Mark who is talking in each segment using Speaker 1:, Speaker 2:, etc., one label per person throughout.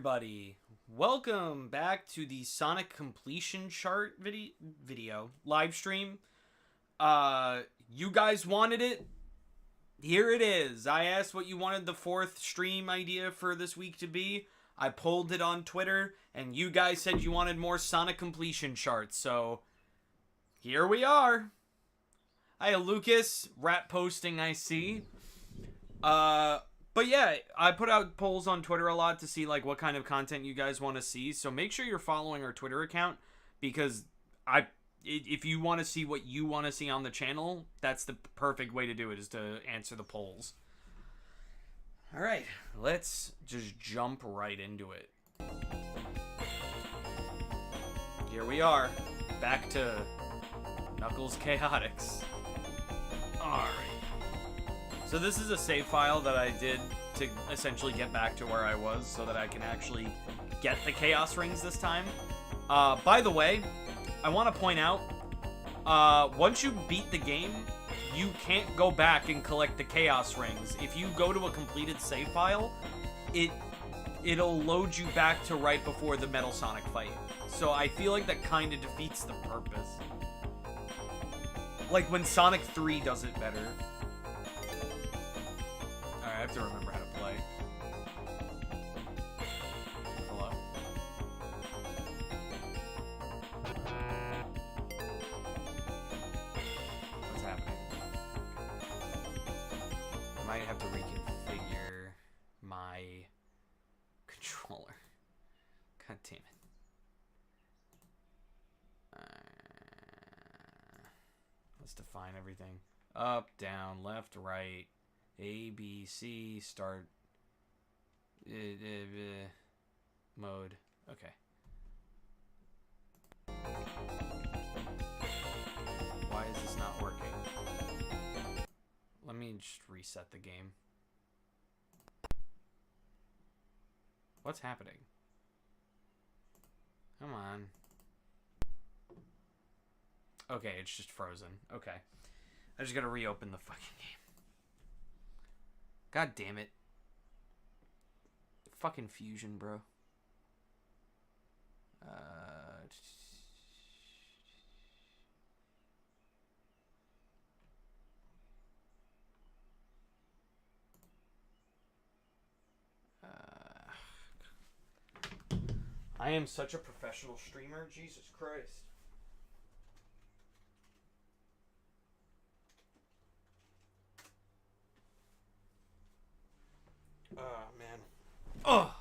Speaker 1: everybody. Welcome back to the Sonic Completion Chart video live stream. You guys wanted it. Here it is. I asked what you wanted the fourth stream idea for this week to be. I polled it on Twitter, and you guys said you wanted more Sonic Completion Charts, so here we are. Hi, Lucas. Rat posting, I see. But yeah, I put out polls on Twitter a lot to see like what kind of content you guys want to see. So make sure you're following our Twitter account, because if you want to see what you want to see on the channel, that's the perfect way to do it, is to answer the polls. All right, let's just jump right into it. Here we are, back to Knuckles Chaotix. All right. So this is a save file that I did to essentially get back to where I was so that I can actually get the Chaos Rings this time. By the way, I want to point out, once you beat the game, you can't go back and collect the Chaos Rings. If you go to a completed save file, it'll load you back to right before the Metal Sonic fight. So I feel like that kind of defeats the purpose. Like when Sonic 3 does it better. Alright, I have to remember how to play. Hello? have to reconfigure my controller. God damn it. Let's define everything. Up, down, left, right, A, B, C, start, mode. Okay. Why is this not working? Let me just reset the game. What's happening? Come on. Okay, it's just frozen. Okay. I just gotta reopen the fucking game. God damn it. Fucking Fusion, bro. I am such a professional streamer. Jesus Christ. Oh, man. Oh!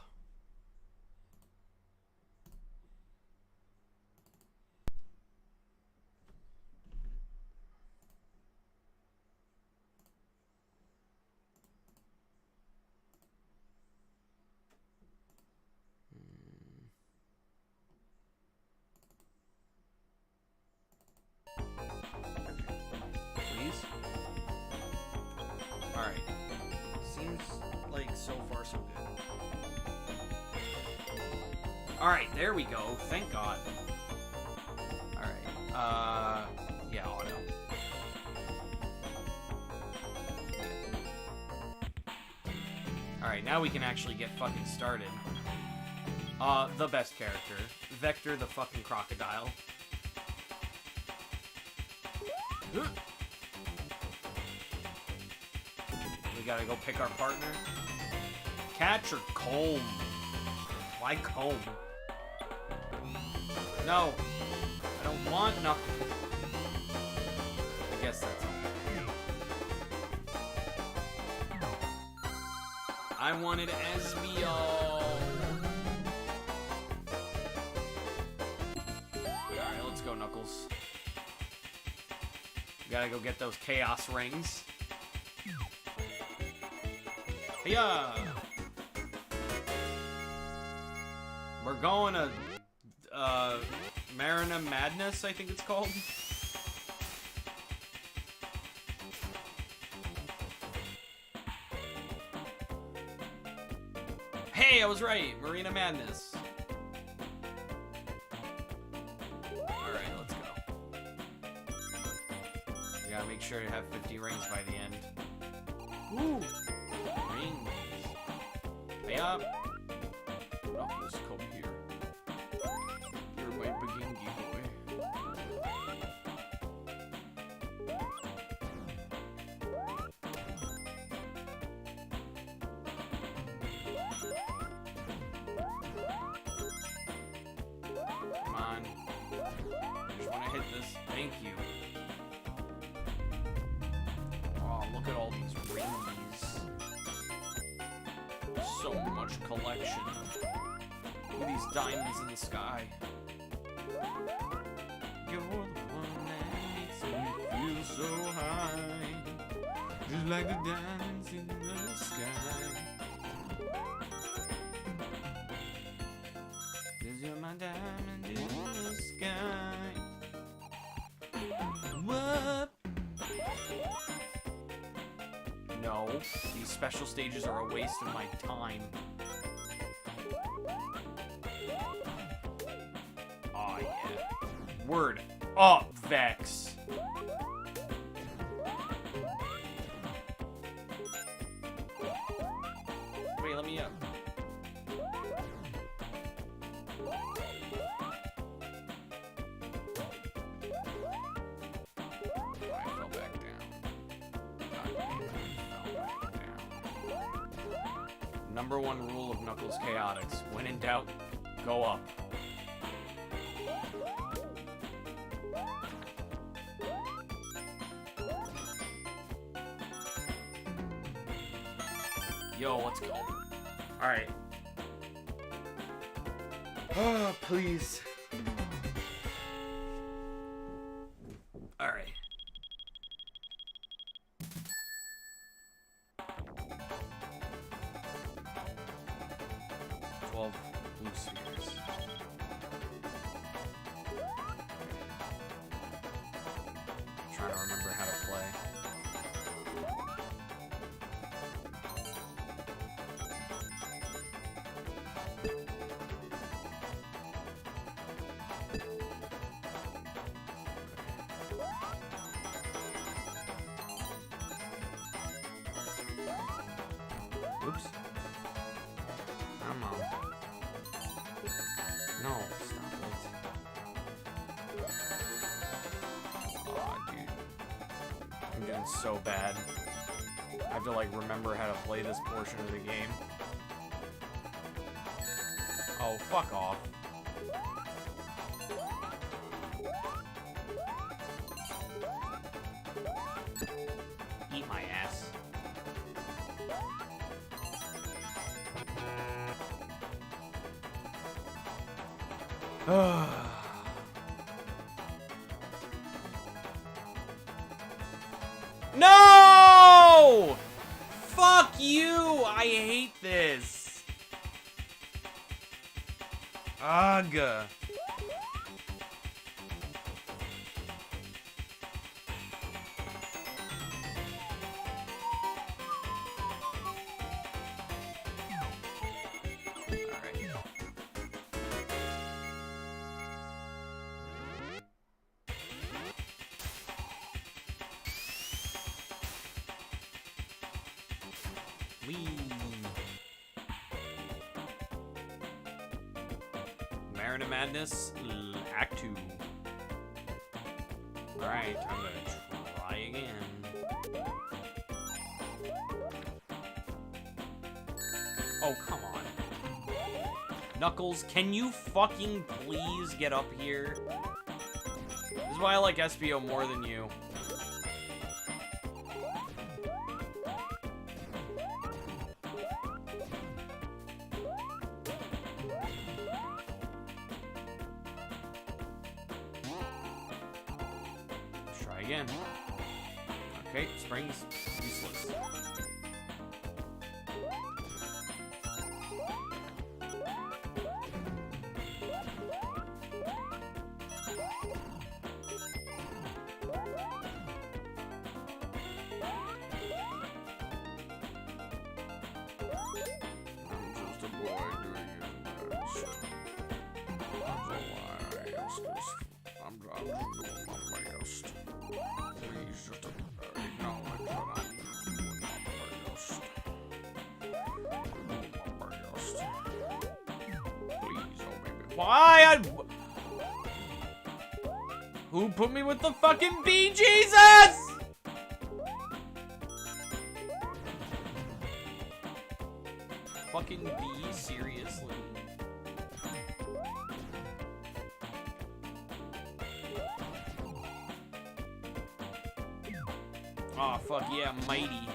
Speaker 1: Please? Alright. Seems like so far so good. Alright, there we go. Thank God. Alright. Yeah, auto. Alright, now we can actually get fucking started. The best character. Vector the fucking crocodile. We gotta go pick our partner. Catch or comb? Why comb? No. I don't want Knuckles. I guess that's all. I wanted SBO. Alright, let's go, Knuckles. We gotta go get those chaos rings. Yeah. We're going to Marina Madness, I think it's called. Hey, I was right. Marina Madness. Alright, let's go. We gotta make sure to have 50 rings by the end. Woo! Rings. Hey up! Knuckles, come here. You're my begingy boy. Come on. I just want to hit this. Thank you. Oh, look at all these rings. So much collection. Look at these diamonds in the sky. You're the one that makes me feel so high. Just like the diamonds in the sky. 'Cause you're my diamond in the sky. What? No, these special stages are a waste of my time. Oh yeah. Word up, Vex. Wait, let me up. Number one rule of Knuckles Chaotix. When in doubt, go up. Yo, let's go. Alright. Oh, please. Alright. Blue spheres. I'm trying to remember how to play. Oops. Come on. No, stop it. Aw, dude. I'm doing so bad. I have to, like, remember how to play this portion of the game. Oh, fuck off. Eat my ass. No! Fuck you! I hate this. Ugh. Marina Madness, Act 2. Alright, I'm gonna try again. Oh, come on. Knuckles, can you fucking please get up here? This is why I like SBO more than you. Again. Okay, springs useless. Why? Who put me with the fucking bee, Jesus? Fucking bee, seriously? Aw, oh, fuck yeah, mighty.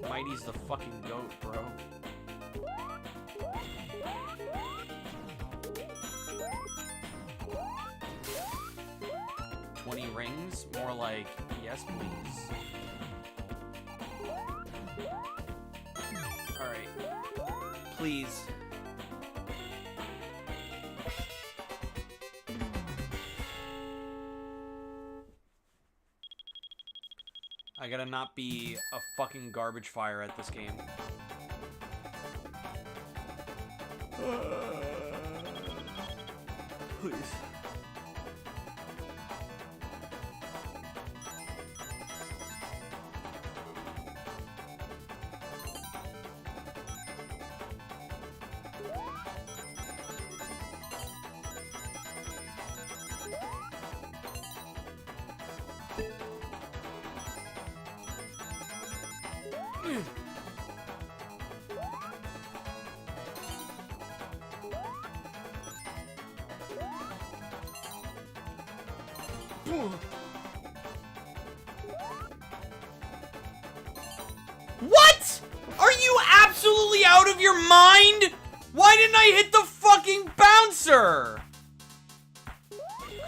Speaker 1: Mighty's the fucking goat, bro. $20 rings? More like, yes, please. Alright. Please. I gotta not be a fucking garbage fire at this game. Please. What? Are you absolutely out of your mind? Why didn't I hit the fucking bouncer?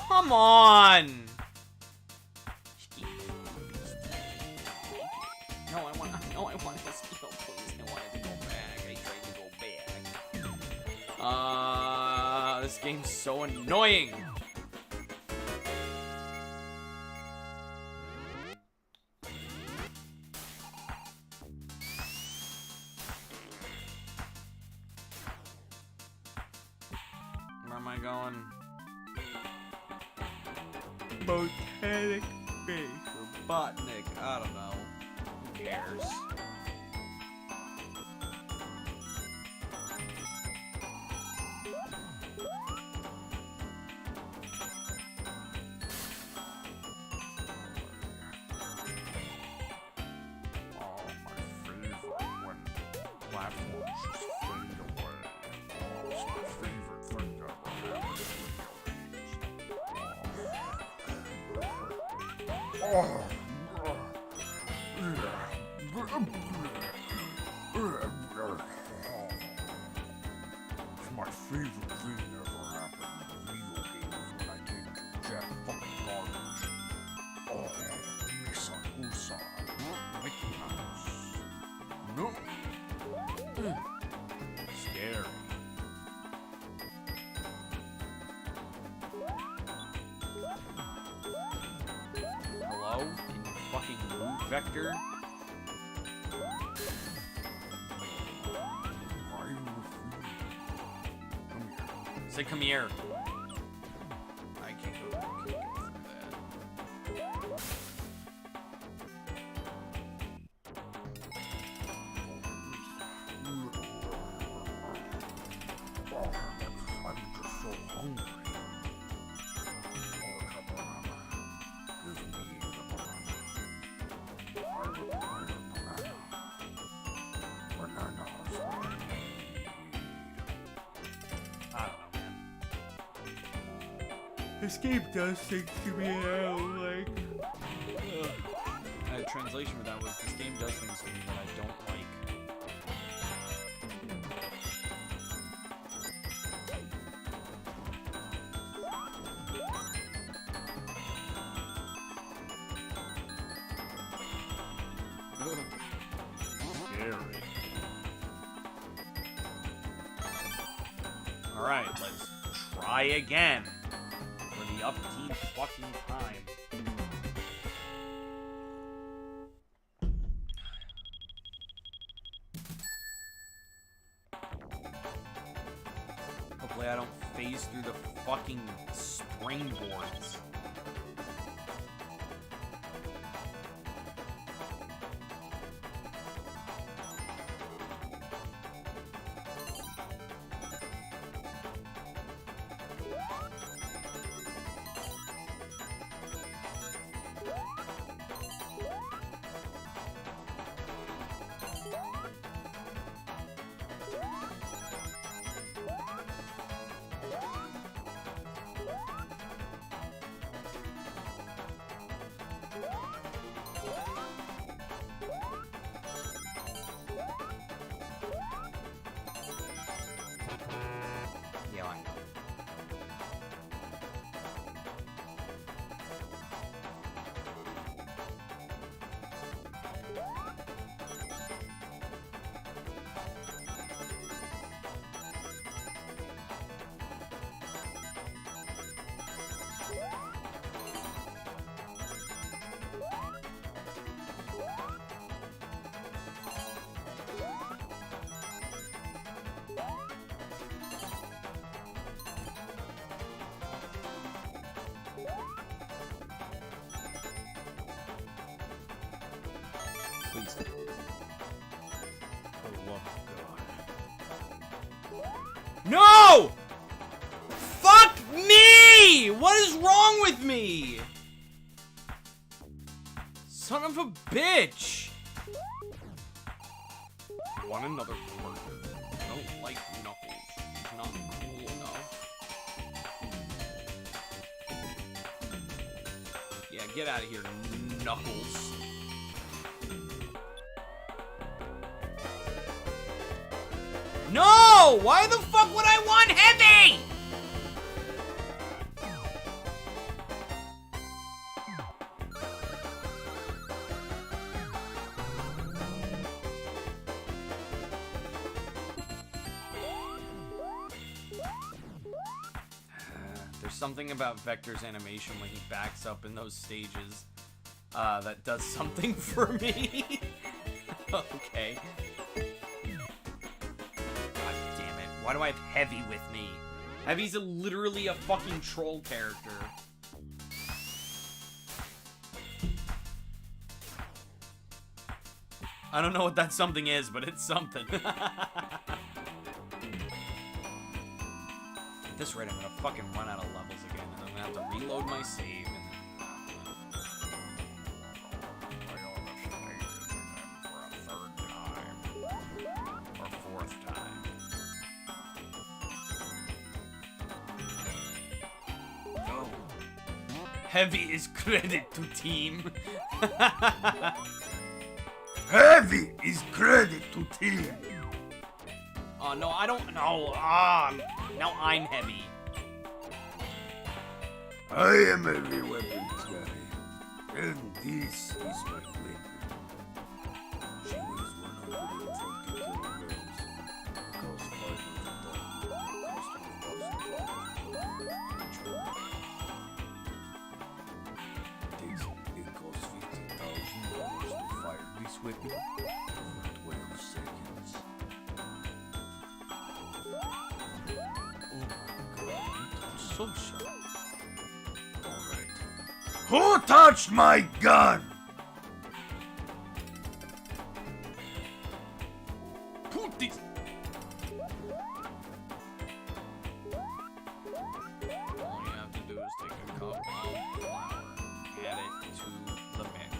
Speaker 1: Come on. No, I want to steal, please. I wanted to go back. I tried to go back. This game's so annoying. Where am I going? Botanic base or Botnik, I don't know. Who cares? Oh, my favorite when platforms just fade away. Oh, it's my favorite thing ever happened in video games. It's my favorite thing ever happened in video games when I take that fucking garbage. Oh, Misa Usa, Mickey Mouse. No. Scary. Hello? Can you fucking move, Vector? Say come here. I can't go through that. I'm just so hungry. Oh, come on. Give me the banana. I require banana. Banana is what I need. I don't know, man. This game does things to me now, like... translation for that was, this game does things to me that I don't like. Scary. Alright, let's try again. For the upteenth fucking time. Hopefully I don't phase through the fucking springboards. Please. For the love of God. No! Fuck me! What is wrong with me? Son of a bitch! Want another burger. I don't like Knuckles. He's not cool enough. Yeah, get out of here, Knuckles. No! Why the fuck would I want heavy? There's something about Vector's animation when he backs up in those stages that does something for me. Okay. God damn it. Why do I have Heavy with me? Heavy's literally a fucking troll character. I don't know what that something is, but it's something. At this rate, I'm gonna fucking run out of levels again, and I'm gonna have to reload my save. Heavy is credit to team.
Speaker 2: Heavy is credit to team.
Speaker 1: Oh, no, I don't know. Now I'm Heavy.
Speaker 2: I am heavy weapons guy, and this is my weapon. She weighs 120 kilograms, costs $500. It costs $50,000 to fire this weapon for 12 seconds.
Speaker 1: So sharp.
Speaker 2: Alright. Who touched my gun?
Speaker 1: Put this. All you have to do is take a cup of flour, add it to the mix.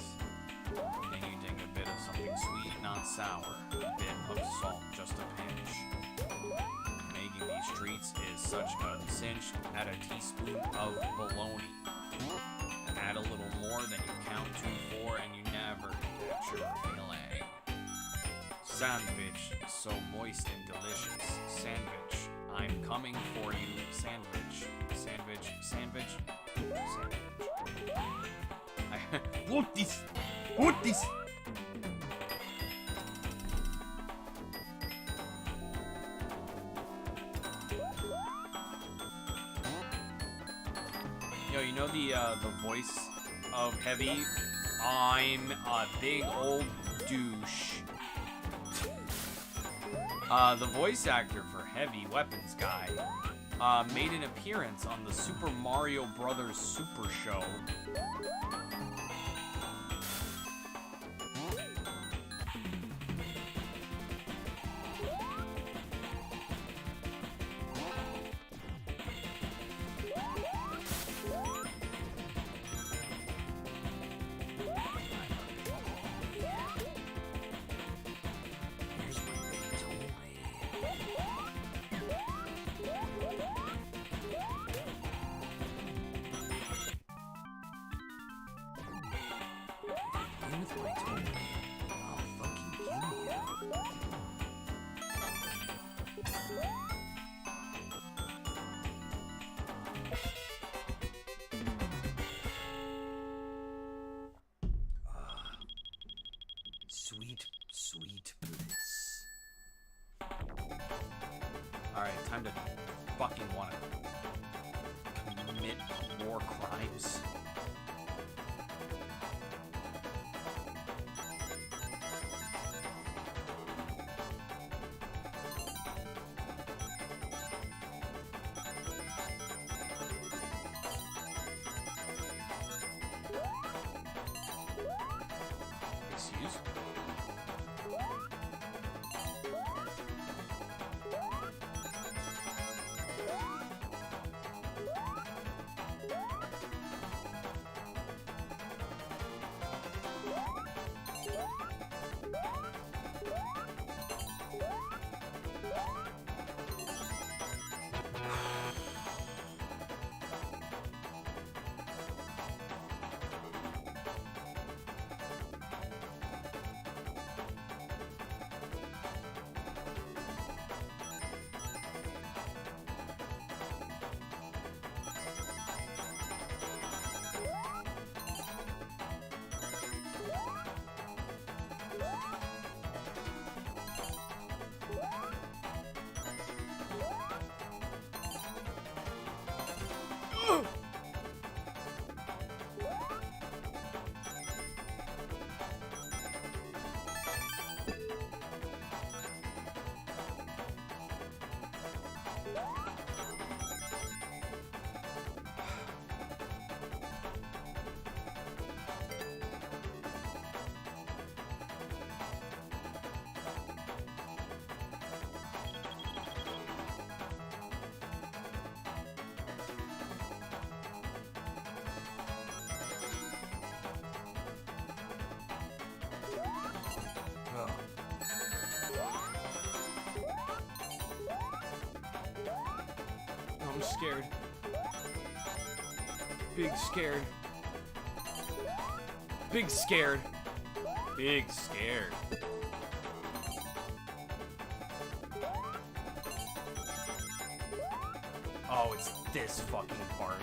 Speaker 1: Then you take a bit of something sweet, not sour, a bit of salt, just a pinch. Making these treats is such a cinch. Add a teaspoon of bologna. Add a little more, then you count 2, 4, and you never capture a feeling. Sandwich, so moist and delicious. Sandwich, I'm coming for you. Sandwich, sandwich, sandwich, sandwich. What this? What this? Yo, you know the voice of Heavy? I'm a big old douche. The voice actor for Heavy Weapons Guy made an appearance on the Super Mario Brothers Super Show. Sweet, sweet bliss. Alright, time to fucking want to commit war crimes. Excuse? scared. Big scared. Big scared. Big scared. Oh, it's this fucking part.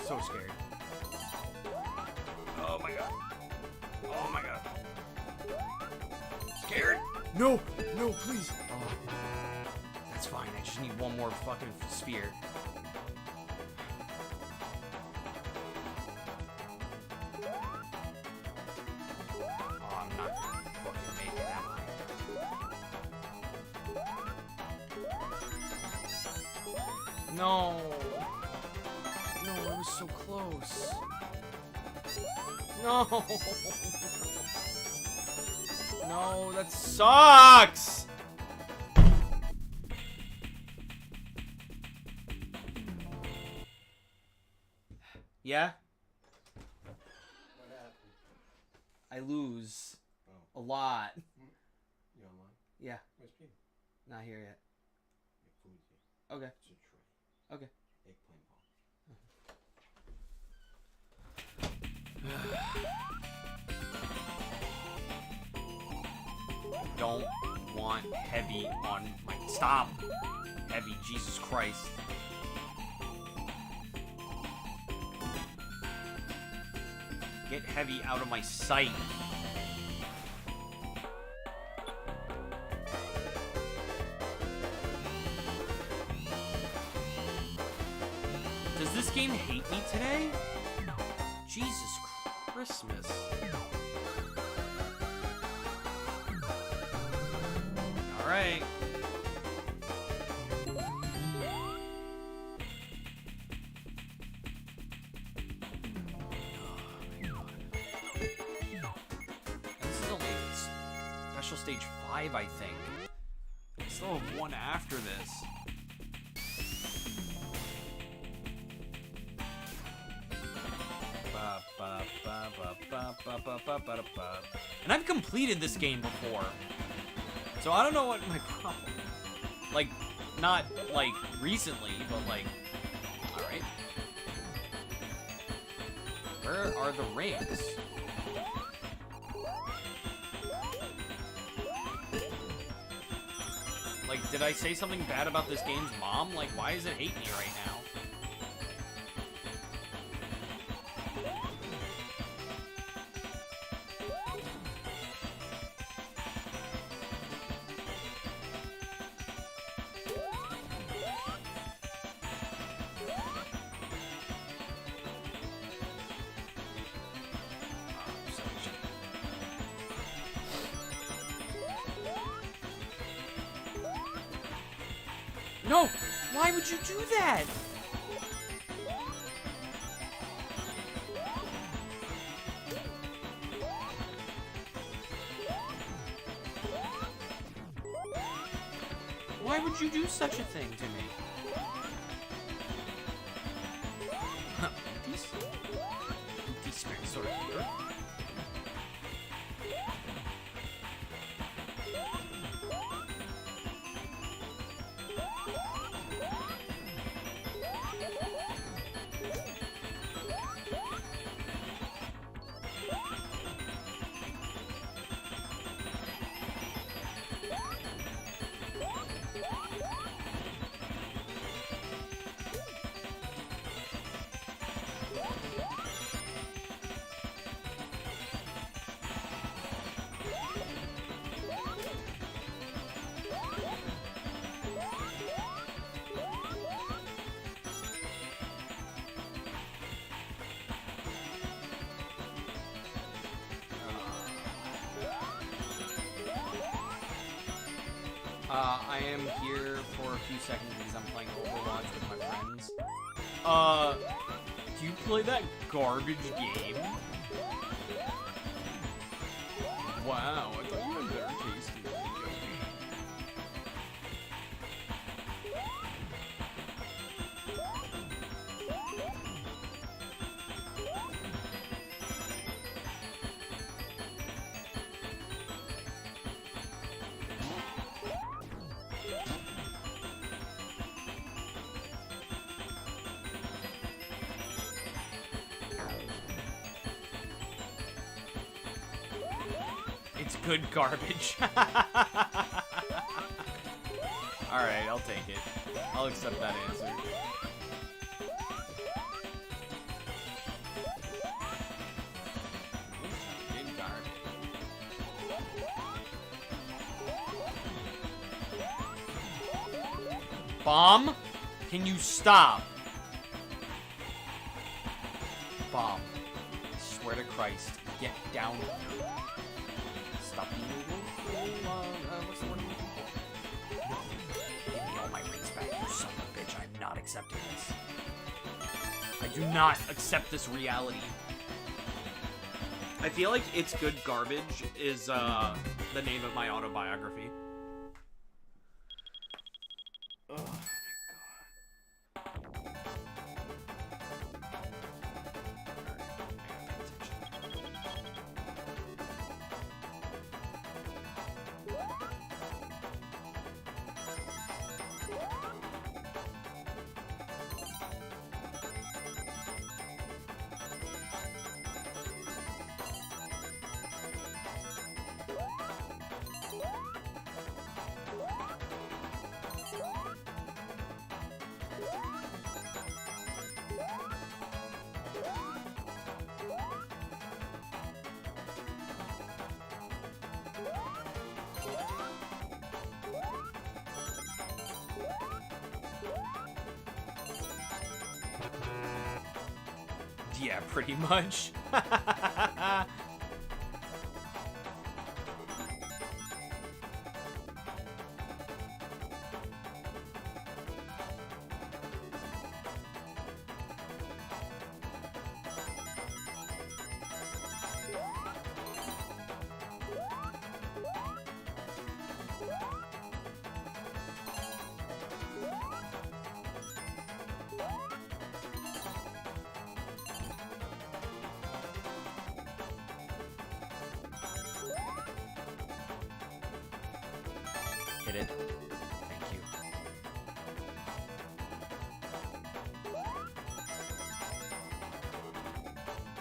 Speaker 1: So scared. Oh my god. Oh my god. Scared? No! No, please! Oh. That's fine, I just need one more fucking sphere. Oh, I'm not gonna fucking make it, am I? No! No, I was so close. No! No, that sucks! Yeah?
Speaker 3: What happened?
Speaker 1: I lose.
Speaker 3: Oh.
Speaker 1: A lot.
Speaker 3: You online?
Speaker 1: Yeah,
Speaker 3: Where's Peter?
Speaker 1: not here yet.
Speaker 3: Your food's here.
Speaker 1: Okay.
Speaker 3: It's a tray.
Speaker 1: Okay.
Speaker 3: Eggplant ball.
Speaker 1: Don't want heavy on my... Stop! Heavy, Jesus Christ. Get heavy out of my sight. Does this game hate me today? Jesus Christmas. Alright. This is only special stage 5, I think. I still have one after this. And I've completed this game before. So I don't know what my problem is. Like, not, like, recently, but, like... Alright. Where are the rings? Like, did I say something bad about this game's mom? Like, why does it hate me right now? No! Why would you do that? Why would you do such a thing to me? These spirits sort of here. I am here for a few seconds because I'm playing Overwatch with my friends. Do you play that garbage game? Wow, I thought you had better taste in video game. It's good garbage. Alright, I'll take it. I'll accept that answer. Good garbage. Bomb? Can you stop? Bomb. I swear to Christ, get down here. Stop being what's the word I'm looking for? No. Give me all my rings back, you son of a bitch. I'm not accepting this. I do not accept this reality. I feel like It's Good Garbage is the name of my autobiography. Oh my god. Yeah, pretty much. Hit it. Thank you.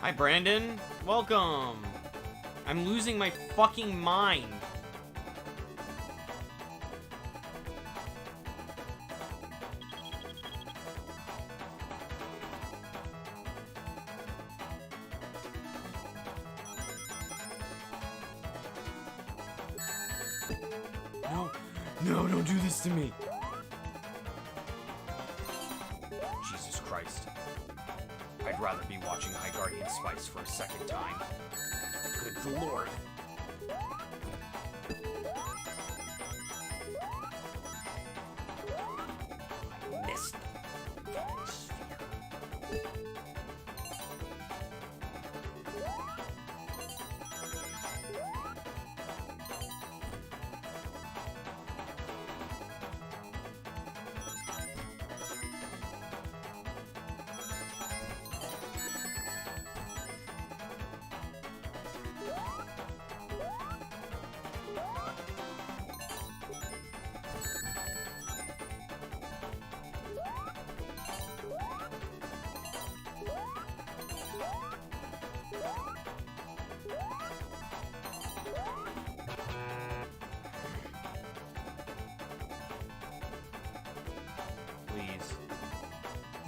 Speaker 1: Hi, Brandon. Welcome. I'm losing my fucking mind. No, don't do this to me. Jesus Christ. I'd rather be watching High Guardian Spice for a second time. Good lord. I missed the sphere.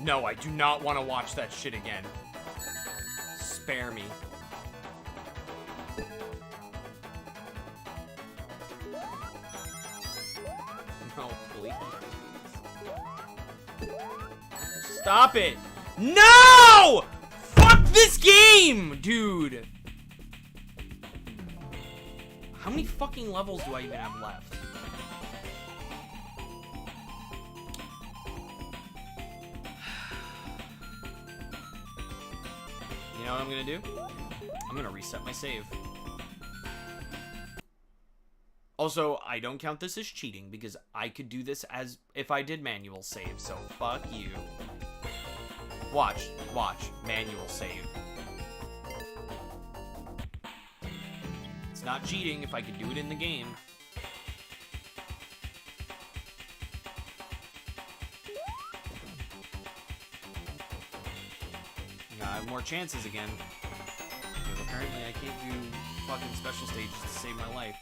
Speaker 1: No, I do not want to watch that shit again. Spare me. No, please. Stop it! No! Fuck this game, dude! How many fucking levels do I even have left? You know what I'm gonna do? I'm gonna reset my save. Also, I don't count this as cheating because I could do this as if I did manual save, so fuck you. Watch, manual save. It's not cheating if I could do it in the game. Now I have more chances again. Because apparently I can't do fucking special stages to save my life.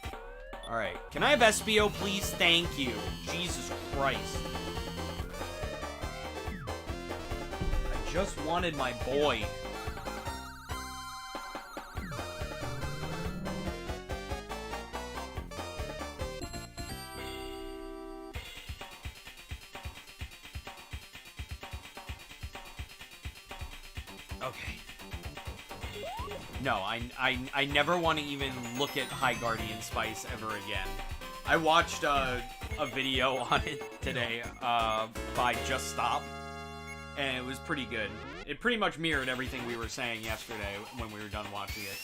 Speaker 1: Alright, can I have SBO, please? Thank you. Jesus Christ. I just wanted my boy. Okay. No, I never want to even look at High Guardian Spice ever again. I watched a video on it today by Just Stop, and it was pretty good. It pretty much mirrored everything we were saying yesterday when we were done watching it.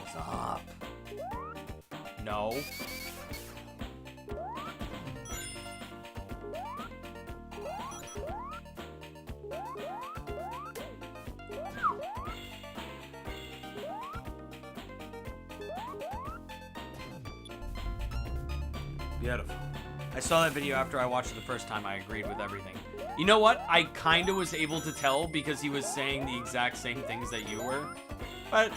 Speaker 2: Stop.
Speaker 1: No. Beautiful. I saw that video after I watched it the first time. I agreed with everything. You know what? I kind of was able to tell because he was saying the exact same things that you were. But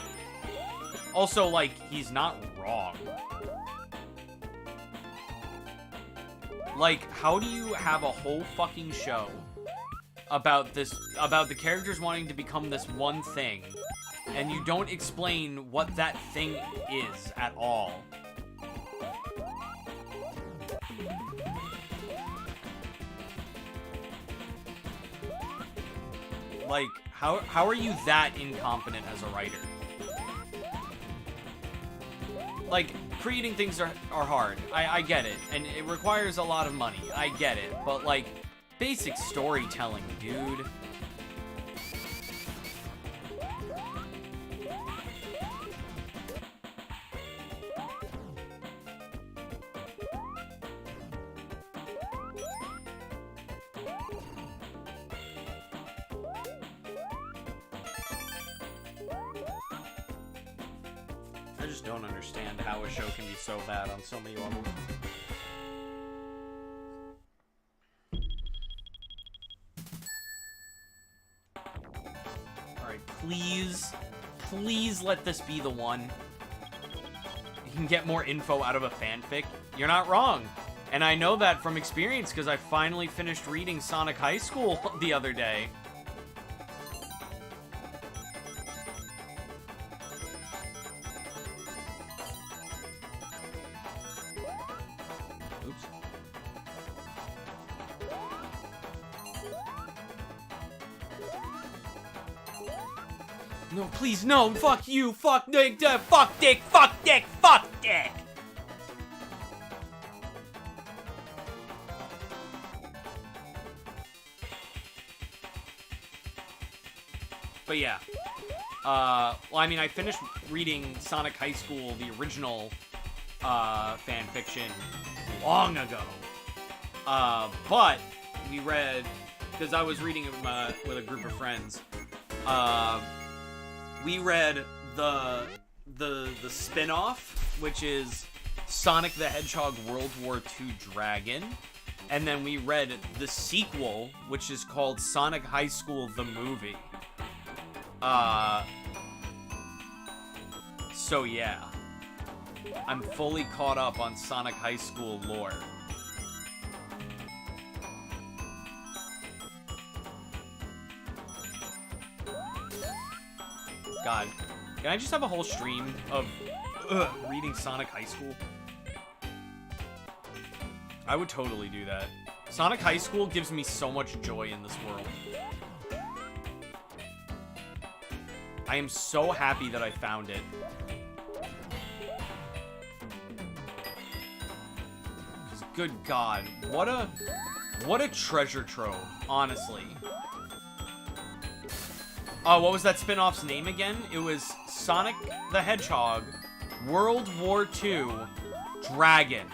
Speaker 1: also, like, he's not wrong. Like, how do you have a whole fucking show about this, about the characters wanting to become this one thing, and you don't explain what that thing is at all? Like, how are you that incompetent as a writer? Like, creating things are hard. I get it. And it requires a lot of money. I get it. But, like, basic storytelling, dude. I just don't understand how a show can be so bad on so many levels. Alright, please let this be the one. You can get more info out of a fanfic. You're not wrong. And I know that from experience because I finally finished reading Sonic High School the other day. No, please, no, fuck you, fuck Dick, fuck Dick, fuck Dick, fuck Dick! But yeah. Well, I mean, I finished reading Sonic High School, the original, fan fiction, long ago. But we read, because I was reading it with a group of friends, we read the spin-off, which is Sonic the Hedgehog World War II Dragon. And then we read the sequel, which is called Sonic High School the Movie. So yeah. I'm fully caught up on Sonic High School lore. God. Can I just have a whole stream of reading Sonic High School? I would totally do that. Sonic High School gives me so much joy in this world. I am so happy that I found it. Because good God, what a treasure trove, honestly. Oh, what was that spin-off's name again? It was Sonic the Hedgehog, World War II, Dragon.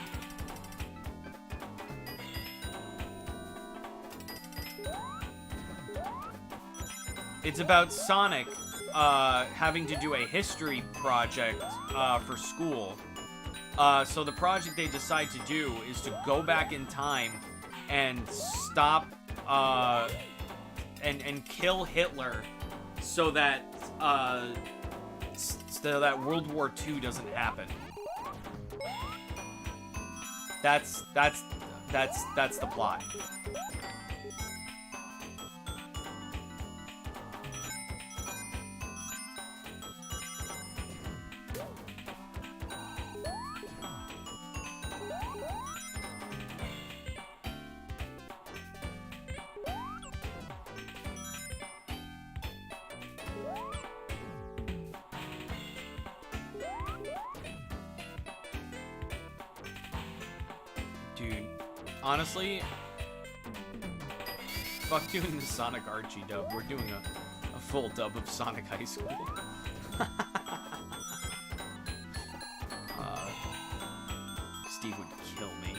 Speaker 1: It's about Sonic having to do a history project for school. So the project they decide to do is to go back in time and stop and kill Hitler so that World War II doesn't happen. That's the plot. Dude, honestly, fuck doing the Sonic Archie dub. We're doing a full dub of Sonic High School. Steve would kill me.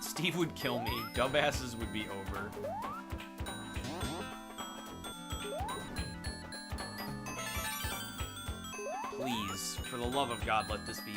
Speaker 1: Steve would kill me. Dubasses would be over. Please, for the love of God, let this be it.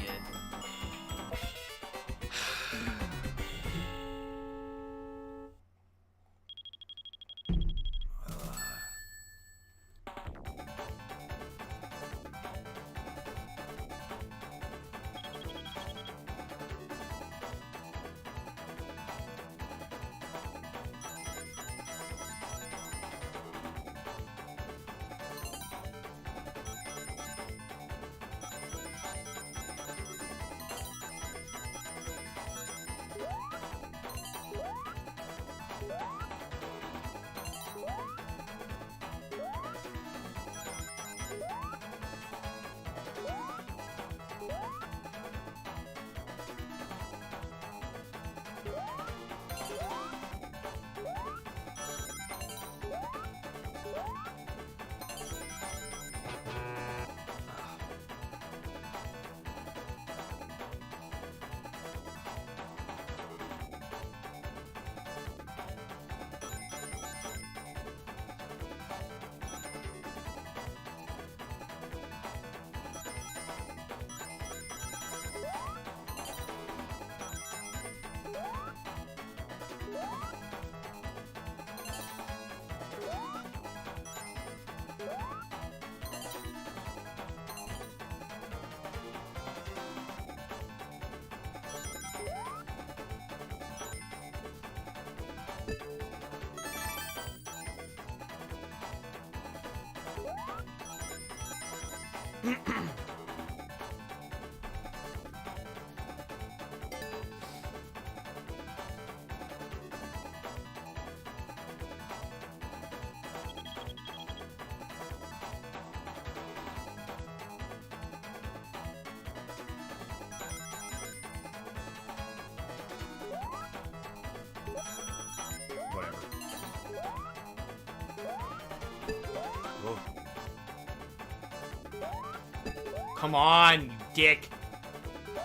Speaker 1: Come on, you dick.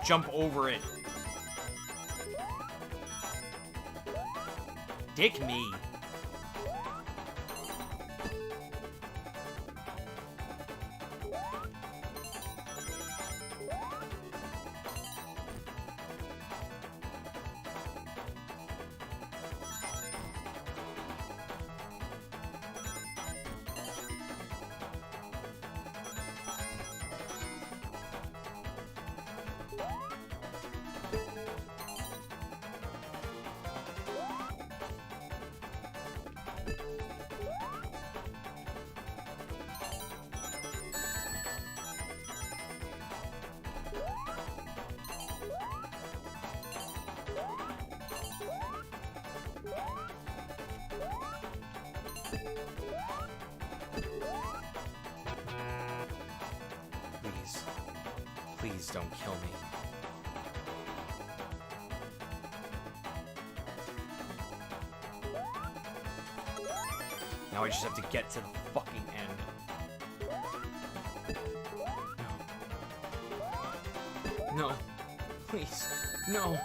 Speaker 1: Jump over it. Dick me. Please don't kill me. Now I just have to get to the fucking end. No. No. Please. No.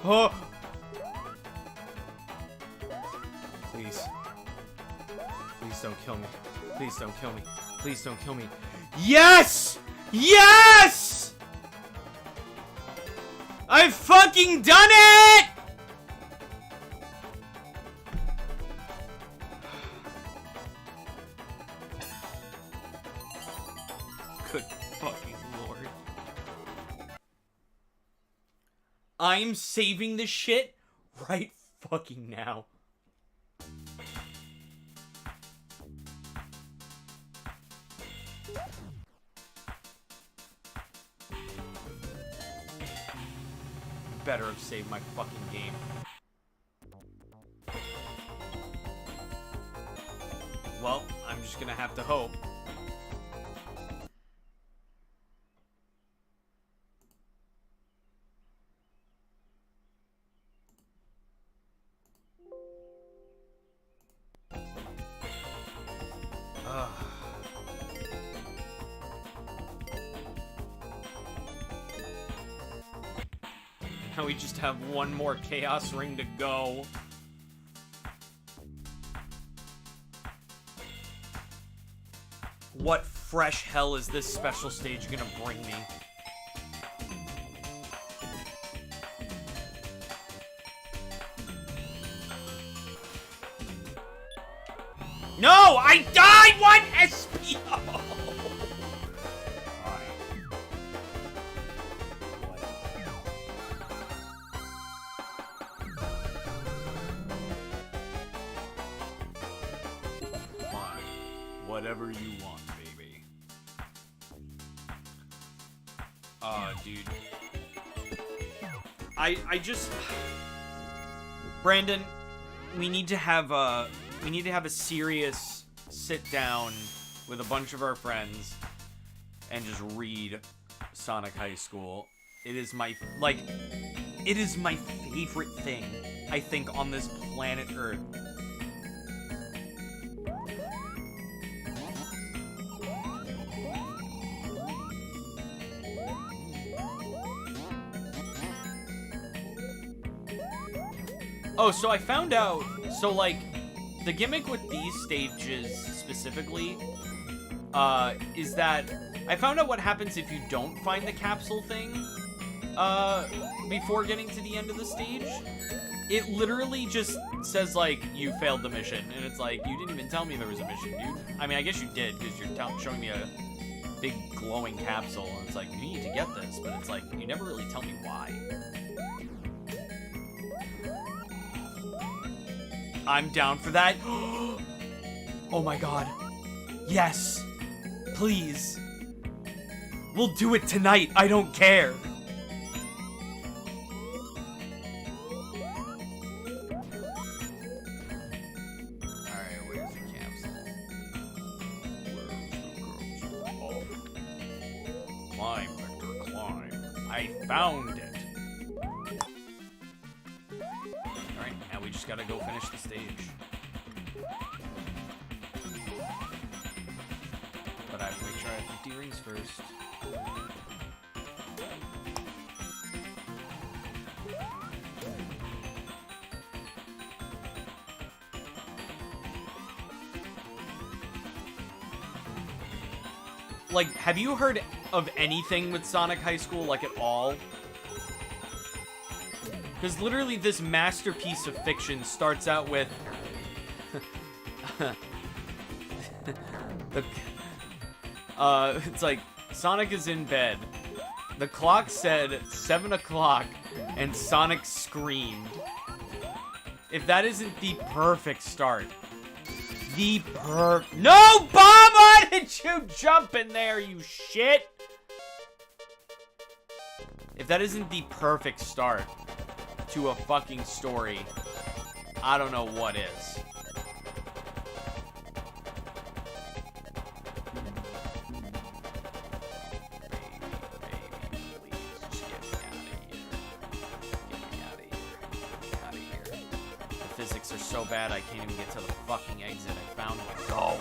Speaker 1: Oh! Please. Please don't kill me. Please don't kill me. Please don't kill me. Yes! Yes! I've fucking done it! Good fucking lord. I'm saving this shit right fucking now. Better have saved my fucking game. Well, I'm just gonna have to hope. Now we just have one more chaos ring to go. What fresh hell is this special stage gonna bring me? No! I died! What? SPO!
Speaker 2: Whatever you want, baby.
Speaker 1: Dude. I just... Brandon, we need to have a serious sit down with a bunch of our friends and just read Sonic High School. It is my favorite thing, I think, on this planet Earth. Oh, so I found out, so like, the gimmick with these stages specifically, is that I found out what happens if you don't find the capsule thing, before getting to the end of the stage. It literally just says, like, you failed the mission, and it's like, you didn't even tell me there was a mission, dude. I mean, I guess you did, because you're showing me a big glowing capsule, and it's like, you need to get this, but it's like, you never really tell me why. I'm down for that. Oh my god. Yes. Please. We'll do it tonight. I don't care.
Speaker 2: Alright, where's the capsule?
Speaker 1: Climb, Victor, climb. I found it. Alright, now we just gotta go finish the stage. But I have to make sure I have 50 rings first. Like, have you heard of anything with Sonic High School, like, at all? Because literally this masterpiece of fiction starts out with... it's like, Sonic is in bed. The clock said 7 o'clock, and Sonic screamed. If that isn't the perfect start. No, Bob! Why did you jump in there, you shit? If that isn't the perfect start to a fucking story, I don't know what is. Physics are so bad I can't even get to the fucking exit. I found one. Go.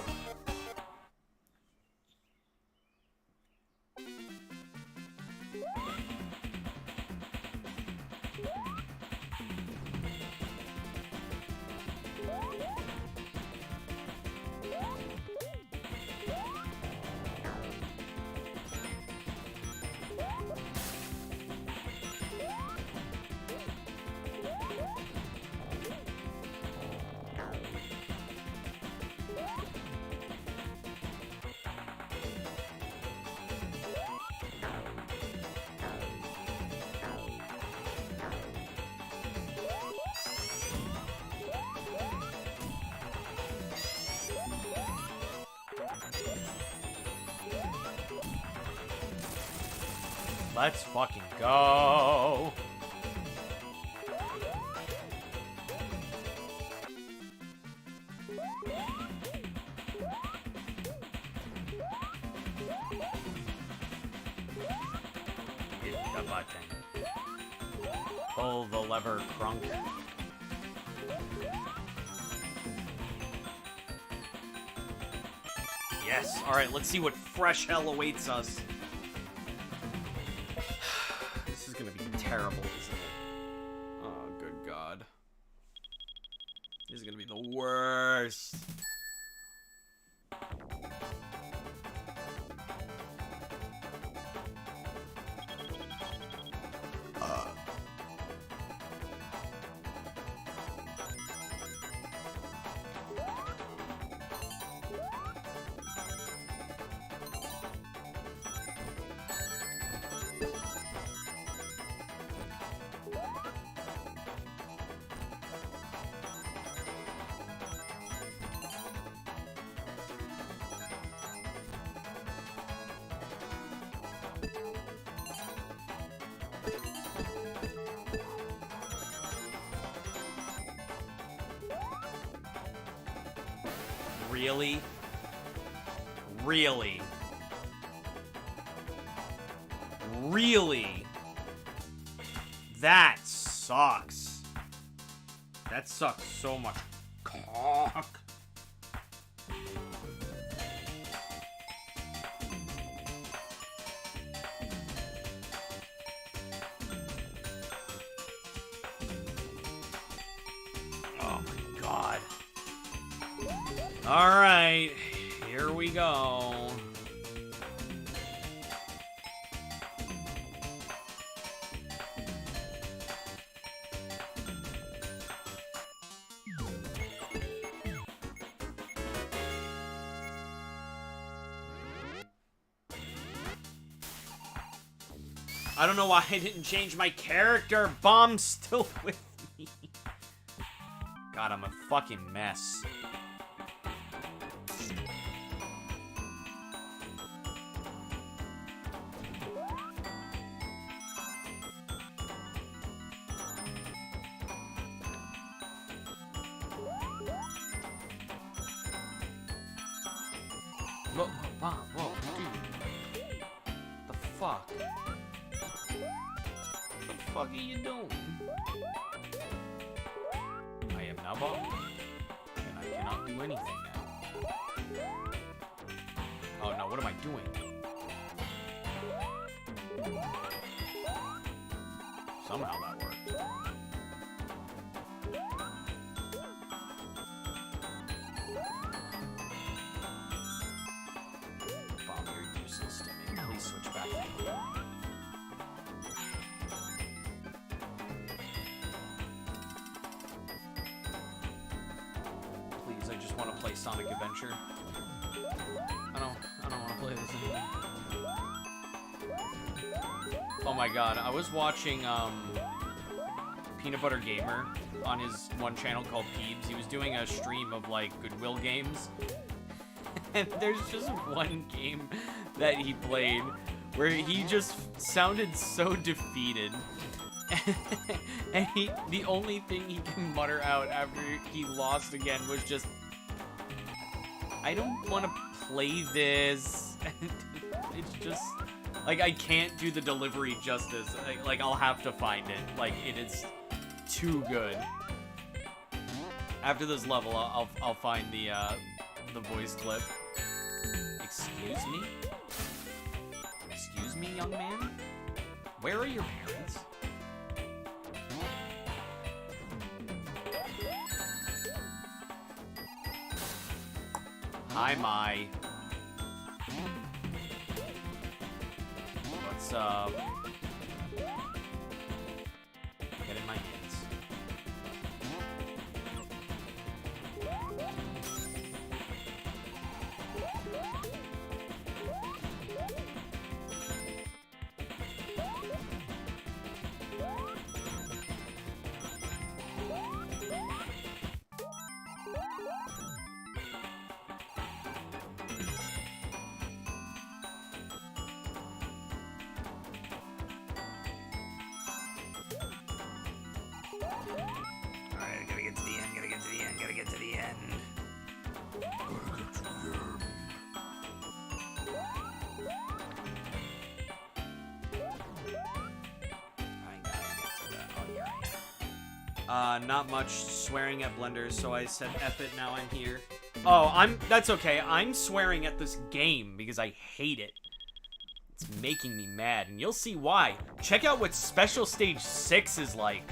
Speaker 1: Let's fucking go. Hit the button. Pull the lever, crunk. Yes. All right, let's see what fresh hell awaits us. This is gonna be terrible, isn't it? Oh, good God. This is gonna be the worst. Really? Really? Really? That sucks. That sucks so much. Cock. Oh my God. All right, here we go. I don't know why I didn't change my character. Bomb's still with me. God, I'm a fucking mess. Look, Bob, whoa, dude. The fuck? The fuck are you doing? I am now Bob, and I cannot do anything now. Oh no, what am I doing? Somehow that worked. Switch back. Please, I just want to play Sonic Adventure. I don't want to play this anymore. Oh my God, I was watching Peanut Butter Gamer on his one channel called Peebs. He was doing a stream of like Goodwill games. And there's just one game that he played where he just sounded so defeated. And the only thing he can mutter out after he lost again was just, I don't want to play this. It's just, like, I can't do the delivery justice. Like, I'll have to find it. Like, it is too good. After this level, I'll find the voice clip. Excuse me? Excuse me, young man? Where are your parents? Hi, Mai. What's up? Get in my hands. Not much swearing at blenders, so I said F it, now I'm here. Oh, that's okay. I'm swearing at this game because I hate it. It's making me mad, and you'll see why. Check out what Special Stage 6 is like.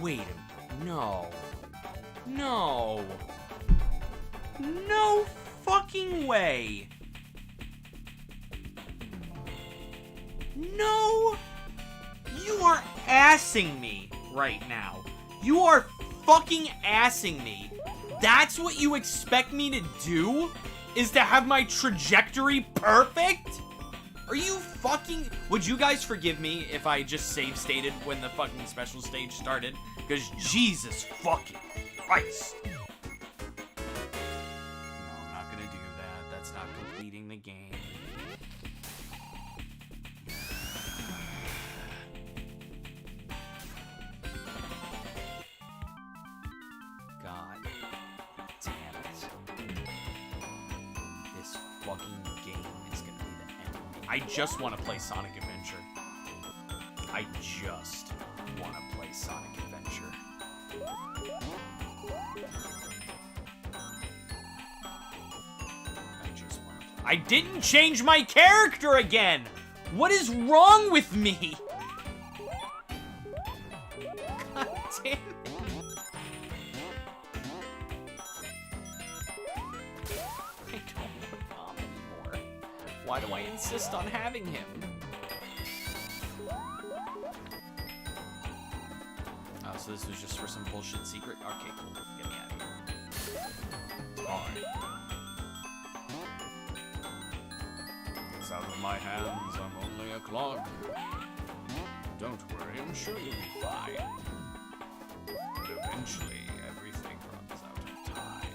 Speaker 1: Wait a minute. No. No. No fucking way. No. You are assing me right now. You are fucking assing me. That's what you expect me to do? Is to have my trajectory perfect? Are you fucking... Would you guys forgive me if I just save stated when the fucking special stage started? Because Jesus fucking Christ. No, I'm not gonna do that. That's not completing the game. God damn it. This fucking game is gonna be the end of me. I just want to play Sonic Adventure. I just want to play Sonic Adventure. I didn't change my character again! What is wrong with me? God damn it. I don't want Mom anymore. Why do I insist on having him? Oh, so this was just for some bullshit secret? Okay, cool. Get me out of here. Alright. It's out of my hands, I'm only a clog. Don't worry, I'm sure you'll be fine. But eventually, everything runs out of time.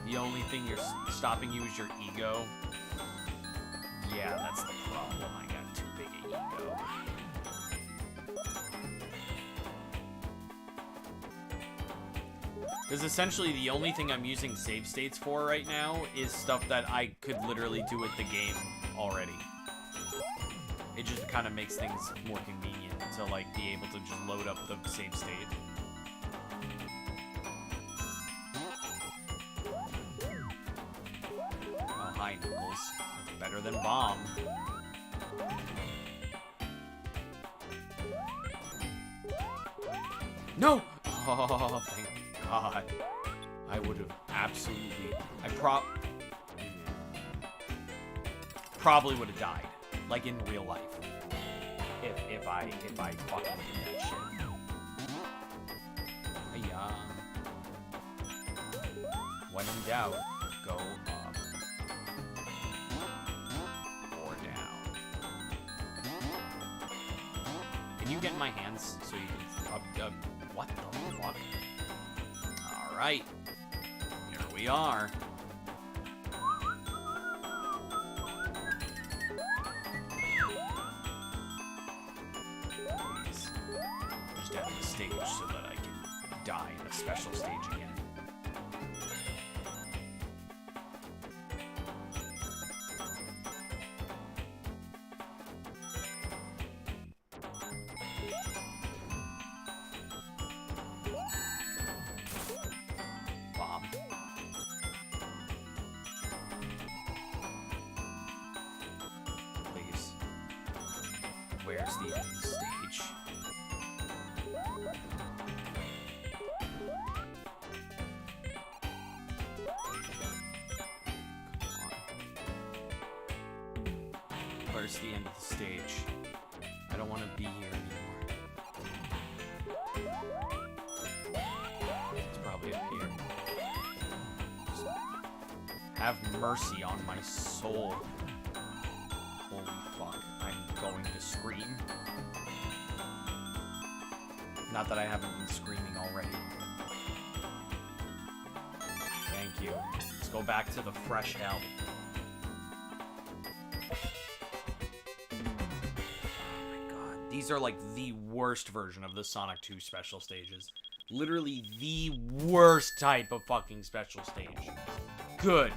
Speaker 1: The only thing stopping you is your ego. Yeah, that's the problem. I got too big an ego. Because essentially the only thing I'm using save states for right now is stuff that I could literally do with the game already. It just kind of makes things more convenient to like be able to just load up the save state. Oh, hi right, Knuckles. Better than bomb. No! Oh, thank God. I would have absolutely... probably would have died. Like, in real life. If I fucking did that shit. Hiya. When in doubt, go up. Or down. Can you get in my hands so you can... what the fuck? Alright. Here we are. Please. Just end the stage so that I can die in a special stage again. Where's the end of the stage? Where's the end of the stage? I don't want to be here anymore. It's probably up here. Just have mercy on my soul. Holy fuck. I'm going to scream. Not that I haven't been screaming already. Thank you. Let's go back to the fresh hell. Oh my god. These are like the worst version of the Sonic 2 special stages. Literally the worst type of fucking special stage. Good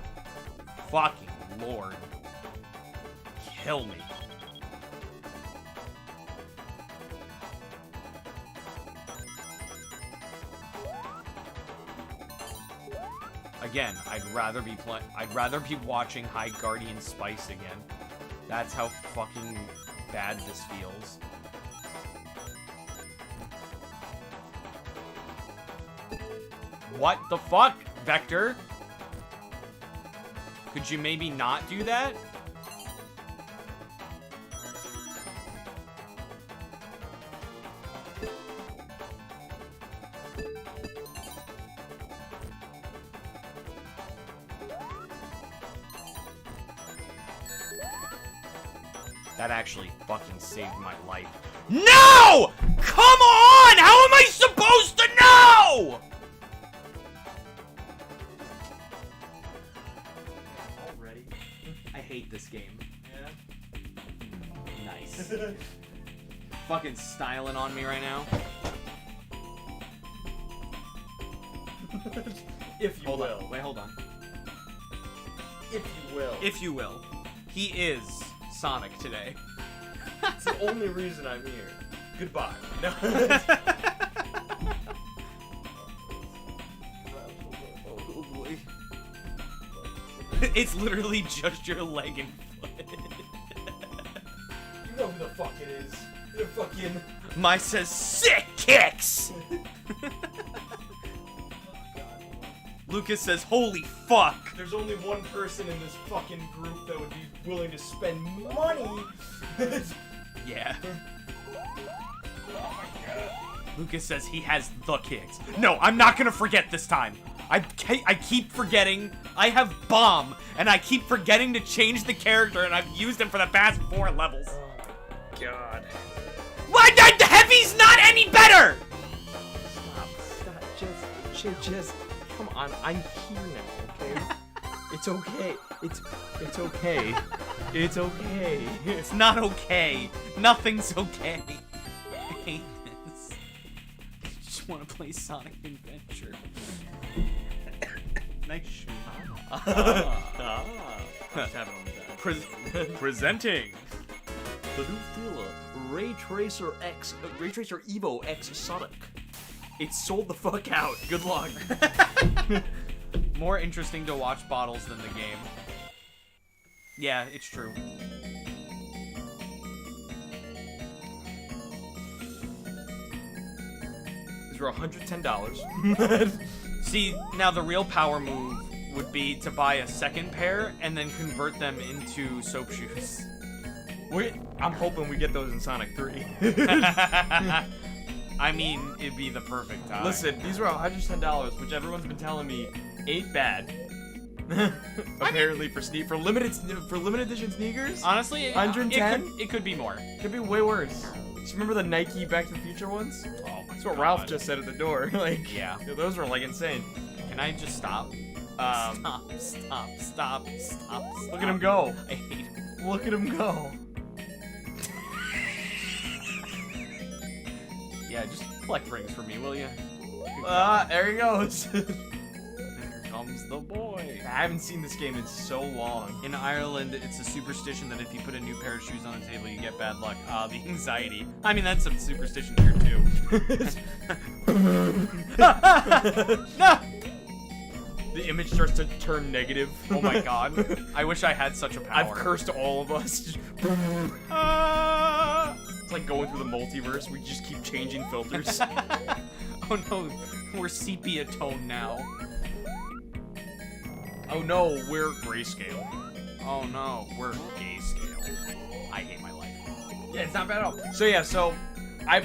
Speaker 1: fucking lord. Kill me. Again, I'd rather be watching High Guardian Spice again. That's how fucking bad this feels. What the fuck, Vector? Could you maybe not do that? That actually fucking saved my life. No! Come on! How am I supposed to know?
Speaker 3: Already?
Speaker 1: I hate this game.
Speaker 3: Yeah.
Speaker 1: Nice. Fucking styling on me right now.
Speaker 3: If you
Speaker 1: Hold
Speaker 3: will.
Speaker 1: on. Wait, hold on.
Speaker 3: If you will.
Speaker 1: If you will. He is Sonic today.
Speaker 3: That's the only reason I'm here. Goodbye. No.
Speaker 1: Oh boy. It's literally just your leg and foot.
Speaker 3: You know who the fuck it is. You're fucking...
Speaker 1: Mine says sick kicks! Lucas says, holy fuck!
Speaker 3: There's only one person in this fucking group that would be willing to spend money.
Speaker 1: Yeah. Lucas says he has the kicks. No, I'm not gonna forget this time. I keep forgetting. I have Bomb, and I keep forgetting to change the character, and I've used him for the past 4 levels.
Speaker 3: Oh my god.
Speaker 1: Why the Heavy's not any better?
Speaker 3: Stop. Just. Come on, I'm here now, okay? It's okay. It's okay. It's okay.
Speaker 1: It's not okay. Nothing's okay. I hate this. I just want to play Sonic Adventure. Nice Presenting
Speaker 3: the new thriller, Ray Tracer Evo X Sonic. It's sold the fuck out. Good luck.
Speaker 1: More interesting to watch bottles than the game. Yeah, it's true.
Speaker 3: These were $110.
Speaker 1: See, now the real power move would be to buy a second pair and then convert them into soap shoes.
Speaker 3: I'm hoping we get those in Sonic 3.
Speaker 1: I mean, it'd be the perfect time.
Speaker 3: Listen, these were $110, which everyone's been telling me ain't bad. Apparently for limited edition sneakers.
Speaker 1: Honestly,
Speaker 3: 110?
Speaker 1: It could be more.
Speaker 3: Could be way worse. Just remember the Nike Back to the Future ones?
Speaker 1: Oh my
Speaker 3: That's what
Speaker 1: God.
Speaker 3: Ralph just said at the door. Like,
Speaker 1: Yeah.
Speaker 3: those were like insane.
Speaker 1: Can I just stop? Stop.
Speaker 3: Look at him go.
Speaker 1: I hate him.
Speaker 3: Look at him go.
Speaker 1: Yeah, just collect rings for me, will you?
Speaker 3: There he goes.
Speaker 1: Here comes the boy.
Speaker 3: I haven't seen this game in so long.
Speaker 1: In Ireland, it's a superstition that if you put a new pair of shoes on the table, you get bad luck. The anxiety. I mean, that's a superstition here, too. No!
Speaker 3: The image starts to turn negative.
Speaker 1: Oh my god. I wish I had such a power.
Speaker 3: I've cursed all of us. It's like going through the multiverse. We just keep changing filters.
Speaker 1: Oh no, we're sepia tone now.
Speaker 3: Oh no, we're grayscale.
Speaker 1: Oh no, we're gay scale. I hate my life.
Speaker 3: Yeah, it's not bad at all. So yeah,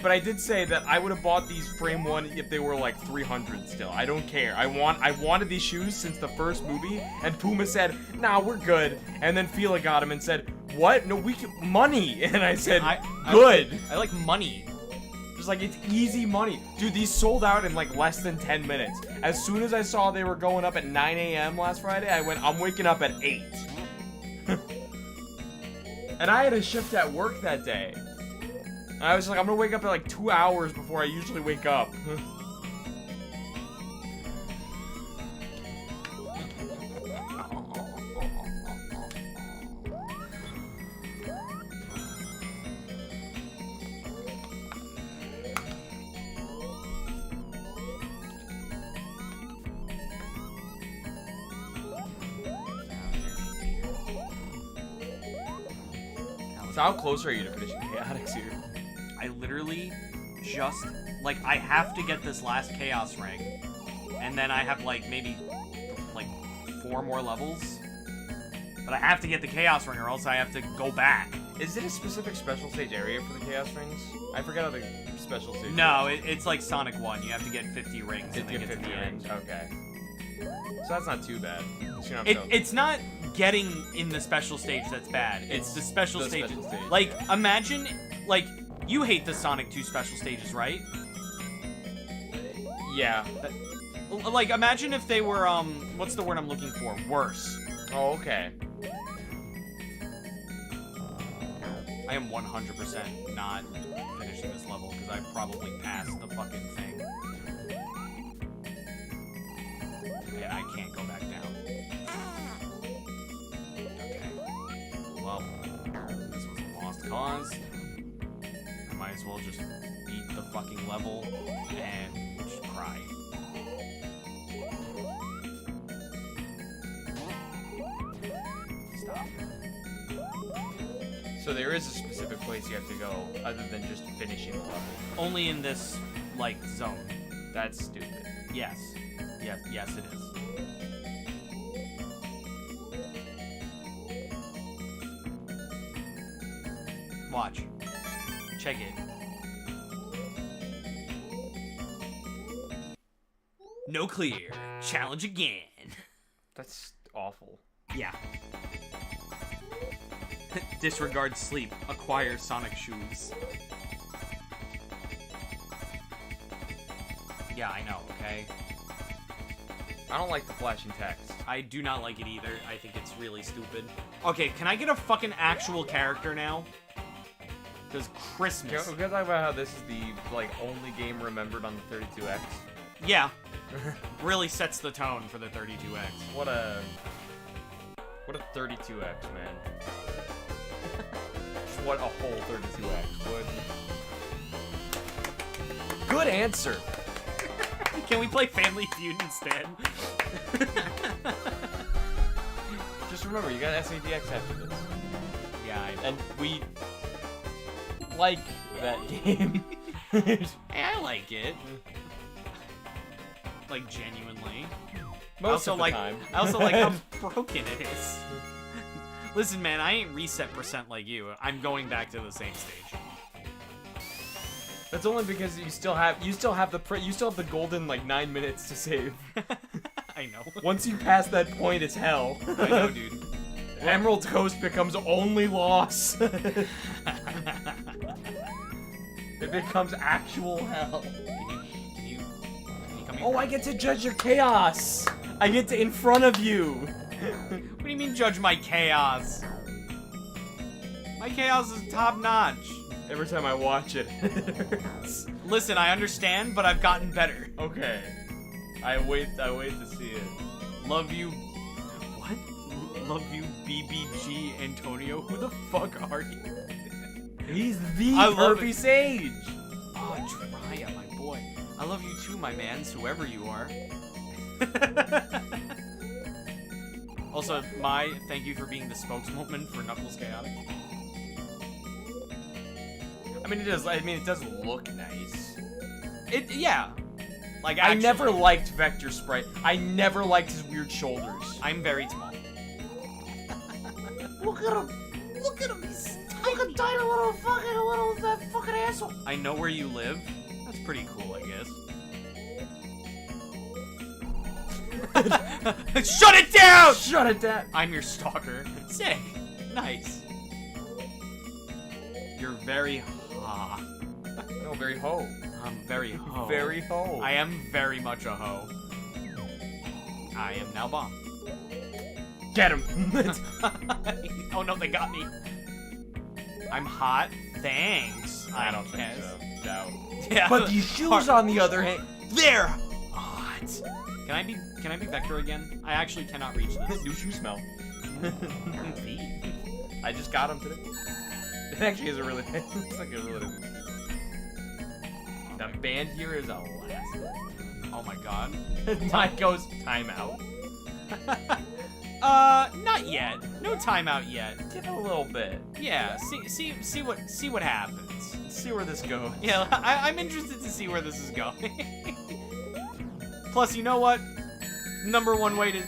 Speaker 3: but I did say that I would have bought these frame one if they were like 300 still. I don't care. I wanted these shoes since the first movie, and Puma said, "Nah, we're good." And then Fila got them and said, "What? No, we can money." And I said, "Good."
Speaker 1: I like money.
Speaker 3: Just like, it's easy money. Dude, these sold out in like less than 10 minutes. As soon as I saw they were going up at 9 a.m. last Friday, I went, I'm waking up at 8. And I had a shift at work that day. I was like, I'm gonna wake up at like 2 hours before I usually wake up. So how close are you to finishing Chaotix here?
Speaker 1: I literally just, like, I have to get this last Chaos ring. And then I have, like, maybe, like, 4 more levels. But I have to get the Chaos ring or else I have to go back.
Speaker 3: Is it a specific special stage area for the Chaos Rings? I forgot how the special stage
Speaker 1: No, it's like Sonic 1. You have to get 50 rings and then get to
Speaker 3: 50
Speaker 1: the
Speaker 3: rings.
Speaker 1: end.
Speaker 3: Okay. So that's not too bad. So
Speaker 1: It's not getting in the special stage that's bad. It's the special stage. Like, imagine, like, you hate the Sonic 2 special stages, right?
Speaker 3: Yeah.
Speaker 1: Like, imagine if they were, what's the word I'm looking for? Worse.
Speaker 3: Oh, okay.
Speaker 1: I am 100% not finishing this level because I probably passed the fucking thing. And I can't go back down. Okay. Well, this was a lost cause. I might as well just beat the fucking level and just cry. Stop.
Speaker 3: So there is a specific place you have to go other than just finishing the level.
Speaker 1: Only in this, like, zone.
Speaker 3: That's stupid.
Speaker 1: Yes. Yes, it is. Watch. Check it. No clear. Challenge again.
Speaker 3: That's awful.
Speaker 1: Yeah. Disregard sleep. Acquire Sonic shoes. Yeah, I know, okay?
Speaker 3: I don't like the flashing text.
Speaker 1: I do not like it either. I think it's really stupid. Okay, can I get a fucking actual character now? Because Christmas.
Speaker 3: Can we talk about how this is the, like, only game remembered on the 32X?
Speaker 1: Yeah. Really sets the tone for the 32X.
Speaker 3: What a 32X, man. Just what a whole 32X would. Good answer.
Speaker 1: Can we play Family Feud instead?
Speaker 3: Just remember, you got SADX after this.
Speaker 1: Yeah,
Speaker 3: And we like that game.
Speaker 1: hey, I like it. Like, genuinely.
Speaker 3: Most
Speaker 1: I also
Speaker 3: of the
Speaker 1: like,
Speaker 3: time.
Speaker 1: I also like how broken it is. Listen, man, I ain't reset % like you. I'm going back to the same stage.
Speaker 3: That's only because you still have the golden like 9 minutes to save.
Speaker 1: I know.
Speaker 3: Once you pass that point, it's hell.
Speaker 1: I know, dude.
Speaker 3: Emerald Coast becomes only loss. It becomes actual hell.
Speaker 1: Can you come here?
Speaker 3: Oh, I get to judge your chaos. I get to in front of you.
Speaker 1: What do you mean judge my chaos? My chaos is top notch.
Speaker 3: Every time I watch it, it hurts.
Speaker 1: Listen, I understand, but I've gotten better.
Speaker 3: Okay. I wait to see it.
Speaker 1: Love you. What? Love you, BBG Antonio. Who the fuck are you?
Speaker 3: He's the
Speaker 1: I love
Speaker 3: Perpy
Speaker 1: it.
Speaker 3: Sage.
Speaker 1: Oh, Drya, my boy. I love you too, my mans, whoever you are. Also, thank you for being the spokeswoman for Knuckles Chaotix.
Speaker 3: I mean, it does. I mean, it does look nice.
Speaker 1: Yeah. Like,
Speaker 3: I
Speaker 1: actually,
Speaker 3: never liked Vector Sprite. I never liked his weird shoulders.
Speaker 1: I'm very small.
Speaker 3: Look at him. Look at him. He's like a tiny little fucking asshole.
Speaker 1: I know where you live. That's pretty cool, I guess. Shut it down!
Speaker 3: Shut it down.
Speaker 1: I'm your stalker. Sick. Nice. You're very ha.
Speaker 3: No, very ho.
Speaker 1: I'm very ho.
Speaker 3: Very ho.
Speaker 1: I am very much a hoe. I am now bomb.
Speaker 3: Get him.
Speaker 1: Oh no, they got me. I'm hot. Thanks.
Speaker 3: I don't think
Speaker 1: guess.
Speaker 3: so. Doubt.
Speaker 1: Yeah.
Speaker 3: But these shoes, on the other hand,
Speaker 1: they're hot. Can I be Vector again? I actually cannot reach this.
Speaker 3: new shoe smell.
Speaker 1: Feet.
Speaker 3: I just got them today. It actually is a really. It's like a really. The band here is elastic.
Speaker 1: Oh my god.
Speaker 3: Mine goes timeout.
Speaker 1: Not yet. No timeout yet.
Speaker 3: Give it a little bit.
Speaker 1: Yeah. See what happens.
Speaker 3: See where this goes.
Speaker 1: Yeah, I'm interested to see where this is going. Plus, you know what? Number one way to...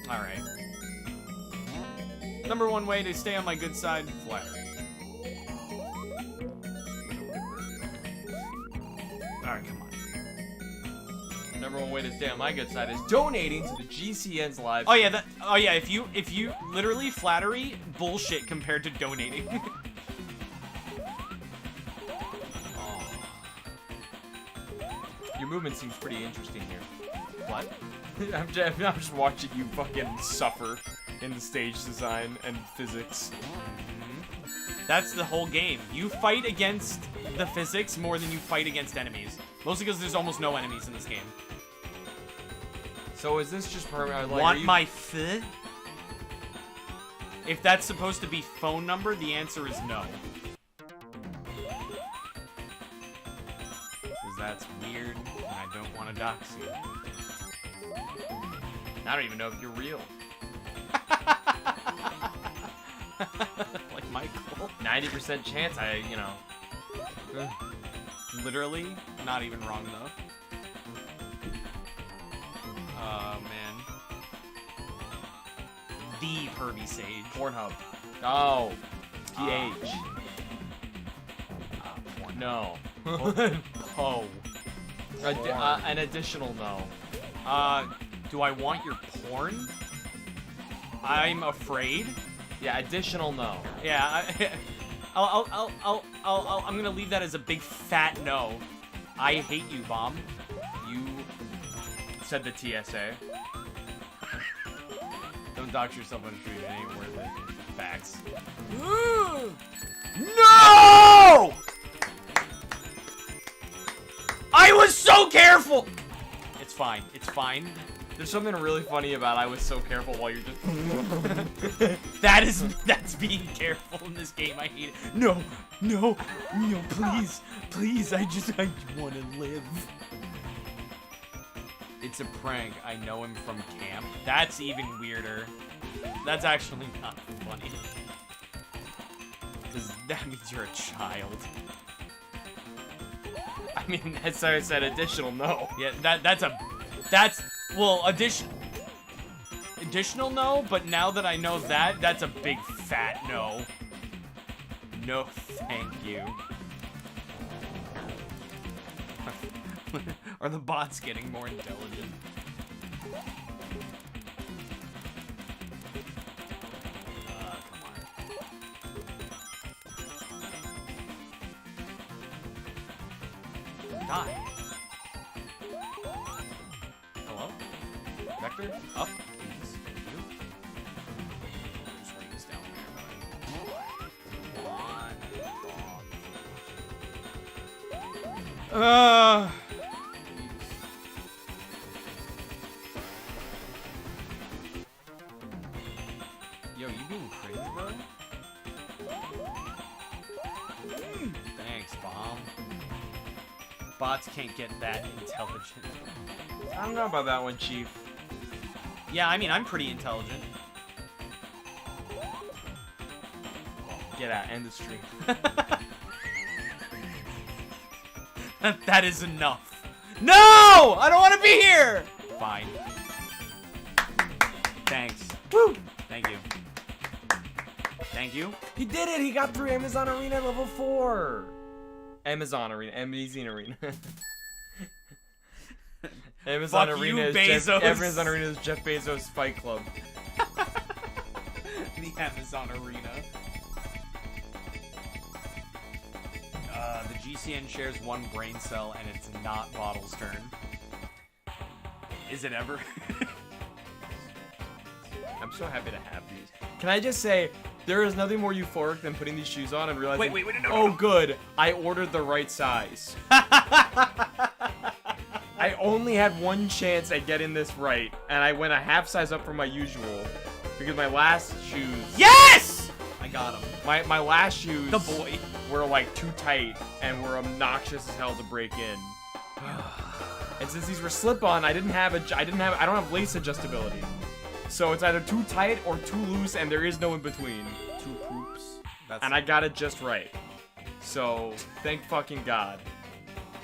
Speaker 1: Alright. Number one way to stay on my good side, flattery. Alright, come on.
Speaker 3: Number one way to stay on my good side is donating to the GCN's live.
Speaker 1: Oh yeah, if you literally flattery, bullshit compared to donating.
Speaker 3: Your movement seems pretty interesting here.
Speaker 1: What?
Speaker 3: I'm just watching you fucking suffer in the stage design and physics.
Speaker 1: That's the whole game. You fight against the physics more than you fight against enemies. Mostly because there's almost no enemies in this game.
Speaker 3: So is this just permanent? Like,
Speaker 1: Want my f? If that's supposed to be phone number, the answer is no. Because that's weird, and I don't want to dox you.
Speaker 3: I don't even know if you're real.
Speaker 1: Like Michael.
Speaker 3: 90% chance you know.
Speaker 1: Literally, not even wrong though. Oh man. The Pervy Sage.
Speaker 3: Pornhub. Oh. PH. No.
Speaker 1: Oh.
Speaker 3: An additional no.
Speaker 1: Do I want your porn? I'm afraid.
Speaker 3: Yeah, additional no.
Speaker 1: Yeah, I'm gonna leave that as a big fat no. I hate you, Bomb. You
Speaker 3: Said the TSA.
Speaker 1: don't dox yourself on the street. It ain't worth it. Facts.
Speaker 3: No!
Speaker 1: I was so careful. It's fine. It's fine.
Speaker 3: There's something really funny about I was so careful while you're just...
Speaker 1: That's being careful in this game. I hate it. No, please, I want to live. It's a prank. I know him from camp. That's even weirder. That's actually not funny. Because that means you're a child.
Speaker 3: I mean, as I said, additional no.
Speaker 1: Yeah, that's well, additional no, but now that I know that, that's a big fat no. No, thank you. Are the bots getting more intelligent? Come on. Die. Hello? Vector? Up, please. Thank you. There's rings down there, but yo, you being crazy, bro? Thanks, Bomb. Bots can't get that intelligent.
Speaker 3: I don't know about that one, Chief.
Speaker 1: Yeah, I mean, I'm pretty intelligent.
Speaker 3: Get out, end the stream.
Speaker 1: That is enough. No! I don't want to be here! Fine. Thanks.
Speaker 3: Woo!
Speaker 1: Thank you. Thank you.
Speaker 3: He did it! He got through Amazon Arena level 4! Amazon Arena. Amazing Arena. Amazon
Speaker 1: Fuck
Speaker 3: Arena
Speaker 1: you,
Speaker 3: is
Speaker 1: Bezos.
Speaker 3: Amazon Arena is Jeff Bezos' Fight Club.
Speaker 1: The Amazon Arena. The GCN shares one brain cell, and it's not Bottle's turn. Is it ever?
Speaker 3: I'm so happy to have these. Can I just say, there is nothing more euphoric than putting these shoes on and realizing,
Speaker 1: Wait, no,
Speaker 3: oh
Speaker 1: no.
Speaker 3: good, I ordered the right size. I only had one chance at getting this right, and I went a half size up from my usual, because my last shoes...
Speaker 1: Yes! I got him.
Speaker 3: My last shoes...
Speaker 1: The boy.
Speaker 3: Were like too tight and were obnoxious as hell to break in. And since these were slip-on, I don't have lace adjustability. So it's either too tight or too loose, and there is no in between.
Speaker 1: Two poops.
Speaker 3: And I got it just right. So thank fucking God.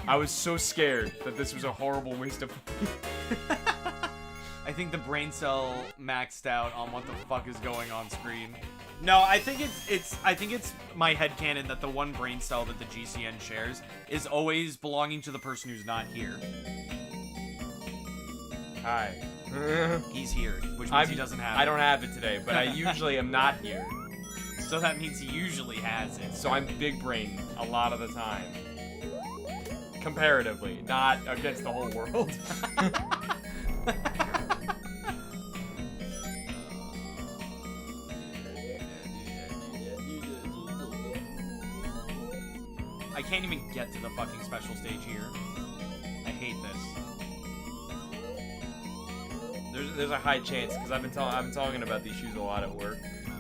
Speaker 3: I was so scared that this was a horrible waste of
Speaker 1: I think the brain cell maxed out on what the fuck is going on screen. No, I think it's my headcanon that the one brain cell that the GCN shares is always belonging to the person who's not here.
Speaker 3: Hi.
Speaker 1: He's here, which means he doesn't have it.
Speaker 3: I don't have it today, but I usually am not here.
Speaker 1: So that means he usually has it.
Speaker 3: So I'm big brain a lot of the time. Comparatively, not against the whole world.
Speaker 1: I can't even get to the fucking special stage here. I hate this.
Speaker 3: There's a high chance because I've been talking about these shoes a lot at work.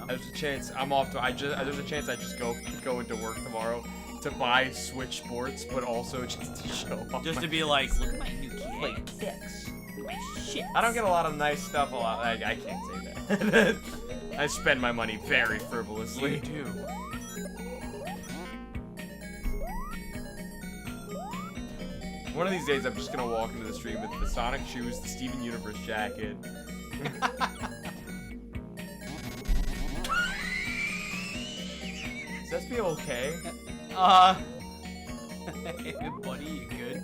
Speaker 3: There's a chance there's a chance I just go into work tomorrow to buy Switch Sports, but also just to show off.
Speaker 1: Just to be like, look at my new kicks. Look at my shit.
Speaker 3: I don't get a lot of nice stuff. I can't say that. I spend my money very frivolously.
Speaker 1: You do.
Speaker 3: One of these days, I'm just gonna walk into the stream with the Sonic shoes, the Steven Universe jacket. Is SBO okay?
Speaker 1: Hey, buddy, you good?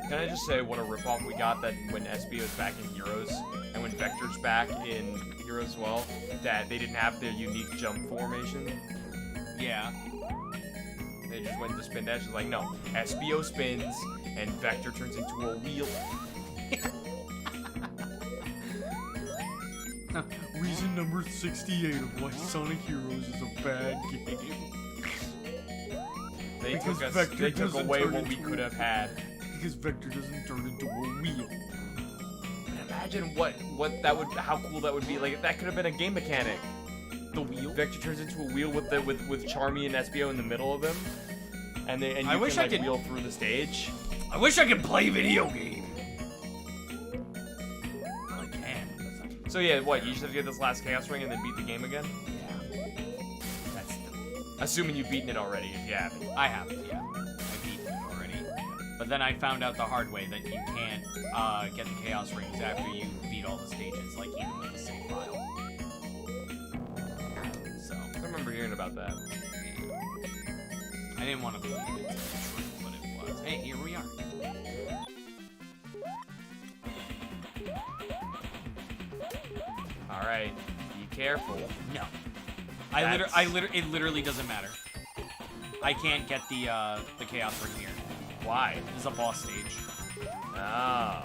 Speaker 3: Can I just say what a ripoff we got that when SBO's back in Heroes, and when Vector's back in Heroes as well, that they didn't have their unique jump formation?
Speaker 1: Yeah.
Speaker 3: They just went to spin dash. It's like, no, SBO spins, and Vector turns into a wheel.
Speaker 1: Reason number 68 of why Sonic Heroes is a bad game.
Speaker 3: They
Speaker 1: Because
Speaker 3: took
Speaker 1: Vector
Speaker 3: they took
Speaker 1: doesn't
Speaker 3: away
Speaker 1: turn
Speaker 3: what we
Speaker 1: into
Speaker 3: could have had.
Speaker 1: Because Vector doesn't turn into a wheel.
Speaker 3: But imagine how cool that would be. Like, that could have been a game mechanic.
Speaker 1: The wheel?
Speaker 3: Vector turns into a wheel with Charmy and SBO in the middle of him, and you
Speaker 1: wish I
Speaker 3: can
Speaker 1: could
Speaker 3: wheel through the stage.
Speaker 1: I wish I could play video game. Well, I can, because I'm
Speaker 3: So yeah, what? You just have to get this last Chaos Ring and then beat the game again?
Speaker 1: That's the...
Speaker 3: Assuming you've beaten it already, if you haven't.
Speaker 1: I haven't, yeah. I beat it already. But then I found out the hard way that you can't get the Chaos Rings after you beat all the stages, like even with the save file. So,
Speaker 3: I remember hearing about that.
Speaker 1: I didn't want to believe it to be true, but it was. Hey, here we are.
Speaker 3: Alright, be careful.
Speaker 1: No. It literally doesn't matter. I can't get the Chaos Ring here.
Speaker 3: Why?
Speaker 1: This is a boss stage.
Speaker 3: Oh.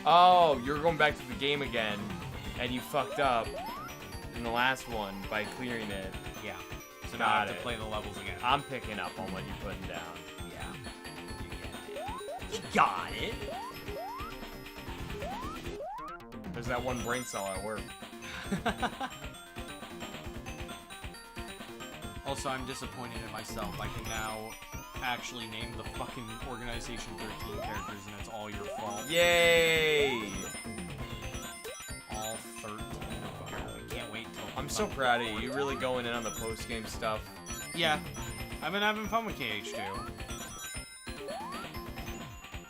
Speaker 3: Oh, you're going back to the game again, and you fucked up in the last one by clearing it.
Speaker 1: Yeah. So now I have to play the levels again.
Speaker 3: I'm picking up on what you're putting down.
Speaker 1: Yeah. You got it.
Speaker 3: There's that one brain cell at work.
Speaker 1: Also, I'm disappointed in myself. I can now actually name the fucking Organization 13 characters, and it's all your fault.
Speaker 3: Yay!
Speaker 1: All 13 of them. I can't wait till...
Speaker 3: I'm so proud of you. You're really going in on the post-game stuff.
Speaker 1: Yeah. I've been having fun with KH2.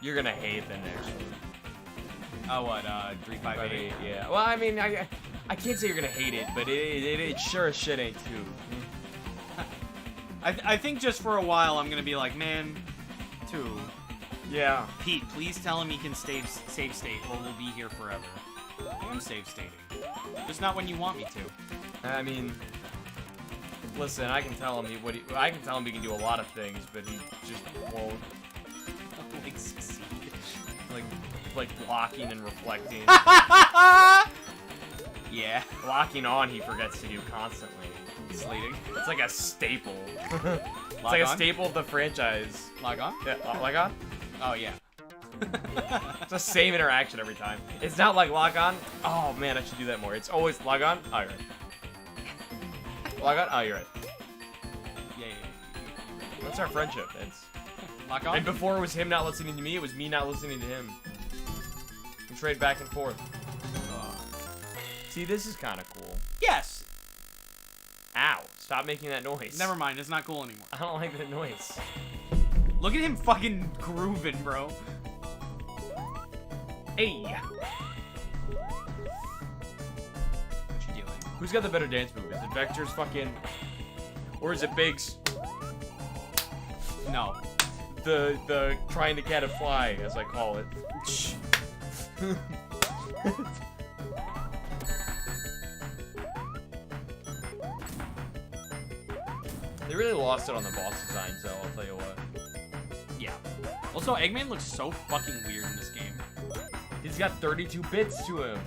Speaker 3: You're gonna hate the next one.
Speaker 1: Oh, what, 358?
Speaker 3: Yeah. Well, I mean, I can't say you're gonna hate it, but it sure as shit ain't too.
Speaker 1: I think just for a while I'm gonna be like, man, 2.
Speaker 3: Yeah.
Speaker 1: Pete, please tell him he can save state, or we'll be here forever. I am save stating. Just not when you want me to.
Speaker 3: I mean, listen, I can tell him I can tell him he can do a lot of things, but he just won't.
Speaker 1: Like, succeed.
Speaker 3: Like blocking and reflecting.
Speaker 1: Yeah.
Speaker 3: Blocking on, he forgets to do constantly.
Speaker 1: Slating.
Speaker 3: It's like a staple. It's like a staple of the franchise.
Speaker 1: Log on?
Speaker 3: Yeah, log on?
Speaker 1: Oh, yeah.
Speaker 3: It's the same interaction every time. It's not like log on. Oh man, I should do that more. It's always log on. Oh, you're right. Log on. Oh, you're right.
Speaker 1: Yeah.
Speaker 3: That's our friendship. It's
Speaker 1: Log on?
Speaker 3: and before it was him not listening to me, it was me not listening to him. We trade back and forth. See, this is kind of cool.
Speaker 1: Yes!
Speaker 3: Ow! Stop making that noise.
Speaker 1: Never mind, it's not cool anymore.
Speaker 3: I don't like that noise.
Speaker 1: Look at him fucking grooving, bro.
Speaker 3: Hey!
Speaker 1: What you doing?
Speaker 3: Who's got the better dance move? Is it Vector's fucking... Or is it Big's?
Speaker 1: No.
Speaker 3: The trying to catch a fly, as I call it. They really lost it on the boss design, so I'll tell you what.
Speaker 1: Yeah. Also, Eggman looks so fucking weird in this game.
Speaker 3: He's got 32 bits to him.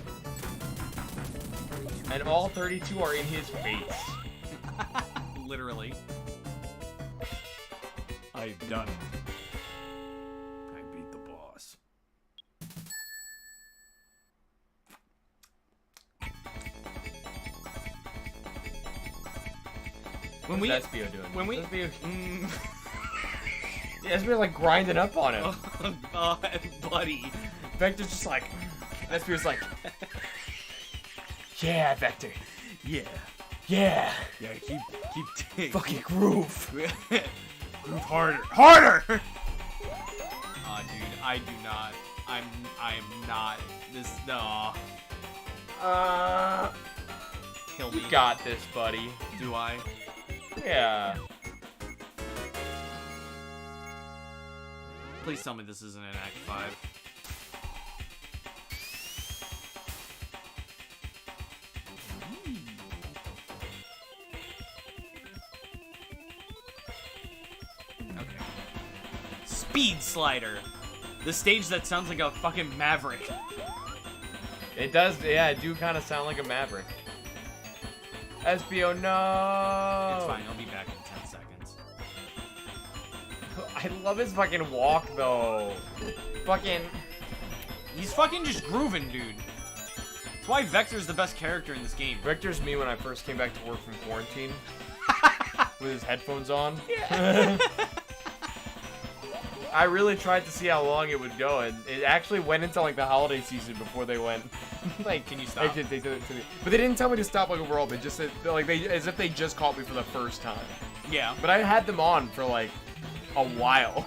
Speaker 3: And all 32 are in his face.
Speaker 1: Literally.
Speaker 2: I've done it. I beat the boss.
Speaker 1: When we...
Speaker 3: What's Espio doing?
Speaker 1: When we...
Speaker 3: Espio... Yeah, Espio's like grinding up on him.
Speaker 1: Buddy.
Speaker 3: Vector's just like... Espio's like... Yeah, Vector.
Speaker 1: Yeah.
Speaker 3: Yeah.
Speaker 2: Yeah, keep digging.
Speaker 3: Fucking groove.
Speaker 1: Groove harder. Harder! Dude, I do not. I am not. This, no. Kill me.
Speaker 3: You got this, buddy.
Speaker 1: Do I?
Speaker 3: Yeah.
Speaker 1: Please tell me this isn't an Act 5. Okay. Speed Slider. The stage that sounds like a fucking Maverick.
Speaker 3: It does, yeah, it do kind of sound like a Maverick. Espio, no!
Speaker 1: It's fine, I'll be back in 10 seconds.
Speaker 3: I love his fucking walk, though. Fucking...
Speaker 1: He's fucking just grooving, dude. That's why Vector's the best character in this game.
Speaker 3: Vector's me when I first came back to work from quarantine. With his headphones on.
Speaker 1: Yeah.
Speaker 3: I really tried to see how long it would go, and it actually went into like the holiday season before they went. Like,
Speaker 1: Can you stop?
Speaker 3: They said it to me. But they didn't tell me to stop like overall. They just said like as if they just caught me for the first time.
Speaker 1: Yeah.
Speaker 3: But I had them on for like a while.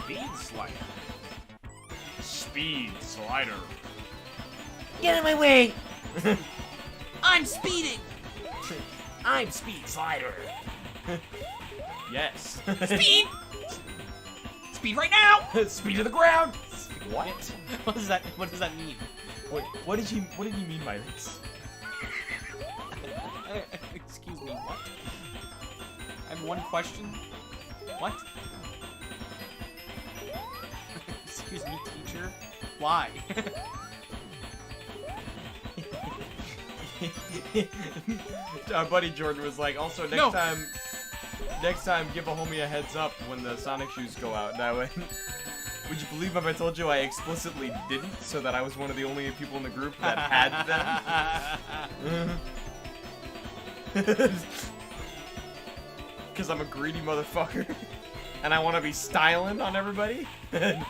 Speaker 1: Speed slider.
Speaker 3: Speed slider.
Speaker 4: Get out of my way!
Speaker 1: I'm speeding.
Speaker 4: I'm Speed Slider.
Speaker 3: Yes.
Speaker 1: Speed. Speed right now.
Speaker 3: Speed to the ground. What?
Speaker 1: What does that? What does that mean?
Speaker 3: Wait, what did he mean by this?
Speaker 1: Excuse me. What? I have one question. What? Excuse me, teacher. Why?
Speaker 3: Our buddy Jordan was like, also next time give a homie a heads up when the Sonic shoes go out. That way, would you believe if I told you I explicitly didn't, so that I was one of the only people in the group that had them? Because I'm a greedy motherfucker, and I want to be styling on everybody.
Speaker 1: Hell yeah.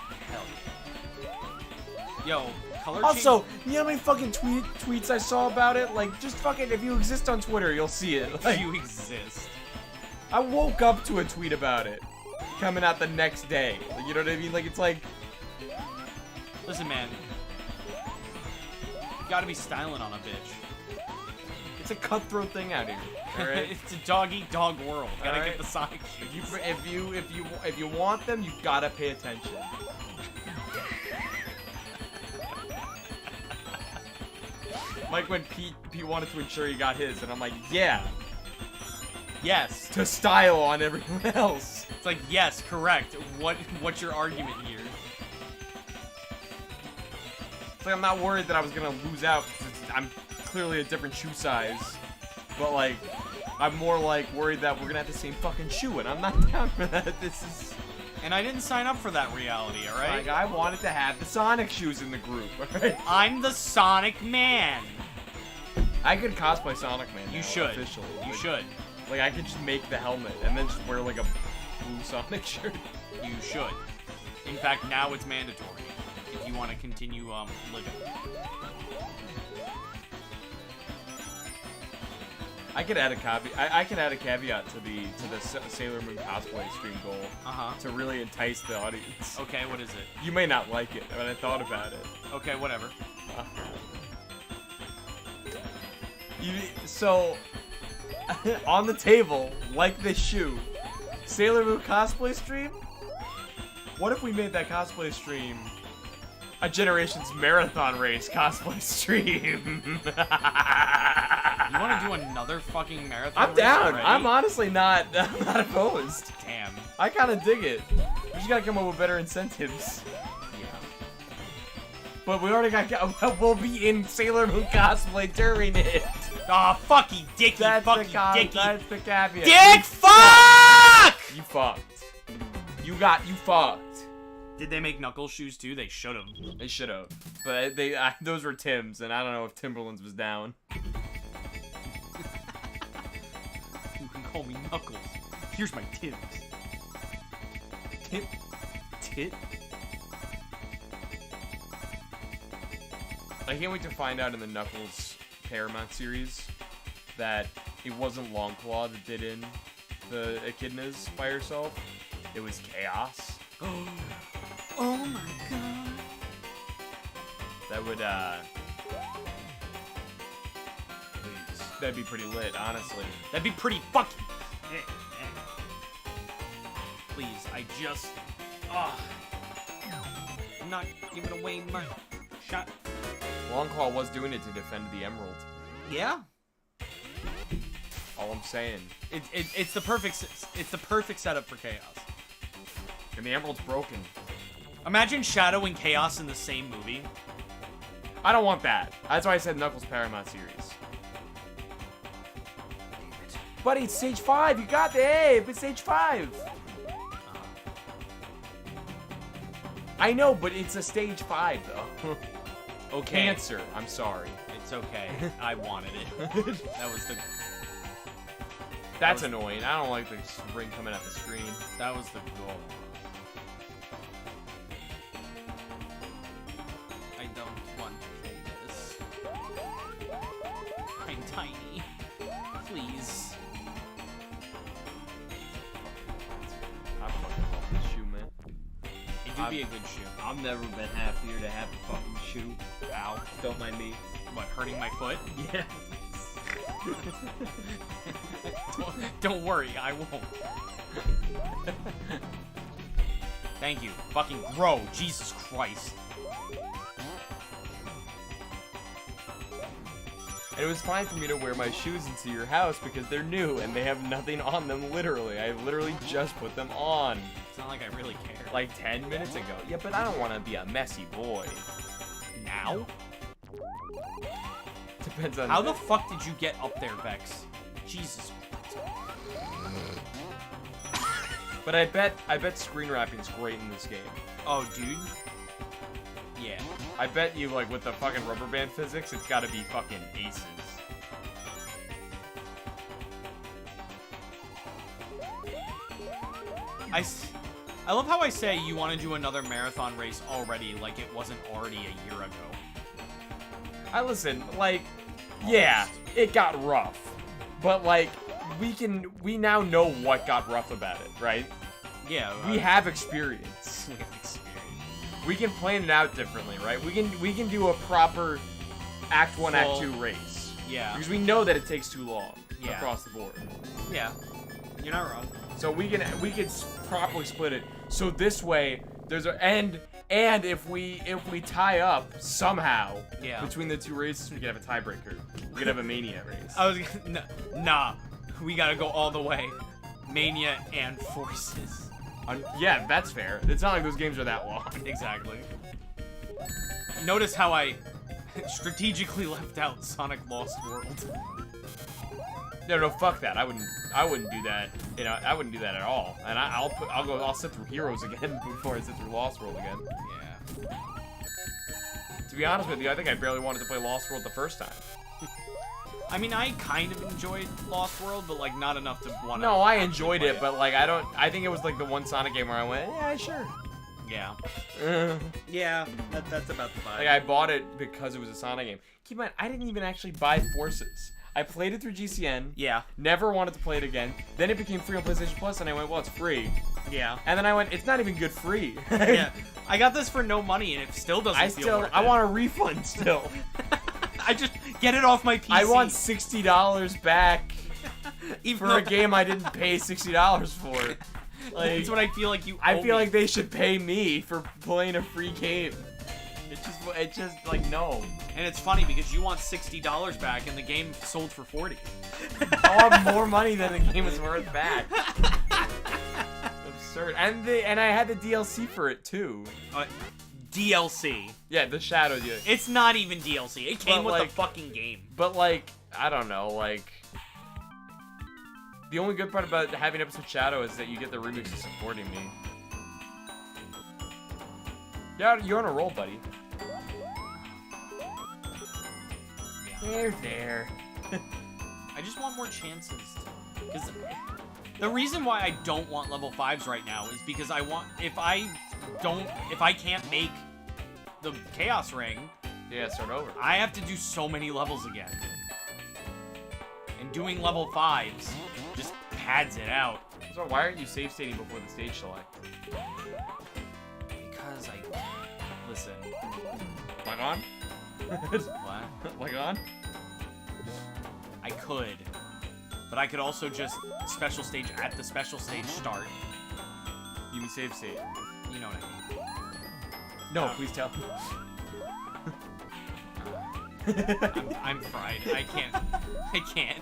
Speaker 1: Yo, color
Speaker 3: Also,
Speaker 1: change.
Speaker 3: you know how many fucking tweets I saw about it? Like, just fucking, if you exist on Twitter, you'll see it. Like,
Speaker 1: You exist.
Speaker 3: I woke up to a tweet about it coming out the next day. Like, you know what I mean? Like, it's like,
Speaker 1: Listen, man. You gotta be styling on a bitch.
Speaker 3: it's a cutthroat thing out here. All right?
Speaker 1: It's a dog-eat-dog world. Gotta
Speaker 3: Alright.
Speaker 1: get the Sonic shoes.
Speaker 3: If you want them, you gotta pay attention. Like when Pete wanted to ensure he got his, and I'm like, yeah,
Speaker 1: Yes.
Speaker 3: to style on everyone else.
Speaker 1: It's like, yes, correct. What's your argument here?
Speaker 3: It's like I'm not worried that I was gonna lose out because I'm clearly a different shoe size, but like I'm more like worried that we're gonna have the same fucking shoe, and I'm not down for that. This is
Speaker 1: And I didn't sign up for that reality, alright?
Speaker 3: like I wanted to have the Sonic shoes in the group. Alright,
Speaker 1: I'm the Sonic Man.
Speaker 3: I could cosplay Sonic Man.
Speaker 1: You
Speaker 3: now,
Speaker 1: should.
Speaker 3: officially.
Speaker 1: You
Speaker 3: Like,
Speaker 1: should.
Speaker 3: Like I could just make the helmet and then just wear like a blue Sonic shirt.
Speaker 1: You should. In fact, now it's mandatory if you want to continue living.
Speaker 3: I could add a I could add a caveat to the Sailor Moon cosplay stream goal to really entice the audience.
Speaker 1: Okay, what is it?
Speaker 3: You may not like it, but I thought about it.
Speaker 1: Okay, whatever.
Speaker 3: So on the table, like this shoe, Sailor Moon cosplay stream. What if we made that cosplay stream a Generations marathon race cosplay stream?
Speaker 1: You want to do another fucking marathon?
Speaker 3: I'm
Speaker 1: race
Speaker 3: down.
Speaker 1: already?
Speaker 3: I'm honestly not opposed.
Speaker 1: Damn.
Speaker 3: I kind of dig it. We just gotta come up with better incentives.
Speaker 1: Yeah.
Speaker 3: But we already got. We'll be in Sailor Moon cosplay during it.
Speaker 1: Aw, fucky dicky,
Speaker 3: That's
Speaker 1: fucky
Speaker 3: the
Speaker 1: dicky.
Speaker 3: That's the caveat.
Speaker 1: Dick fuck!
Speaker 3: You fucked. You fucked.
Speaker 1: Did they make Knuckles shoes too? They should have.
Speaker 3: They should have, but those were Tim's, and I don't know if Timberland's was down.
Speaker 1: You can call me Knuckles. Here's my Tims. Tit?
Speaker 3: I can't wait to find out in the Knuckles Paramount series that it wasn't Longclaw that did in the Echidnas by herself. It was Chaos.
Speaker 1: Oh my god.
Speaker 3: That would, please. That'd be pretty lit, honestly.
Speaker 1: That'd be pretty fucking. Please, I just. I'm not giving away my shot.
Speaker 3: Longclaw was doing it to defend the Emerald.
Speaker 1: Yeah.
Speaker 3: All I'm saying.
Speaker 1: It's the perfect setup for Chaos.
Speaker 3: And the Emerald's broken.
Speaker 1: Imagine Shadow and Chaos in the same movie.
Speaker 3: I don't want that. That's why I said Knuckles Paramount series. Buddy, it's stage 5. You got the Abe. It's stage 5. I know, but it's a stage 5 though.
Speaker 1: Okay.
Speaker 3: Cancer. I'm sorry.
Speaker 1: It's okay. I wanted it. That was the.
Speaker 3: That's annoying. I don't like the ring coming at the screen.
Speaker 1: That was the goal. I don't want to play this. I'm tiny. Please.
Speaker 3: I fucking love this shoe, man.
Speaker 1: It would be a good shoe.
Speaker 2: I've never been happier to have a fucking shoe.
Speaker 1: Ow.
Speaker 2: Don't mind me.
Speaker 1: What, hurting my foot?
Speaker 2: Yeah.
Speaker 1: Don't worry, I won't. Thank you. Fucking grow. Jesus Christ.
Speaker 3: And it was fine for me to wear my shoes into your house because they're new and they have nothing on them, literally. I literally just put them on.
Speaker 1: It's not like I really care.
Speaker 3: Like 10 minutes ago. Yeah, but I don't want to be a messy boy.
Speaker 1: now?
Speaker 3: Depends on
Speaker 1: How the fuck did you get up there, Vex? Jesus.
Speaker 3: But I bet screen wrapping's great in this game.
Speaker 1: Oh, dude. Yeah.
Speaker 3: I bet you, like, with the fucking rubber band physics, it's gotta be fucking aces.
Speaker 1: I love how I say you want to do another marathon race already, like it wasn't already a year ago.
Speaker 3: I listen, like, yeah, it got rough. But, like, we now know what got rough about it, right?
Speaker 1: Yeah.
Speaker 3: We have experience.
Speaker 1: We have experience.
Speaker 3: We can plan it out differently, right? We can do a proper Act 1, Act 2 race.
Speaker 1: Yeah.
Speaker 3: Because we know that it takes too long
Speaker 1: Yeah.
Speaker 3: across the board.
Speaker 1: Yeah. You're not wrong.
Speaker 3: So we can properly split it. So this way, there's a and if we tie up somehow between the two races, we can have a tiebreaker. We could have a Mania race.
Speaker 1: I was nah. We gotta go all the way. Mania and Forces.
Speaker 3: Yeah, that's fair. It's not like those games are that long.
Speaker 1: Exactly. Notice how I strategically left out Sonic Lost World.
Speaker 3: No, fuck that. I wouldn't do that. You know, I wouldn't do that at all. And I'll sit through Heroes again before I sit through Lost World again.
Speaker 1: Yeah.
Speaker 3: To be honest with you, I think I barely wanted to play Lost World the first time.
Speaker 1: I mean, I kind of enjoyed Lost World, but like not enough to want to.
Speaker 3: No, I enjoyed it, but like I think it was like the one Sonic game where I went, yeah, sure.
Speaker 1: Yeah. Yeah, that's about the vibe.
Speaker 3: Like I bought it because it was a Sonic game. Keep in mind, I didn't even actually buy Forces. I played it through GCN.
Speaker 1: Yeah.
Speaker 3: Never wanted to play it again. Then it became free on PlayStation Plus, and I went, well, it's free.
Speaker 1: Yeah.
Speaker 3: And then I went, it's not even good free.
Speaker 1: Yeah. I got this for no money, and it still doesn't feel worth it.
Speaker 3: I want a refund still.
Speaker 1: I just get it off my PC.
Speaker 3: I want $60 back
Speaker 1: Even
Speaker 3: for a game I didn't pay $60 for. Like,
Speaker 1: that's what I feel like you.
Speaker 3: I
Speaker 1: owe
Speaker 3: feel
Speaker 1: me.
Speaker 3: like they should pay me for playing a free game. It's just like no.
Speaker 1: And it's funny because you want $60 back, and the game sold for $40.
Speaker 3: I want more money than the game is worth back. Absurd. And I had the DLC for it too.
Speaker 1: DLC.
Speaker 3: Yeah, the Shadow DLC.
Speaker 1: It's not even DLC. It came
Speaker 3: But,
Speaker 1: with
Speaker 3: like,
Speaker 1: the fucking game.
Speaker 3: But like, I don't know, like the only good part about having Episode Shadow is that you get the remixes supporting me. Yeah, you're on a roll, buddy. There.
Speaker 1: I just want more chances. Because the reason why I don't want level 5s right now is because I want, if I can't make the Chaos Ring,
Speaker 3: Yeah, start over.
Speaker 1: I have to do so many levels again. And doing level 5s just pads it out.
Speaker 3: So why aren't you save stating before the stage select?
Speaker 1: Because listen.
Speaker 3: Log on?
Speaker 1: What?
Speaker 3: Log on?
Speaker 1: I could. But I could also just special stage at the special stage start.
Speaker 3: You mean save state?
Speaker 1: You know what I mean.
Speaker 3: No, please tell.
Speaker 1: I'm fried. I can't.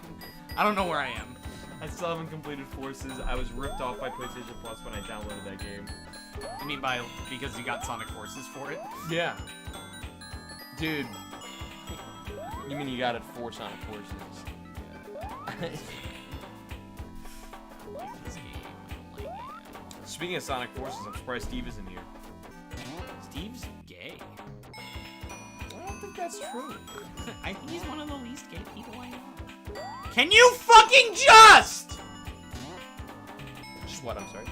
Speaker 1: I don't know where I am.
Speaker 3: I still haven't completed Forces. I was ripped off by PlayStation Plus when I downloaded that game.
Speaker 1: I mean because you got Sonic Forces for it?
Speaker 3: Yeah. Dude. You mean you got it for Sonic Forces? Yeah.
Speaker 1: This game, I don't like it.
Speaker 3: Speaking of Sonic Forces, I'm surprised Steve isn't here.
Speaker 1: Steve's gay.
Speaker 3: I don't think that's true.
Speaker 5: I think he's one of the least gay people I know.
Speaker 1: Can you fucking just?
Speaker 3: Just what? I'm sorry.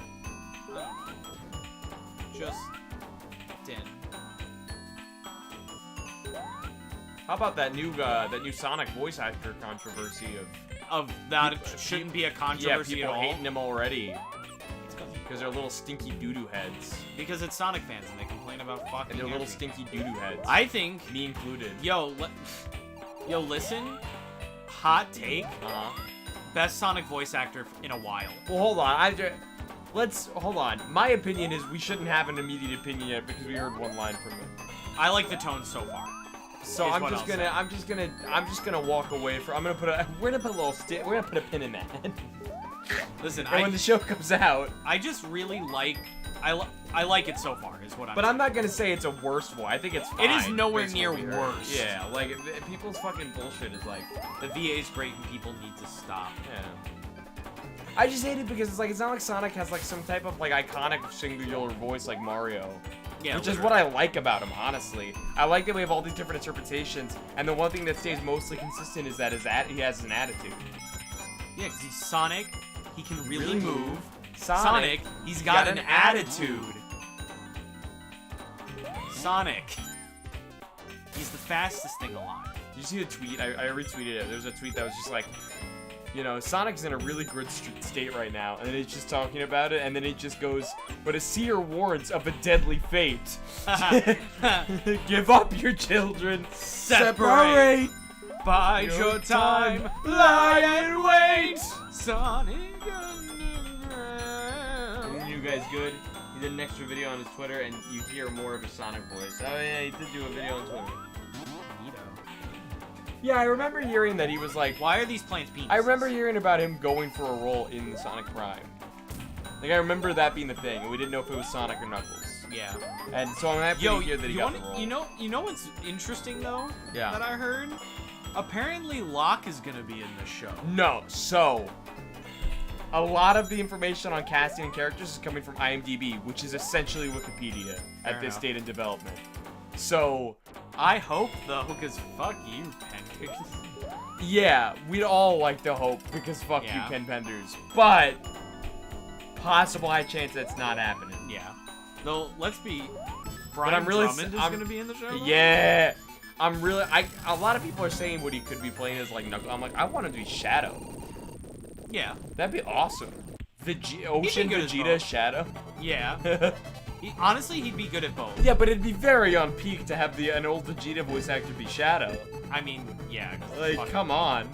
Speaker 1: Justin.
Speaker 3: How about that new Sonic voice actor controversy
Speaker 1: Of that, it shouldn't be a controversy
Speaker 3: people
Speaker 1: at all.
Speaker 3: hating him already because they're little stinky doo-doo heads.
Speaker 1: Because it's Sonic fans and they complain about fucking.
Speaker 3: And they're little
Speaker 1: everything.
Speaker 3: stinky doo-doo heads.
Speaker 1: I think.
Speaker 3: Me included.
Speaker 1: Yo, listen. Hot take. Best Sonic voice actor in a while.
Speaker 3: Well, hold on. Hold on. My opinion is we shouldn't have an immediate opinion yet because we heard one line from him.
Speaker 1: I like the tone so far.
Speaker 3: So
Speaker 1: is
Speaker 3: I'm
Speaker 1: what
Speaker 3: just
Speaker 1: I'll
Speaker 3: gonna walk away from. We're gonna put a pin in that.
Speaker 1: Listen,
Speaker 3: And when the show comes out.
Speaker 1: I just really like. I like it so far. Is what I'm.
Speaker 3: But
Speaker 1: saying.
Speaker 3: I'm not gonna say it's a worst one. I think it's fine.
Speaker 1: It is nowhere
Speaker 3: based on
Speaker 1: near
Speaker 3: what we heard.
Speaker 1: worse.
Speaker 3: Yeah, like people's fucking bullshit is like.
Speaker 1: The VA is great and people need to stop.
Speaker 3: Yeah. I just hate it because it's not like Sonic has like some type of like iconic singular voice like Mario.
Speaker 1: Yeah,
Speaker 3: Which is what I like about him, honestly. I like that we have all these different interpretations, and the one thing that stays mostly consistent is that he has an attitude.
Speaker 1: Yeah, because he's Sonic. He can really move.
Speaker 3: Sonic,
Speaker 1: he's got an attitude. Sonic. He's the fastest thing alive.
Speaker 3: Did you see the tweet? I retweeted it. There was a tweet that was just like, you know, Sonic's in a really good state right now, and then it's just talking about it, and then it just goes, but a seer warns of a deadly fate. Give up your children.
Speaker 1: Separate. Bide your time. Lie and wait. Sonic Underground.
Speaker 3: Isn't you guys good? He did an extra video on his Twitter, and you hear more of a Sonic voice. Oh yeah, he did do a video on Twitter. Yeah, I remember hearing that he was like...
Speaker 1: Why are these plants penises?
Speaker 3: I remember hearing about him going for a role in the Sonic Prime. Like, I remember that being the thing, and we didn't know if it was Sonic or Knuckles.
Speaker 1: Yeah.
Speaker 3: And so I'm happy to hear that he got the role.
Speaker 1: You know what's interesting, though?
Speaker 3: Yeah.
Speaker 1: That I heard? Apparently, Locke is gonna be in the show.
Speaker 3: No, so... A lot of the information on casting and characters is coming from IMDb, which is essentially Wikipedia at this state in development. So...
Speaker 1: I hope, though, because fuck you, Pancakes.
Speaker 3: Yeah, we'd all like to hope, because fuck you, Ken Penders. But... Possible high chance that's not happening.
Speaker 1: Yeah. Though, let's be... Brian Drummond is gonna be in the show?
Speaker 3: Yeah! A lot of people are saying what he could be playing as, like, Knuckles. I'm like, I want him to be Shadow.
Speaker 1: Yeah.
Speaker 3: That'd be awesome. Ocean Vegeta Shadow?
Speaker 1: Yeah. Honestly, he'd be good at both.
Speaker 3: Yeah, but it'd be very on peak to have an old Vegeta voice actor be Shadow.
Speaker 1: I mean, yeah.
Speaker 3: Like, come on.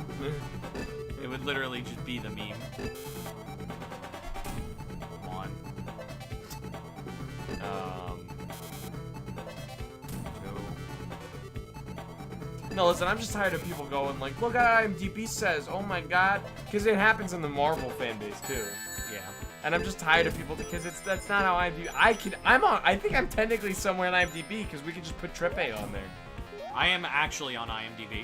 Speaker 1: It would literally just be the meme. Come on.
Speaker 3: No, listen, I'm just tired of people going like, look at IMDb says, oh my god, because it happens in the Marvel fan base too.
Speaker 1: Yeah.
Speaker 3: And I'm just tired of people because that's not how IMDb. I think I'm technically somewhere on IMDb because we could just put Trepe on there.
Speaker 1: I am actually on IMDb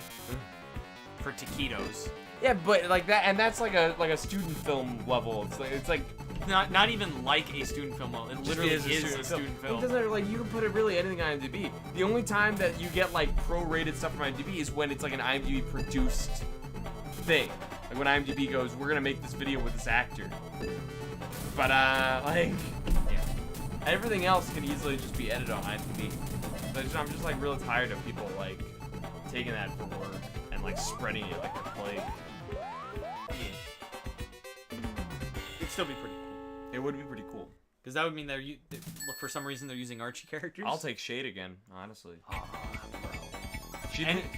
Speaker 1: for Taquitos.
Speaker 3: Yeah, but like that, and that's like a student film level. It's like
Speaker 1: not even like a student film. It literally is a student film.
Speaker 3: It doesn't like you can put it really anything on IMDb. The only time that you get like pro-rated stuff from IMDb is when it's like an IMDb produced thing. Like when IMDb goes, we're gonna make this video with this actor. But like, yeah, everything else can easily just be edited on IMDb. So I'm just like really tired of people like taking that for word and like spreading it like a plague.
Speaker 1: It'd still be pretty cool.
Speaker 3: It would be pretty cool.
Speaker 1: Because that would mean for some reason they're using Archie characters.
Speaker 3: I'll take Shade again, honestly.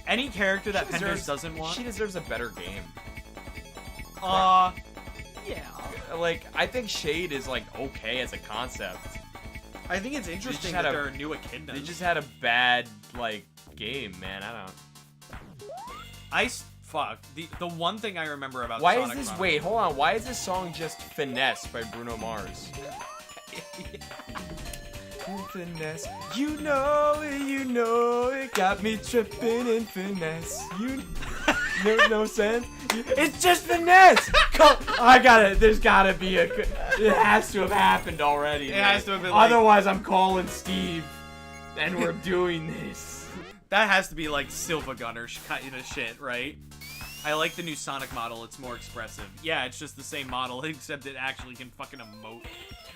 Speaker 1: Any character that Penders doesn't want.
Speaker 3: She deserves a better game.
Speaker 1: Yeah.
Speaker 3: Like, I think Shade is like okay as a concept.
Speaker 1: I think it's interesting that there are new echidnas.
Speaker 3: They just had a bad like game, man. I don't.
Speaker 1: Fuck. The one thing I remember about
Speaker 3: Why
Speaker 1: Sonic
Speaker 3: is this?
Speaker 1: Run-
Speaker 3: Wait, hold on. Why is this song just "Finesse" by Bruno Mars? Finesse, you know it got me tripping in finesse. No sense. It's just finesse. I got it. There's gotta be it has to have happened already.
Speaker 1: It has to have been.
Speaker 3: Otherwise, I'm calling Steve, and we're doing this.
Speaker 1: That has to be like Silva Gunner kind of shit, right? I like the new Sonic model. It's more expressive. Yeah, it's just the same model, except it actually can fucking emote.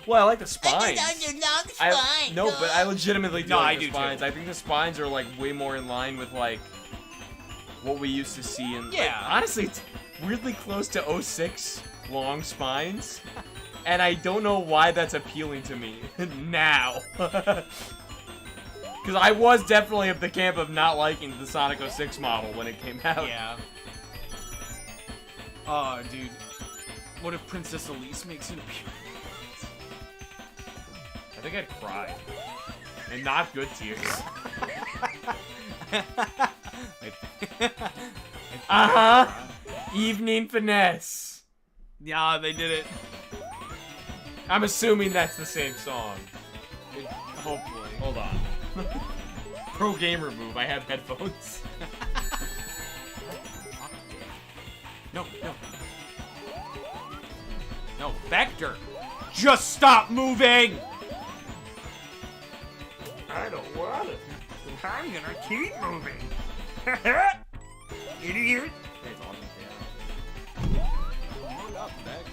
Speaker 3: Well, I like the spines.
Speaker 4: Spine.
Speaker 3: No, but I legitimately do
Speaker 1: No,
Speaker 3: like
Speaker 1: I
Speaker 3: the
Speaker 1: do
Speaker 3: spines.
Speaker 1: too.
Speaker 3: I think the spines are like way more in line with like what we used to see in.
Speaker 1: Yeah.
Speaker 3: Like, honestly, it's weirdly close to 06 long spines, and I don't know why that's appealing to me now. Because I was definitely of the camp of not liking the Sonic 06 model when it came out.
Speaker 1: Yeah. Oh, dude. What if Princess Elise makes an appearance?
Speaker 3: I think I'd cry. And not good tears. Uh-huh. Evening Finesse.
Speaker 1: Yeah, they did it.
Speaker 3: I'm assuming that's the same song.
Speaker 1: Hopefully.
Speaker 3: Hold on. Pro gamer move. I have headphones.
Speaker 1: No, no. No, Vector. Just stop moving!
Speaker 4: I don't want it. I'm gonna keep moving. Idiot.
Speaker 3: It's awesome,
Speaker 2: Hold up, Vex.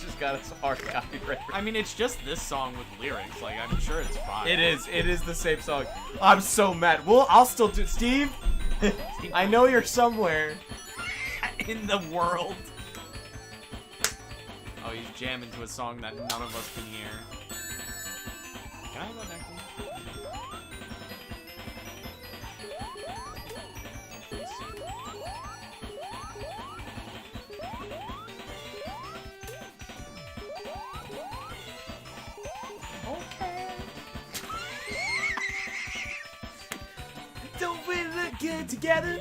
Speaker 3: Just got us hard copyright.
Speaker 1: I mean, it's just this song with lyrics. Like, I'm sure it's fine.
Speaker 3: It is the same song. I'm so mad. Well, I'll still do Steve. I know you're somewhere.
Speaker 1: in the world. Oh, he's jamming to a song that none of us can hear. Can I go back in?
Speaker 3: Don't we look good together?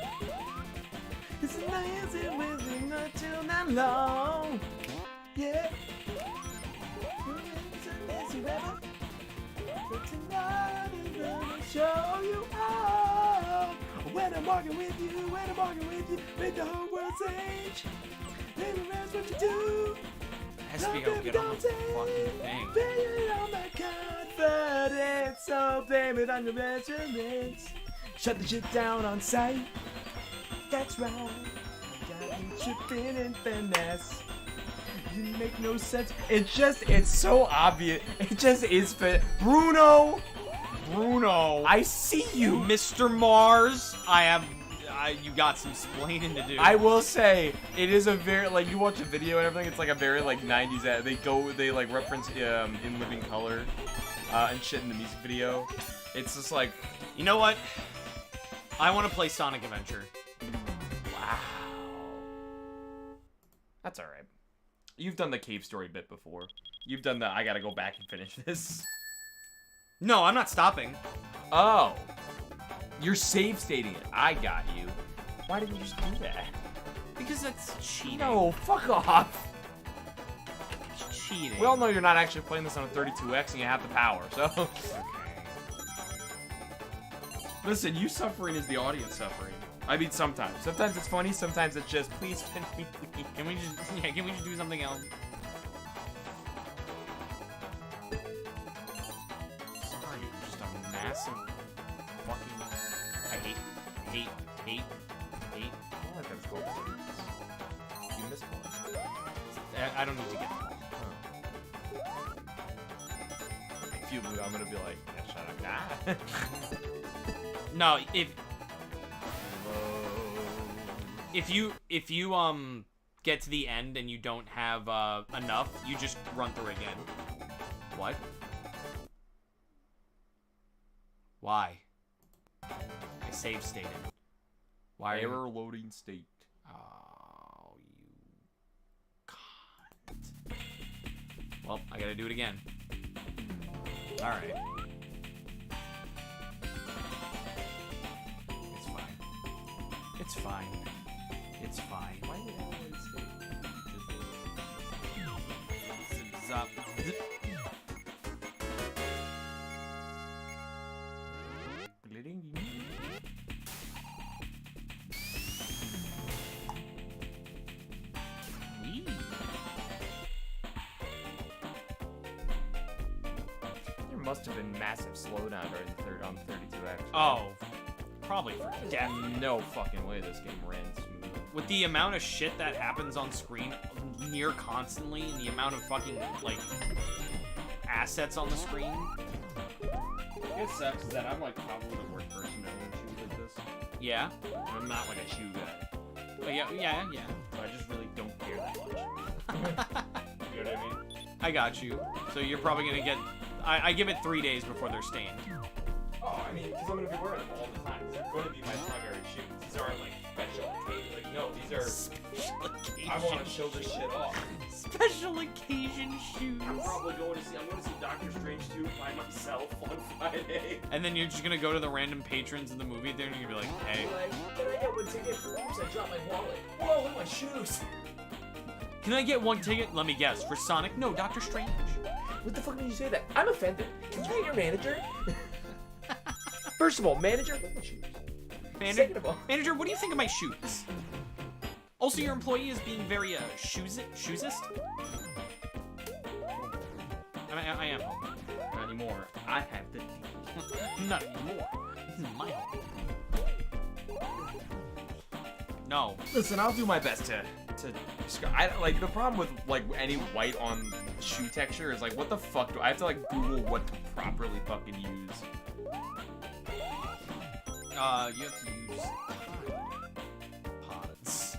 Speaker 3: It's amazing with me not till not long. Yeah. It's amazing weather. But tonight I'm gonna show you all. When I'm walking with you, make the whole world sage. Baby, that's what you do.
Speaker 1: SBO, get on the fucking thing.
Speaker 3: Blame it on my confidence, so blame it on your measurements. Shut the shit down on sight. That's right. Got me tripping in finesse. You make no sense. It's so obvious. It just is Bruno, I see you.
Speaker 1: Mr. Mars, you got some splaining to do.
Speaker 3: I will say, it is a very, like, you watch a video and everything, it's like a very, like, 90s, they like, reference, In Living Color, and shit in the music video. It's just like,
Speaker 1: You know what? I want to play Sonic Adventure.
Speaker 3: wow. That's alright. You've done the cave story bit before. You've done the, I gotta go back and finish this.
Speaker 1: No, I'm not stopping.
Speaker 3: Oh. You're save stating it. I got you. Why didn't you just do that?
Speaker 1: Because that's cheating.
Speaker 3: No, fuck off.
Speaker 1: It's cheating.
Speaker 3: We all know you're not actually playing this on a 32X and you have the power, so. Listen, you suffering is the audience suffering. I mean, sometimes. Sometimes it's funny, sometimes it's just, please, can we leave?
Speaker 1: Can we just do something else?
Speaker 3: Sorry, you're just a massive fucking...
Speaker 1: I hate.
Speaker 3: I don't like that it's called this. You missed one.
Speaker 1: I don't need to get that.
Speaker 3: If you move, I'm gonna be like, yeah, shut up. Nah.
Speaker 1: No, if you get to the end and you don't have enough, you just run through again. What? Why? I save stated. Why are you...
Speaker 3: Error loading state.
Speaker 1: Oh, you cunt. Well, I gotta do it again. Alright. It's fine. It's fine. It's fine.
Speaker 3: Why did it always say?
Speaker 1: Zip, zop, zip.
Speaker 3: Your must have been massive slowdown during the third on 32X.
Speaker 1: Oh, probably for death.
Speaker 3: No fucking way this game ran smooth.
Speaker 1: With the amount of shit that happens on screen near constantly, and the amount of fucking, like, assets on the screen.
Speaker 3: It sucks that I'm like probably the worst person to own shoes like this.
Speaker 1: Yeah.
Speaker 3: I'm not like a shoe guy.
Speaker 1: But yeah.
Speaker 3: So I just really don't care that much. You know what I mean?
Speaker 1: I got you. So you're probably gonna get... I give it 3 days before they're stained.
Speaker 3: Oh, I mean, because I'm gonna be wearing them all the time. They're going to be my primary shoes. These aren't like special occasion. Like, no, these are...
Speaker 1: Special occasion.
Speaker 3: I want to show this shit off.
Speaker 1: Special occasion shoes.
Speaker 3: I'm probably going to see Doctor Strange 2 by myself on Friday.
Speaker 1: And then you're just gonna go to the random patrons in the movie theater and you're gonna be like, hey,
Speaker 3: Like, can I get one ticket? Oops, I dropped my wallet. Whoa, look at my shoes.
Speaker 1: can I get one ticket? Let me guess. For Sonic? No, Doctor Strange.
Speaker 6: What the fuck did you say that? I'm offended. Can you get your manager? First of all, manager, look at my shoes. Second of all,
Speaker 1: Manager, what do you think of my shoes? Also, your employee is being very, shoesist? I am.
Speaker 3: Not anymore. I have the...
Speaker 1: Not anymore. This is my home. No.
Speaker 3: Listen, I'll do my best to I like the problem with like any white on shoe texture is like what the fuck do I have to like Google what to properly fucking use?
Speaker 1: You have to use pods.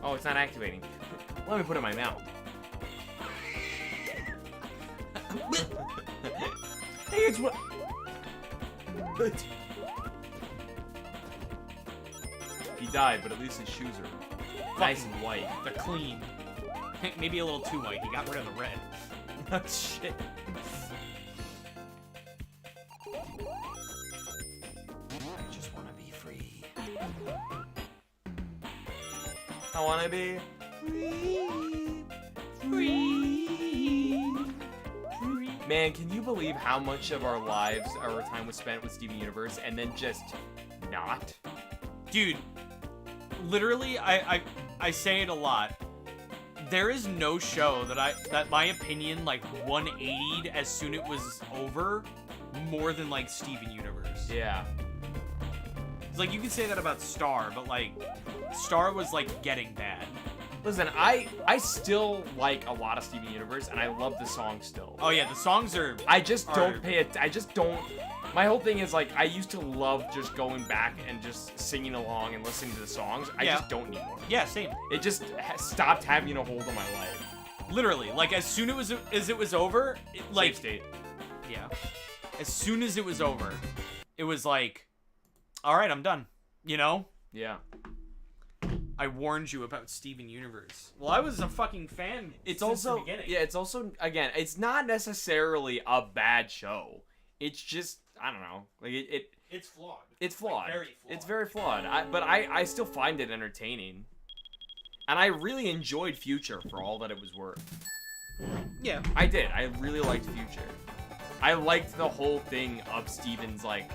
Speaker 3: Oh, it's not activating. Let me put it in my mouth. Hey, it's what? He died, but at least his shoes are nice and white.
Speaker 1: They're clean. Maybe a little too white. He got rid of the red.
Speaker 3: Oh shit.
Speaker 2: I just want to be free.
Speaker 3: I wanna be
Speaker 1: Free.
Speaker 3: Man, can you believe how much of our lives, our time was spent with Steven Universe and then just not?
Speaker 1: Dude, literally, I say it a lot. There is no show that my opinion like 180'd as soon it was over more than like Steven Universe.
Speaker 3: Yeah.
Speaker 1: It's like you can say that about Star, but like Star was like getting bad.
Speaker 3: Listen, I still like a lot of Steven Universe and I love the songs still.
Speaker 1: Oh yeah, the songs are.
Speaker 3: I just don't pay it. I just don't. My whole thing is like I used to love just going back and just singing along and listening to the songs. I just don't anymore.
Speaker 1: Yeah, same.
Speaker 3: It just stopped having a hold on my life.
Speaker 1: Literally, like as soon as it was over, like
Speaker 3: Safe state.
Speaker 1: yeah, as soon as it was over, it was like, all right, I'm done. You know.
Speaker 3: Yeah.
Speaker 1: I warned you about Steven Universe. Well, I was a fucking fan.
Speaker 3: It's
Speaker 1: since
Speaker 3: also
Speaker 1: the beginning.
Speaker 3: yeah. It's also again. It's not necessarily a bad show. It's just I don't know. Like
Speaker 1: It's flawed.
Speaker 3: it's flawed.
Speaker 1: Like, very flawed.
Speaker 3: It's very flawed. But I still find it entertaining. And I really enjoyed Future for all that it was worth.
Speaker 1: Yeah.
Speaker 3: I did. I really liked Future. I liked the whole thing of Steven's like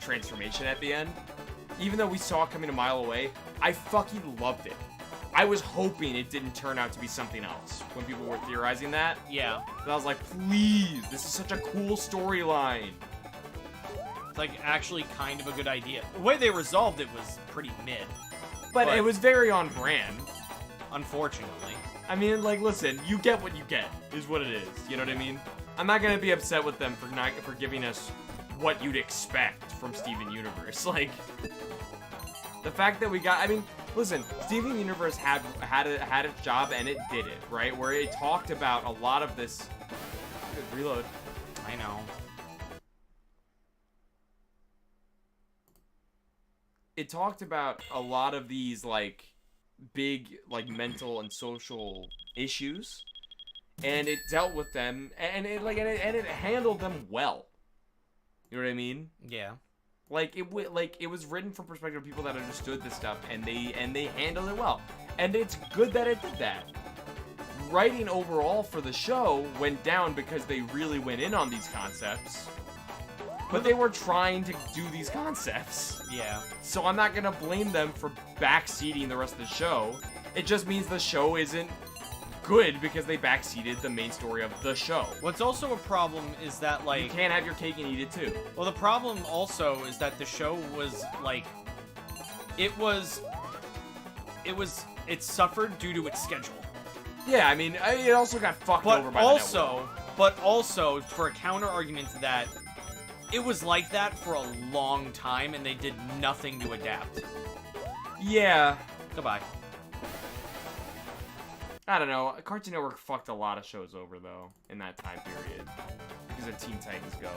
Speaker 3: transformation at the end. Even though we saw it coming a mile away, I fucking loved it. I was hoping it didn't turn out to be something else when people were theorizing that.
Speaker 1: Yeah.
Speaker 3: But I was like, please, this is such a cool storyline.
Speaker 1: It's like actually kind of a good idea. The way they resolved it was pretty mid,
Speaker 3: But it was very on brand.
Speaker 1: unfortunately.
Speaker 3: I mean, like, listen, you get what you get, is what it is. You know what I mean? I'm not gonna be upset with them for giving us what you'd expect from Steven Universe. Like, the fact that we got, I mean, listen, Steven Universe had its job and it did it, right? Where it talked about a lot of this. Good, reload.
Speaker 1: I know.
Speaker 3: It talked about a lot of these like big like mental and social issues, and it dealt with them, and it handled them well. You know what I mean?
Speaker 1: Yeah.
Speaker 3: Like it was written from perspective of people that understood this stuff, and they handled it well, and it's good that it did that. Writing overall for the show went down because they really went in on these concepts, but they were trying to do these concepts.
Speaker 1: Yeah.
Speaker 3: So I'm not gonna blame them for backseating the rest of the show. It just means the show isn't good because they backseated the main story of the show.
Speaker 1: What's also a problem is that,
Speaker 3: You
Speaker 1: like,
Speaker 3: can't have your cake and eat it too.
Speaker 1: well, the problem also is that the show was like, it suffered due to its schedule.
Speaker 3: Yeah, I mean, it also got fucked over by the network.
Speaker 1: But also, for a counter argument to that, it was like that for a long time, and they did nothing to adapt.
Speaker 3: Yeah.
Speaker 1: Goodbye.
Speaker 3: I don't know. Cartoon Network fucked a lot of shows over, though, in that time period. Because of Teen Titans Go.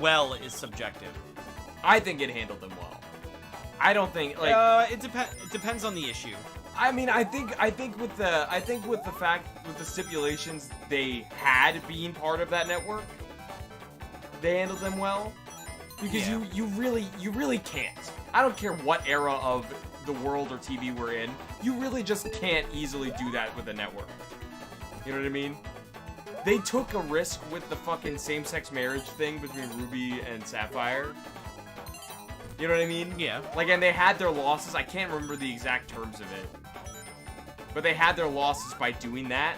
Speaker 1: Well is subjective.
Speaker 3: I think it handled them well. I don't think, like...
Speaker 1: It depends on the issue.
Speaker 3: I mean, I think with the stipulations they had being part of that network, they handled them well. Because
Speaker 1: Yeah.
Speaker 3: you really can't. I don't care what era of the world or TV we're in, you really just can't easily do that with a network. You know what I mean? They took a risk with the fucking same-sex marriage thing between Ruby and Sapphire. You know what I mean?
Speaker 1: Yeah.
Speaker 3: Like, and they had their losses. I can't remember the exact terms of it. But they had their losses by doing that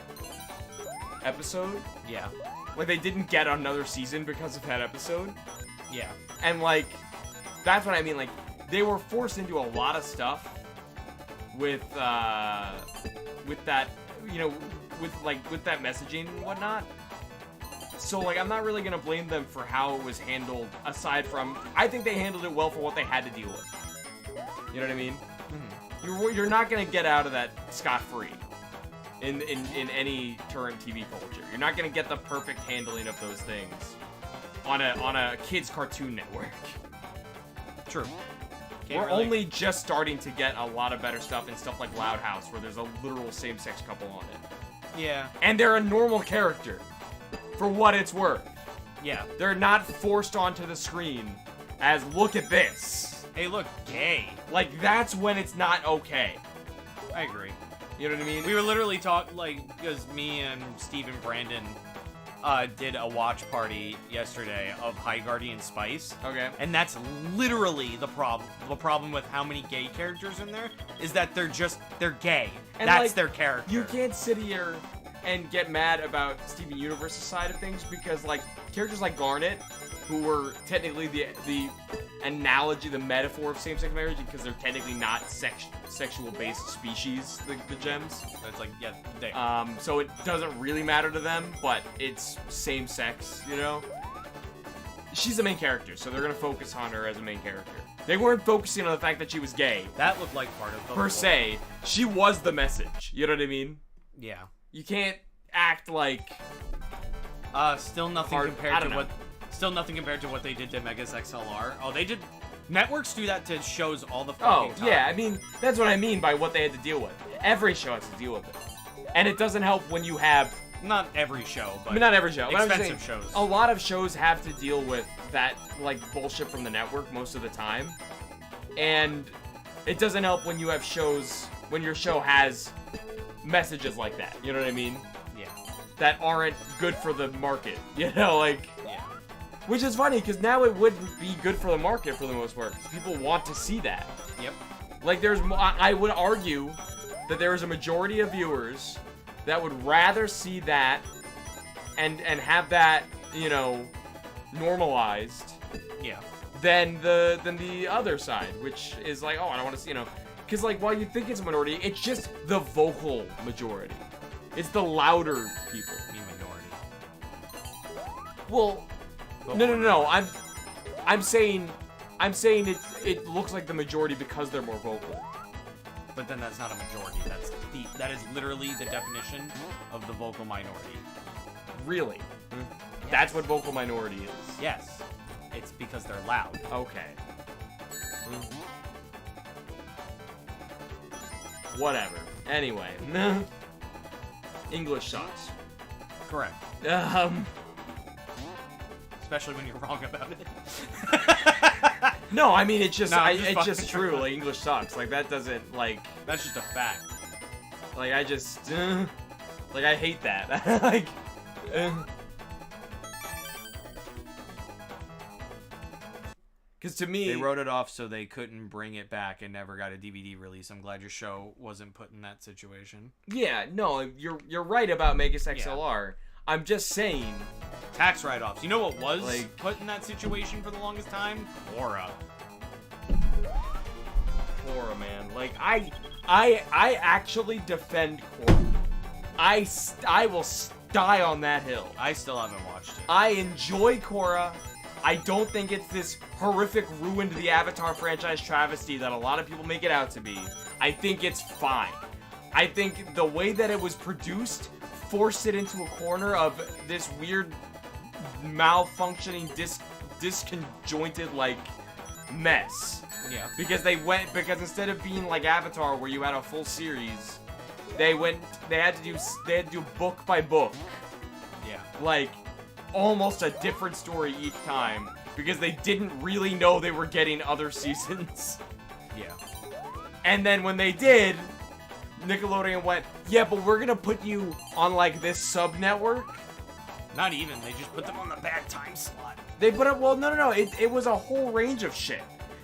Speaker 3: episode.
Speaker 1: Yeah.
Speaker 3: Like, they didn't get another season because of that episode.
Speaker 1: Yeah.
Speaker 3: And, like, that's what I mean. Like, they were forced into a lot of stuff with that, you know, with that messaging and whatnot. So, like, I'm not really gonna blame them for how it was handled, aside from, I think they handled it well for what they had to deal with. You know what I mean? Mm-hmm. You're not gonna get out of that scot-free in any current TV culture. You're not gonna get the perfect handling of those things on a kids cartoon network.
Speaker 1: True.
Speaker 3: We're only just starting to get a lot of better stuff in stuff like Loud House, where there's a literal same-sex couple on it.
Speaker 1: Yeah.
Speaker 3: And they're a normal character, for what it's worth.
Speaker 1: Yeah.
Speaker 3: They're not forced onto the screen as, look at this.
Speaker 1: Hey, look, gay.
Speaker 3: Like, that's when it's not okay.
Speaker 1: I agree.
Speaker 3: You know what I mean?
Speaker 1: We were literally talking, like, because me and Steve and Brandon did a watch party yesterday of High Guardian Spice.
Speaker 3: Okay.
Speaker 1: And that's literally the problem. The problem with how many gay characters in there is that they're gay.
Speaker 3: And,
Speaker 1: that's
Speaker 3: like,
Speaker 1: their character.
Speaker 3: You can't sit here and get mad about Steven Universe's side of things because, like, characters like Garnet, who were technically the analogy, the metaphor of same-sex marriage, because they're technically not sexual-based species, the gems.
Speaker 1: So it's like, yeah, they.
Speaker 3: So it doesn't really matter to them, but it's same-sex, you know? She's the main character, so they're gonna focus on her as a main character. They weren't focusing on the fact that she was gay,
Speaker 1: That looked like part of the
Speaker 3: per se. She was the message, you know what I mean?
Speaker 1: Yeah.
Speaker 3: You can't act like...
Speaker 1: Still nothing
Speaker 3: I
Speaker 1: compared
Speaker 3: don't
Speaker 1: to
Speaker 3: know.
Speaker 1: what. Still nothing compared to what they did to Megas XLR. Oh, they did. Networks do that to shows all the
Speaker 3: Oh,
Speaker 1: fucking time.
Speaker 3: yeah, I mean, that's what I mean by what they had to deal with. Every show has to deal with it. And it doesn't help when you have...
Speaker 1: Not every show,
Speaker 3: I
Speaker 1: but
Speaker 3: mean, not every show, but I'm just
Speaker 1: expensive
Speaker 3: saying,
Speaker 1: shows.
Speaker 3: a lot of shows have to deal with that, like, bullshit from the network most of the time. And it doesn't help when you have shows, when your show has messages like that, you know what I mean?
Speaker 1: Yeah.
Speaker 3: That aren't good for the market, you know, like...
Speaker 1: Yeah.
Speaker 3: Which is funny, because now it wouldn't be good for the market for the most part. People want to see that.
Speaker 1: Yep.
Speaker 3: Like, I would argue that there is a majority of viewers that would rather see that and have that, you know, normalized
Speaker 1: Yeah.
Speaker 3: than the other side, which is like, oh, I don't want to see, you know, because, like, while you think it's a minority, it's just the vocal majority. It's the louder people.
Speaker 1: Me minority.
Speaker 3: Well, no. I'm saying it looks like the majority because they're more vocal.
Speaker 1: But then that's not a majority. That is literally the definition of the vocal minority.
Speaker 3: Really? That's what vocal minority is.
Speaker 1: Yes. It's because they're loud.
Speaker 3: Okay. Whatever. Anyway. English sucks.
Speaker 1: Correct. Especially when you're wrong about it.
Speaker 3: No, I mean, it's just,
Speaker 1: No, I'm just
Speaker 3: it's just
Speaker 1: fucking
Speaker 3: true.
Speaker 1: with
Speaker 3: Like, English sucks. Like, that doesn't, like,
Speaker 1: That's just a fact.
Speaker 3: like, I just, like, I hate that. Like, Because to me,
Speaker 1: They wrote it off so they couldn't bring it back and never got a DVD release. I'm glad your show wasn't put in that situation.
Speaker 3: yeah, no, you're right about Megas XLR. I'm just saying,
Speaker 1: Tax write-offs. You know what was
Speaker 3: Like-
Speaker 1: put in that situation for the longest time? Aura.
Speaker 3: Korra, man. Like I actually defend Korra. I will die on that hill.
Speaker 1: I still haven't watched it.
Speaker 3: I enjoy Korra. I don't think it's this horrific ruined the Avatar franchise travesty that a lot of people make it out to be. I think it's fine. I think the way that it was produced forced it into a corner of this weird malfunctioning disconjointed like mess.
Speaker 1: Yeah.
Speaker 3: Because instead of being like Avatar where you had a full series, they had to do book by book.
Speaker 1: Yeah.
Speaker 3: Like almost a different story each time because they didn't really know they were getting other seasons.
Speaker 1: Yeah.
Speaker 3: And then when they did, Nickelodeon went, yeah, but we're gonna put you on like this sub network.
Speaker 1: Not even. They just put them on the bad time slot.
Speaker 3: They put it, well, no. It was a whole range of shit.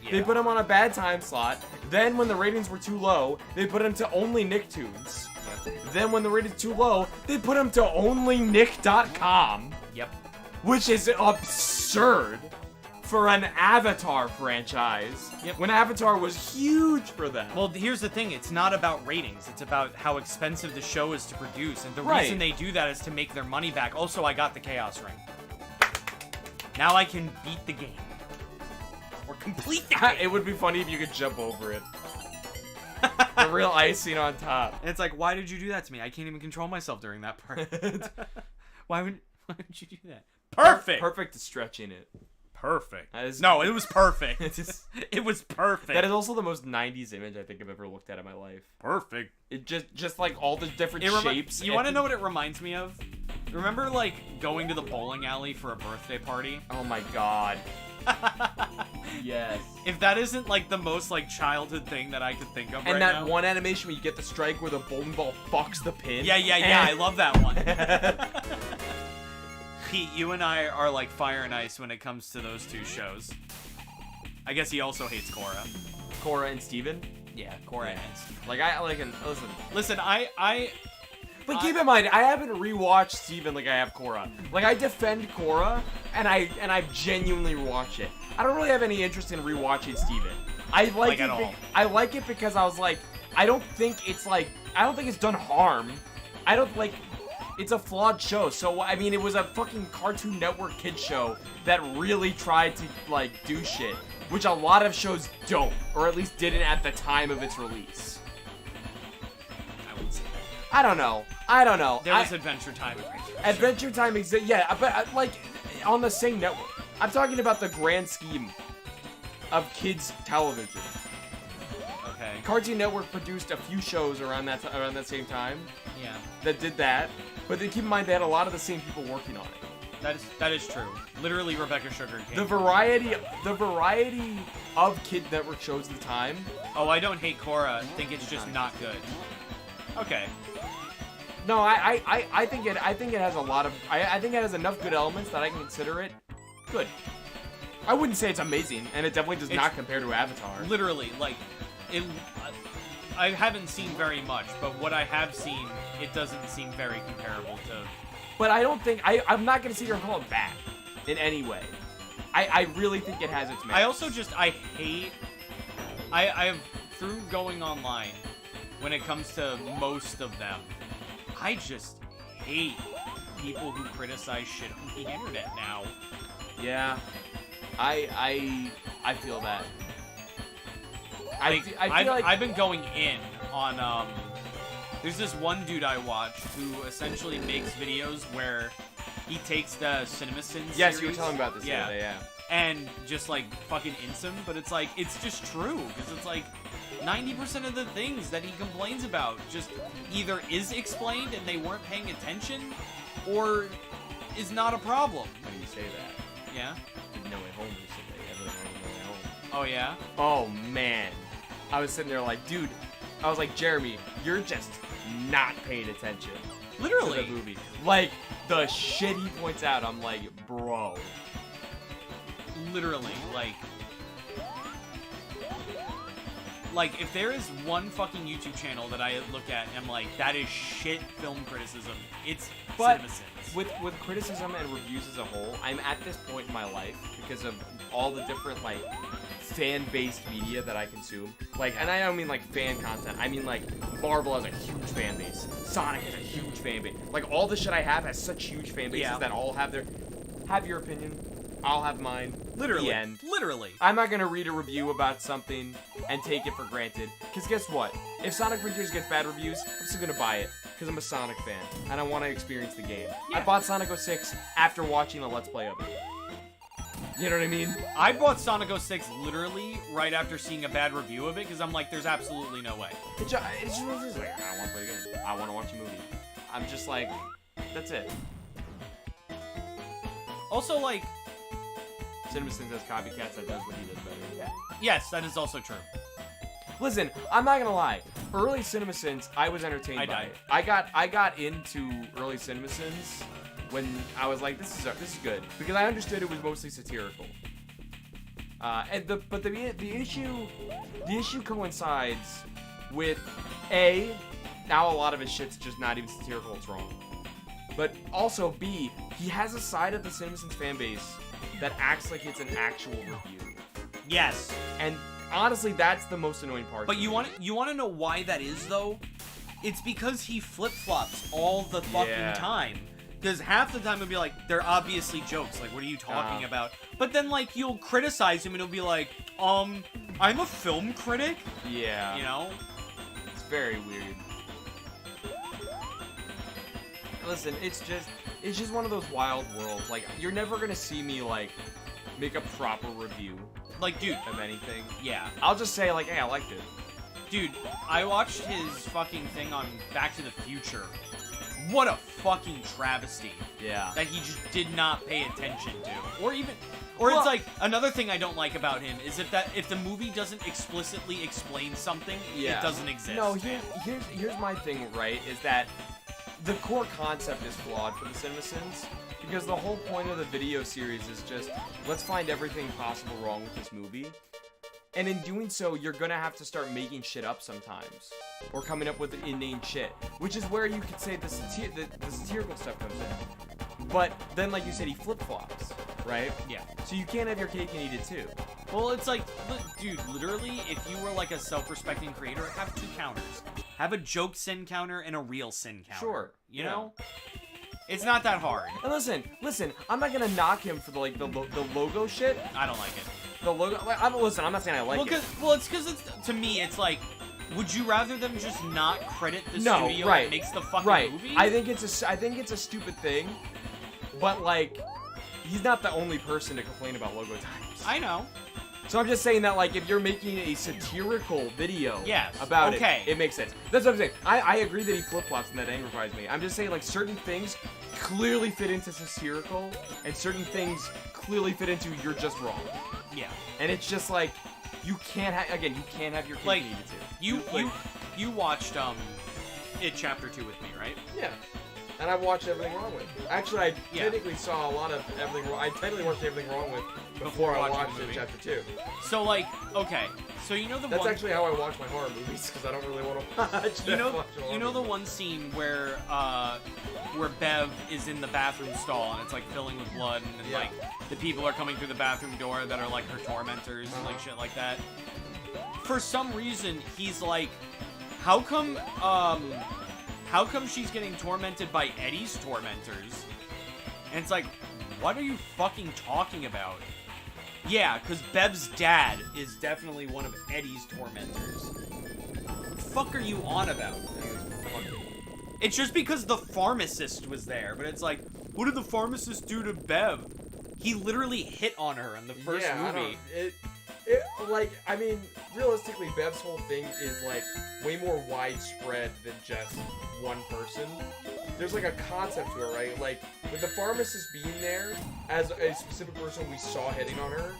Speaker 3: They
Speaker 1: Yeah.
Speaker 3: put them on a bad time slot. Then when the ratings were too low, they put them to only Nicktoons.
Speaker 1: Yep.
Speaker 3: Then when the ratings too low, they put them to only Nick.com.
Speaker 1: Yep.
Speaker 3: Which is absurd for an Avatar franchise.
Speaker 1: Yep.
Speaker 3: When Avatar was huge for them.
Speaker 1: Well, here's the thing. It's not about ratings. It's about how expensive the show is to produce. And the
Speaker 3: Right.
Speaker 1: reason they do that is to make their money back. Also, I got the Chaos Ring. Now I can beat the game. Or complete the game.
Speaker 3: It would be funny if you could jump over it. The real icing on top.
Speaker 1: And it's like, why did you do that to me? I can't even control myself during that part. Why would you do that? Perfect.
Speaker 3: Perfect at stretching it.
Speaker 1: Perfect.
Speaker 3: That is-
Speaker 1: No, it was perfect.
Speaker 3: It is-
Speaker 1: It was perfect.
Speaker 3: That is also the most 90s image I think I've ever looked at in my life.
Speaker 1: perfect.
Speaker 3: It just like all the different shapes.
Speaker 1: You want to know what it reminds me of? Remember, like, going to the bowling alley for a birthday party?
Speaker 3: Oh my god. Yes.
Speaker 1: If that isn't, like, the most, like, childhood thing that I could think of
Speaker 3: And
Speaker 1: right
Speaker 3: that
Speaker 1: now.
Speaker 3: one animation where you get the strike where the bowling ball fucks the pin.
Speaker 1: Yeah, I love that one. Pete, you and I are like fire and ice when it comes to those two shows. I guess he also hates Korra.
Speaker 3: Korra and Steven.
Speaker 1: Yeah, Korra and Steve.
Speaker 3: Like I like an listen.
Speaker 1: Listen,
Speaker 3: But keep in mind, I haven't rewatched Steven like I have Korra. Like I defend Korra, and I genuinely rewatch it. I don't really have any interest in rewatching Steven. I like it.
Speaker 1: at all.
Speaker 3: I like it because I was like, I don't think it's done harm. I don't like. It's a flawed show. So I mean, it was a fucking Cartoon Network kid show that really tried to like do shit, which a lot of shows don't, or at least didn't at the time of its release.
Speaker 1: I would say
Speaker 3: I don't know.
Speaker 1: there was Adventure Time.
Speaker 3: Adventure Time exists, yeah, but like on the same network. I'm talking about the grand scheme of kids television.
Speaker 1: Okay.
Speaker 3: Cartoon Network produced a few shows around that same time
Speaker 1: Yeah.
Speaker 3: that did that, but then keep in mind they had a lot of the same people working on it.
Speaker 1: That is true. Literally, Rebecca Sugar came.
Speaker 3: The variety of kid network shows at the time.
Speaker 1: Oh, I don't hate Korra. Think it's just not good. Okay.
Speaker 3: No, I think it has a lot of I think it has enough good elements that I can consider it good. I wouldn't say it's amazing, and it definitely does not compare to Avatar.
Speaker 1: Literally, like, it. I haven't seen very much, but what I have seen, it doesn't seem very comparable to.
Speaker 3: But I don't think I'm not gonna sit here and call it bad in any way. I really think it has its merits.
Speaker 1: I also just I hate. I've through going online, when it comes to most of them, I just hate people who criticize shit on the internet now.
Speaker 3: Yeah, I feel that.
Speaker 1: Like,
Speaker 3: I feel like
Speaker 1: I've been going in on there's this one dude I watch who essentially makes videos where he takes the CinemaSins
Speaker 3: yes,
Speaker 1: series,
Speaker 3: you were telling me about this.
Speaker 1: yeah,
Speaker 3: Yeah.
Speaker 1: and just like fucking ints him, but it's like it's just true because it's like 90% of the things that he complains about just either is explained and they weren't paying attention, or is not a problem.
Speaker 3: How do you say that?
Speaker 1: Yeah.
Speaker 3: No Way Home recently. Everyone knows No Way Home.
Speaker 1: Oh yeah.
Speaker 3: Oh man, I was sitting there like, dude. I was like, Jeremy, you're just not paying attention.
Speaker 1: Literally.
Speaker 3: To the movie. Like the shit he points out, I'm like, bro.
Speaker 1: Literally, like, like, if there is one fucking YouTube channel that I look at and I'm like, that is shit film criticism, it's
Speaker 3: But
Speaker 1: CinemaSins.
Speaker 3: with criticism and reviews as a whole, I'm at this point in my life because of all the different like fan-based media that I consume. Like, and I don't mean like fan content. I mean like Marvel has a huge fan base. Sonic has a huge fan base. Like all the shit I have has such huge fan bases
Speaker 1: Yeah.
Speaker 3: that all have your opinion. I'll have mine.
Speaker 1: Literally.
Speaker 3: The end.
Speaker 1: Literally.
Speaker 3: I'm not gonna read a review about something and take it for granted. Cause guess what? If Sonic Frontiers gets bad reviews, I'm still gonna buy it. Cause I'm a Sonic fan and I want to experience the game. I
Speaker 1: Yeah.
Speaker 3: bought Sonic 06 after watching a Let's Play of it. You know what I mean?
Speaker 1: I bought Sonic 06 literally right after seeing a bad review of it because I'm like, there's absolutely no way.
Speaker 3: It's just like, I don't want to play the game. I want to watch a movie. I'm just like, that's it.
Speaker 1: Also, like,
Speaker 3: CinemaSins has copycats that does what he does better. Yeah.
Speaker 1: yes, that is also true.
Speaker 3: Listen, I'm not gonna lie. Early CinemaSins, I was entertained
Speaker 1: I
Speaker 3: by
Speaker 1: died.
Speaker 3: it. I got into early CinemaSins when I was like, this is good because I understood it was mostly satirical. But the issue coincides with now a lot of his shit's just not even satirical, it's wrong. But also B, he has a side of the CinemaSins fan base that acts like it's an actual review.
Speaker 1: Yes.
Speaker 3: And honestly, that's the most annoying part.
Speaker 1: But you want to know why that is though? It's because he flip-flops all the fucking
Speaker 3: Yeah.
Speaker 1: time. Because half the time it'll be like, they're obviously jokes. Like, what are you talking about? But then, like, you'll criticize him and it'll be like, I'm a film critic?
Speaker 3: Yeah.
Speaker 1: You know?
Speaker 3: It's very weird. Listen, it's just one of those wild worlds. Like, you're never gonna see me, like, make a proper review
Speaker 1: Like, dude,
Speaker 3: of anything.
Speaker 1: yeah.
Speaker 3: I'll just say, like, hey, I liked it.
Speaker 1: Dude, I watched his fucking thing on Back to the Future. What a fucking travesty
Speaker 3: Yeah.
Speaker 1: that he just did not pay attention to. Or
Speaker 3: Well-
Speaker 1: it's like, another thing I don't like about him is if the movie doesn't explicitly explain something,
Speaker 3: Yeah.
Speaker 1: it doesn't exist.
Speaker 3: No, here's my thing, right, is that the core concept is flawed for the CinemaSins, because the whole point of the video series is just, let's find everything possible wrong with this movie. And in doing so, you're gonna have to start making shit up sometimes. Or coming up with inane shit. Which is where you could say the satirical stuff comes in. But then, like you said, he flip-flops, right?
Speaker 1: Yeah.
Speaker 3: So you can't have your cake and eat it too.
Speaker 1: Well, it's like, dude, literally, if you were like a self-respecting creator, have two counters. Have a joke sin counter and a real sin counter.
Speaker 3: Sure.
Speaker 1: You know? It's not that hard.
Speaker 3: And listen, I'm not gonna knock him for the logo shit.
Speaker 1: I don't like it.
Speaker 3: The logo, like, I'm not saying I like it.
Speaker 1: It's because to me, it's like, would you rather them just not credit the
Speaker 3: No,
Speaker 1: studio
Speaker 3: right,
Speaker 1: that makes the fucking
Speaker 3: right.
Speaker 1: movie?
Speaker 3: I think it's a stupid thing, but like, he's not the only person to complain about logo types.
Speaker 1: I know.
Speaker 3: So I'm just saying that, like, if you're making a satirical video
Speaker 1: Yes,
Speaker 3: about
Speaker 1: okay.
Speaker 3: it makes sense. That's what I'm saying. I agree that he flip-flops and that angrifies me. I'm just saying, like, certain things clearly fit into satirical, and certain things clearly fit into you're just wrong.
Speaker 1: Yeah.
Speaker 3: And it's just like, you can't have your cake
Speaker 1: Like,
Speaker 3: and eat it too.
Speaker 1: You watched It Chapter 2 with me, right?
Speaker 6: Yeah. And I've watched Everything Wrong With. Actually, I
Speaker 1: Yeah.
Speaker 6: technically saw a lot of Everything Wrong. I technically watched Everything Wrong With before I
Speaker 1: watching
Speaker 6: watched
Speaker 1: the
Speaker 6: it
Speaker 1: movie.
Speaker 6: Chapter 2.
Speaker 1: So like, okay, so you know the
Speaker 6: That's
Speaker 1: one.
Speaker 6: actually how I watch my horror movies, because I don't really want to watch
Speaker 1: You
Speaker 6: that much
Speaker 1: know,
Speaker 6: horror
Speaker 1: the one scene where Bev is in the bathroom stall and it's like filling with blood and then,
Speaker 6: Yeah.
Speaker 1: like the people are coming through the bathroom door that are like her tormentors and like shit like that. For some reason, he's like, how come she's getting tormented by Eddie's tormentors? And it's like, what are you fucking talking about? Yeah, because Bev's dad is definitely one of Eddie's tormentors. What the fuck are you on about? It's just because the pharmacist was there, but it's like, what did the pharmacist do to Bev? He literally hit on her in the first movie.
Speaker 6: I mean, realistically, Bev's whole thing is, like, way more widespread than just one person. There's, like, a concept to it, right? Like, with the pharmacist being there as a specific person we saw hitting on her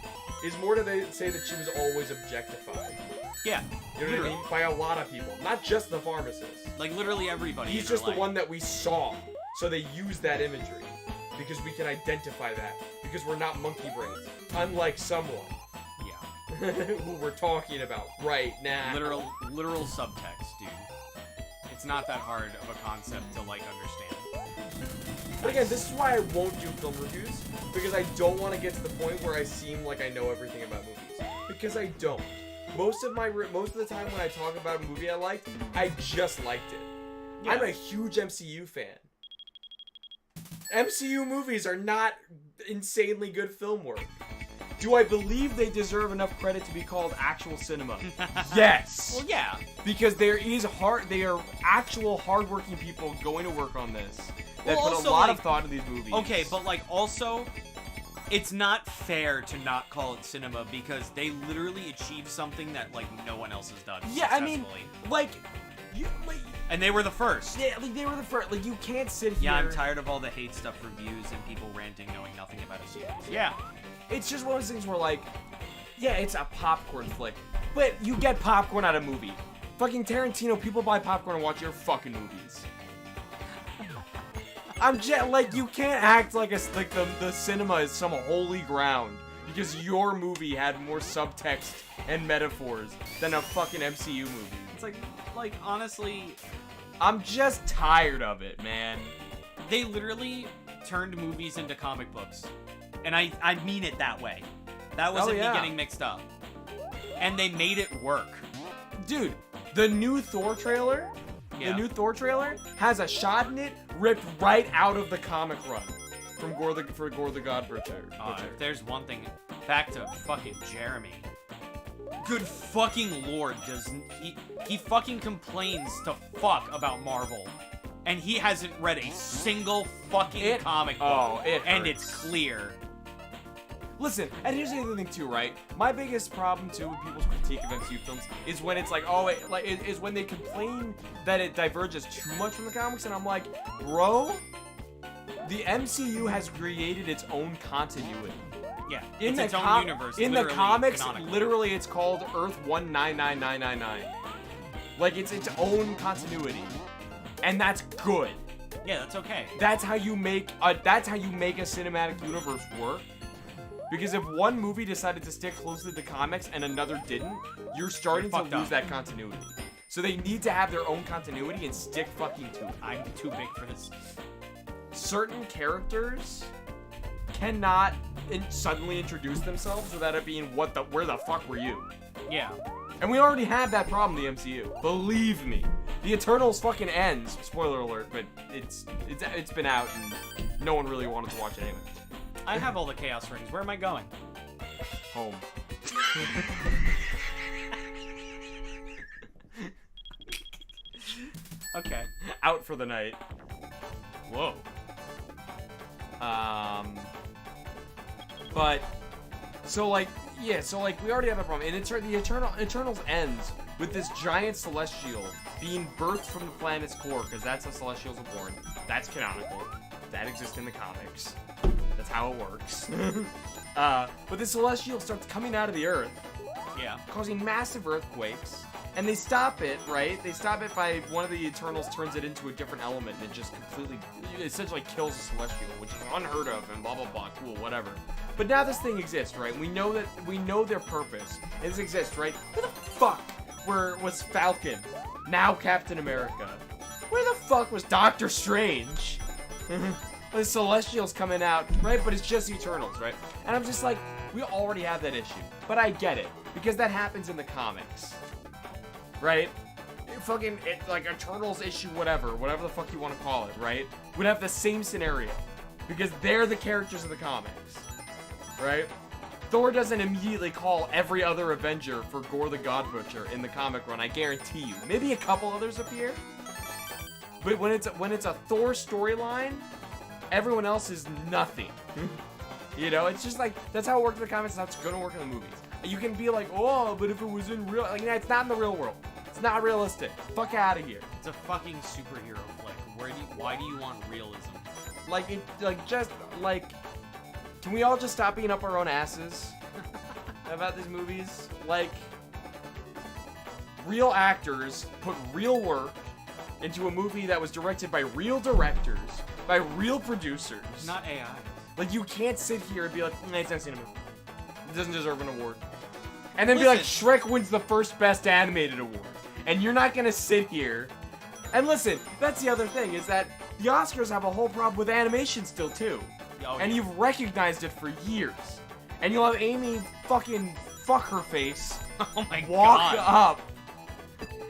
Speaker 6: is more to say that she was always objectified.
Speaker 1: Yeah.
Speaker 6: You know what I mean? By a lot of people. Not just the pharmacist.
Speaker 1: Like, literally everybody.
Speaker 6: He's
Speaker 1: in her
Speaker 6: just the
Speaker 1: life.
Speaker 6: one that we saw. So they use that imagery. Because we can identify that. Because we're not monkey brains. Unlike someone.
Speaker 1: Yeah.
Speaker 6: who we're talking about right now.
Speaker 1: Literal subtext, dude. It's not that hard of a concept to like understand.
Speaker 6: But again, this is why I won't do film reviews, because I don't want to get to the point where I seem like I know everything about movies. Because I don't. Most of the time when I talk about a movie I liked, I just liked it.
Speaker 1: Yeah.
Speaker 6: I'm a huge MCU fan. MCU movies are not insanely good film work.
Speaker 3: Do I believe they deserve enough credit to be called actual cinema? Yes.
Speaker 1: Well, yeah.
Speaker 3: Because they are actual hardworking people going to work on this. That
Speaker 1: Well,
Speaker 3: put
Speaker 1: also,
Speaker 3: a lot
Speaker 1: like-
Speaker 3: of thought into these movies.
Speaker 1: Okay, but like also, it's not fair to not call it cinema because they literally achieved something that like no one else has done.
Speaker 3: Yeah, I mean,
Speaker 1: successfully.
Speaker 3: like,
Speaker 1: and they were the first.
Speaker 3: yeah, like they were the first. Like, you can't sit here.
Speaker 1: Yeah, I'm tired of all the hate stuff reviews and people ranting knowing nothing about a series. Yeah.
Speaker 3: It's just one of those things where, like, yeah, it's a popcorn flick, but you get popcorn out of a movie. Fucking Tarantino, people buy popcorn and watch your fucking movies. Like, you can't act like the cinema is some holy ground because your movie had more subtext and metaphors than a fucking MCU movie.
Speaker 1: It's like honestly,
Speaker 3: I'm just tired of it, man.
Speaker 1: they literally turned movies into comic books. And I mean it that way. That wasn't me getting mixed up. And they made it work.
Speaker 3: Dude, the new Thor trailer, has a shot in it ripped right out of the comic run from Gore the God Butcher.
Speaker 1: If there's one thing, back to fucking Jeremy. Good fucking lord, he fucking complains to fuck about Marvel. And he hasn't read a single fucking comic book. And it's clear.
Speaker 3: Listen, and here's the other thing too, right? My biggest problem too with people's critique of MCU films is when it's like, is when they complain that it diverges too much from the comics, and I'm like, bro, the MCU has created its own continuity.
Speaker 1: Yeah,
Speaker 3: In
Speaker 1: it's
Speaker 3: the
Speaker 1: its own universe.
Speaker 3: In the
Speaker 1: literally,
Speaker 3: comics,
Speaker 1: canonically.
Speaker 3: literally, it's called Earth 199999. Like, it's its own continuity, and that's good.
Speaker 1: Yeah, that's okay.
Speaker 3: That's how you make a cinematic universe work. Because if one movie decided to stick closely to the comics and another didn't, you're starting to
Speaker 1: fucked
Speaker 3: lose
Speaker 1: up.
Speaker 3: that continuity. So they need to have their own continuity and stick fucking to it.
Speaker 1: I'm too big for this.
Speaker 3: Certain characters cannot suddenly introduce themselves without it being where the fuck were you?
Speaker 1: Yeah.
Speaker 3: And we already have that problem in the MCU. Believe me. The Eternals fucking ends. Spoiler alert, but it's been out and no one really wanted to watch it anyway.
Speaker 1: I have all the Chaos Rings. Where am I going?
Speaker 3: Home.
Speaker 1: Okay.
Speaker 3: Out for the night.
Speaker 1: Whoa.
Speaker 3: But so like we already have a problem. And the Eternals ends with this giant celestial being birthed from the planet's core, because that's how Celestials are born. That's canonical. That exists in the comics. That's how it works. But the Celestial starts coming out of the Earth,
Speaker 1: Yeah.
Speaker 3: causing massive earthquakes. And they stop it, right? They stop it by one of the Eternals turns it into a different element, and it just essentially kills the Celestial, which is unheard of, and blah blah blah, cool, whatever. But now this thing exists, right? We know their purpose. This exists, right? Where the fuck was Falcon? Now Captain America. Where the fuck was Doctor Strange? The Celestials coming out, right? But it's just the Eternals, right? And I'm just like, we already have that issue. But I get it, because that happens in the comics. Right? Like Eternals issue whatever the fuck you want to call it, right? Would have the same scenario. Because they're the characters of the comics. Right? Thor doesn't immediately call every other Avenger for Gore the God Butcher in the comic run, I guarantee you. Maybe a couple others appear. But when it's a Thor storyline, everyone else is nothing. You know, it's just like, that's how it works in the comics, that's how it's gonna work in the movies. You can be like, oh, but if it was in real, like, it's not in the real world. It's not realistic. Fuck out of here.
Speaker 1: It's a fucking superhero flick. Why do you want realism?
Speaker 3: Can we all just stop being up our own asses about these movies? Like, real actors put real work into a movie that was directed by real directors, by real producers.
Speaker 1: Not AI.
Speaker 3: Like, you can't sit here and be like, it's not cinema. It doesn't deserve an award. and then be like,
Speaker 1: Listen.
Speaker 3: Shrek wins the first Best Animated Award. And you're not gonna sit here. And listen, that's the other thing, is that the Oscars have a whole problem with animation still, too.
Speaker 1: Oh,
Speaker 3: And
Speaker 1: yeah.
Speaker 3: you've recognized it for years. And you'll have Amy fucking fuck her face,
Speaker 1: Oh my
Speaker 3: walk
Speaker 1: god.
Speaker 3: up,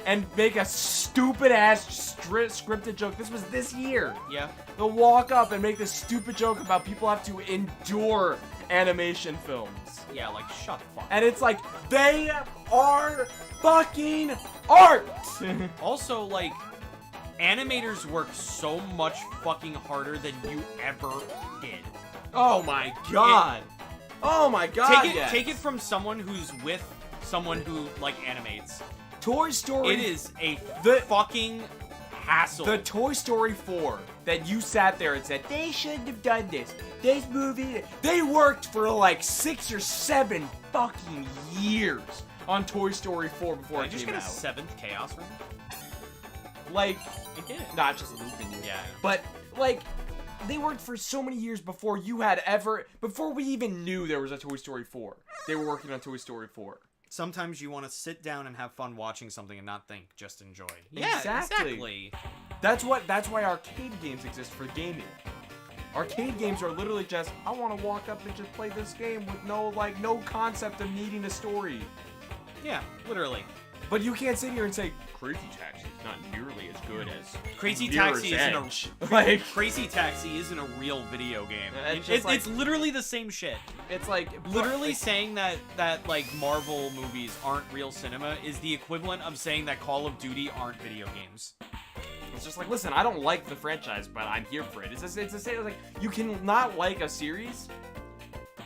Speaker 3: and make a stupid-ass scripted joke. This was this year.
Speaker 1: Yeah.
Speaker 3: They'll walk up and make this stupid joke about people have to endure animation films.
Speaker 1: Yeah, like, shut the fuck up.
Speaker 3: And it's like, they are fucking art!
Speaker 1: Also, like, animators work so much fucking harder than you ever did.
Speaker 3: Oh my god! Oh my god, yes.
Speaker 1: Take it from someone who's with someone who, like, animates.
Speaker 3: Toy Story...
Speaker 1: It is a
Speaker 3: The-
Speaker 1: fucking hassle.
Speaker 3: The Toy Story 4 that you sat there and said, they shouldn't have done this. This movie... They worked for like 6 or 7 fucking years on Toy Story 4 before
Speaker 1: Did I
Speaker 3: it
Speaker 1: just
Speaker 3: came
Speaker 1: get a
Speaker 3: out.
Speaker 1: 7th Chaos Ring?
Speaker 3: Like,
Speaker 1: I did.
Speaker 3: not just looping you.
Speaker 1: Yeah.
Speaker 3: But, like, they worked for so many years before you had ever... Before we even knew there was a Toy Story 4. They were working on Toy Story 4.
Speaker 1: Sometimes you want to sit down and have fun watching something and not think, just enjoy.
Speaker 3: Exactly. That's why arcade games exist for gaming. Arcade games are literally just, I want to walk up and just play this game with no concept of needing a story.
Speaker 1: Yeah, literally.
Speaker 3: But you can't sit here and say, Crazy Taxi is not nearly as good as
Speaker 1: Crazy
Speaker 3: Mirror's
Speaker 1: Taxi isn't
Speaker 3: Edge.
Speaker 1: a
Speaker 3: Like,
Speaker 1: Crazy Taxi isn't a real video game.
Speaker 3: It's just
Speaker 1: It's literally the same shit.
Speaker 3: it's like,
Speaker 1: Literally saying that like Marvel movies aren't real cinema is the equivalent of saying that Call of Duty aren't video games.
Speaker 3: it's just like, listen, I don't like the franchise, but I'm here for it. It's the same, like, you can not like a series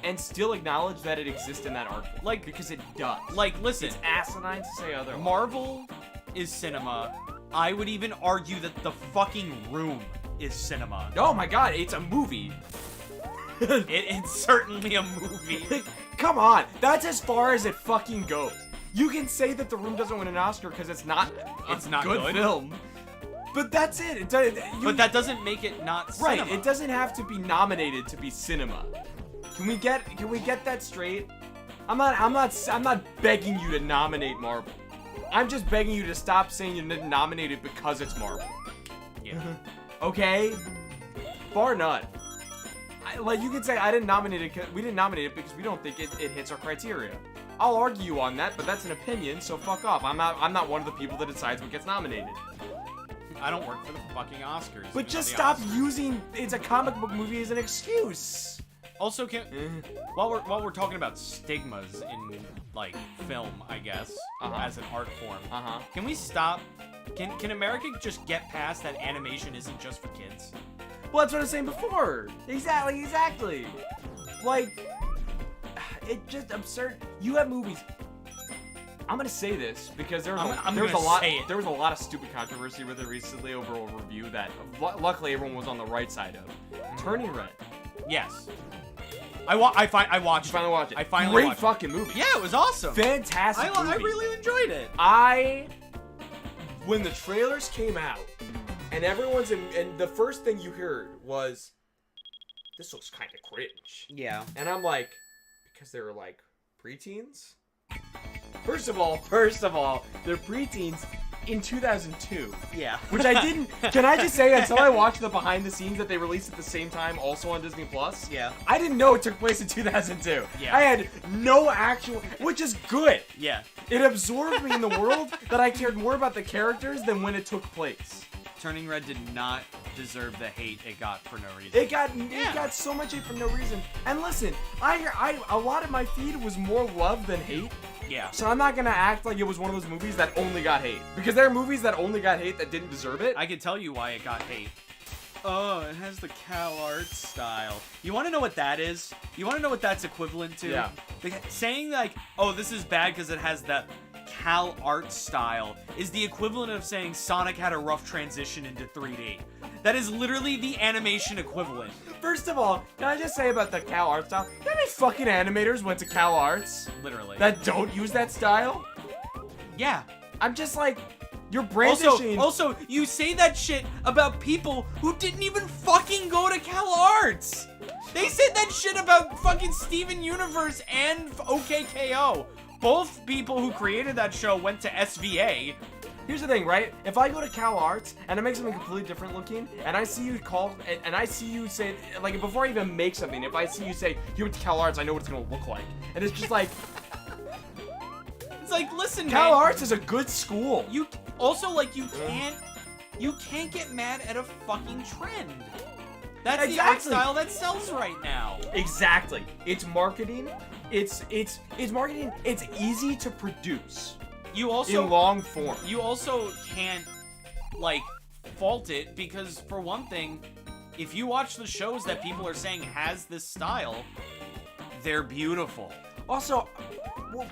Speaker 3: and still acknowledge that it exists in that art form.
Speaker 1: Like-
Speaker 3: because it does.
Speaker 1: Like, listen,
Speaker 3: It's asinine to say otherwise.
Speaker 1: Marvel is cinema. I would even argue that The fucking Room is cinema.
Speaker 3: Oh my god, it's a movie.
Speaker 1: It's certainly a movie.
Speaker 3: Come on, that's as far as it fucking goes. You can say that The Room doesn't win an Oscar because it's not
Speaker 1: It's not
Speaker 3: good
Speaker 1: good.
Speaker 3: film. But that's it.
Speaker 1: But that doesn't make it not
Speaker 3: right,
Speaker 1: cinema.
Speaker 3: it doesn't have to be nominated to be cinema. Can we get that straight? I'm not begging you to nominate Marvel. I'm just begging you to stop saying you didn't nominate it because it's Marvel.
Speaker 1: Yeah.
Speaker 3: Okay? Bar none. Like, you could say I didn't nominate it. We didn't nominate it because we don't think it hits our criteria. I'll argue you on that, but that's an opinion, so fuck off. I'm not one of the people that decides what gets nominated.
Speaker 1: I don't work for the fucking Oscars.
Speaker 3: But
Speaker 1: even
Speaker 3: just
Speaker 1: though
Speaker 3: stop
Speaker 1: the Oscars-
Speaker 3: using it's a comic book movie as an excuse.
Speaker 1: Also, while we're talking about stigmas in like film, I guess, as an art form, can we stop? Can America just get past that animation isn't just for kids?
Speaker 3: Well, that's what I was saying before. Exactly. Like, it's just absurd. You have movies. I'm gonna say this because there was a lot of stupid controversy with it recently over a review that luckily everyone was on the right side of. Turning Red.
Speaker 1: Yes. I watched.
Speaker 3: You finally watched it.
Speaker 1: I finally
Speaker 3: Great
Speaker 1: watched
Speaker 3: fucking movie.
Speaker 1: Yeah, it was awesome.
Speaker 3: Fantastic movie.
Speaker 1: I really enjoyed it.
Speaker 6: When the trailers came out, and everyone's and the first thing you heard was, "This looks kind of cringe."
Speaker 1: Yeah.
Speaker 6: And I'm like, because they were like preteens. First of all,
Speaker 3: they're preteens in 2002.
Speaker 1: Yeah.
Speaker 3: Which I didn't. Can I just say, until I watched the behind the scenes that they released at the same time, also on Disney Plus.
Speaker 1: Yeah.
Speaker 3: I didn't know it took place in 2002.
Speaker 1: Yeah.
Speaker 3: I had no actual, which is good.
Speaker 1: Yeah.
Speaker 3: It absorbed me in the world that I cared more about the characters than when it took place.
Speaker 1: Turning Red did not deserve the hate it got for no reason.
Speaker 3: It got so much hate for no reason. And listen, a lot of my feed was more love than hate.
Speaker 1: Yeah.
Speaker 3: So I'm not gonna act like it was one of those movies that only got hate. Because there are movies that only got hate that didn't deserve it.
Speaker 1: I can tell you why it got hate. Oh, it has the cow art style. You want to know what that is? You want to know what that's equivalent to?
Speaker 3: Yeah.
Speaker 1: Saying like, oh, this is bad because it has that Cal art style is the equivalent of saying Sonic had a rough transition into 3D. That is literally the animation equivalent.
Speaker 3: First of all, can I just say about the Cal art style? How many fucking animators went to Cal Arts
Speaker 1: Literally.
Speaker 3: that don't use that style?
Speaker 1: Yeah.
Speaker 3: I'm just like, you're brandishing.
Speaker 1: Also, you say that shit about people who didn't even fucking go to Cal Arts. They said that shit about fucking Steven Universe and OKKO. both people who created that show went to SVA.
Speaker 3: Here's the thing, right? If I go to Cal Arts and I make something completely different looking, and I see you call, and I see you say, like, before I even make something, if I see you say, you went to Cal Arts, I know what it's gonna look like. And it's just like,
Speaker 1: It's like, listen,
Speaker 3: Cal
Speaker 1: man.
Speaker 3: Arts is a good school.
Speaker 1: You also, like, you can't get mad at a fucking trend. That's the art
Speaker 3: Exactly.
Speaker 1: style that sells right now.
Speaker 3: Exactly. It's marketing. It's marketing. It's easy to produce
Speaker 1: You also
Speaker 3: in long form.
Speaker 1: You also can't, like, fault it because, for one thing, if you watch the shows that people are saying has this style, they're beautiful.
Speaker 3: Also, real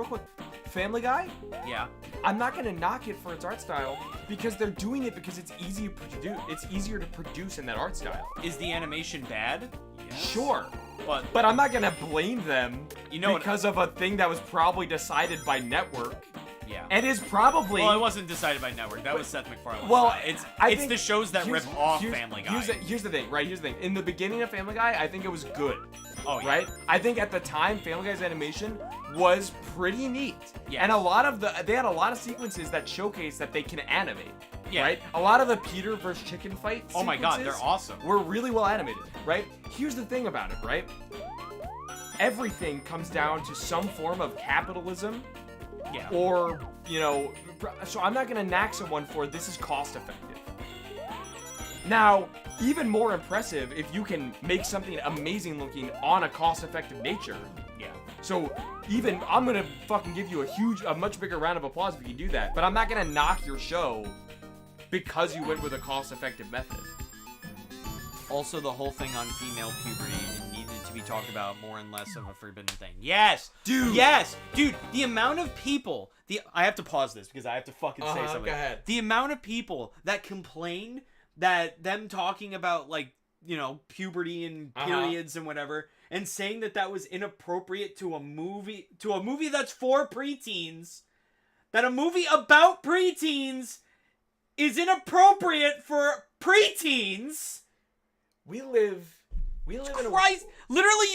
Speaker 3: quick, Family Guy,
Speaker 1: Yeah.
Speaker 3: I'm not gonna knock it for its art style because they're doing it because it's easy to produce. It's easier to produce in that art style.
Speaker 1: Is the animation bad? Yes.
Speaker 3: Sure,
Speaker 1: But
Speaker 3: but I'm not gonna blame them
Speaker 1: You know what-
Speaker 3: because of a thing that was probably decided by network
Speaker 1: yeah.
Speaker 3: and is probably.
Speaker 1: Well, it wasn't decided by network. That was Seth MacFarlane's
Speaker 3: Well,
Speaker 1: style. It's
Speaker 3: I
Speaker 1: it's
Speaker 3: think-
Speaker 1: the shows that rip off Family Guy.
Speaker 3: Here's the thing, right? Here's the thing. In the beginning of Family Guy, I think it was good.
Speaker 1: Oh, yeah.
Speaker 3: Right? I think at the time, Family Guy's animation was pretty neat.
Speaker 1: Yes.
Speaker 3: And they had a lot of sequences that showcase that they can animate.
Speaker 1: Yeah.
Speaker 3: Right? A lot of the Peter versus Chicken fight
Speaker 1: Oh my god,
Speaker 3: sequences
Speaker 1: they're awesome.
Speaker 3: were really well animated, right? Here's the thing about it, right? Everything comes down to some form of capitalism
Speaker 1: Yeah.
Speaker 3: or, you know, so I'm not gonna knock someone for this is cost effective. Now, even more impressive if you can make something amazing looking on a cost effective nature.
Speaker 1: Yeah.
Speaker 3: So even I'm gonna fucking give you a much bigger round of applause if you can do that. But I'm not gonna knock your show because you went with a cost effective method.
Speaker 1: Also, the whole thing on female puberty, it needed to be talked about more and less of a forbidden thing. Yes!
Speaker 3: Dude!
Speaker 1: Yes! Dude, the amount of people... I have to pause this because I have to fucking say something.
Speaker 6: Go ahead.
Speaker 1: The amount of people that complained that them talking about, like, you know, puberty and periods and whatever, and saying that that was inappropriate to a movie that's for preteens, that a movie about preteens is inappropriate for preteens...
Speaker 3: We live in a
Speaker 1: Christ! Literally,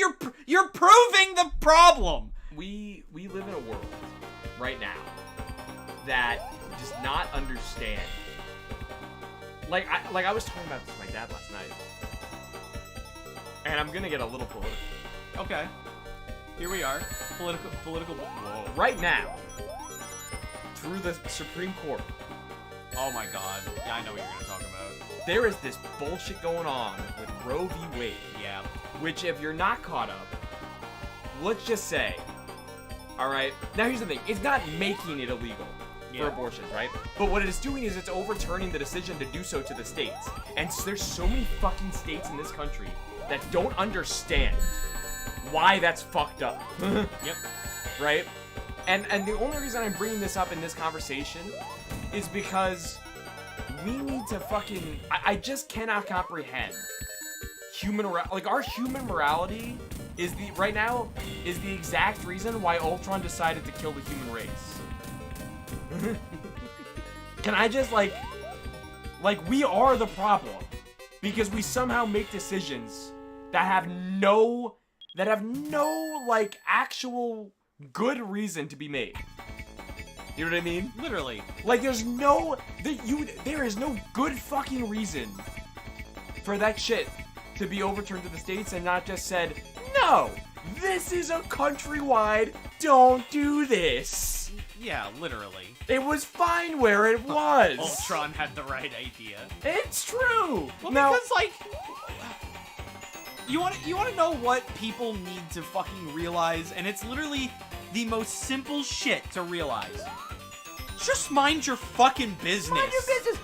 Speaker 1: you're proving the problem.
Speaker 3: we live in a world right now that does not understand. Like I was talking about this with my dad last night, and I'm gonna get a little political.
Speaker 1: Okay, here we are. Political. Whoa.
Speaker 3: Right now, through the Supreme Court,
Speaker 1: Oh my God. Yeah, I know what you're gonna talk about.
Speaker 3: there is this bullshit going on with Roe v. Wade.
Speaker 1: Yeah.
Speaker 3: Which, if you're not caught up, let's just say, all right. Now here's the thing: it's not making it illegal for
Speaker 1: Yeah.
Speaker 3: abortions, right? But what it is doing is it's overturning the decision to do so to the states. And there's so many fucking states in this country that don't understand why that's fucked up.
Speaker 1: Yep.
Speaker 3: Right? And the only reason I'm bringing this up in this conversation is because we need to fucking... I just cannot comprehend our human morality is right now is the exact reason why Ultron decided to kill the human race. Can I just like we are the problem because we somehow make decisions that have no like actual good reason to be made. You know what I mean?
Speaker 1: Literally.
Speaker 3: Like there is no good fucking reason for that shit to be overturned to the states and not just said, no, this is a countrywide, don't do this.
Speaker 1: Yeah, literally.
Speaker 3: It was fine where it was.
Speaker 1: Ultron had the right idea.
Speaker 3: It's true.
Speaker 1: Well,
Speaker 3: Now,
Speaker 1: because like, you want to know what people need to fucking realize, and it's literally the most simple shit to realize. Just mind your fucking business.
Speaker 3: mind your business.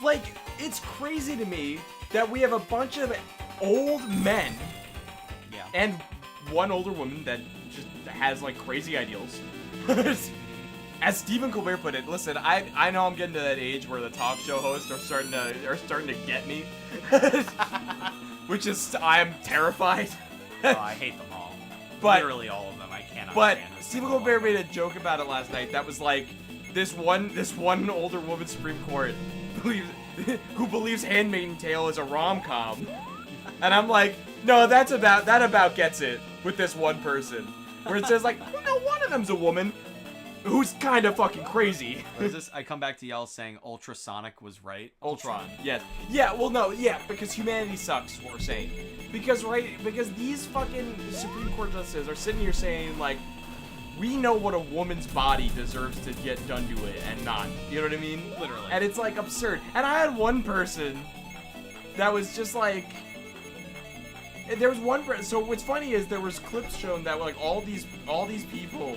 Speaker 3: Like, it's crazy to me that we have a bunch of old men
Speaker 1: Yeah.
Speaker 3: and one older woman that just has like crazy ideals. As Stephen Colbert put it, listen, I know I'm getting to that age where the talk show hosts are starting to get me, which is I'm terrified.
Speaker 1: Oh, I hate them all.
Speaker 3: But-
Speaker 1: Literally all of them. I cannot
Speaker 3: But
Speaker 1: stand a
Speaker 3: Stephen
Speaker 1: single
Speaker 3: Colbert
Speaker 1: one.
Speaker 3: made a joke about it last night. That was like this one older woman Supreme Court who believes Handmaid's Tale is a rom-com, and I'm like, no, that about gets it with this one person. where it says like, no, one of them's a woman who's kind of fucking crazy.
Speaker 1: What is this? I come back to y'all saying Ultrasonic was right.
Speaker 3: Ultron, yes. Yeah, well, no, yeah, because humanity sucks, what we're saying. Because these fucking Supreme Court justices are sitting here saying, like, we know what a woman's body deserves to get done to it and not. You know what I mean?
Speaker 1: Literally.
Speaker 3: And it's, like, absurd. And I had one person that was just, like... There was one person... So what's funny is there was clips shown that, like, all these people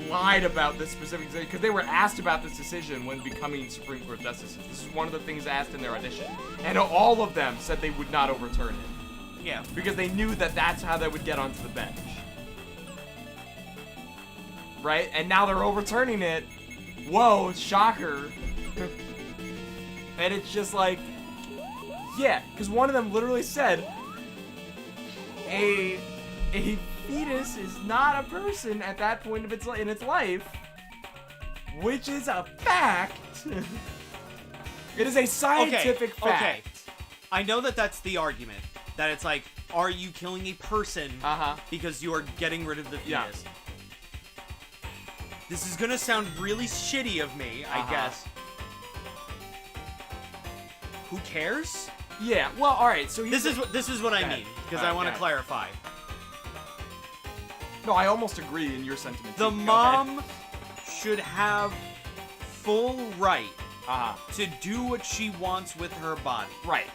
Speaker 3: lied about this specific decision because they were asked about this decision when becoming Supreme Court justices. This is one of the things asked in their audition. And all of them said they would not overturn it.
Speaker 1: Yeah.
Speaker 3: Because they knew that that's how they would get onto the bench. Right? And now they're overturning it. Whoa, shocker. And it's just like, yeah, because one of them literally said, a fetus is not a person at that point of in its life, which is a fact. It is a scientific fact.
Speaker 1: Okay. I know that that's the argument. That it's like, are you killing a person because you are getting rid of the fetus?
Speaker 3: Yeah.
Speaker 1: This is gonna sound really shitty of me, I guess. Who cares?
Speaker 3: Yeah. Well, all right. So
Speaker 1: This is what I mean, because I want to clarify.
Speaker 3: No, I almost agree in your sentiment.
Speaker 1: The
Speaker 3: too. Go
Speaker 1: mom should have full right
Speaker 3: ahead.
Speaker 1: to do what she wants with her body.
Speaker 3: Right.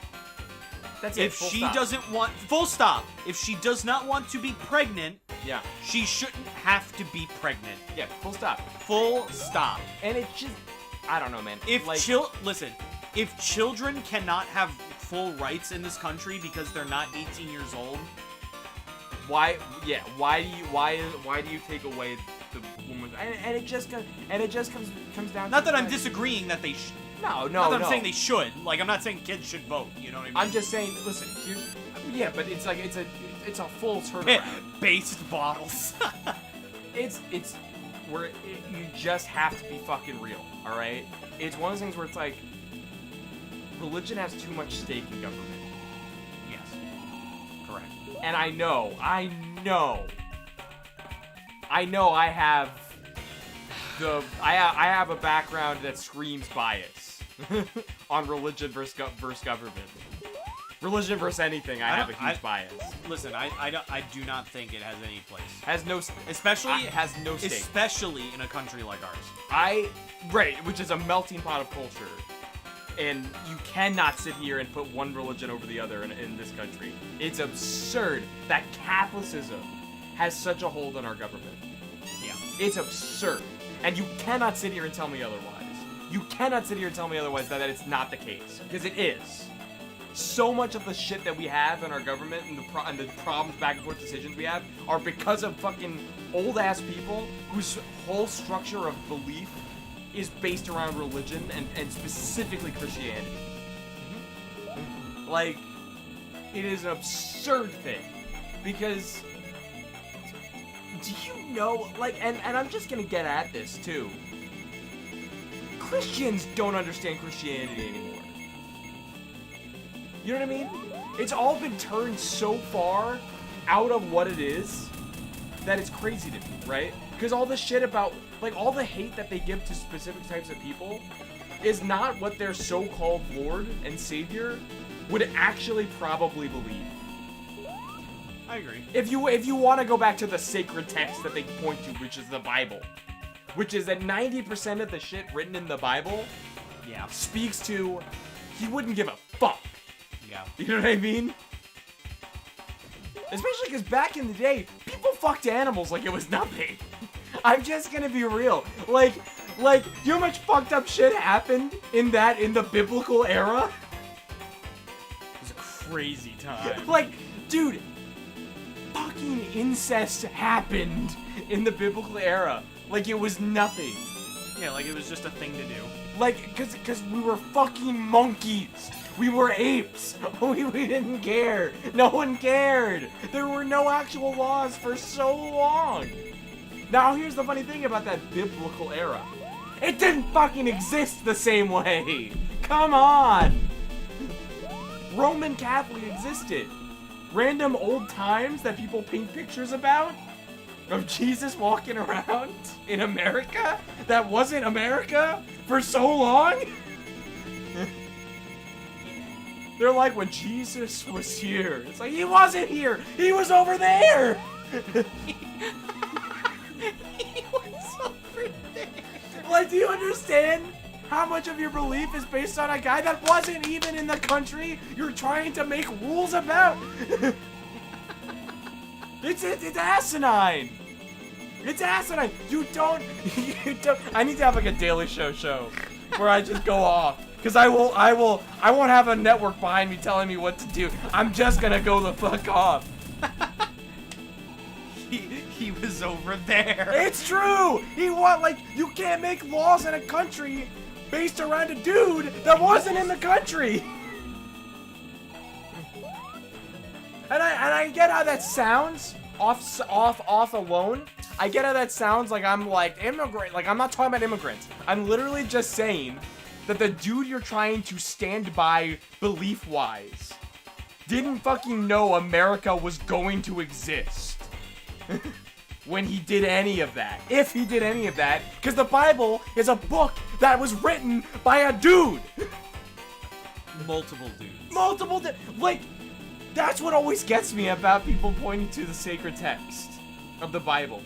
Speaker 3: That's it.
Speaker 1: If
Speaker 3: Full
Speaker 1: she
Speaker 3: stop.
Speaker 1: doesn't want, full stop. If she does not want to be pregnant,
Speaker 3: Yeah.
Speaker 1: she shouldn't have to be pregnant.
Speaker 3: Yeah. Full stop.
Speaker 1: Full stop.
Speaker 3: And it's just, I don't know, man.
Speaker 1: If
Speaker 3: like,
Speaker 1: listen, if children cannot have full rights in this country because they're not 18 years old,
Speaker 3: why? Yeah. Why do you take away the woman's? And it just comes down.
Speaker 1: not
Speaker 3: to
Speaker 1: that I'm
Speaker 3: like-
Speaker 1: disagreeing that they should.
Speaker 3: No.
Speaker 1: Not that
Speaker 3: no.
Speaker 1: I'm saying they should. Like, I'm not saying kids should vote. You know what I mean?
Speaker 3: I'm just saying. Listen. Yeah, but it's like it's a full turnaround.
Speaker 1: Based bottles.
Speaker 3: it's where you just have to be fucking real. All right. It's one of those things where it's like religion has too much stake in government.
Speaker 1: Yes. Correct.
Speaker 3: And I know I have I have a background that screams bias on religion versus government. Religion versus anything, I have a huge bias.
Speaker 1: Listen, I do not think it has any place.
Speaker 3: Has no,
Speaker 1: Especially
Speaker 3: it has no stake.
Speaker 1: Especially in a country like ours.
Speaker 3: Right, which is a melting pot of culture. And you cannot sit here and put one religion over the other in this country. It's absurd that Catholicism has such a hold on our government.
Speaker 1: Yeah.
Speaker 3: It's absurd. And you cannot sit here and tell me otherwise. You cannot sit here and tell me otherwise that it's not the case. Because it is. So much of the shit that we have in our government and the problems, back and forth decisions we have are because of fucking old ass people whose whole structure of belief is based around religion and specifically Christianity. Like, it is an absurd thing. Because, do you know, like, and I'm just gonna get at this too. Christians don't understand Christianity anymore. You know what I mean? It's all been turned so far out of what it is that it's crazy to me, right? Because all the shit about, like, all the hate that they give to specific types of people is not what their so-called Lord and Savior would actually probably believe.
Speaker 1: I agree.
Speaker 3: If you want to go back to the sacred text that they point to, which is the Bible, which is that 90% of the shit written in the Bible speaks to, he wouldn't give a fuck.
Speaker 1: Yeah.
Speaker 3: You know what I mean? Especially because back in the day, people fucked animals like it was nothing. I'm just gonna be real. Like, you know how much fucked up shit happened in the biblical era?
Speaker 1: It was a crazy time.
Speaker 3: Like, dude, fucking incest happened in the biblical era. Like it was nothing.
Speaker 1: Yeah, like it was just a thing to do.
Speaker 3: Like, cause we were fucking monkeys. We were apes. We didn't care. No one cared. There were no actual laws for so long. Now, here's the funny thing about that biblical era. It didn't fucking exist the same way. Come on. Roman Catholic existed. Random old times that people paint pictures about of Jesus walking around in America that wasn't America for so long? They're like, when Jesus was here. It's like, he wasn't here. He was over there.
Speaker 5: He was over there.
Speaker 3: Like, do you understand how much of your belief is based on a guy that wasn't even in the country you're trying to make rules about? It's asinine. It's asinine. You don't. I need to have like a Daily Show where I just go off. Because I won't have a network behind me telling me what to do. I'm just gonna go the fuck off.
Speaker 1: He was over there.
Speaker 3: It's true. You can't make laws in a country based around a dude that wasn't in the country. And I get how that sounds off alone. I get how that sounds like I'm like immigrant. Like, I'm not talking about immigrants. I'm literally just saying that the dude you're trying to stand by belief-wise didn't fucking know America was going to exist when he did any of that. If he did any of that, because the Bible is a book that was written by a dude.
Speaker 1: Multiple dudes.
Speaker 3: Like, that's what always gets me about people pointing to the sacred text of the Bible.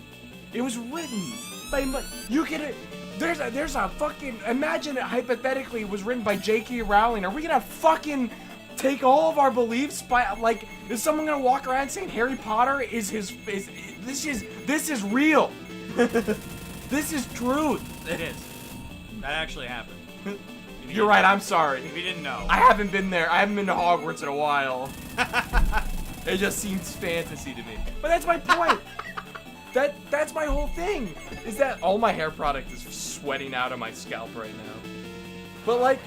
Speaker 3: It was written by, you get it. There's a fucking, imagine it hypothetically was written by J.K. Rowling. Are we gonna fucking take all of our beliefs by, like, is someone gonna walk around saying Harry Potter is this is real. This is truth.
Speaker 1: It is. That actually happened.
Speaker 3: You're right, I'm sorry.
Speaker 1: If you didn't know.
Speaker 3: I haven't been there. I haven't been to Hogwarts in a while. It just seems fantasy to me. But that's my point. That's my whole thing. Is that all my hair product is sweating out of my scalp right now. But like,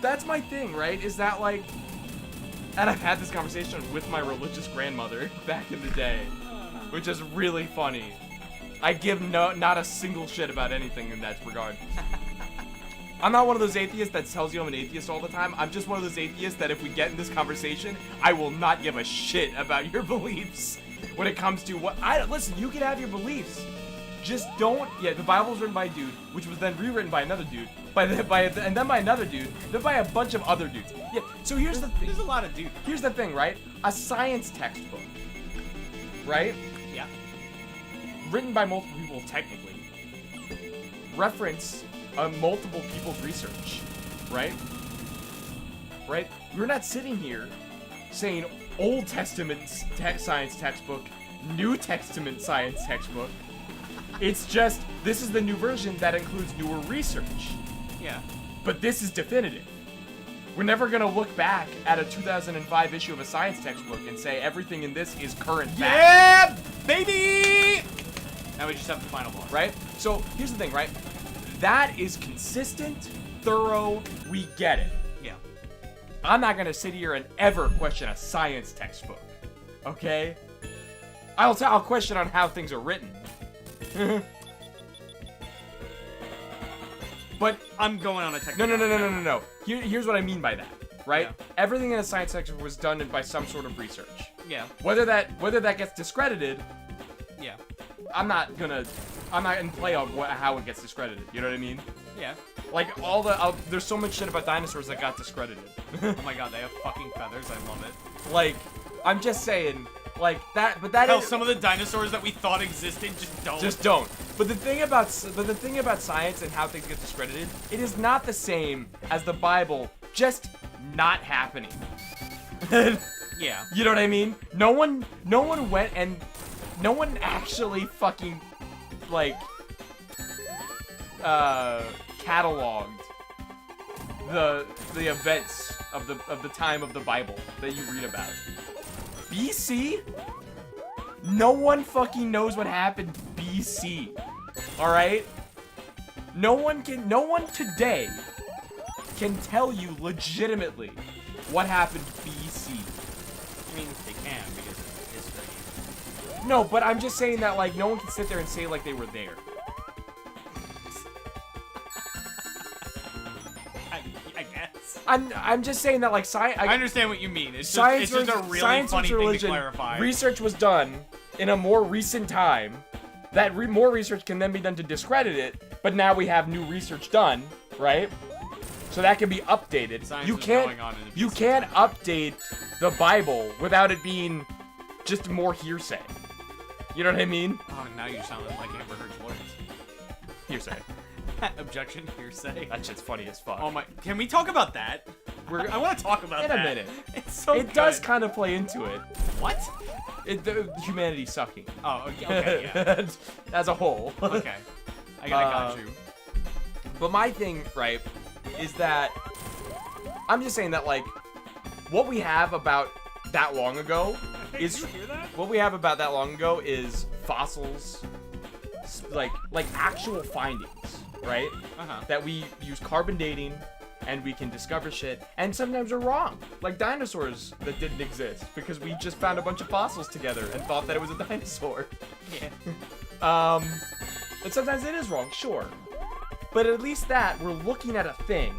Speaker 3: that's my thing, right? Is that like, and I've had this conversation with my religious grandmother back in the day, which is really funny. I give not a single shit about anything in that regard. I'm not one of those atheists that tells you I'm an atheist all the time. I'm just one of those atheists that if we get in this conversation, I will not give a shit about your beliefs when it comes to what listen, you can have your beliefs. Just don't. Yeah, the Bible was written by a dude, which was then rewritten by another dude, and then by another dude, then by a bunch of other dudes. Yeah. So here's the thing.
Speaker 1: There's a lot of dudes.
Speaker 3: Here's the thing, right? A science textbook, right?
Speaker 1: Yeah.
Speaker 3: Written by multiple people, technically, reference multiple people's research, right? Right? We're not sitting here saying Old Testament science textbook, New Testament science textbook. It's just, this is the new version that includes newer research.
Speaker 1: Yeah.
Speaker 3: But this is definitive. We're never gonna look back at a 2005 issue of a science textbook and say everything in this is current fact.
Speaker 1: Yeah, baby! Now we just have the final boss.
Speaker 3: Right? So, here's the thing, right? That is consistent, thorough, we get it.
Speaker 1: Yeah.
Speaker 3: I'm not gonna sit here and ever question a science textbook, okay? I'll question on how things are written. But
Speaker 1: I'm going on a technical.
Speaker 3: no. Here's what I mean by that, right?
Speaker 1: Yeah.
Speaker 3: Everything in a science textbook was done by some sort of research.
Speaker 1: Yeah.
Speaker 3: Whether that gets discredited,
Speaker 1: Yeah.
Speaker 3: I'm not gonna play on how it gets discredited. You know what I mean?
Speaker 1: Yeah.
Speaker 3: Like there's so much shit about dinosaurs that got discredited.
Speaker 1: Oh my god, they have fucking feathers. I love it.
Speaker 3: Like, I'm just saying, like that. But that
Speaker 1: Hell,
Speaker 3: is
Speaker 1: some of the dinosaurs that we thought existed just don't.
Speaker 3: But the thing about science and how things get discredited, it is not the same as the Bible just not happening.
Speaker 1: Yeah.
Speaker 3: You know what I mean? No one went and no one actually fucking like cataloged the events of the time of the Bible that you read about. BC? No one fucking knows what happened BC. All right? No one today can tell you legitimately what happened BC.
Speaker 1: I mean, they can because it's history.
Speaker 3: No, but I'm just saying that, like, no one can sit there and say, like, they were there.
Speaker 1: I guess.
Speaker 3: I'm just saying that like
Speaker 1: I understand what you mean. It's
Speaker 3: science
Speaker 1: just a
Speaker 3: versus-
Speaker 1: really
Speaker 3: science
Speaker 1: funny
Speaker 3: versus
Speaker 1: thing to
Speaker 3: religion,
Speaker 1: clarify.
Speaker 3: Research was done in a more recent time. That more research can then be done to discredit it, but now we have new research done, right? So that can be updated.
Speaker 1: Science
Speaker 3: you
Speaker 1: was
Speaker 3: can't
Speaker 1: going on in a
Speaker 3: you
Speaker 1: decent
Speaker 3: can't
Speaker 1: time.
Speaker 3: update the Bible without it being just more hearsay. You know what I mean?
Speaker 1: Oh, now you sound like Amber Heard's lawyers.
Speaker 3: Hearsay.
Speaker 1: Objection, hearsay.
Speaker 3: That shit's funny as fuck.
Speaker 1: Oh my! Can we talk about that? I want to talk about
Speaker 3: In
Speaker 1: that
Speaker 3: a minute.
Speaker 1: It's so.
Speaker 3: It does
Speaker 1: good.
Speaker 3: kind of play into it.
Speaker 1: What?
Speaker 3: Humanity sucking.
Speaker 1: Oh, okay, yeah.
Speaker 3: As a whole.
Speaker 1: Okay. I got you.
Speaker 3: But my thing, right, is that I'm just saying that like what we have about that long ago is
Speaker 1: Did you hear that?
Speaker 3: what we have about that long ago is fossils, like actual findings, right?
Speaker 1: Uh-huh.
Speaker 3: That we use carbon dating and we can discover shit, and sometimes we're wrong, like dinosaurs that didn't exist because we just found a bunch of fossils together and thought that it was a dinosaur.
Speaker 1: Yeah.
Speaker 3: And sometimes it is wrong, sure. But at least that, we're looking at a thing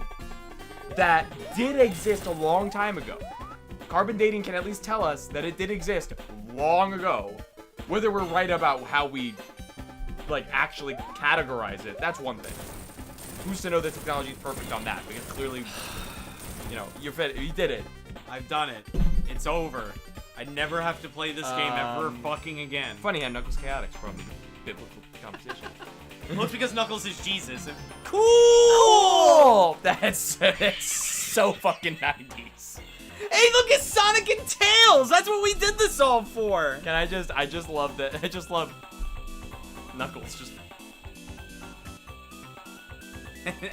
Speaker 3: that did exist a long time ago. Carbon dating can at least tell us that it did exist long ago. Whether we're right about how we, like, actually categorize it, that's one thing. Who's to know the technology is perfect on that? Because clearly, you know, you did it.
Speaker 1: I've done it. It's over. I never have to play this game ever fucking again.
Speaker 3: Funny how Knuckles Chaotix from biblical competition.
Speaker 1: Well, it's because Knuckles is Jesus. And...
Speaker 3: Cool! That's so fucking 90s.
Speaker 1: Hey, look at Sonic and Tails! That's what we did this all for!
Speaker 3: Can I just love that. I just love Knuckles just.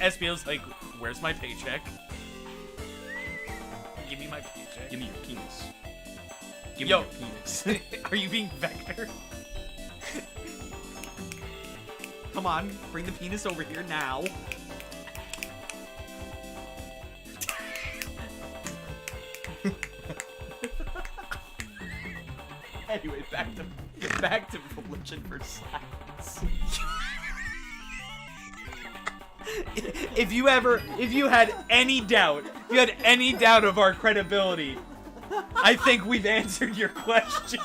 Speaker 1: SPO's like, where's my paycheck? Give me my paycheck.
Speaker 3: Give me your penis. Give
Speaker 1: Yo.
Speaker 3: me your penis.
Speaker 1: Are you being Vector? Come on, bring the penis over here now.
Speaker 3: Anyway, back to religion versus science.
Speaker 1: If you had any doubt, of our credibility, I think we've answered your question.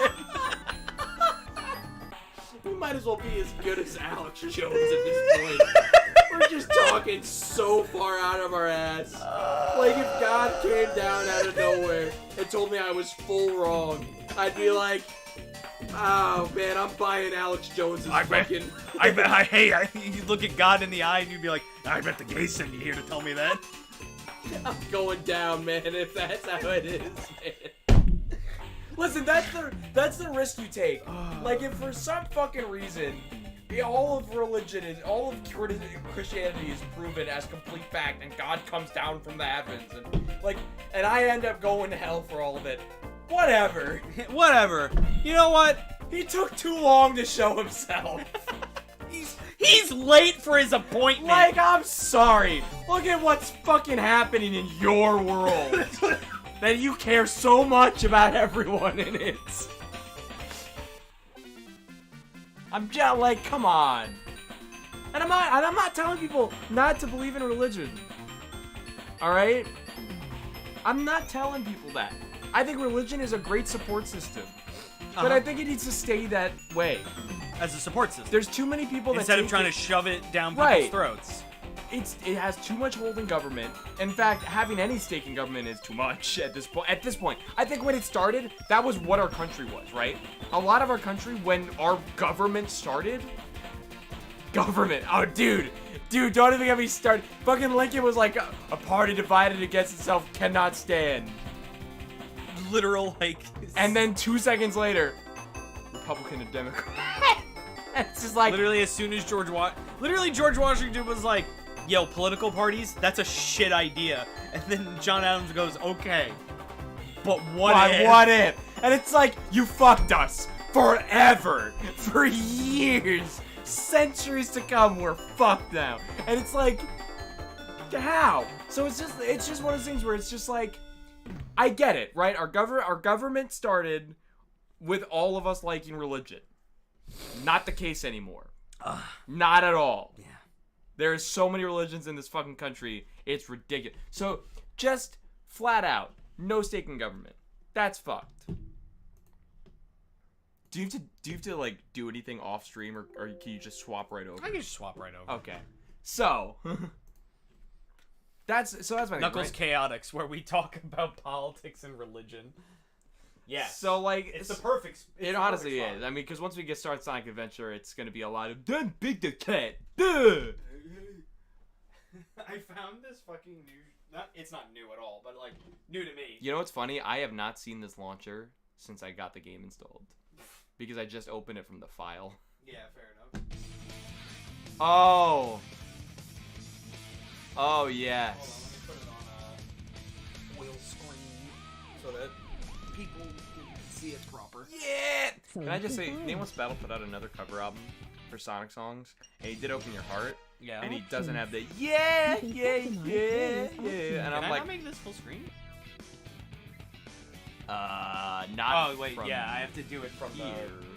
Speaker 6: We might as well be as good as Alex Jones at this point. We're just talking so far out of our ass. Like, if God came down out of nowhere and told me I was full wrong, I'd be like, oh man, I'm buying Alex Jones's fucking...
Speaker 1: You look at God in the eye and you'd be like, I bet the gays sent you here to tell me that.
Speaker 6: I'm going down, man, if that's how it is, man. Listen, that's the risk you take. Like, if for some fucking reason, all of Christianity is proven as complete fact, and God comes down from the heavens, and I end up going to hell for all of it. Whatever.
Speaker 1: Whatever. You know what?
Speaker 6: He took too long to show himself.
Speaker 1: He's late for his appointment.
Speaker 6: Like, I'm sorry. Look at what's fucking happening in your world. That you care so much about everyone in it. I'm just like, come on. And I'm not telling people not to believe in religion. Alright? I'm not telling people that. I think religion is a great support system. But I think it needs to stay that way.
Speaker 1: As a support system.
Speaker 6: There's too many people
Speaker 1: Instead
Speaker 6: that
Speaker 1: of trying to shove it down people's throats.
Speaker 6: It has too much hold in government. In fact, having any stake in government is too much at this point. At this point, I think when it started, that was what our country was, right? A lot of our country, when our government started, oh, dude, don't even get me started. Fucking Lincoln was like, a party divided against itself cannot stand.
Speaker 1: Literal, like.
Speaker 6: And then 2 seconds later, Republican and Democrat. It's just like,
Speaker 1: literally, as soon as George Washington was like, yo, political parties, that's a shit idea. And then John Adams goes, okay, but what if?
Speaker 6: And it's like, you fucked us forever, for years, centuries to come, we're fucked now. And it's like, how? So it's just one of those things where it's just like, I get it, right? Our government started with all of us liking religion. Not the case anymore. Not at all.
Speaker 1: Yeah.
Speaker 6: There's so many religions in this fucking country. It's ridiculous. So
Speaker 3: Just flat out, no stake in government. That's fucked. Do you have to like do anything off stream, or can you just swap right over?
Speaker 1: I can just swap right over.
Speaker 3: Okay. So that's my thing,
Speaker 1: Knuckles
Speaker 3: right?
Speaker 1: Chaotix, where we talk about politics and religion. Yes.
Speaker 3: So like
Speaker 1: it's the perfect.
Speaker 3: It honestly is. I mean, because once we get started Sonic Adventure, it's gonna be a lot of "Then big the cat." Duh!
Speaker 1: I found this fucking new. It's not new at all, but like new to me.
Speaker 3: You know what's funny? I have not seen this launcher since I got the game installed, because I just opened it from the file.
Speaker 1: Yeah, fair enough.
Speaker 3: Oh. Oh
Speaker 1: Hold on,
Speaker 3: yes.
Speaker 1: let me put it on a wheel screen so that people can see it proper.
Speaker 3: Yeah. Can I just say, Nameless Battle put out another cover album for Sonic songs, and he did "Open Your Heart,"
Speaker 1: Yeah.
Speaker 3: and he doesn't have the yeah, and
Speaker 1: Can
Speaker 3: I'm
Speaker 1: I
Speaker 3: like,
Speaker 1: not make this full screen?
Speaker 3: not.
Speaker 1: Oh wait,
Speaker 3: from
Speaker 1: yeah, I have to do it from
Speaker 3: here.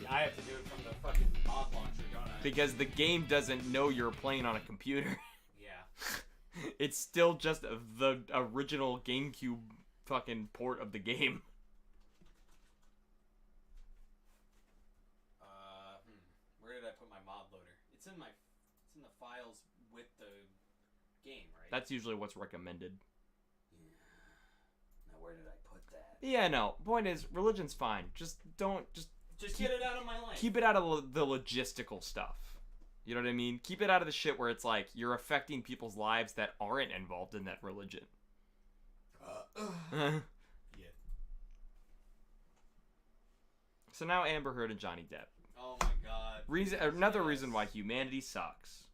Speaker 1: I have to do it from the fucking mod launcher, don't I?
Speaker 3: Because the game doesn't know you're playing on a computer.
Speaker 1: Yeah.
Speaker 3: It's still just the original GameCube fucking port of the game.
Speaker 1: Where did I put my mod loader? It's in the files with the game, right?
Speaker 3: That's usually what's recommended.
Speaker 2: Now where did I put that?
Speaker 3: Yeah, no. Point is, religion's fine. Just
Speaker 1: Just get it out of my life.
Speaker 3: keep it out of the logistical stuff. You know what I mean? Keep it out of the shit where it's like you're affecting people's lives that aren't involved in that religion.
Speaker 1: Yeah.
Speaker 3: So now Amber Heard and Johnny Depp.
Speaker 1: Oh my god.
Speaker 3: Another reason why humanity sucks.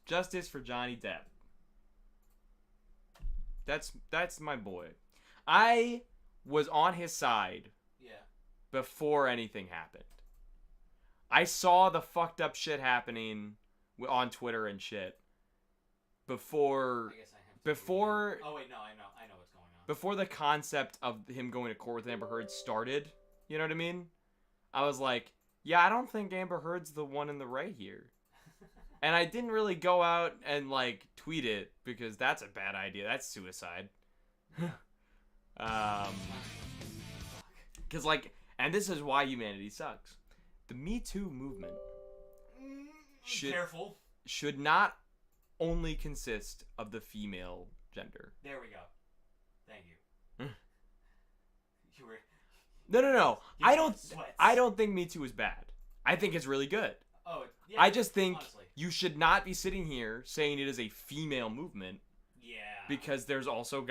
Speaker 3: Justice for Johnny Depp. That's my boy. I was on his side
Speaker 1: Yeah.
Speaker 3: before anything happened. I saw the fucked up shit happening on Twitter and shit before
Speaker 1: I guess I have to
Speaker 3: before
Speaker 1: Oh wait, no, I know what's going on.
Speaker 3: before the concept of him going to court with Amber Heard started. You know what I mean? I was like, yeah, I don't think Amber Heard's the one in the right here. And I didn't really go out and like tweet it because that's a bad idea. That's suicide. Cuz like, and this is why humanity sucks. The Me Too movement
Speaker 1: Careful.
Speaker 3: should not only consist of the female gender.
Speaker 1: There we go. Thank you. You were.
Speaker 3: No.
Speaker 1: Give me sweats.
Speaker 3: I don't think Me Too is bad. I think it's really good.
Speaker 1: Oh, yeah.
Speaker 3: I just think
Speaker 1: honestly.
Speaker 3: you should not be sitting here saying it is a female movement
Speaker 1: Yeah.
Speaker 3: because there's also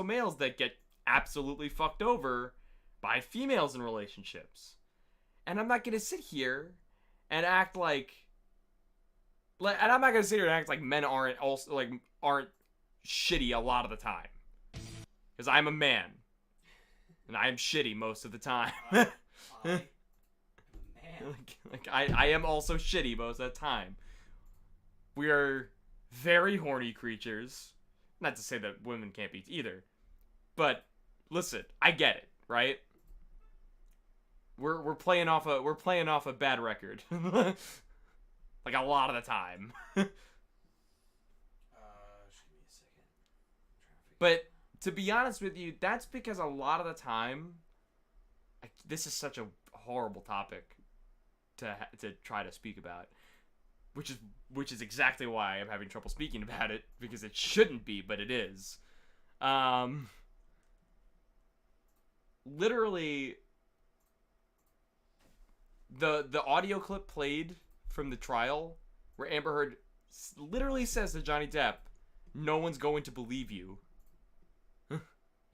Speaker 3: males that get absolutely fucked over by females in relationships. And I'm not going to sit here and act like and I'm not going to sit here and act like men aren't shitty a lot of the time. Cuz I'm a man. And I am shitty most of the time.
Speaker 1: I am a man.
Speaker 3: I am also shitty most of the time. We are very horny creatures. Not to say that women can't be either. But listen, I get it, right? We're playing off a bad record. Like a lot of the time.
Speaker 1: Just give me a second.
Speaker 3: But to be honest with you, that's because a lot of the time this is such a horrible topic to try to speak about, which is exactly why I'm having trouble speaking about it, because it shouldn't be, but it is. Literally, the audio clip played from the trial where Amber Heard literally says to Johnny Depp, "No one's going to believe you,"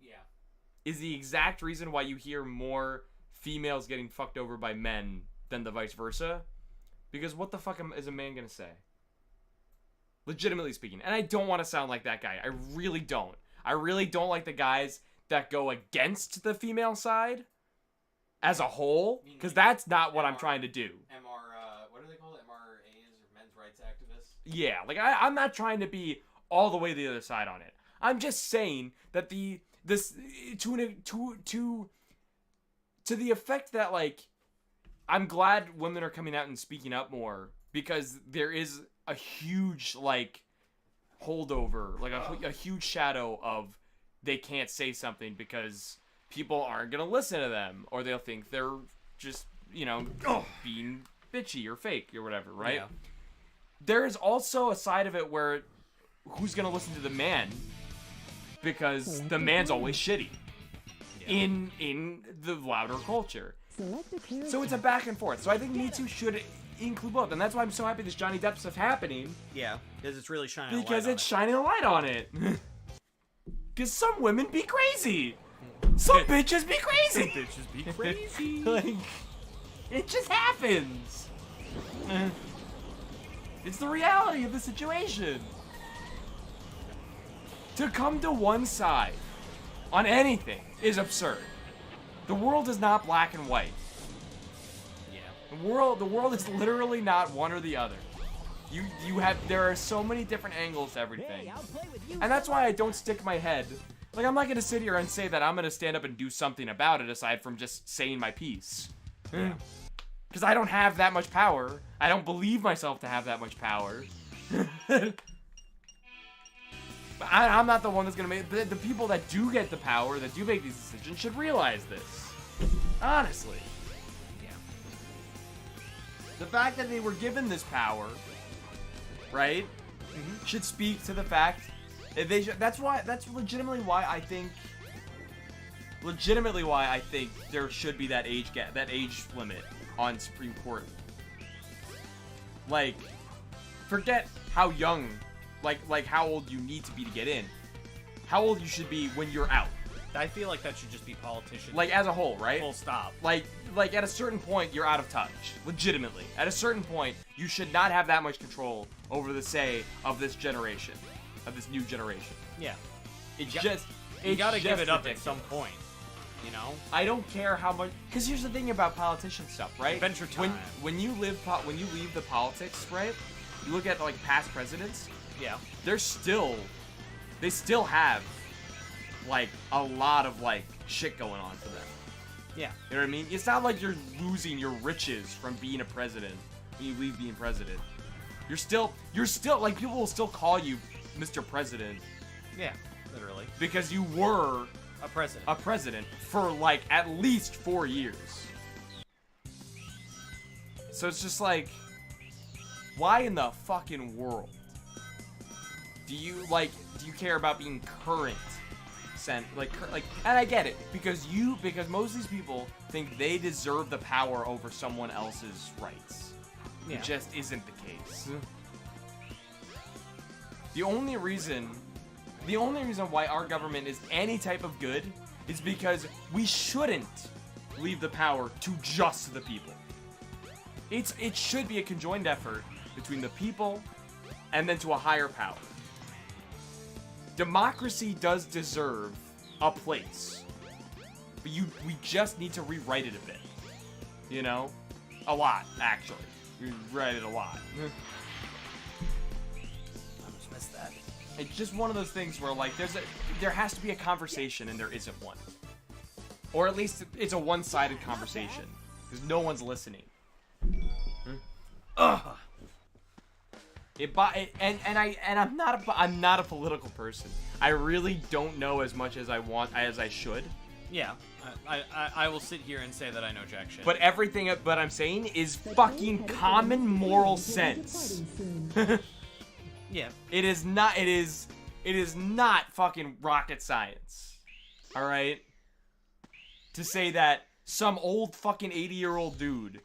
Speaker 1: Yeah.
Speaker 3: is the exact reason why you hear more females getting fucked over by men than the vice versa. Because what the fuck is a man gonna say? Legitimately speaking. And I don't want to sound like that guy. I really don't. I really don't like the guys that go against the female side as a whole. Because that's not what I'm trying to do.
Speaker 1: What are they called? MRAs, or men's rights activists?
Speaker 3: Yeah, like I'm not trying to be all the way to the other side on it. I'm just saying that to the effect that like I'm glad women are coming out and speaking up more, because there is a huge like holdover, like a huge shadow of they can't say something because people aren't gonna listen to them, or they'll think they're just, you know, being bitchy or fake or whatever, right?
Speaker 1: Yeah.
Speaker 3: There is also a side of it where who's gonna listen to the man, because the man's always shitty in the louder culture. So it's a back and forth. So I think Me Too should include both, and that's why I'm so happy this Johnny Depp stuff's happening.
Speaker 1: Yeah, because it's really shining.
Speaker 3: Because
Speaker 1: a light
Speaker 3: it's shining a light on it. Because some women be crazy. Some bitches be crazy.
Speaker 1: Some bitches be crazy.
Speaker 3: Like, it just happens. It's the reality of the situation. To come to one side on anything is absurd. The world is not black and white.
Speaker 1: Yeah.
Speaker 3: The world is literally not one or the other. There are so many different angles to everything. And that's why I don't stick my head. Like, I'm not gonna sit here and say that I'm gonna stand up and do something about it aside from just saying my piece. Because I don't have that much power. I don't believe myself to have that much power. But I'm not the one that's gonna make... The people that do get the power, that do make these decisions, should realize this. Honestly.
Speaker 1: Yeah.
Speaker 3: The fact that they were given this power, right, should speak to the fact that they should... That's legitimately why I think there should be that age gap, that age limit on Supreme Court. Like, forget how young, like how old you need to be to get in. How old you should be when you're out.
Speaker 1: I feel like that should just be politicians.
Speaker 3: Like, as a whole, right?
Speaker 1: Full stop.
Speaker 3: Like at a certain point, you're out of touch. Legitimately. At a certain point, you should not have that much control over the say of this generation. Of this new generation.
Speaker 1: Yeah.
Speaker 3: You
Speaker 1: gotta give it up at some point. You know?
Speaker 3: I don't care how much... Because here's the thing about politician stuff, right?
Speaker 1: Adventure time.
Speaker 3: When you leave the politics, right? You look at, like, past presidents.
Speaker 1: Yeah.
Speaker 3: They still have, like, a lot of, like, shit going on for them.
Speaker 1: Yeah.
Speaker 3: You know what I mean? It's not like you're losing your riches from being a president when you leave being president. You're still, like, people will still call you Mr. President.
Speaker 1: Yeah, literally.
Speaker 3: Because you were
Speaker 1: a president.
Speaker 3: A president for, like, at least 4 years. So it's just like, why in the fucking world do you care about being current? And I get it, because most of these people think they deserve the power over someone else's rights.
Speaker 1: Yeah.
Speaker 3: It just isn't the case. The only reason why our government is any type of good is because we shouldn't leave the power to just the people. It should be a conjoined effort between the people and then to a higher power. Democracy does deserve a place, but we just need to rewrite it a bit. You know, a lot actually. You write it a lot.
Speaker 1: I just missed that.
Speaker 3: It's just one of those things where, like, there has to be a conversation and there isn't one, or at least it's a one-sided conversation because no one's listening. Ugh. I'm not a political person. I really don't know as much as I should.
Speaker 1: Yeah, I will sit here and say that I know jack shit.
Speaker 3: But everything but I'm saying is fucking common moral sense.
Speaker 1: Yeah.
Speaker 3: It is not fucking rocket science. All right? To say that some old fucking 80-year-old dude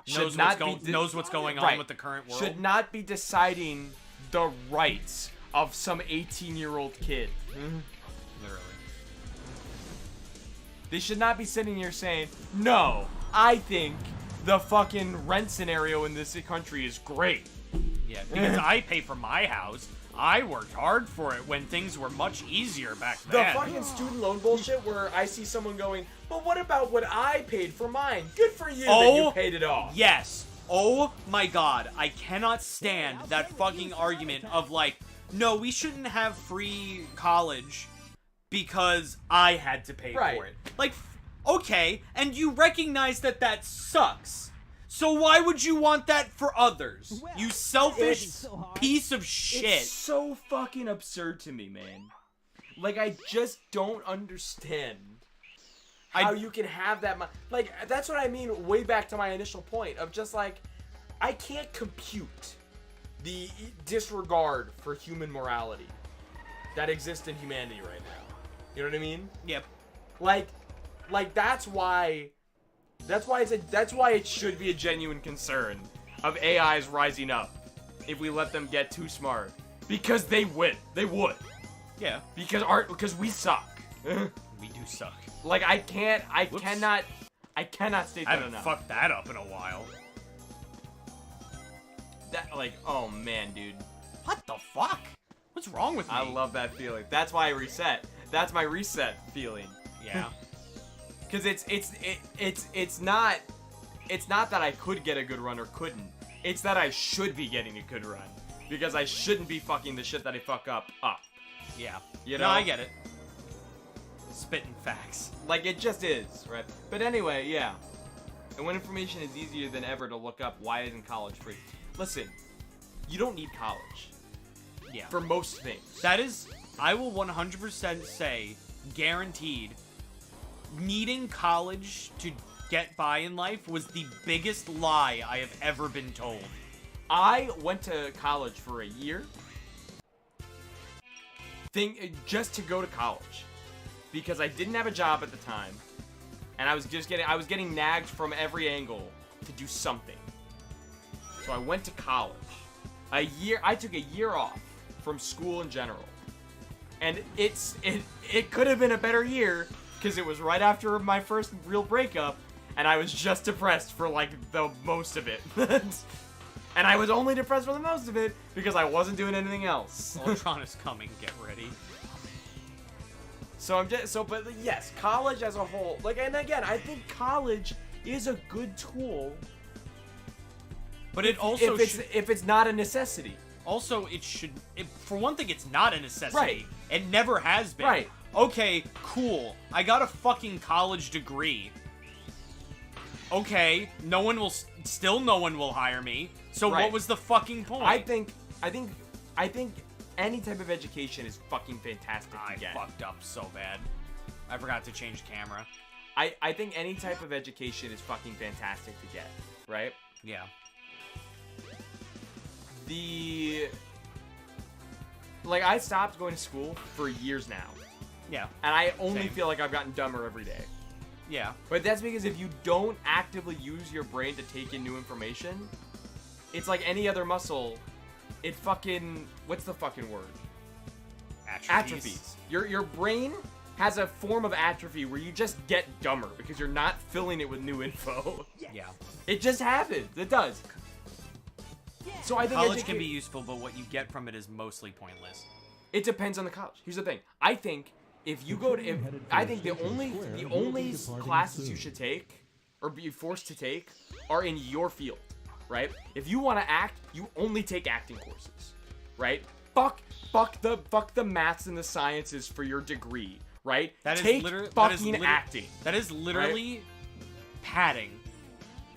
Speaker 1: knows what's going on with the current world.
Speaker 3: Should not be deciding the rights of some 18-year-old kid.
Speaker 1: Literally.
Speaker 3: They should not be sitting here saying, no, I think the fucking rent scenario in this country is great.
Speaker 1: Yeah, because I pay for my house. I worked hard for it when things were much easier back
Speaker 6: The
Speaker 1: then.
Speaker 6: fucking student loan bullshit where I see someone going, but what about what I paid for mine? Good for you that you paid it off.
Speaker 1: Yes. Oh my god. I cannot stand that fucking argument of like, no, we shouldn't have free college because I had to pay for it. Like, okay, and you recognize that sucks. So why would you want that for others? You selfish piece of shit.
Speaker 3: It's so fucking absurd to me, man.
Speaker 6: Like, I just don't understand how you can have that like, that's what I mean, way back to my initial point of just, like, I can't compute the disregard for human morality that exists in humanity right now. You know what I mean?
Speaker 1: Yep.
Speaker 6: Like that's why it should be a genuine concern of AIs rising up if we let them get too smart, because they would.
Speaker 1: Yeah.
Speaker 6: Because we suck.
Speaker 1: We do suck.
Speaker 6: Like, I cannot state
Speaker 1: I
Speaker 6: that
Speaker 1: haven't
Speaker 6: enough.
Speaker 1: fucked that up in a while.
Speaker 6: That, like, oh man, dude.
Speaker 1: What the fuck? What's wrong with me?
Speaker 6: I love that feeling. That's why I reset. That's my reset feeling.
Speaker 1: Yeah.
Speaker 6: Because it's not that I could get a good run or couldn't. It's that I should be getting a good run, because I shouldn't be fucking the shit that I fuck up.
Speaker 1: Yeah.
Speaker 6: You
Speaker 1: No,
Speaker 6: know?
Speaker 1: I get it. Spitting facts.
Speaker 6: Like, it just is, right? But anyway, yeah. And when information is easier than ever to look up, why isn't college free? Listen, you don't need college.
Speaker 1: Yeah.
Speaker 6: For most things.
Speaker 1: That is, I will 100% say, guaranteed, needing college to get by in life was the biggest lie I have ever been told.
Speaker 6: I went to college for a year. Just to go to college. Because I didn't have a job at the time. And I was getting nagged from every angle to do something. So I went to college. I took a year off from school in general. And it could have been a better year, because it was right after my first real breakup, and I was just depressed for, like, the most of it. And I was only depressed for the most of it because I wasn't doing anything else.
Speaker 1: Ultron is coming, get ready.
Speaker 6: But yes, college as a whole, like, and again, I think college is a good tool.
Speaker 1: But it also
Speaker 6: if it's not a necessity.
Speaker 1: Also, for one thing, it's not a necessity.
Speaker 6: Right.
Speaker 1: It never has been.
Speaker 6: Right.
Speaker 1: Okay, cool. I got a fucking college degree. Okay, no one will hire me. So
Speaker 6: Right.
Speaker 1: what was the fucking point?
Speaker 6: I think any type of education is fucking fantastic
Speaker 1: I
Speaker 6: to get.
Speaker 1: fucked up so bad. I forgot to change camera.
Speaker 6: I think any type of education is fucking fantastic to get, right?
Speaker 1: Yeah.
Speaker 6: Like, I stopped going to school for years now.
Speaker 1: Yeah.
Speaker 6: And I only
Speaker 1: Same.
Speaker 6: feel like I've gotten dumber every day.
Speaker 1: Yeah.
Speaker 6: But that's because if you don't actively use your brain to take in new information, it's like any other muscle. It fucking... What's the fucking word? Atrophies. Your brain has a form of atrophy where you just get dumber because you're not filling it with new info.
Speaker 1: Yeah.
Speaker 6: It just happens. It does. So I think
Speaker 1: College can be useful, but what you get from it is mostly pointless.
Speaker 6: It depends on the college. Here's the thing. I think if you go to, I think the only classes you should take or be forced to take are in your field, right? If you want to act, you only take acting courses, right? Fuck the maths and the sciences for your degree, right?
Speaker 1: That is
Speaker 6: take fucking acting.
Speaker 1: That is literally padding.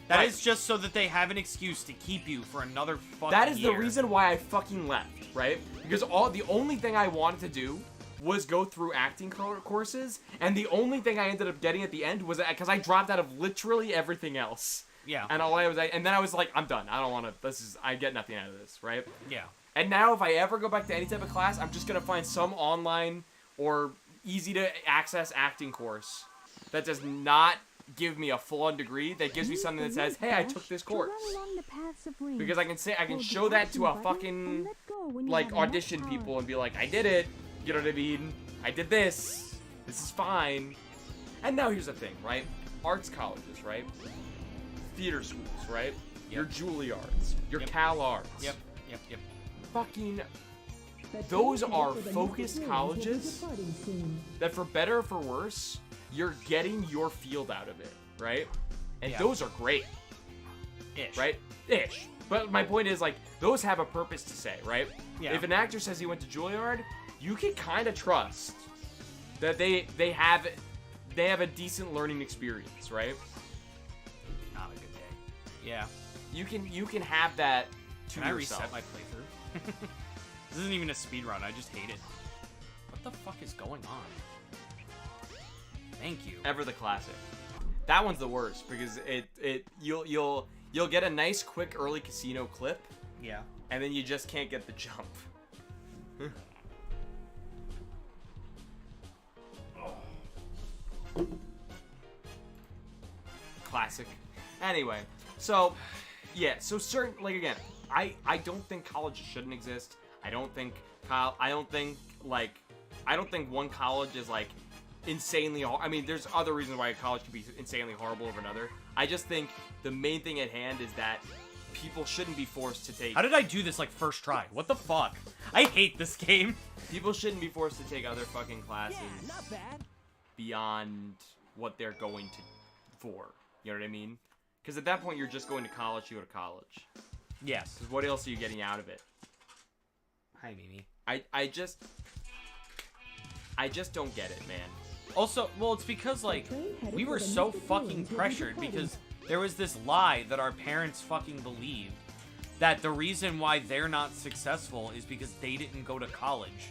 Speaker 1: That
Speaker 6: Right.
Speaker 1: is just so that they have an excuse to keep you for another fucking
Speaker 6: That is
Speaker 1: year.
Speaker 6: the reason why I fucking left, right? Because the only thing I wanted to do was go through acting courses, and the only thing I ended up getting at the end was because I dropped out of literally everything else.
Speaker 1: Yeah.
Speaker 6: And then I was like, I'm done. I don't want to. I get nothing out of this, right?
Speaker 1: Yeah.
Speaker 6: And now if I ever go back to any type of class, I'm just gonna find some online or easy to access acting course that does not give me a full-on degree, that gives me something that says, hey, I took this course. Because I can show that to a fucking, like, audition people and be like, I did it. You know what I mean? I did this. This is fine. And now here's the thing, right? Arts colleges, right? Theater schools, right? Your Juilliards, your Cal Arts.
Speaker 1: Yep.
Speaker 6: Fucking, those are focused colleges that, for better or for worse, you're getting your field out of it, right? And those are great.
Speaker 1: Ish.
Speaker 6: Right? Ish. But my point is, like, those have a purpose to say, right?
Speaker 1: Yeah.
Speaker 6: If an actor says he went to Juilliard, you can kind of trust that they have a decent learning experience, right?
Speaker 1: Not a good day. Yeah.
Speaker 6: You can have that to
Speaker 1: Can I
Speaker 6: yourself.
Speaker 1: reset my playthrough? This isn't even a speed run. I just hate it.
Speaker 6: What
Speaker 1: the fuck is going on? Thank you.
Speaker 3: Ever the classic. That one's the worst because you'll get a nice quick early casino clip,
Speaker 1: Yeah.
Speaker 3: and then you just can't get the jump. Classic. Anyway, so yeah, so certain like again, I don't think college shouldn't exist. I don't think one college is like insanely I mean, there's other reasons why a college can be insanely horrible over another. I just think the main thing at hand is that people shouldn't be forced to take
Speaker 1: How did I do this like first try? What the fuck? I hate this game.
Speaker 3: people shouldn't be forced to take other fucking classes beyond what they're going to for. You know what I mean? Because at that point you're just going to college to go to college.
Speaker 1: Yes.
Speaker 3: Because what else are you getting out of it?
Speaker 1: Hi, Mimi.
Speaker 3: I just don't get it, man.
Speaker 1: Also, well, it's because, like, we were so fucking pressured because there was this lie that our parents fucking believed that the reason why they're not successful is because they didn't go to college.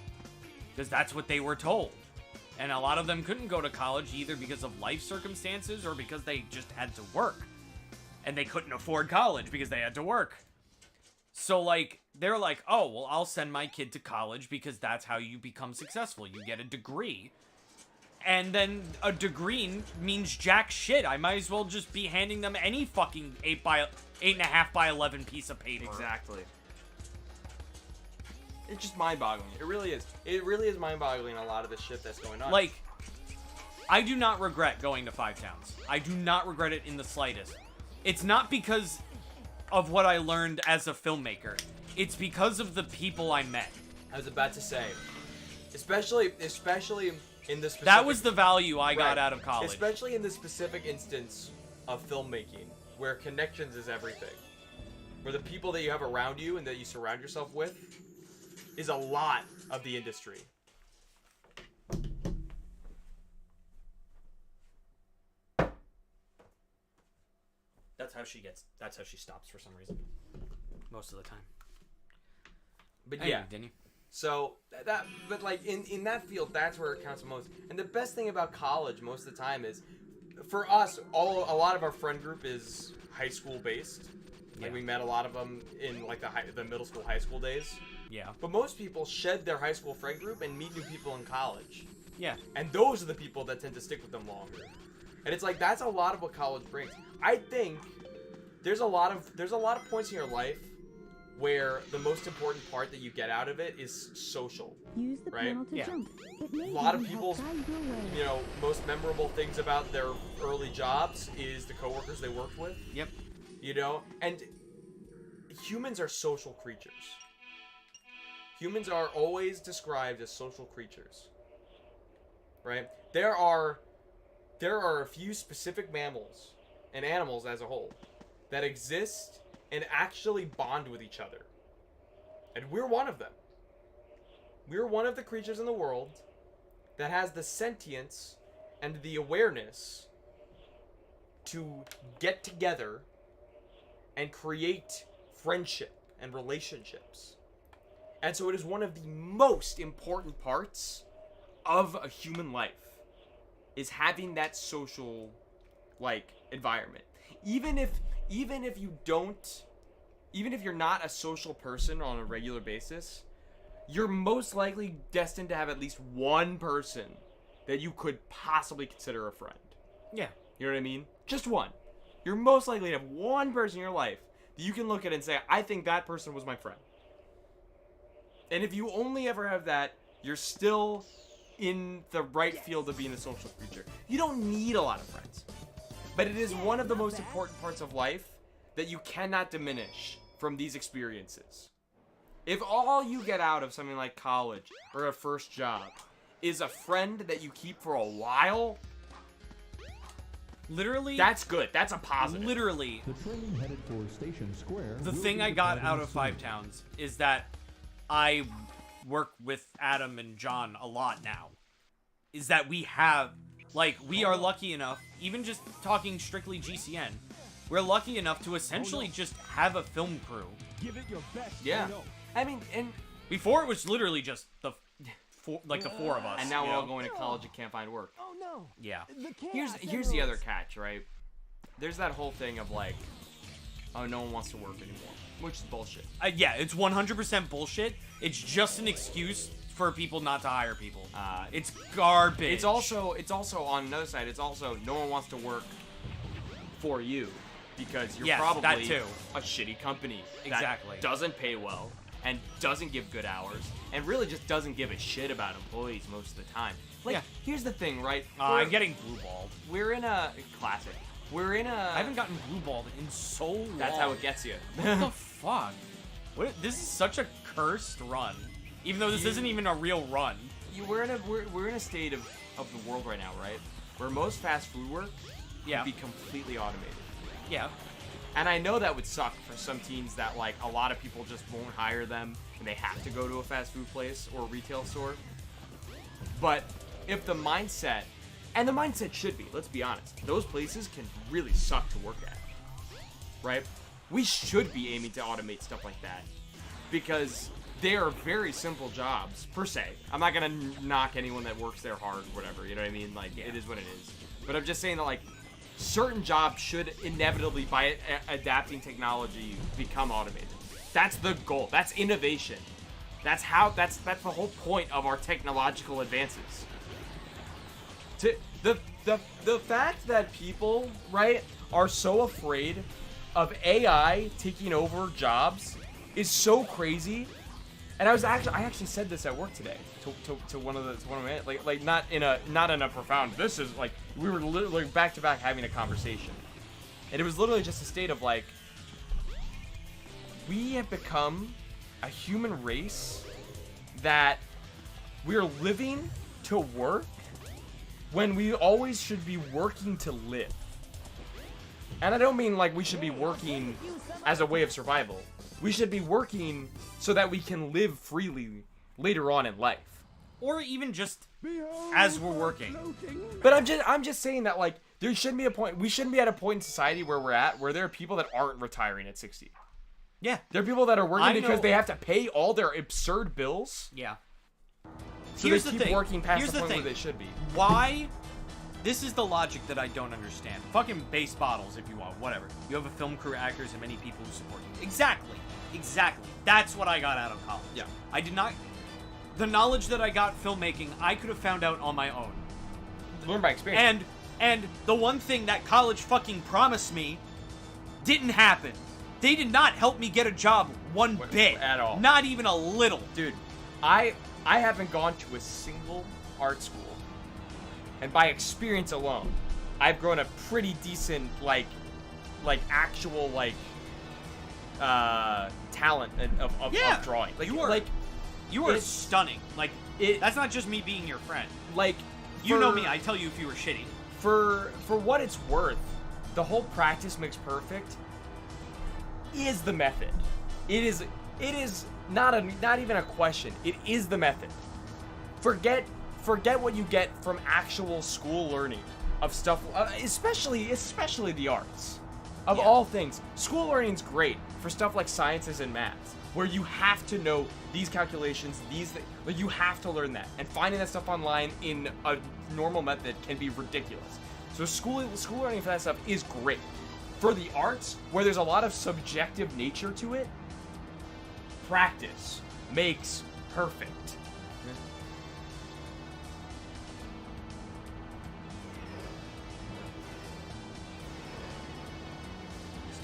Speaker 1: Because that's what they were told. And a lot of them couldn't go to college either because of life circumstances or because they just had to work. And they couldn't afford college because they had to work. So, like, they're like, oh, well, I'll send my kid to college because that's how you become successful. You get a degree. And then a degree means jack shit. I might as well just be handing them any fucking 8.5 by 11 piece of paper.
Speaker 3: Exactly. It's just mind-boggling. It really is. It really is mind-boggling, a lot of the shit that's going on.
Speaker 1: Like, I do not regret going to Five Towns. I do not regret it in the slightest. It's not because of what I learned as a filmmaker. It's because of the people I met.
Speaker 3: I was about to say, especially in this specific,
Speaker 1: That was the value I got out of college.
Speaker 3: Especially in the specific instance of filmmaking, where connections is everything. Where the people that you have around you and that you surround yourself with is a lot of the industry.
Speaker 1: That's how she stops for some reason. Most of the time.
Speaker 3: But
Speaker 1: Hey,
Speaker 3: yeah,
Speaker 1: didn't you?
Speaker 3: so but like in that field, that's where it counts the most. And the best thing about college most of the time is, for us, a lot of our friend group is high school based. Like, we met a lot of them in like the middle school, high school days.
Speaker 1: Yeah.
Speaker 3: But most people shed their high school friend group and meet new people in college.
Speaker 1: Yeah.
Speaker 3: And those are the people that tend to stick with them longer. And it's like, that's a lot of what college brings. I think there's a lot of points in your life where the most important part that you get out of it is social.
Speaker 7: Use the
Speaker 3: Right?
Speaker 7: panel to
Speaker 1: Yeah.
Speaker 7: jump. It may
Speaker 3: A lot of
Speaker 7: even help
Speaker 3: people's,
Speaker 7: guide your way.
Speaker 3: you know, most memorable things about their early jobs is the coworkers they worked with.
Speaker 1: Yep.
Speaker 3: You know? And humans are social creatures. Humans are always described as social creatures. Right? There are a few specific mammals and animals as a whole that exist and actually bond with each other. And we're one of them. We're one of the creatures in the world that has the sentience and the awareness to get together and create friendship and relationships. And so it is one of the most important parts of a human life, is having that social, like, environment. Even if you're not a social person on a regular basis, you're most likely destined to have at least one person that you could possibly consider a friend.
Speaker 1: Yeah.
Speaker 3: You know what I mean? Just one. You're most likely to have one person in your life that you can look at and say, I think that person was my friend. And if you only ever have that, you're still in the right field of being a social creature. You don't need a lot of friends. But it is one of the most important parts of life that you cannot diminish from these experiences. If all you get out of something like college or a first job is a friend that you keep for a while,
Speaker 1: Literally,
Speaker 3: that's good. That's a positive.
Speaker 1: literally,
Speaker 8: The train headed for Station Square.
Speaker 1: the
Speaker 8: will
Speaker 1: thing
Speaker 8: be
Speaker 1: I got
Speaker 8: departing
Speaker 1: out of
Speaker 8: soon.
Speaker 1: Five Towns is that I work with Adam and John a lot now. Is that we have, like, we are lucky enough, even just talking strictly GCN, we're lucky enough to essentially just have a film crew.
Speaker 8: Give it your best.
Speaker 3: Yeah.
Speaker 8: Oh, no.
Speaker 3: I mean, and
Speaker 1: Before it was literally just the the four of us.
Speaker 3: And now
Speaker 1: you
Speaker 3: we're all
Speaker 1: know?
Speaker 3: going to college and can't find work.
Speaker 7: Oh no.
Speaker 1: Yeah.
Speaker 3: Here's the other catch, right? There's that whole thing of like, oh, no one wants to work anymore, which is bullshit.
Speaker 1: Yeah, it's 100% bullshit. It's just an excuse for people not to hire people. It's garbage.
Speaker 3: It's also on another side. It's also no one wants to work for you because you're
Speaker 1: Yes,
Speaker 3: probably
Speaker 1: that too.
Speaker 3: a shitty company
Speaker 1: Exactly.
Speaker 3: that doesn't pay well and doesn't give good hours and really just doesn't give a shit about employees most of the time. Like,
Speaker 1: Yeah.
Speaker 3: here's the thing, right?
Speaker 1: I'm getting blue balled.
Speaker 3: We're in a classic. We're in a.
Speaker 1: I haven't gotten blue balled in so long.
Speaker 3: That's how it gets you.
Speaker 1: What the fuck? What? This is such a cursed run. Even though this isn't even a real run.
Speaker 3: We're in a state of the world right now, right? Where most fast food work
Speaker 1: Yeah.
Speaker 3: can be completely automated.
Speaker 1: Yeah.
Speaker 3: And I know that would suck for some teams that, like, a lot of people just won't hire them and they have to go to a fast food place or a retail store. But if the mindset, and the mindset should be, let's be honest, those places can really suck to work at, right? We should be aiming to automate stuff like that because they are very simple jobs, per se. I'm not going to knock anyone that works there hard or whatever, you know what I mean? Like, it is what it is. But I'm just saying that, like, certain jobs should inevitably, by adapting technology, become automated. That's the goal. That's innovation. That's the whole point of our technological advances. The fact that people, right, are so afraid of AI taking over jobs is so crazy. And I actually said this at work today to one of my like not in a profound. This is like we were literally back to back having a conversation, and it was literally just a state of like we have become a human race that we're living to work when we always should be working to live. And I don't mean like we should be working as a way of survival. We should be working so that we can live freely later on in life.
Speaker 1: Or even just as we're working.
Speaker 3: But I'm just saying that, like, there shouldn't be a point. We shouldn't be at a point in society where we're at where there are people that aren't retiring at 60.
Speaker 1: Yeah.
Speaker 3: There are people that are working
Speaker 1: I
Speaker 3: because
Speaker 1: know-
Speaker 3: they have to pay all their absurd bills.
Speaker 1: Yeah.
Speaker 3: So
Speaker 1: Here's
Speaker 3: they
Speaker 1: the
Speaker 3: keep
Speaker 1: thing.
Speaker 3: working past
Speaker 1: Here's
Speaker 3: the
Speaker 1: the
Speaker 3: point
Speaker 1: thing.
Speaker 3: where they should be.
Speaker 1: Why? This is the logic that I don't understand. Fucking base bottles, if you want, whatever. You have a film crew, actors, and many people who support you. Exactly. That's what I got out of college.
Speaker 3: Yeah.
Speaker 1: I did not... The knowledge that I got filmmaking, I could have found out on my own.
Speaker 3: Learn by experience.
Speaker 1: And the one thing that college fucking promised me didn't happen. They did not help me get a job one bit.
Speaker 3: At all.
Speaker 1: Not even a little.
Speaker 3: Dude, I haven't gone to a single art school. And by experience alone, I've grown a pretty decent, like actual, talent of drawing. Like,
Speaker 1: You are
Speaker 3: it's-
Speaker 1: stunning. Like, that's not just me being your friend.
Speaker 3: like,
Speaker 1: You know
Speaker 3: for-
Speaker 1: me, I tell you if you were shitty.
Speaker 3: For what it's worth, the whole practice makes perfect is the method. It is not even a question. It is the method. Forget what you get from actual school learning of stuff, especially the arts. Of all things, school learning's great for stuff like sciences and maths, where you have to know these calculations, like you have to learn that. And finding that stuff online in a normal method can be ridiculous. So school learning for that stuff is great. For the arts, where there's a lot of subjective nature to it, practice makes perfect. Is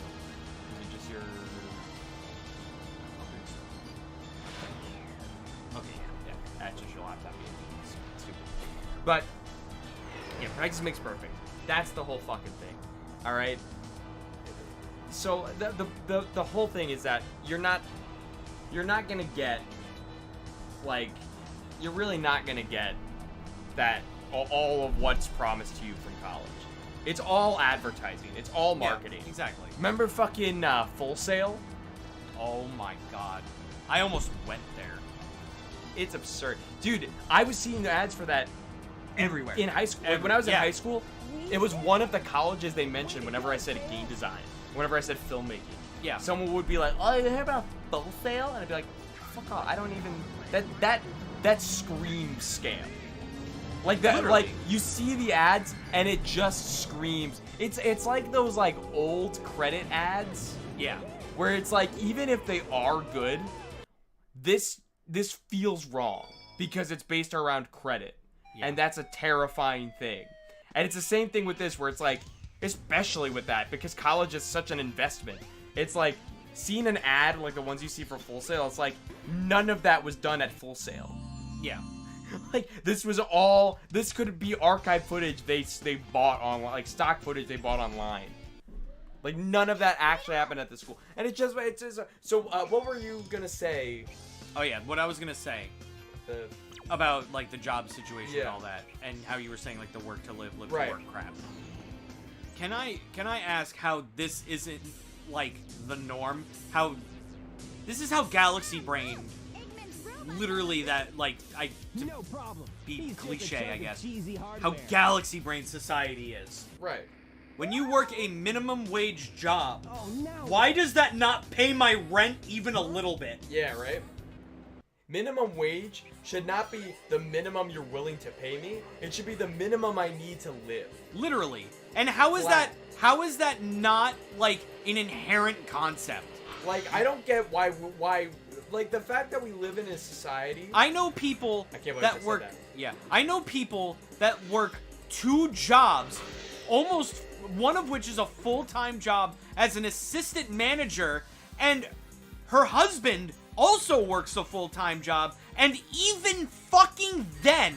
Speaker 3: it just your... Okay, yeah. That's just your laptop being stupid. But, yeah, practice makes perfect. That's the whole fucking thing. Alright? So, the whole thing is that you're not gonna get, like, you're really not gonna get that, all of what's promised to you from college. It's all advertising. It's all marketing.
Speaker 1: Yeah, exactly.
Speaker 3: Remember fucking Full Sail?
Speaker 1: Oh my god. I almost went there.
Speaker 3: It's absurd. Dude, I was seeing the ads for that
Speaker 1: Everywhere.
Speaker 3: in high school. When I was in
Speaker 1: Yeah.
Speaker 3: high school, it was one of the colleges they mentioned whenever I said game design, whenever I said filmmaking.
Speaker 1: Yeah.
Speaker 3: Someone would be like, "Oh, you hear about Full Sail?" And I'd be like, "Fuck off! I don't even that screams scam. Like that,
Speaker 1: Literally.
Speaker 3: like you see the ads and it just screams. It's like those like old credit ads
Speaker 1: Yeah.
Speaker 3: where it's like even if they are good, this feels wrong because it's based around credit,
Speaker 1: Yeah.
Speaker 3: and that's a terrifying thing. And it's the same thing with this where it's like, especially with that because college is such an investment. It's like seeing an ad like the ones you see for Full Sail. It's like none of that was done at Full Sail.
Speaker 1: Yeah.
Speaker 3: Like this could be archive footage they bought online, like stock footage they bought online. Like none of that actually happened at the school, and it's just
Speaker 6: So, what were you gonna say?
Speaker 1: Oh yeah, what I was gonna say
Speaker 6: The
Speaker 1: about like the job situation and
Speaker 6: Yeah.
Speaker 1: all that, and how you were saying like the work to live
Speaker 6: Right.
Speaker 1: to work crap. Can I ask how this isn't like the norm? How this is how Galaxy Brain, literally that like to
Speaker 7: No problem.
Speaker 1: be
Speaker 7: He's just a
Speaker 1: cliche,
Speaker 7: chunk
Speaker 1: I
Speaker 7: of
Speaker 1: guess.
Speaker 7: cheesy
Speaker 1: How
Speaker 7: hardware.
Speaker 1: Galaxy Brain society is.
Speaker 6: right.
Speaker 1: When you work a minimum wage job,
Speaker 7: Oh, now
Speaker 1: why does that not pay my rent even a little bit?
Speaker 6: Yeah, right. Minimum wage should not be the minimum you're willing to pay me. It should be the minimum I need to live.
Speaker 1: Literally. And how is
Speaker 6: Flat.
Speaker 1: how is that not like an inherent concept?
Speaker 6: Like, I don't get why, like, the fact that we live in a society.
Speaker 1: I know people
Speaker 6: I can't believe I
Speaker 1: that
Speaker 6: said
Speaker 1: work
Speaker 6: that.
Speaker 1: yeah. I know people that work 2 jobs, almost one of which is a full-time job as an assistant manager, and her husband also works a full-time job, and even fucking then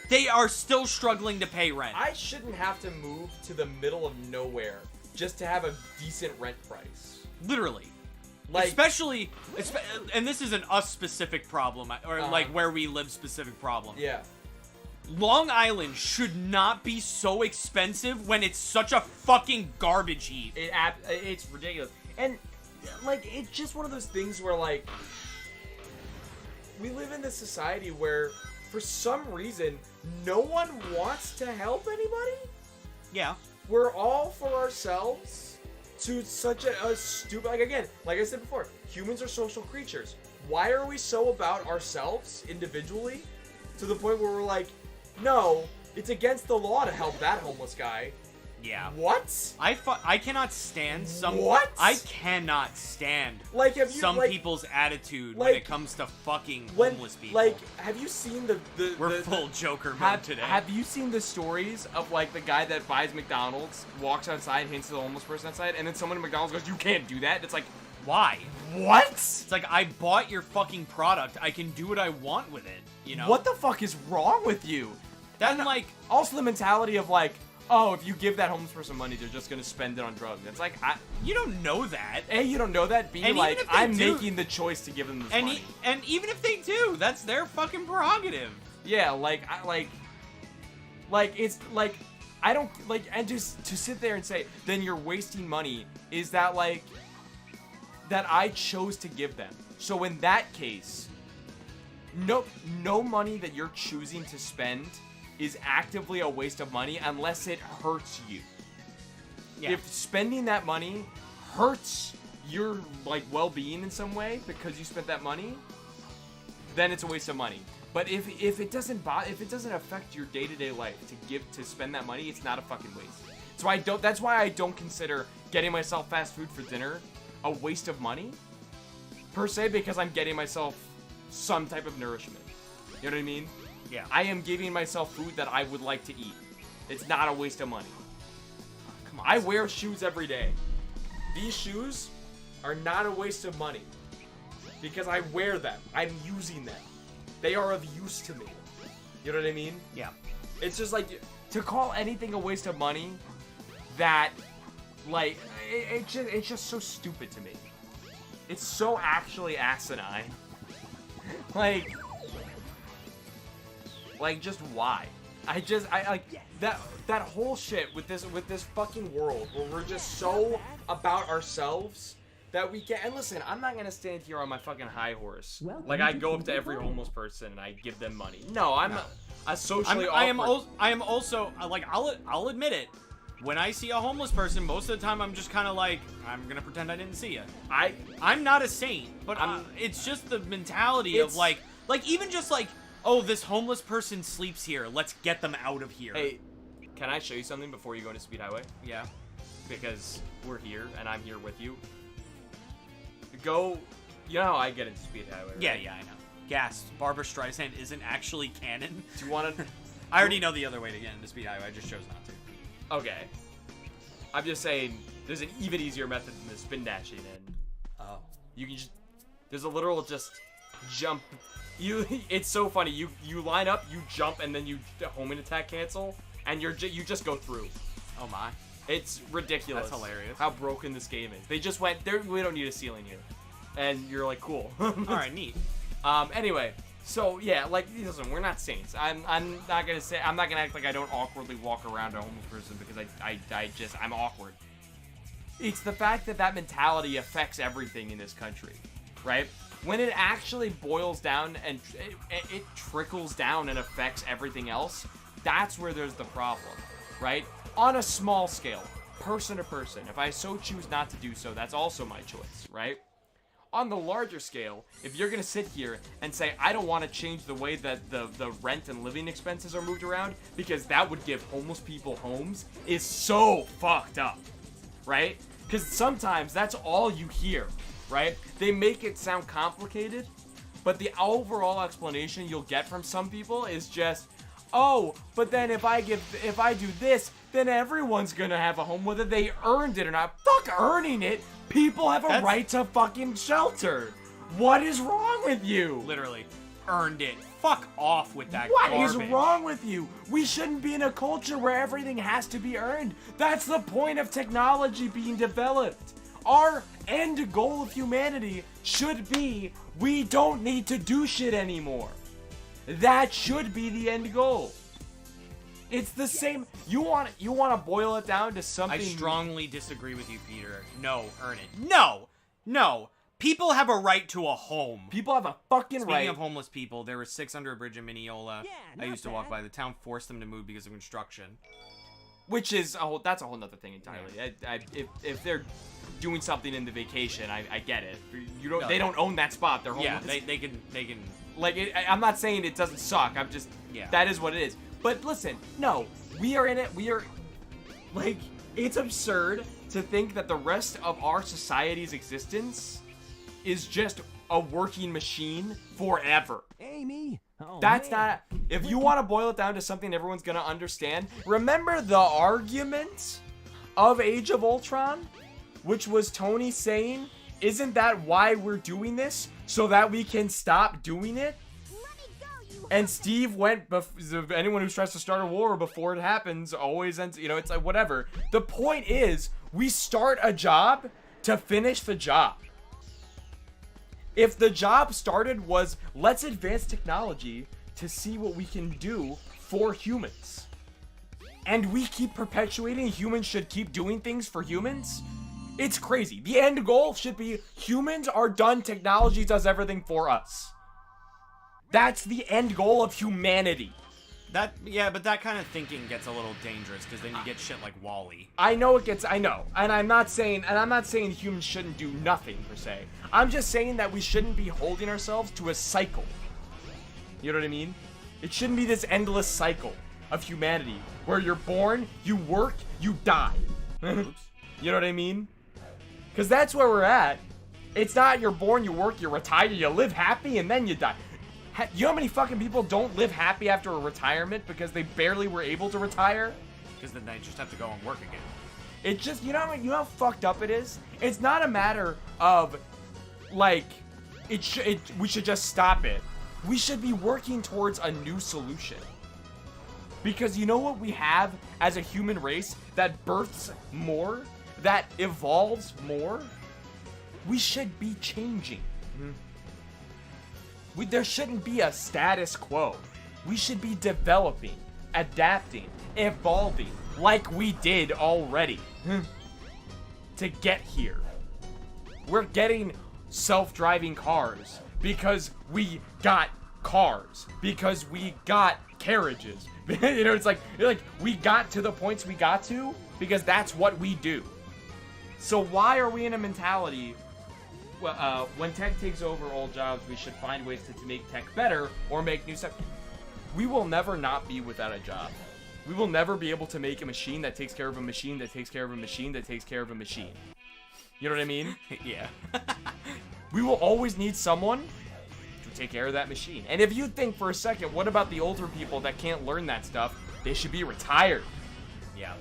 Speaker 1: they are still struggling to pay rent.
Speaker 6: I shouldn't have to move to the middle of nowhere just to have a decent rent price.
Speaker 1: Literally.
Speaker 6: Like,
Speaker 1: Especially, and this is an us specific problem, or like
Speaker 6: Uh-huh.
Speaker 1: where we live specific problem.
Speaker 6: yeah.
Speaker 1: Long Island should not be so expensive when it's such a fucking garbage heap.
Speaker 6: It's ridiculous. And, like, it's just one of those things where, like, we live in this society where, for some reason, no one wants to help anybody.
Speaker 1: Yeah.
Speaker 6: We're all for ourselves to such a stupid, like, again, like I said before, humans are social creatures. Why are we so about ourselves individually to the point where we're like, no, it's against the law to help that homeless guy.
Speaker 1: Yeah.
Speaker 6: What?
Speaker 1: I cannot stand some.
Speaker 6: What?
Speaker 1: I cannot stand
Speaker 6: Like, have you
Speaker 1: some
Speaker 6: like,
Speaker 1: people's attitude when
Speaker 6: like,
Speaker 1: it comes to fucking
Speaker 6: when,
Speaker 1: homeless people.
Speaker 6: like, have you seen the
Speaker 1: We're
Speaker 6: the,
Speaker 1: full Joker mode
Speaker 3: have,
Speaker 1: today.
Speaker 3: have you seen the stories of like the guy that buys McDonald's, walks outside, hints to the homeless person outside, and then someone at McDonald's goes, "You can't do that." It's like,
Speaker 1: Why?
Speaker 3: what?
Speaker 1: It's like I bought your fucking product. I can do what I want with it. You know.
Speaker 3: What the fuck is wrong with you?
Speaker 1: Then like.
Speaker 3: Also, the mentality of like, oh, if you give that homeless person money, they're just gonna spend it on drugs. It's like,
Speaker 1: You don't know that.
Speaker 3: A, you don't know that. B,
Speaker 1: And
Speaker 3: like,
Speaker 1: even if they
Speaker 3: I'm
Speaker 1: do-
Speaker 3: making the choice to give them this
Speaker 1: And
Speaker 3: money.
Speaker 1: and even if they do, that's their fucking prerogative.
Speaker 3: Yeah, like, it's like, I don't like, and just to sit there and say, then you're wasting money. Is that like that I chose to give them? So in that case, no money that you're choosing to spend is actively a waste of money unless it hurts you.
Speaker 1: Yeah.
Speaker 3: If spending that money hurts your like well-being in some way because you spent that money, then it's a waste of money. But if it doesn't affect your day-to-day life to spend that money, it's not a fucking waste. So that's why I don't consider getting myself fast food for dinner a waste of money per se, because I'm getting myself some type of nourishment. You know what I mean?
Speaker 1: Yeah.
Speaker 3: I am giving myself food that I would like to eat. It's not a waste of money. Come on. I wear shoes every day.
Speaker 6: These shoes are not a waste of money because I wear them. I'm using them. They are of use to me. You know what I mean?
Speaker 1: Yeah.
Speaker 6: It's just like,
Speaker 3: To call anything a waste of money, that, like, it's just so stupid to me. It's so actually asinine. like, just why? I like
Speaker 6: that whole shit with this fucking world where we're just so about ourselves that we can. And listen, I'm not gonna stand here on my fucking high horse.
Speaker 7: Welcome
Speaker 6: Like I
Speaker 7: to
Speaker 6: go up to
Speaker 7: People
Speaker 6: every
Speaker 7: Play.
Speaker 6: homeless person and I give them money. No, I'm a socially
Speaker 1: I am
Speaker 6: awkward.
Speaker 1: also like I'll admit it. When I see a homeless person, most of the time I'm just kind of like, I'm gonna pretend I didn't see you. I'm not a saint, but it's just the mentality of
Speaker 6: It's-
Speaker 1: like even just like oh, this homeless person sleeps here. Let's get them out of here.
Speaker 3: Hey, can I show you something before you go into Speed Highway?
Speaker 1: Yeah.
Speaker 3: Because we're here and I'm here with you. Go. You know how I get into Speed Highway, right?
Speaker 1: Yeah, I know. Gas. Barbara Streisand isn't actually canon.
Speaker 3: Do you want to?
Speaker 1: I already know the other way to get into Speed Highway. I just chose not to.
Speaker 3: Okay. I'm just saying, there's an even easier method than the spin dashing, and you can just. There's a literal just jump. It's so funny. You line up, you jump, and then you homing attack cancel, and you just go through.
Speaker 1: Oh my.
Speaker 3: It's ridiculous.
Speaker 1: That's hilarious.
Speaker 3: How broken this game is. They just went, we don't need a ceiling here. And you're like, cool.
Speaker 1: Alright, neat.
Speaker 3: Anyway, so yeah, like, listen, we're not saints. I'm not gonna act like I don't awkwardly walk around a homeless person because I'm awkward. It's the fact that mentality affects everything in this country, right? When it actually boils down and it trickles down and affects everything else, that's where there's the problem, right? On a small scale, person to person, if I so choose not to do so, that's also my choice, right? On the larger scale, if you're gonna sit here and say, I don't want to change the way that the rent and living expenses are moved around because that would give homeless people homes, is so fucked up, right? Because sometimes that's all you hear, right? They make it sound complicated, but the overall explanation you'll get from some people is just, oh, but then if I do this, then everyone's gonna have a home whether they earned it or not. Fuck earning it. People have a right to fucking shelter. What is wrong with you?
Speaker 1: Literally. Earned it. Fuck off with that
Speaker 3: What
Speaker 1: garbage.
Speaker 3: is wrong with you? We shouldn't be in a culture where everything has to be earned. That's the point of technology being developed. Our end goal of humanity should be we don't need to do shit anymore. That should be the end goal. It's the same. You want to boil it down to something.
Speaker 1: I strongly disagree with you, Peter. No, earn it. No. People have a right to a home.
Speaker 3: People have a fucking right.
Speaker 1: Speaking of homeless people, there were 6 under a bridge in Mineola. I used to walk by. The town forced them to move because of construction.
Speaker 3: Which is that's a whole nother thing entirely. Yeah. If they're doing something in the vacation, I get it. They don't own that spot. They're homeless.
Speaker 1: Yeah, they can.
Speaker 3: Like, I'm not saying it doesn't suck. I'm just, that is what it is. But listen, no, we are in it. We are, like, it's absurd to think that the rest of our society's existence is just a working machine forever.
Speaker 8: Amy. Oh,
Speaker 3: That's
Speaker 8: man.
Speaker 3: not, if you want to boil it down to something everyone's going to understand, remember the argument of Age of Ultron, which was Tony saying, isn't that why we're doing this? So that we can stop doing it? And Steve went, anyone who tries to start a war before it happens always ends, it's like, whatever. The point is, we start a job to finish the job. If the job started was, let's advance technology to see what we can do for humans, and we keep perpetuating humans should keep doing things for humans, it's crazy. The end goal should be humans are done, technology does everything for us. That's the end goal of humanity.
Speaker 1: But that kind of thinking gets a little dangerous because then you get shit like WALL-E.
Speaker 3: I know, and I'm not saying humans shouldn't do nothing per se. I'm just saying that we shouldn't be holding ourselves to a cycle. You know what I mean? It shouldn't be this endless cycle of humanity where you're born, you work, you die. You know what I mean? Because that's where we're at. It's not you're born, you work, you retire, you live happy, and then you die. You know how many fucking people don't live happy after a retirement because they barely were able to retire?
Speaker 1: Because then they just have to go and work again.
Speaker 3: It just, you know how fucked up it is? It's not a matter of, like, we should just stop it. We should be working towards a new solution. Because you know what we have as a human race that births more, that evolves more? We should be changing. There shouldn't be a status quo. We should be developing, adapting, evolving, like we did already to get here. We're getting self-driving cars because we got cars, because we got carriages. It's like we got to the points we got to because that's what we do. So why are we in a mentality when tech takes over all jobs, we should find ways to make tech better or make new stuff. We will never not be without a job. We will never be able to make a machine that takes care of a machine that takes care of a machine that takes care of a machine. You know what I mean?
Speaker 1: Yeah.
Speaker 3: We will always need someone to take care of that machine. And if you think for a second, what about the older people that can't learn that stuff? They should be retired.
Speaker 1: Yeah.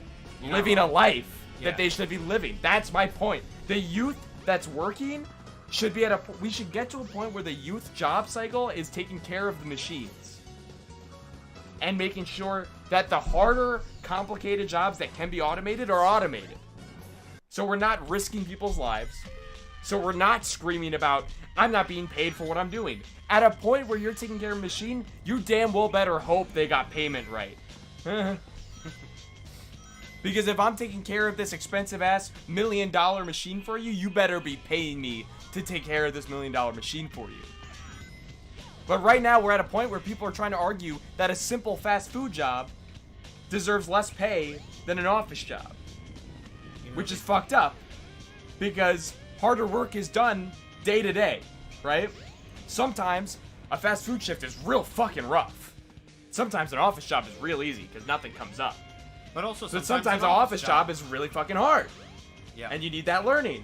Speaker 3: Living a life
Speaker 1: Yeah.
Speaker 3: that they should be living. That's my point. The youth that's working should be we should get to a point where the youth job cycle is taking care of the machines. And making sure that the harder, complicated jobs that can be automated are automated. So we're not risking people's lives. So we're not screaming about, I'm not being paid for what I'm doing. At a point where you're taking care of a machine, you damn well better hope they got payment right. Because if I'm taking care of this expensive-ass $1 million machine for you, you better be paying me to take care of this $1 million machine for you. But right now, we're at a point where people are trying to argue that a simple fast food job deserves less pay than an office job. Which is fucked up. Because harder work is done day to day, right? Sometimes a fast food shift is real fucking rough. Sometimes an office job is real easy because nothing comes up.
Speaker 1: But also
Speaker 3: So sometimes an office job is really fucking hard.
Speaker 1: Yeah.
Speaker 3: And you need that learning.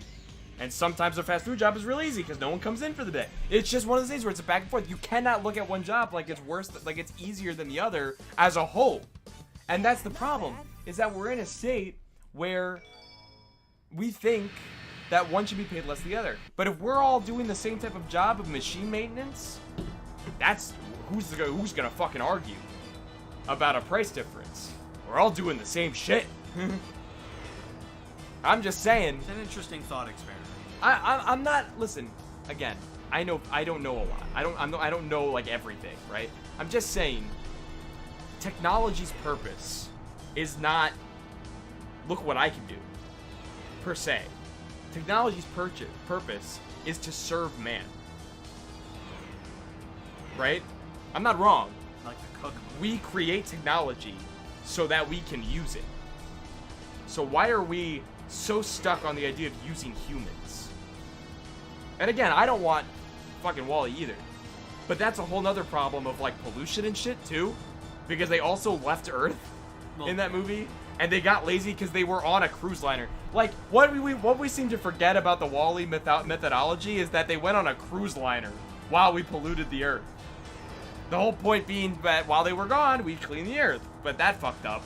Speaker 3: And sometimes a fast food job is real easy because no one comes in for the day. It's just one of those things where it's a back and forth. You cannot look at one job like it's worse, like it's easier than the other as a whole. And that's the problem, is that we're in a state where we think that one should be paid less than the other. But if we're all doing the same type of job of machine maintenance, that's who's gonna fucking argue about a price difference? We're all doing the same shit. I'm just saying.
Speaker 1: It's an interesting thought experiment.
Speaker 3: I'm not. Listen, again. I don't know a lot. I don't know like everything, right? I'm just saying. Technology's purpose is not. Look what I can do. Per se, technology's purpose is to serve man. Right? I'm not wrong.
Speaker 1: Like the cook.
Speaker 3: We create technology so that we can use it. So why are we so stuck on the idea of using humans? And again, I don't want fucking WALL-E either. But that's a whole nother problem of like pollution and shit too. Because they also left Earth in that movie. And they got lazy because they were on a cruise liner. Like, what we seem to forget about the WALL-E methodology is that they went on a cruise liner while we polluted the Earth. The whole point being that while they were gone, we cleaned the Earth. But that fucked up.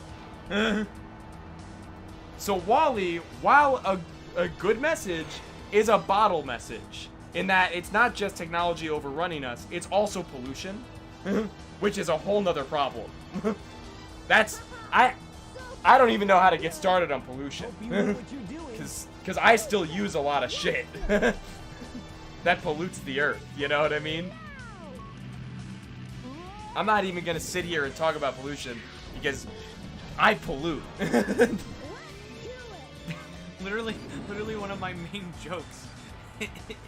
Speaker 3: So WALL-E, while a good message, is a bottle message. In that it's not just technology overrunning us, it's also pollution. Which is a whole nother problem. I don't even know how to get started on pollution. Because I still use a lot of shit. That pollutes the Earth, you know what I mean? I'm not even gonna sit here and talk about pollution because I pollute.
Speaker 1: Literally one of my main jokes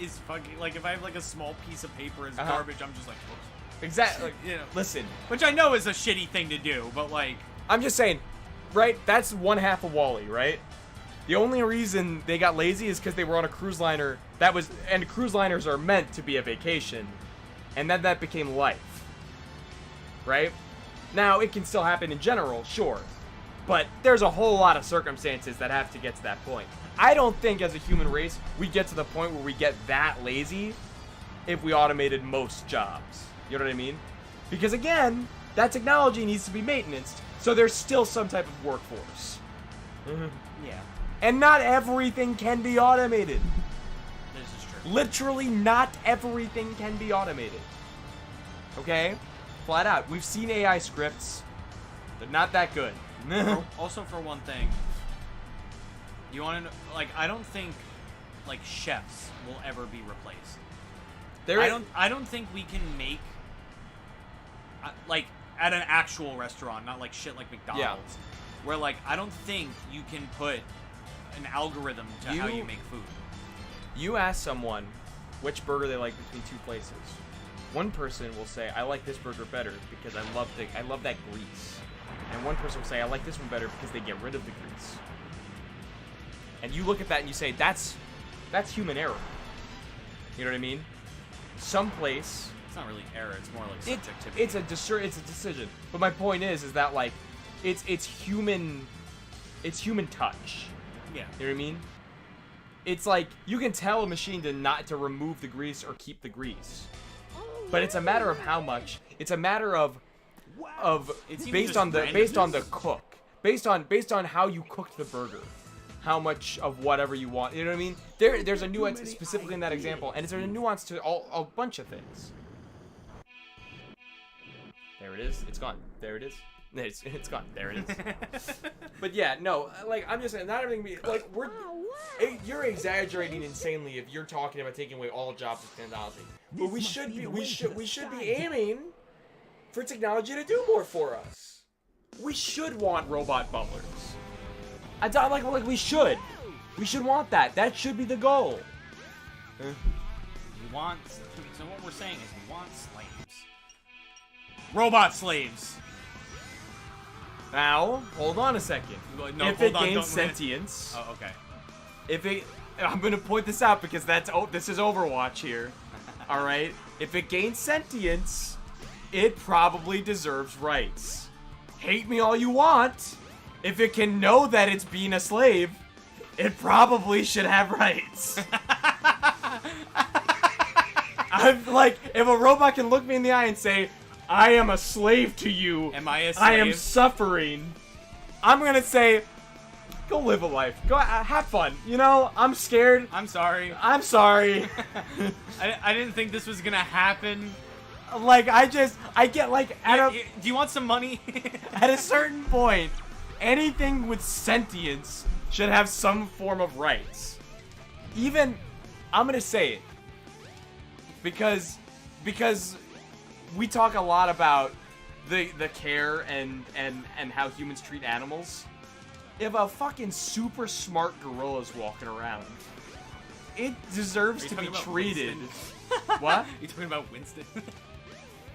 Speaker 1: is fucking like if I have like a small piece of paper as garbage, I'm just like, whoops.
Speaker 3: Exactly.
Speaker 1: You know,
Speaker 3: Listen,
Speaker 1: which I know is a shitty thing to do, but like,
Speaker 3: I'm just saying, right? That's one half of WALL-E, right? The only reason they got lazy is because they were on a cruise liner and cruise liners are meant to be a vacation, and then that became life. Right? Now, it can still happen in general, sure. But there's a whole lot of circumstances that have to get to that point. I don't think as a human race, we get to the point where we get that lazy if we automated most jobs. You know what I mean? Because again, that technology needs to be maintained, so there's still some type of workforce.
Speaker 1: yeah,
Speaker 3: And not everything can be automated.
Speaker 1: this is true.
Speaker 3: Literally not everything can be automated. Okay? Flat out. We've seen AI scripts. They're not that good.
Speaker 1: Also, for one thing, you want to know, like, I don't think like chefs will ever be replaced. I don't think we can make like at an actual restaurant, not like shit like McDonald's, where like I don't think you can put an algorithm to how you make food.
Speaker 3: You ask someone which burger they like between two places. One person will say, I like this burger better because I love that grease. And one person will say, I like this one better because they get rid of the grease. And you look at that and you say, that's human error. You know what I mean? Someplace.
Speaker 1: It's not really error. It's more like
Speaker 3: It's
Speaker 1: subjectivity.
Speaker 3: it's a decision. But my point is that like, it's human touch.
Speaker 1: Yeah.
Speaker 3: You know what I mean? It's like you can tell a machine to remove the grease or keep the grease, but it's a matter of how much. It's a matter of
Speaker 1: It's even
Speaker 3: based
Speaker 1: just
Speaker 3: on the
Speaker 1: randomness.
Speaker 3: cook, based on how you cooked the burger, how much of whatever you want. You know what I mean? There's a nuance specifically in that example, and there's a nuance to a bunch of things. There it is. It's gone. There it is. It's gone. There it is. But yeah, no, like I'm just saying, not everything. Like you're exaggerating insanely if you're talking about taking away all jobs with technology. But we should be aiming for technology to do more for us. We should want robot butlers. I don't like we should. We should want that. That should be the goal.
Speaker 1: We want. So what we're saying is we want slaves. Robot slaves.
Speaker 3: Now, hold on a second.
Speaker 1: No,
Speaker 3: if
Speaker 1: hold
Speaker 3: it
Speaker 1: on,
Speaker 3: gains
Speaker 1: don't-
Speaker 3: sentience,
Speaker 1: Oh, okay.
Speaker 3: I'm gonna point this out because this is Overwatch here. All right. If it gains sentience, it probably deserves rights. Hate me all you want. If it can know that it's being a slave, it probably should have rights. I'm like, if a robot can look me in the eye and say, I am a slave to you.
Speaker 1: Am I a
Speaker 3: I am
Speaker 1: slave?
Speaker 3: suffering. I'm gonna say, go live a life. Go have fun. You know, I'm scared.
Speaker 1: I'm sorry.
Speaker 3: I'm sorry.
Speaker 1: I didn't think this was gonna happen.
Speaker 3: Like, I get like,
Speaker 1: Do you want some money?
Speaker 3: at a certain point, anything with sentience should have some form of rights. Even, I'm gonna say it. Because we talk a lot about the care and how humans treat animals. If a fucking super smart gorilla's walking around, it deserves
Speaker 1: Are you
Speaker 3: to be
Speaker 1: talking about
Speaker 3: treated.
Speaker 1: Winston?
Speaker 3: What?
Speaker 1: You talking about Winston?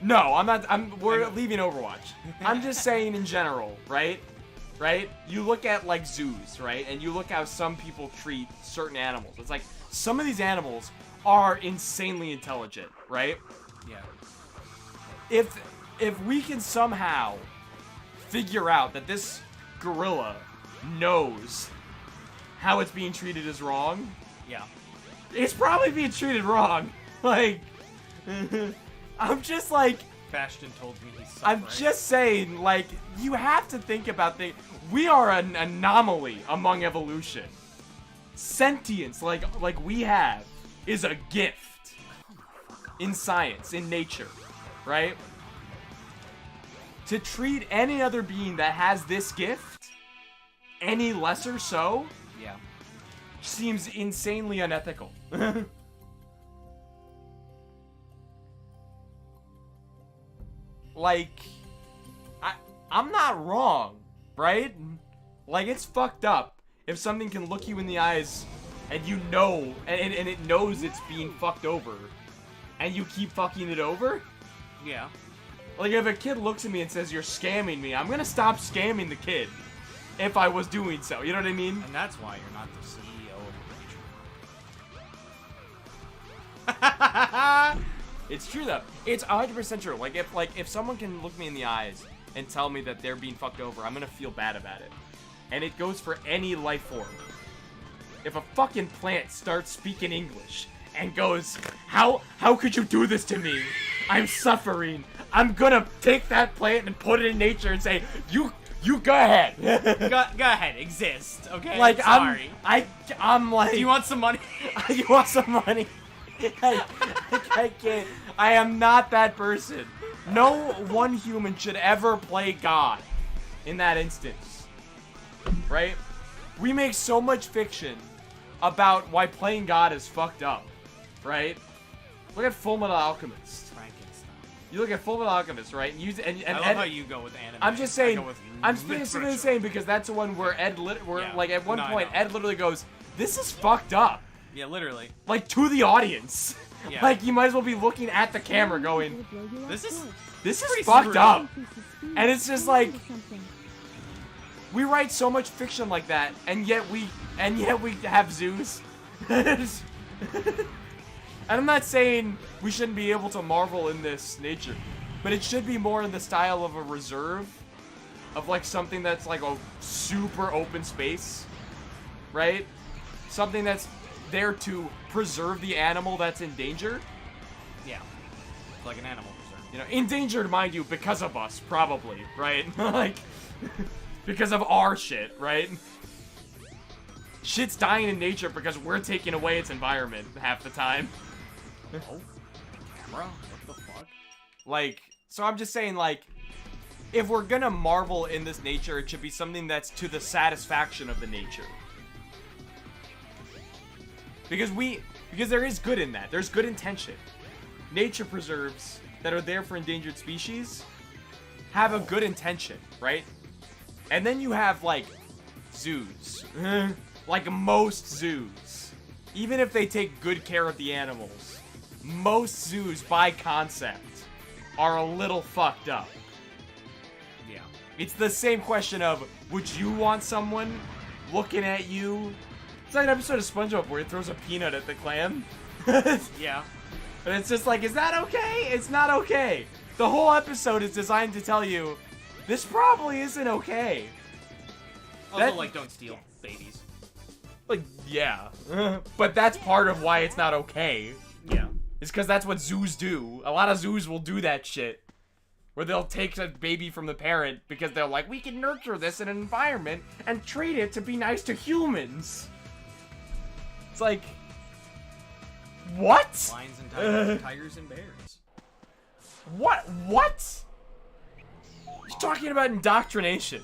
Speaker 3: No, I'm not. We're leaving Overwatch. I'm just saying in general, right? Right? You look at like zoos, right? And you look how some people treat certain animals. It's like some of these animals are insanely intelligent, right?
Speaker 1: Yeah.
Speaker 3: If we can somehow figure out that this gorilla knows how it's being treated is wrong,
Speaker 1: Yeah.
Speaker 3: it's probably being treated wrong. Like, I'm just like,
Speaker 1: Bastion told me he's suffering.
Speaker 3: I'm just saying, like, you have to think about things. We are an anomaly among evolution. Sentience, like we have, is a gift in science, in nature, right? To treat any other being that has this gift any lesser so
Speaker 1: Yeah.
Speaker 3: seems insanely unethical. Like, I'm not wrong, right? Like, it's fucked up if something can look you in the eyes and you know, and it knows it's being fucked over, and you keep fucking it over.
Speaker 1: Yeah.
Speaker 3: Like, if a kid looks at me and says, you're scamming me, I'm gonna stop scamming the kid if I was doing so. You know what I mean?
Speaker 1: And that's why you're not the CEO of
Speaker 3: It's true though. It's 100% true. Like if someone can look me in the eyes and tell me that they're being fucked over, I'm gonna feel bad about it. And it goes for any life form. If a fucking plant starts speaking English and goes, how could you do this to me? I'm suffering. I'm gonna take that plant and put it in nature and say, you go ahead.
Speaker 1: go ahead, exist, okay?
Speaker 3: Like
Speaker 1: Sorry.
Speaker 3: I'm like,
Speaker 1: Do you want some money?
Speaker 3: you want some money? I can't. I am not that person. No one human should ever play God in that instance. Right? We make so much fiction about why playing God is fucked up. Right? Look at Fullmetal Alchemist.
Speaker 1: Frankenstein.
Speaker 3: You look at Fullmetal Alchemist, right?
Speaker 1: I love how you go with anime.
Speaker 3: I'm just
Speaker 1: I
Speaker 3: saying.
Speaker 1: go with
Speaker 3: I'm specifically
Speaker 1: literature.
Speaker 3: saying because that's the one where
Speaker 1: Yeah.
Speaker 3: like at one
Speaker 1: No, I
Speaker 3: point
Speaker 1: know.
Speaker 3: Ed literally goes, "This is fucked up."
Speaker 1: Yeah, literally.
Speaker 3: Like to the audience.
Speaker 1: Yeah.
Speaker 3: Like you might as well be looking at the camera going,
Speaker 1: This is
Speaker 3: this is
Speaker 1: pretty
Speaker 3: fucked
Speaker 1: screwed
Speaker 3: up. And it's just like we write so much fiction like that, and yet we have zoos. And I'm not saying we shouldn't be able to marvel in this nature, but it should be more in the style of a reserve, of like something that's like a super open space, right? Something that's there to preserve the animal that's in danger.
Speaker 1: Yeah. Like an animal preserve.
Speaker 3: You know, endangered, mind you, because of us, probably, right? Like, because of our shit, right? Shit's dying in nature because we're taking away its environment half the time.
Speaker 1: Oh. Camera? What the fuck?
Speaker 3: Like, so I'm just saying, like, if we're gonna marvel in this nature, it should be something that's to the satisfaction of the nature. Because there is good in that. There's good intention. Nature preserves that are there for endangered species have a good intention, right? And then you have, like, zoos. Like most zoos. Even if they take good care of the animals, most zoos, by concept, are a little fucked up.
Speaker 1: Yeah.
Speaker 3: It's the same question of, would you want someone looking at you? It's like an episode of SpongeBob where he throws a peanut at the clam.
Speaker 1: Yeah.
Speaker 3: But it's just like, is that okay? It's not okay. The whole episode is designed to tell you, this probably isn't okay.
Speaker 1: Also,
Speaker 3: That-
Speaker 1: like, don't steal babies.
Speaker 3: Like, yeah. But that's part of why it's not okay.
Speaker 1: Yeah.
Speaker 3: It's because that's what zoos do. A lot of zoos will do that shit. Where they'll take a baby from the parent because they're like, we can nurture this in an environment and treat it to be nice to humans. It's like, what?
Speaker 1: Lions and tigers, tigers and bears.
Speaker 3: What? What? You're talking about indoctrination.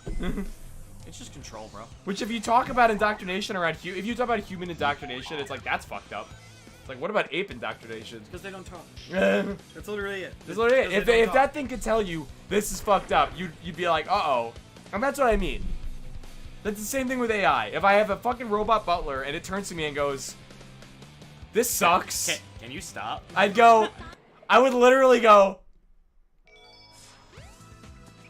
Speaker 1: It's just control, bro.
Speaker 3: Which, if you talk about indoctrination around if you talk about human indoctrination, it's like, that's fucked up. It's like, what about ape indoctrination?
Speaker 1: Because they don't talk.
Speaker 3: That's
Speaker 1: That's literally it.
Speaker 3: literally it.
Speaker 1: Because they
Speaker 3: If
Speaker 1: don't
Speaker 3: that
Speaker 1: talk.
Speaker 3: thing could tell you this is fucked up, you'd be like, uh-oh. And that's what I mean. That's the same thing with AI. If I have a fucking robot butler and it turns to me and goes, this sucks,
Speaker 1: Can you stop?
Speaker 3: I would literally go,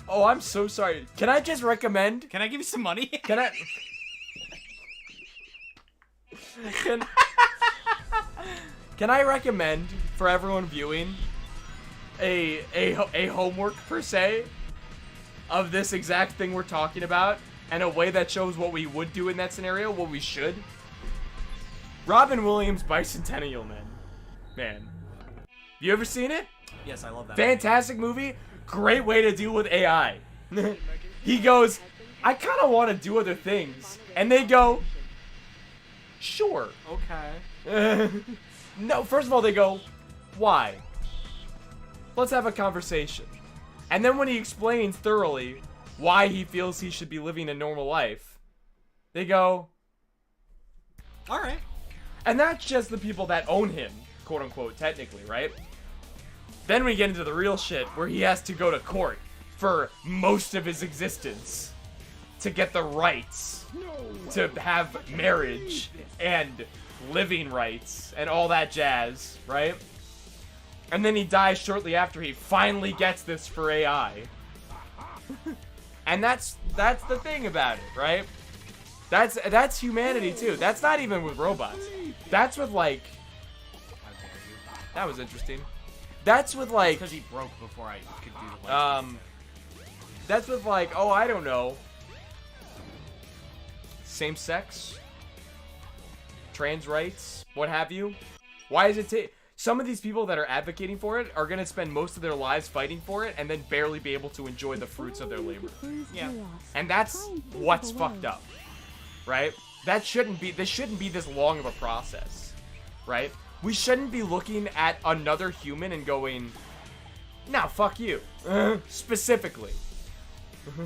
Speaker 3: oh, I'm so sorry. Can I just recommend?
Speaker 1: Can I give you some money?
Speaker 3: Can I? Can I recommend for everyone viewing a homework per se of this exact thing we're talking about, and a way that shows what we would do in that scenario, what we should? Robin Williams' Bicentennial Man. You ever seen it?
Speaker 1: Yes, I love that.
Speaker 3: Fantastic movie. Great way to deal with AI. He goes, I kind of want to do other things. And they go, sure.
Speaker 1: Okay.
Speaker 3: No, first of all, they go, why? Let's have a conversation. And then when he explains thoroughly why he feels he should be living a normal life, they go,
Speaker 1: All right.
Speaker 3: and that's just the people that own him, quote unquote, technically, right? Then we get into the real shit where he has to go to court for most of his existence to get the rights to have marriage and living rights and all that jazz, right? And then he dies shortly after he finally gets this for AI. And that's the thing about it, right? That's humanity too. That's not even with robots. That's with like,
Speaker 1: How dare you?
Speaker 3: that was interesting. That's with like,
Speaker 1: Because he broke before I could do the light.
Speaker 3: that's with like, oh, I don't know, same sex, trans rights, what have you. Why is it take some of these people that are advocating for it are gonna spend most of their lives fighting for it and then barely be able to enjoy the fruits of their labor?
Speaker 1: Yeah.
Speaker 3: And that's what's fucked up, right? This shouldn't be this long of a process, right? We shouldn't be looking at another human and going, nah, fuck you, specifically.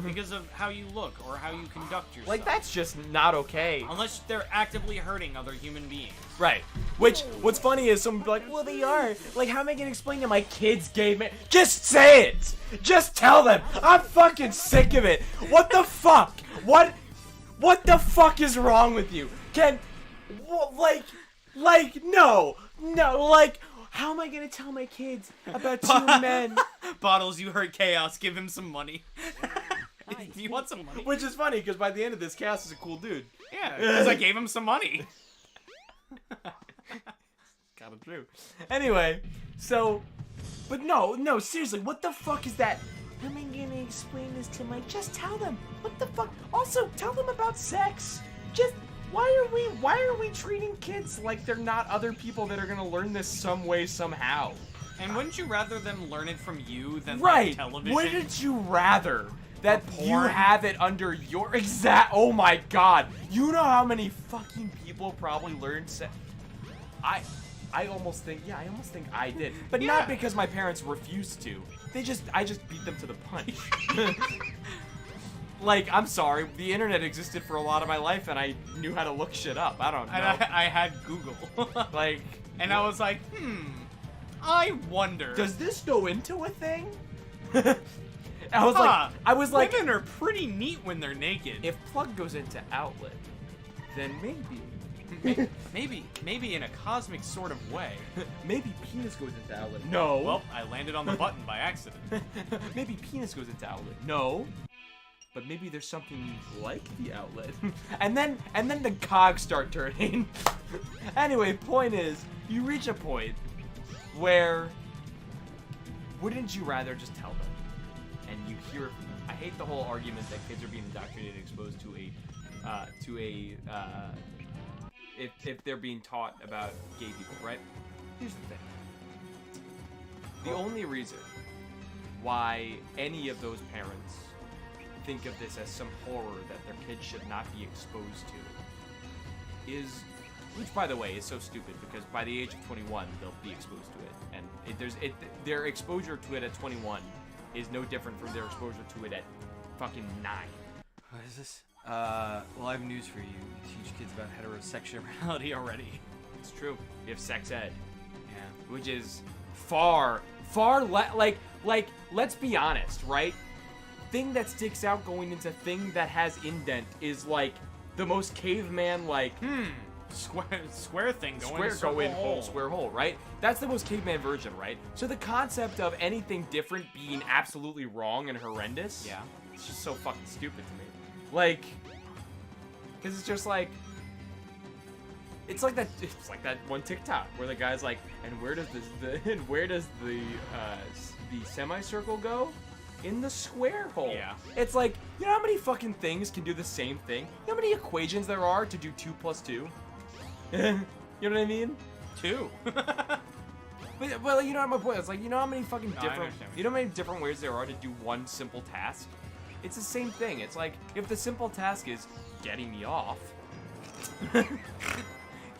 Speaker 1: Because of how you look or how you conduct yourself.
Speaker 3: Like, that's just not okay.
Speaker 1: Unless they're actively hurting other human beings.
Speaker 3: Right. Which, what's funny is someone be like, well, they are. Like, how am I gonna explain to my kids gay man? Just say it! Just tell them! I'm fucking sick of it! What the fuck? What the fuck is wrong with you? No, like, how am I gonna tell my kids about two men?
Speaker 1: Bottles, you heard chaos. Give him some money. Do you want some money?
Speaker 3: Which is funny, because by the end of this, Cass is a cool dude.
Speaker 1: Yeah, because I gave him some money. God
Speaker 3: kind of true. Anyway, so, but no, seriously, what the fuck is that? Am I gonna explain this to my? Just tell them. What the fuck? Also, tell them about sex. Just why are we treating kids like they're not other people that are gonna learn this some way somehow?
Speaker 1: And wouldn't you rather them learn it from you than
Speaker 3: Right.
Speaker 1: like television?
Speaker 3: Wouldn't you rather that
Speaker 1: Or
Speaker 3: you
Speaker 1: porn?
Speaker 3: have it under your exact? Oh my god! You know how many fucking people probably learned sex? I almost think I did, but
Speaker 1: Yeah.
Speaker 3: not because my parents refused to. I just beat them to the punch. Like, I'm sorry, the internet existed for a lot of my life, and I knew how to look shit up. I don't know.
Speaker 1: And I had Google.
Speaker 3: Like,
Speaker 1: and I was like, I wonder.
Speaker 3: does this go into a thing? I was like,
Speaker 1: women are pretty neat when they're naked.
Speaker 3: if plug goes into outlet, then maybe.
Speaker 1: Maybe in a cosmic sort of way.
Speaker 3: Maybe penis goes into outlet. No.
Speaker 1: Well, I landed on the button by accident.
Speaker 3: Maybe penis goes into outlet. No. But maybe there's something like the outlet. and then the cogs start turning. Anyway, point is, you reach a point where wouldn't you rather just tell them? And you hear it from them. I hate the whole argument that kids are being indoctrinated and exposed to if they're being taught about gay people, right? Here's the thing. The only reason why any of those parents think of this as some horror that their kids should not be exposed to is, which by the way is so stupid because by the age of 21 they'll be exposed to it, and their exposure to it at 21 is no different from their exposure to it at fucking 9.
Speaker 1: What is this? Well, I have news for you. You teach kids about heterosexuality already.
Speaker 3: It's true. You have sex ed,
Speaker 1: Yeah.
Speaker 3: which is far like let's be honest, right? Thing that sticks out going into thing that has indent is like the most caveman like
Speaker 1: Square thing going
Speaker 3: square
Speaker 1: in circle
Speaker 3: go in hole,
Speaker 1: hole.
Speaker 3: square hole, right? That's the most caveman version, right? So the concept of anything different being absolutely wrong and horrendous,
Speaker 1: Yeah.
Speaker 3: it's just so fucking stupid to me. Like, because it's just like, it's like that one TikTok where the guy's like, and where does the semicircle go? In the square hole.
Speaker 1: Yeah.
Speaker 3: It's like, you know how many fucking things can do the same thing? You know how many equations there are to do 2 + 2? You know what I mean?
Speaker 1: 2.
Speaker 3: But you know what my point is? Like, you know how many fucking
Speaker 1: No, I
Speaker 3: different,
Speaker 1: understand what
Speaker 3: you know how many different ways there are to do one simple task? It's the same thing. It's like, if the simple task is getting me off,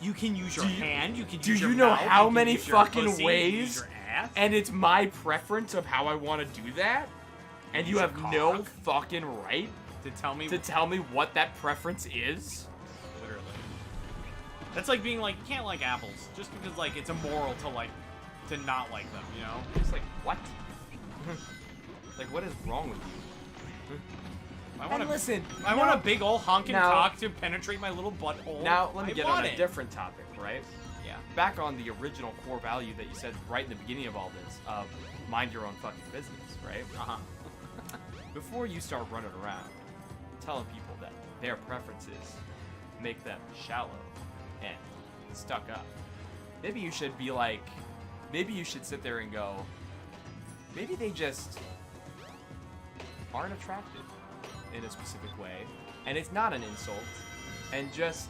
Speaker 1: You can use your hand. You can
Speaker 3: do
Speaker 1: use your
Speaker 3: you know
Speaker 1: mouth,
Speaker 3: how
Speaker 1: you can
Speaker 3: many
Speaker 1: use your
Speaker 3: fucking
Speaker 1: pussy, you can
Speaker 3: ways?
Speaker 1: use your ass.
Speaker 3: and it's my preference of how I want to do that, and you
Speaker 1: Use a
Speaker 3: have no
Speaker 1: cock.
Speaker 3: fucking right
Speaker 1: to tell me
Speaker 3: to tell me what that preference is?
Speaker 1: literally. That's like being like, you can't like apples just because like it's immoral to not like them, you know?
Speaker 3: It's like, what? Like, what is wrong with you?
Speaker 1: I want
Speaker 3: And listen,
Speaker 1: I want a big old honking
Speaker 3: now-
Speaker 1: cock to penetrate my little butthole.
Speaker 3: Now, let me
Speaker 1: I
Speaker 3: get
Speaker 1: want
Speaker 3: on a
Speaker 1: it.
Speaker 3: different topic, right?
Speaker 1: Yeah.
Speaker 3: Back on the original core value that you said right in the beginning of all this, of mind your own fucking business, right?
Speaker 1: Uh-huh.
Speaker 3: Before you start running around telling people that their preferences make them shallow and stuck up, maybe you should be like, maybe you should sit there and go, maybe they just aren't attracted in a specific way, and it's not an insult, and just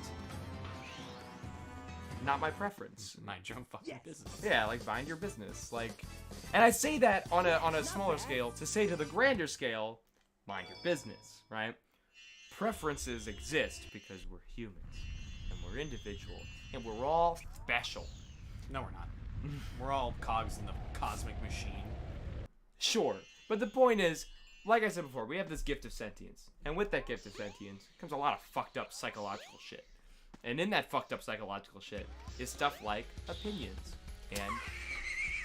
Speaker 3: not my preference.
Speaker 1: Mind your own fucking business.
Speaker 3: Yeah, like mind your business. Like, and I say that on a smaller scale to say to the grander scale, mind your business, right? Preferences exist because we're humans and we're individual and we're all special.
Speaker 1: No, we're not. We're all cogs in the cosmic machine.
Speaker 3: Sure, but the point is, like I said before, we have this gift of sentience, and with that gift of sentience comes a lot of fucked up psychological shit. And in that fucked up psychological shit is stuff like opinions and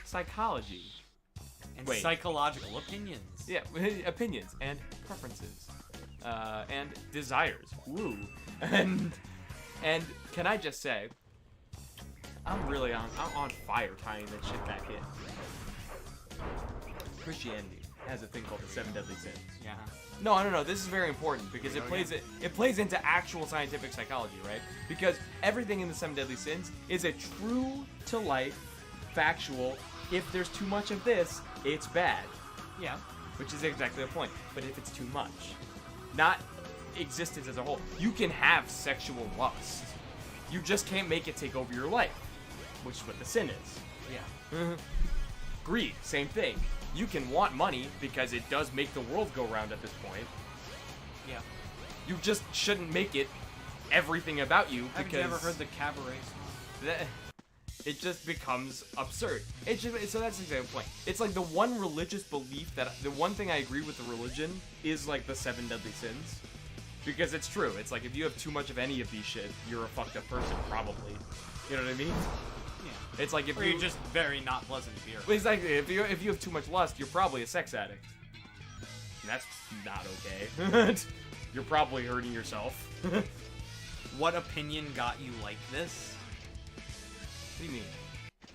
Speaker 3: psychology.
Speaker 1: And
Speaker 3: Wait.
Speaker 1: psychological opinions.
Speaker 3: Yeah, opinions and preferences, and desires. Woo. And can I just say, I'm on fire tying that shit back in. Christianity has a thing called the 7 deadly sins.
Speaker 1: Yeah.
Speaker 3: No. This is very important because it plays into actual scientific psychology, right? Because everything in the 7 Deadly Sins is a true to life, factual. If there's too much of this, it's bad.
Speaker 1: Yeah.
Speaker 3: Which is exactly the point. But if it's too much, not existence as a whole, you can have sexual lust. You just can't make it take over your life, which is what the sin is.
Speaker 1: Yeah.
Speaker 3: Greed, same thing. You can want money because it does make the world go round at this point.
Speaker 1: Yeah.
Speaker 3: You just shouldn't make it everything about you
Speaker 1: Haven't
Speaker 3: because
Speaker 1: you ever heard the cabaret?
Speaker 3: it just becomes absurd. So that's the same point. It's like the one religious belief the one thing I agree with the religion is like the 7 Deadly Sins. Because it's true. It's like if you have too much of any of these shit, you're a fucked up person, probably. You know what I mean?
Speaker 1: Yeah.
Speaker 3: It's like if
Speaker 1: Or you're just very not pleasant to be around.
Speaker 3: Exactly. If you have too much lust, you're probably a sex addict. And that's not okay. You're probably hurting yourself.
Speaker 1: What opinion got you like this?
Speaker 3: What do you mean?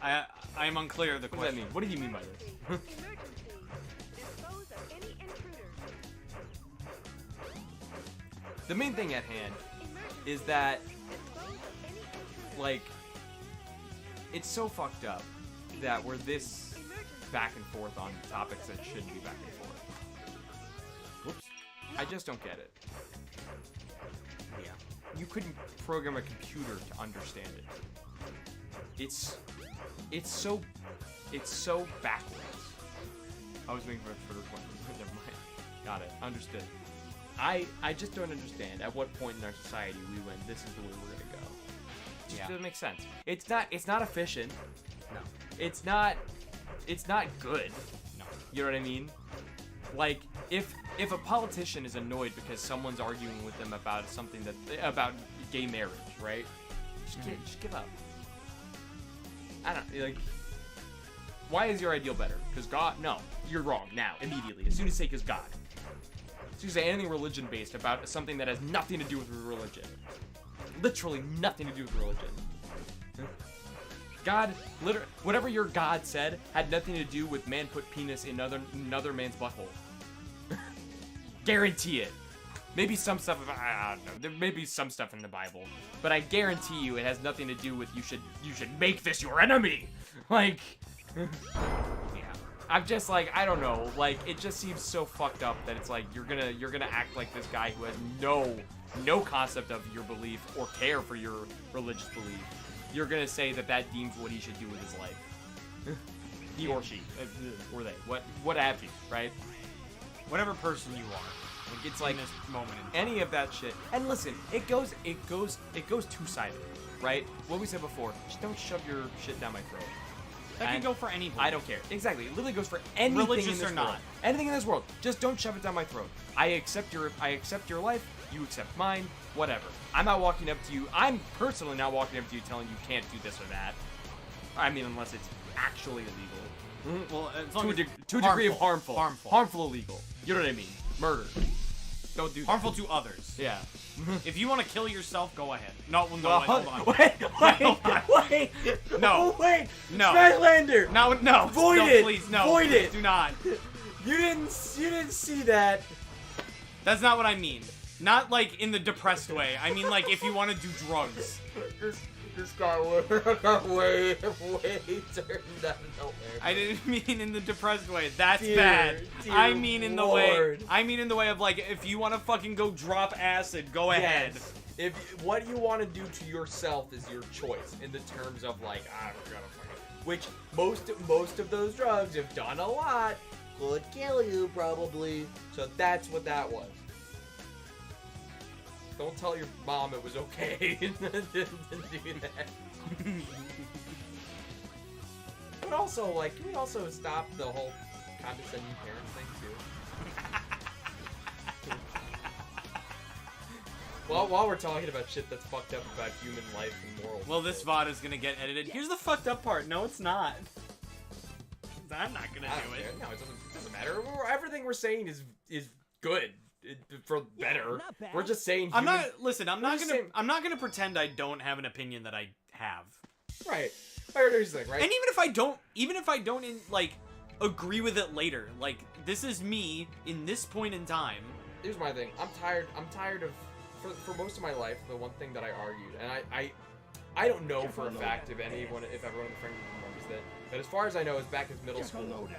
Speaker 1: I am unclear of the
Speaker 3: What does that
Speaker 1: question.
Speaker 3: mean? What do you mean by this?
Speaker 7: Dispose of any intruder.
Speaker 3: The main thing at hand is that, like, it's so fucked up that we're this back and forth on topics that shouldn't be back and forth. Whoops. I just don't get it.
Speaker 1: Yeah.
Speaker 3: You couldn't program a computer to understand it. It's so backwards. I was waiting for the point. Never mind. Got it. Understood. I just don't understand at what point in our society we went, this is the way we're gonna go. It just doesn't make sense. It's not efficient.
Speaker 1: No.
Speaker 3: It's not good.
Speaker 1: No.
Speaker 3: You know what I mean? Like, if a politician is annoyed because someone's arguing with them about something about gay marriage, right? Just give up. I don't like. Why is your ideal better? Because God? No, you're wrong now, immediately. As soon as you say "'cause God," as soon as you say anything religion-based about something that has nothing to do with religion, literally nothing to do with religion. God, whatever your God said had nothing to do with man put penis in another man's butthole. Guarantee it. Maybe some stuff. I don't know. There may be some stuff in the Bible, but I guarantee you it has nothing to do with you should make this your enemy. Like, yeah. I'm just like, I don't know. Like, it just seems so fucked up that it's like you're gonna act like this guy who has no concept of your belief or care for your religious belief. You're gonna say that deems what he should do with his life. He or she, or they, what have you, right?
Speaker 1: Whatever person you are.
Speaker 3: Like, it's like
Speaker 1: in this moment in time.
Speaker 3: any of that shit. And listen, it goes two-sided, right? What we said before, just don't shove your shit down my throat.
Speaker 1: That can
Speaker 3: And
Speaker 1: go for anybody.
Speaker 3: I don't care. Exactly. It literally goes for anything
Speaker 1: Religious
Speaker 3: in this
Speaker 1: or
Speaker 3: world.
Speaker 1: not.
Speaker 3: Anything in this world. Just don't shove it down my throat. I accept your life. You accept mine. Whatever. I'm not walking up to you. I'm personally not walking up to you telling you can't do this or that. I mean, unless it's actually illegal.
Speaker 1: Well, as long as
Speaker 3: To a degree of harmful.
Speaker 1: Harmful.
Speaker 3: Harmful illegal. You know what I mean? Murder. Don't do that.
Speaker 1: Harmful to others.
Speaker 3: Yeah.
Speaker 1: If you want to kill yourself, go ahead. No, wait,
Speaker 3: Well,
Speaker 1: hold on.
Speaker 3: wait.
Speaker 1: No.
Speaker 3: Oh, wait.
Speaker 1: No.
Speaker 3: Skylander.
Speaker 1: No.
Speaker 3: Void
Speaker 1: no,
Speaker 3: it.
Speaker 1: Please, no.
Speaker 3: Void
Speaker 1: Please
Speaker 3: it.
Speaker 1: do not.
Speaker 3: You didn't see that.
Speaker 1: That's not what I mean. Not like in the depressed way. I mean like if you want to do drugs.
Speaker 6: This got way turned out nowhere.
Speaker 1: I didn't mean in the depressed way. That's
Speaker 6: Dear-
Speaker 1: bad.
Speaker 6: dear
Speaker 1: I mean in the way.
Speaker 6: Lord.
Speaker 1: I mean in the way of like if you want to fucking go drop acid, go ahead.
Speaker 6: Yes. If what you want to do to yourself is your choice, in the terms of like I'm gonna fucking, which most of those drugs have done a lot, could kill you probably. So that's what that was. Don't tell your mom it was okay to do that. But also, like, can we also stop the whole condescending parents thing too? Well, while we're talking about shit that's fucked up about human life and morals.
Speaker 1: Well, this VOD is gonna get edited. Here's the fucked up part. No, it's not. I'm not gonna
Speaker 6: I
Speaker 1: do
Speaker 6: don't
Speaker 1: it.
Speaker 6: care. No, it doesn't matter. Everything we're saying is good. For better.
Speaker 7: not bad.
Speaker 6: We're just saying.
Speaker 1: I'm
Speaker 6: human-
Speaker 1: not. Listen, I'm
Speaker 6: we're
Speaker 1: not
Speaker 6: just
Speaker 1: gonna.
Speaker 6: saying-
Speaker 1: I'm not gonna pretend I don't have an opinion that I have.
Speaker 6: Right. Here's the thing, right?
Speaker 1: And even if I don't like agree with it later, like this is me in this point in time.
Speaker 6: here's my thing. I'm tired of, for most of my life, the one thing that I argued, and I don't know for a fact if everyone in the friend group remembers that, but as far as I know, it's back as middle school,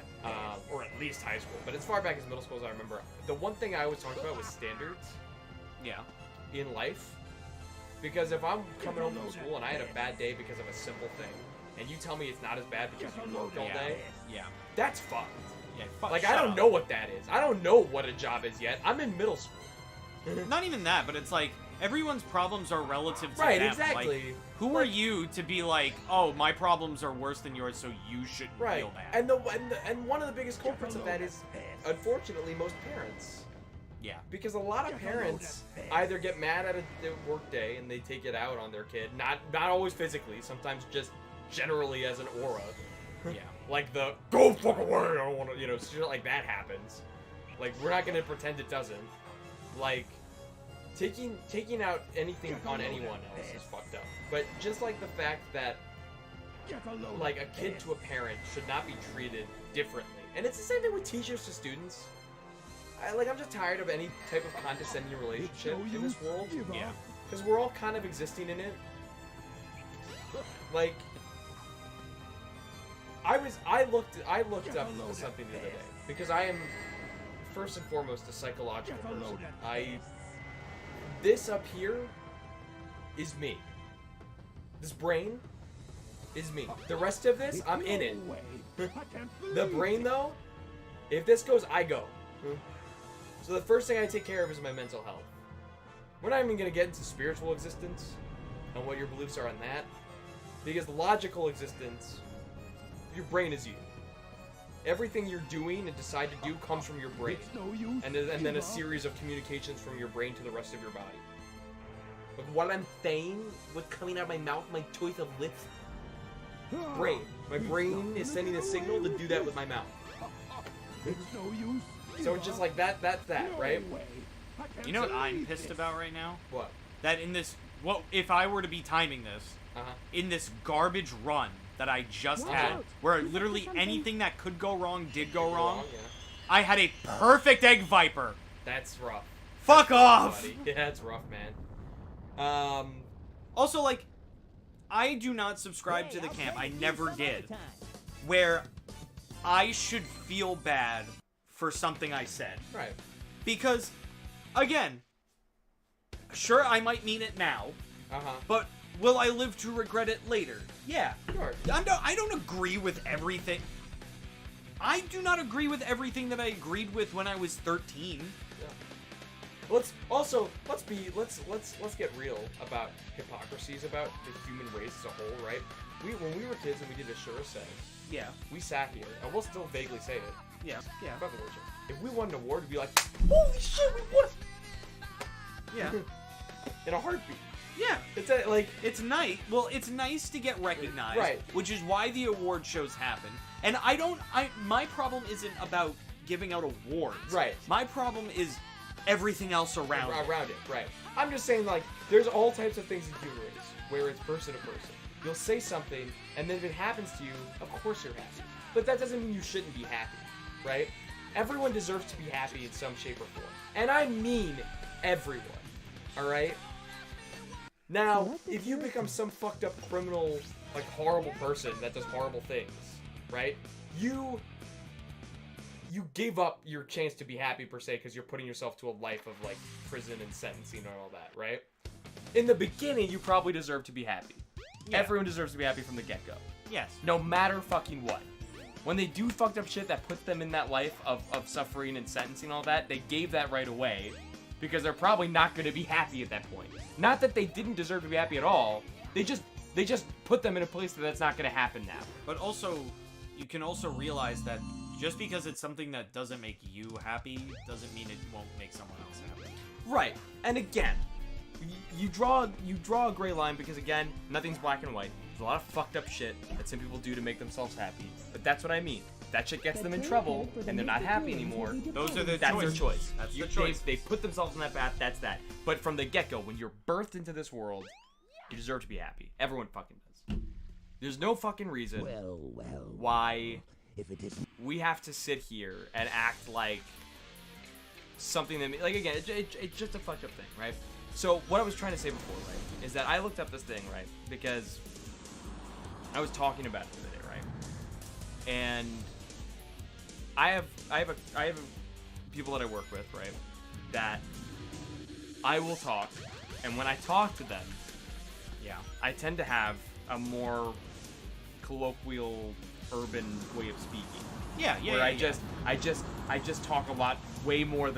Speaker 6: or at least high school, but as far back as middle school as I remember, the one thing I always talked about was standards.
Speaker 1: Yeah.
Speaker 6: In life. Because if I'm coming home from school and I had a bad day because of a simple thing, and you tell me it's not as bad because you worked all day,
Speaker 1: Yeah.
Speaker 6: that's fucked.
Speaker 1: Yeah.
Speaker 6: Like, I don't know what that is. I don't know what a job is yet. I'm in middle school.
Speaker 1: Not even that, but it's like everyone's problems are relative to
Speaker 6: Right,
Speaker 1: them.
Speaker 6: exactly.
Speaker 1: Like, who are you to be like, oh, my problems are worse than yours, so you shouldn't
Speaker 6: Right.
Speaker 1: feel bad?
Speaker 6: And one of the biggest culprits of that is, unfortunately, most parents.
Speaker 1: Yeah.
Speaker 6: Because a lot of parents either get mad at a work day and they take it out on their kid, not always physically, sometimes just generally as an aura.
Speaker 1: Yeah.
Speaker 6: Like the go fuck away, I don't want to, shit like that happens. Like, we're not gonna pretend it doesn't. Like, taking out anything on anyone else is fucked up. But just like the fact that, like, a kid to a parent should not be treated differently, and it's the same thing with teachers to students. I'm just tired of any type of condescending relationship in this world.
Speaker 1: Yeah.
Speaker 6: Because we're all kind of existing in it. Like, I looked up something the other day because I am first and foremost a psychological person. This up here is me. This brain is me. The rest of this, I'm in it. The brain, though, if this goes, I go. So the first thing I take care of is my mental health. We're not even going to get into spiritual existence and what your beliefs are on that. Because logical existence, your brain is you. Everything you're doing and decide to do comes from your brain. And then a series of communications from your brain to the rest of your body. But what I'm saying, what's coming out of my mouth, my choice of lips, brain. My brain is sending a signal to do that with my mouth. So it's just like that's that, right?
Speaker 1: You know what I'm pissed about right now?
Speaker 6: What?
Speaker 1: That in this, if I were to be timing this, in this garbage run that I just had, where literally anything that could go wrong did go wrong,
Speaker 6: Yeah.
Speaker 1: I had a perfect egg viper.
Speaker 6: That's rough.
Speaker 1: Fuck off!
Speaker 6: Buddy. Yeah, that's rough, man.
Speaker 1: Also, like, I do not subscribe to the camp, I never did, where I should feel bad for something I said.
Speaker 6: Right.
Speaker 1: Because, again, sure, I might mean it now, but will I live to regret it later? Yeah.
Speaker 6: Sure.
Speaker 1: I don't agree with everything. I do not agree with everything that I agreed with when I was 13.
Speaker 6: Yeah. Let's get real about hypocrisies about the human race as a whole, right? When we were kids and we did a Sure Says,
Speaker 1: Yeah.
Speaker 6: we sat here, and we'll still vaguely say it.
Speaker 1: Yeah. Yeah.
Speaker 6: Fucking worship. If we won an award, we'd be like, holy shit, we won it!
Speaker 1: Yeah.
Speaker 6: In a heartbeat.
Speaker 1: Yeah.
Speaker 6: It's
Speaker 1: nice. Well, it's nice to get recognized.
Speaker 6: Right.
Speaker 1: Which is why the award shows happen. And my problem isn't about giving out awards.
Speaker 6: Right.
Speaker 1: My problem is everything else around it.
Speaker 6: Around it, right. I'm just saying, like, there's all types of things in human race where it's person to person. You'll say something, and then if it happens to you, of course you're happy. But that doesn't mean you shouldn't be happy, right? Everyone deserves to be happy in some shape or form. And I mean everyone, alright? Now, if you become some fucked up criminal, like, horrible person that does horrible things, right? You gave up your chance to be happy, per se, because you're putting yourself to a life of, like, prison and sentencing and all that, right? In the beginning, you probably deserve to be happy.
Speaker 1: Yeah.
Speaker 6: Everyone deserves to be happy from the get-go.
Speaker 1: Yes.
Speaker 6: No matter fucking what. When they do fucked up shit that puts them in that life of suffering and sentencing and all that, they gave that right away because they're probably not going to be happy at that point. Not that they didn't deserve to be happy at all. They just put them in a place that's not going to happen now.
Speaker 1: But also, you can also realize that just because it's something that doesn't make you happy doesn't mean it won't make someone else happy.
Speaker 6: Right. And again, you draw a gray line because, again, nothing's black and white. There's a lot of fucked up shit that some people do to make themselves happy. But that's what I mean. That shit gets them in trouble, and they're not happy anymore.
Speaker 1: Those are their
Speaker 6: That's
Speaker 1: choices.
Speaker 6: their choice.
Speaker 1: That's their choice.
Speaker 6: They put themselves in that path, that's that. But from the get-go, when you're birthed into this world, you deserve to be happy. Everyone fucking does. There's no fucking reason why we have to sit here and act like
Speaker 3: something that, like, again, it's just a fucked up thing, right? So what I was trying to say before, right, is that I looked up this thing, right, because I was talking about it the other day, right, and I have people that I work with, right, that I will talk, and when I talk to them,
Speaker 1: Yeah.
Speaker 3: I tend to have a more colloquial, urban way of speaking.
Speaker 1: Yeah, yeah,
Speaker 3: Where
Speaker 1: yeah,
Speaker 3: I just talk a lot, way more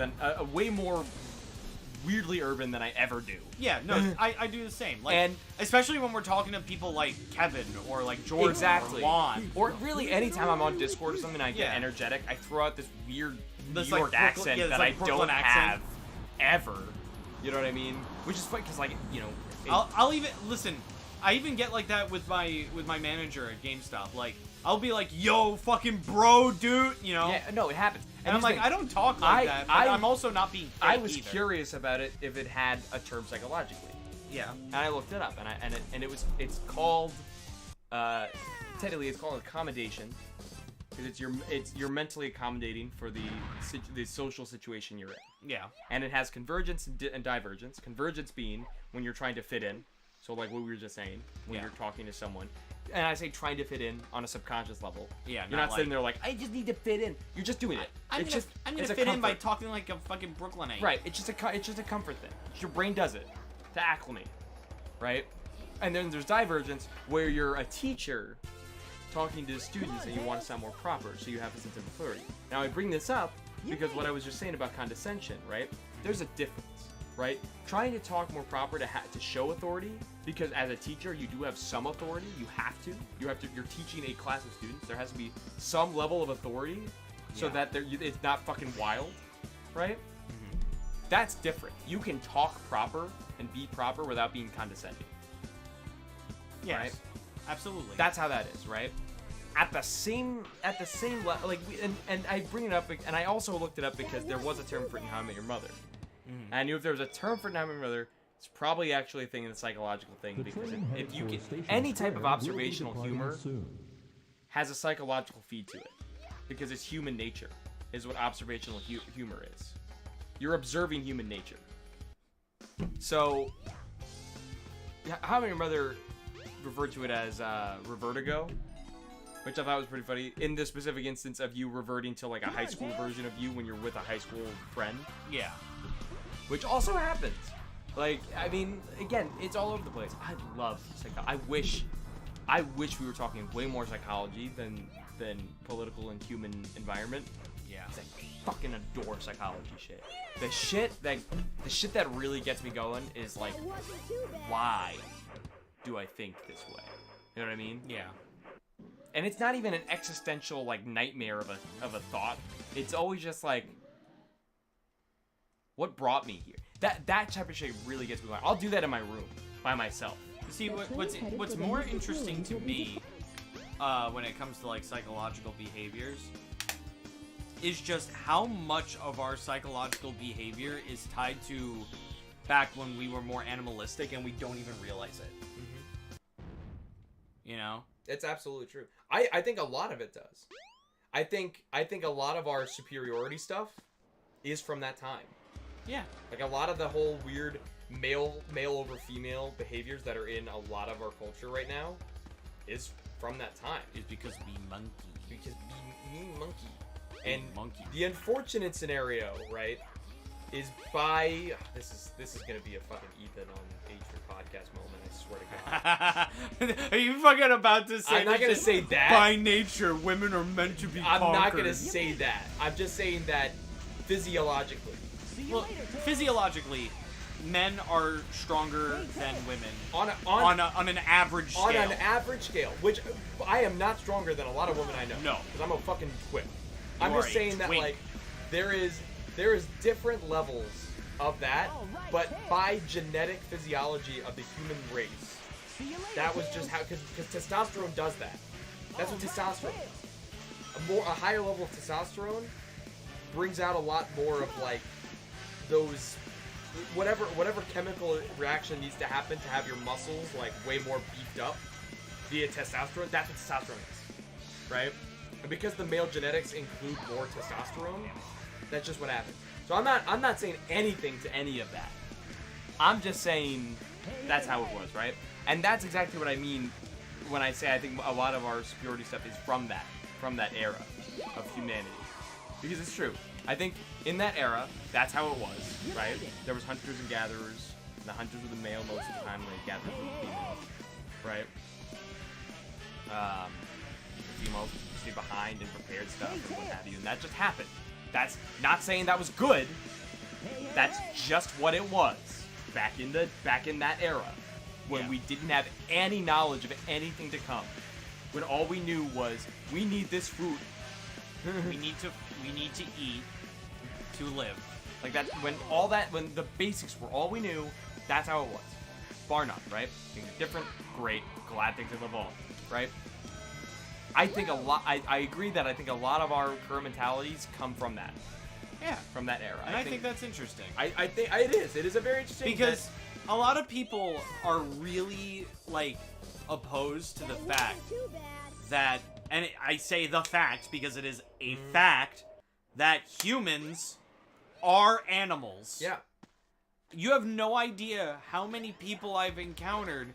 Speaker 3: weirdly urban than I ever do.
Speaker 1: Yeah, no, I do the same. Like,
Speaker 3: And-
Speaker 1: especially when we're talking to people like Kevin or like Jordan
Speaker 3: Exactly.
Speaker 1: or Juan.
Speaker 3: Or really, anytime I'm on Discord or something, I get
Speaker 1: Yeah.
Speaker 3: energetic. I throw out this weird
Speaker 1: This,
Speaker 3: New
Speaker 1: like,
Speaker 3: York
Speaker 1: Brooklyn-
Speaker 3: accent
Speaker 1: yeah, this,
Speaker 3: that
Speaker 1: like,
Speaker 3: I
Speaker 1: Brooklyn
Speaker 3: don't have
Speaker 1: accent.
Speaker 3: ever. You know what I mean? Which is funny because, like, you know,
Speaker 1: I'll even listen. I even get like that with my manager at GameStop. Like, I'll be like, "Yo, fucking bro, dude," you know.
Speaker 3: yeah, no, it happens.
Speaker 1: And I'm
Speaker 3: here's the
Speaker 1: like,
Speaker 3: thing.
Speaker 1: I don't talk like that, but I'm also not being fake
Speaker 3: I was
Speaker 1: either.
Speaker 3: curious about it if it had a term psychologically.
Speaker 1: Yeah.
Speaker 3: And I looked it up, and it's called technically it's called accommodation, because you're mentally accommodating for the social situation you're in.
Speaker 1: Yeah.
Speaker 3: And it has convergence and divergence. Convergence being when you're trying to fit in, so like what we were just saying, when
Speaker 1: Yeah.
Speaker 3: you're talking to someone, and I say trying to fit in on a subconscious level.
Speaker 1: Yeah,
Speaker 3: you're
Speaker 1: not
Speaker 3: not sitting
Speaker 1: like-
Speaker 3: there like I just need to fit in. You're just doing it.
Speaker 1: I'm
Speaker 3: it's
Speaker 1: gonna,
Speaker 3: just
Speaker 1: I'm gonna
Speaker 3: it's a
Speaker 1: fit in by
Speaker 3: comfort.
Speaker 1: talking like a fucking Brooklynite.
Speaker 3: Right, it's just a comfort thing. Your brain does it to acclimate, right? And then there's divergence, where you're a teacher talking to students and you want to sound more proper, so you have a sense of authority. Now I bring this up because what I was just saying about condescension, right? There's a difference, right? Trying to talk more proper to show authority, because as a teacher you do have some authority. You have to. You're teaching a class of students. There has to be some level of authority, so
Speaker 1: Yeah.
Speaker 3: that it's not fucking wild, right? That's different. You can talk proper and be proper without being condescending.
Speaker 1: Yes.
Speaker 3: Right?
Speaker 1: Absolutely.
Speaker 3: That's how that is, right? At the same level, like, and I bring it up, and I also looked it up because there was a term for it in How I Met Your Mother. And I knew if there was a term for it in How I Met Your Mother, it's probably actually a thing, a psychological thing,
Speaker 8: The
Speaker 3: because
Speaker 8: train
Speaker 3: if
Speaker 8: headed
Speaker 3: you
Speaker 8: for
Speaker 3: get
Speaker 8: Station
Speaker 3: any type of
Speaker 8: Square will be
Speaker 3: observational
Speaker 8: departing
Speaker 3: humor
Speaker 8: soon.
Speaker 3: has a psychological feed to it, because it's human nature is what observational humor is. You're observing human nature. So, How I Met Your Mother referred to it as revertigo, which I thought was pretty funny, in the specific instance of you reverting to like a high school version of you when you're with a high school friend,
Speaker 1: Yeah.
Speaker 3: which also happens. Like, I mean, again, it's all over the place. I love I wish we were talking way more psychology than political and human environment.
Speaker 1: Yeah.
Speaker 3: I fucking adore psychology shit. The shit that really gets me going is like, why do I think this way? You know what I mean?
Speaker 1: Yeah.
Speaker 3: And it's not even an existential like nightmare of a thought. It's always just like, what brought me here? That type of shit really gets me going. I'll do that in my room by myself.
Speaker 1: You see, what's more interesting to me when it comes to like psychological behaviors is just how much of our psychological behavior is tied to back when we were more animalistic and we don't even realize it. You know?
Speaker 6: It's absolutely true. I think a lot of it does. I think a lot of our superiority stuff is from that time.
Speaker 1: Yeah.
Speaker 6: Like a lot of the whole weird male over female behaviors that are in a lot of our culture right now is from that time.
Speaker 1: Is because we monkey.
Speaker 6: Because me monkey. And
Speaker 1: monkey.
Speaker 6: the unfortunate scenario, right, is by this is gonna be a fucking Ethan on Age for Podcast moment, I swear to God.
Speaker 1: Are you fucking about to say
Speaker 6: I'm not
Speaker 1: this
Speaker 6: gonna
Speaker 1: shit?
Speaker 6: say that.
Speaker 1: By nature, women are meant to be
Speaker 6: I'm
Speaker 1: conquered.
Speaker 6: not gonna say that. I'm just saying that physiologically.
Speaker 1: Well, physiologically, men are stronger than women
Speaker 6: On
Speaker 1: an average scale.
Speaker 6: on an average scale, which I am not stronger than a lot of women I know.
Speaker 1: No.
Speaker 6: Because I'm a fucking twit. I'm
Speaker 1: You are
Speaker 6: just
Speaker 1: a
Speaker 6: saying that
Speaker 1: twink.
Speaker 6: like there is different levels of that, but by genetic physiology of the human race, that was just how because testosterone does that. That's what testosterone is. A higher level of testosterone brings out a lot more of like those whatever chemical reaction needs to happen to have your muscles like way more beefed up via testosterone. That's what testosterone is, right? And because the male genetics include more testosterone, that's just what happens.
Speaker 3: So I'm not saying anything to any of that. I'm just saying that's how it was, right? And that's exactly what I mean when I say I think a lot of our superiority stuff is from that era of humanity. Because it's true. I think in that era, that's how it was, right? There was hunters and gatherers. And the hunters were the male most of the time, and the gatherers were the female, right? The females stayed behind and prepared stuff and what have you, and that just happened. That's not saying that was good. That's just what it was back in that era, when we didn't have any knowledge of anything to come. When all we knew was we need this fruit.
Speaker 1: we need to eat to live.
Speaker 3: Like that, when the basics were all we knew, that's how it was. Bar none, right? Things are different, great, glad things have evolved, right? I think I agree that I think a lot of our current mentalities come from that.
Speaker 1: Yeah.
Speaker 3: From that era.
Speaker 1: And I think that's interesting.
Speaker 6: I think it is a very interesting
Speaker 1: Because a lot of people are really, like, opposed to the fact that, and I say the fact because it is a fact, that humans are animals.
Speaker 6: Yeah.
Speaker 1: You have no idea how many people I've encountered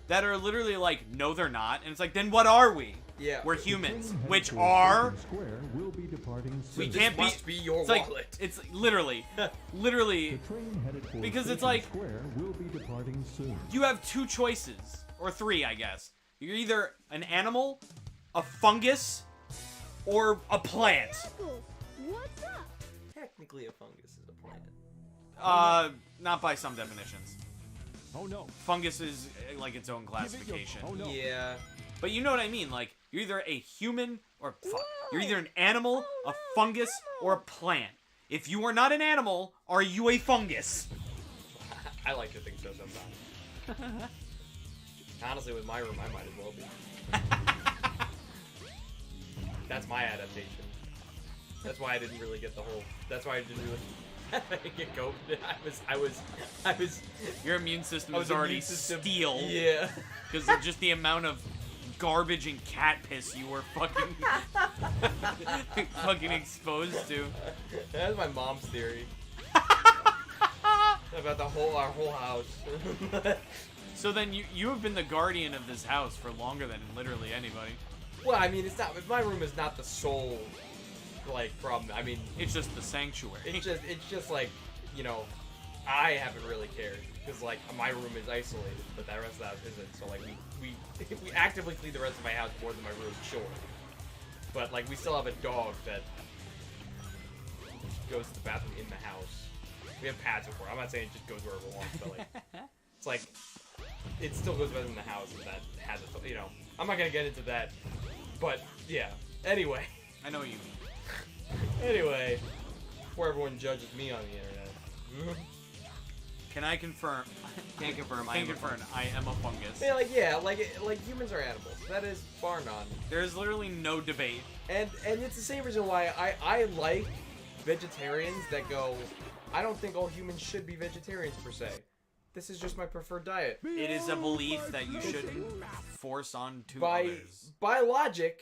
Speaker 1: that are literally like, no, they're not. And it's like, then what are we?
Speaker 6: Yeah.
Speaker 1: We're humans,
Speaker 8: Train
Speaker 1: which
Speaker 8: headed for
Speaker 1: are...
Speaker 8: Station Square will be departing
Speaker 1: We
Speaker 8: soon.
Speaker 1: can't
Speaker 6: must be your
Speaker 1: it's like,
Speaker 6: wallet.
Speaker 1: it's literally, literally,
Speaker 8: The train headed for
Speaker 1: because it's
Speaker 8: Station
Speaker 1: like-
Speaker 8: Square will be departing soon.
Speaker 1: you have two choices, or three, I guess. You're either an animal, a fungus, or a plant.
Speaker 7: What's up?
Speaker 6: Technically, a fungus is a plant.
Speaker 1: Not by some definitions.
Speaker 8: Oh no.
Speaker 1: Fungus is like its own classification.
Speaker 8: Oh no.
Speaker 6: Yeah.
Speaker 1: But you know what I mean, like, you're either a human or you're either an animal, a fungus, or a plant. If you are not an animal, are you a fungus?
Speaker 6: I like to think so sometimes. Honestly, with my room, I might as well be. That's my adaptation. That's why I didn't really get the whole. That's why I didn't really. I didn't get COVID. I was.
Speaker 1: Your immune system
Speaker 6: I
Speaker 1: is
Speaker 6: was
Speaker 1: already
Speaker 6: immune system-
Speaker 1: steel.
Speaker 6: Yeah.
Speaker 1: Because of just the amount of garbage and cat piss you were fucking fucking exposed to.
Speaker 6: That's my mom's theory. About our whole house.
Speaker 1: So then you have been the guardian of this house for longer than literally anybody.
Speaker 6: Well, I mean, it's not. My room is not the sole, like, problem. I mean,
Speaker 1: It's just the sanctuary.
Speaker 6: it's just like, you know, I haven't really cared because like my room is isolated, but that rest of the house isn't. So like we actively clean the rest of my house more than my room, sure. But like we still have a dog that goes to the bathroom in the house. We have pads before. I'm not saying it just goes wherever it wants, but like it's like it still goes better in the house, and that has a, you know. I'm not gonna get into that, but yeah. Anyway.
Speaker 1: I know what you mean.
Speaker 6: Anyway, before everyone judges me on the internet.
Speaker 1: Can I confirm?
Speaker 3: Can't confirm.
Speaker 1: Can confirm. I am a fungus.
Speaker 6: Like humans are animals. That is bar none.
Speaker 1: There is literally no debate.
Speaker 6: And it's the same reason why I like vegetarians that go, I don't think all humans should be vegetarians per se. This is just my preferred diet.
Speaker 1: It is a belief that you shouldn't force on to
Speaker 6: By
Speaker 1: others.
Speaker 6: logic,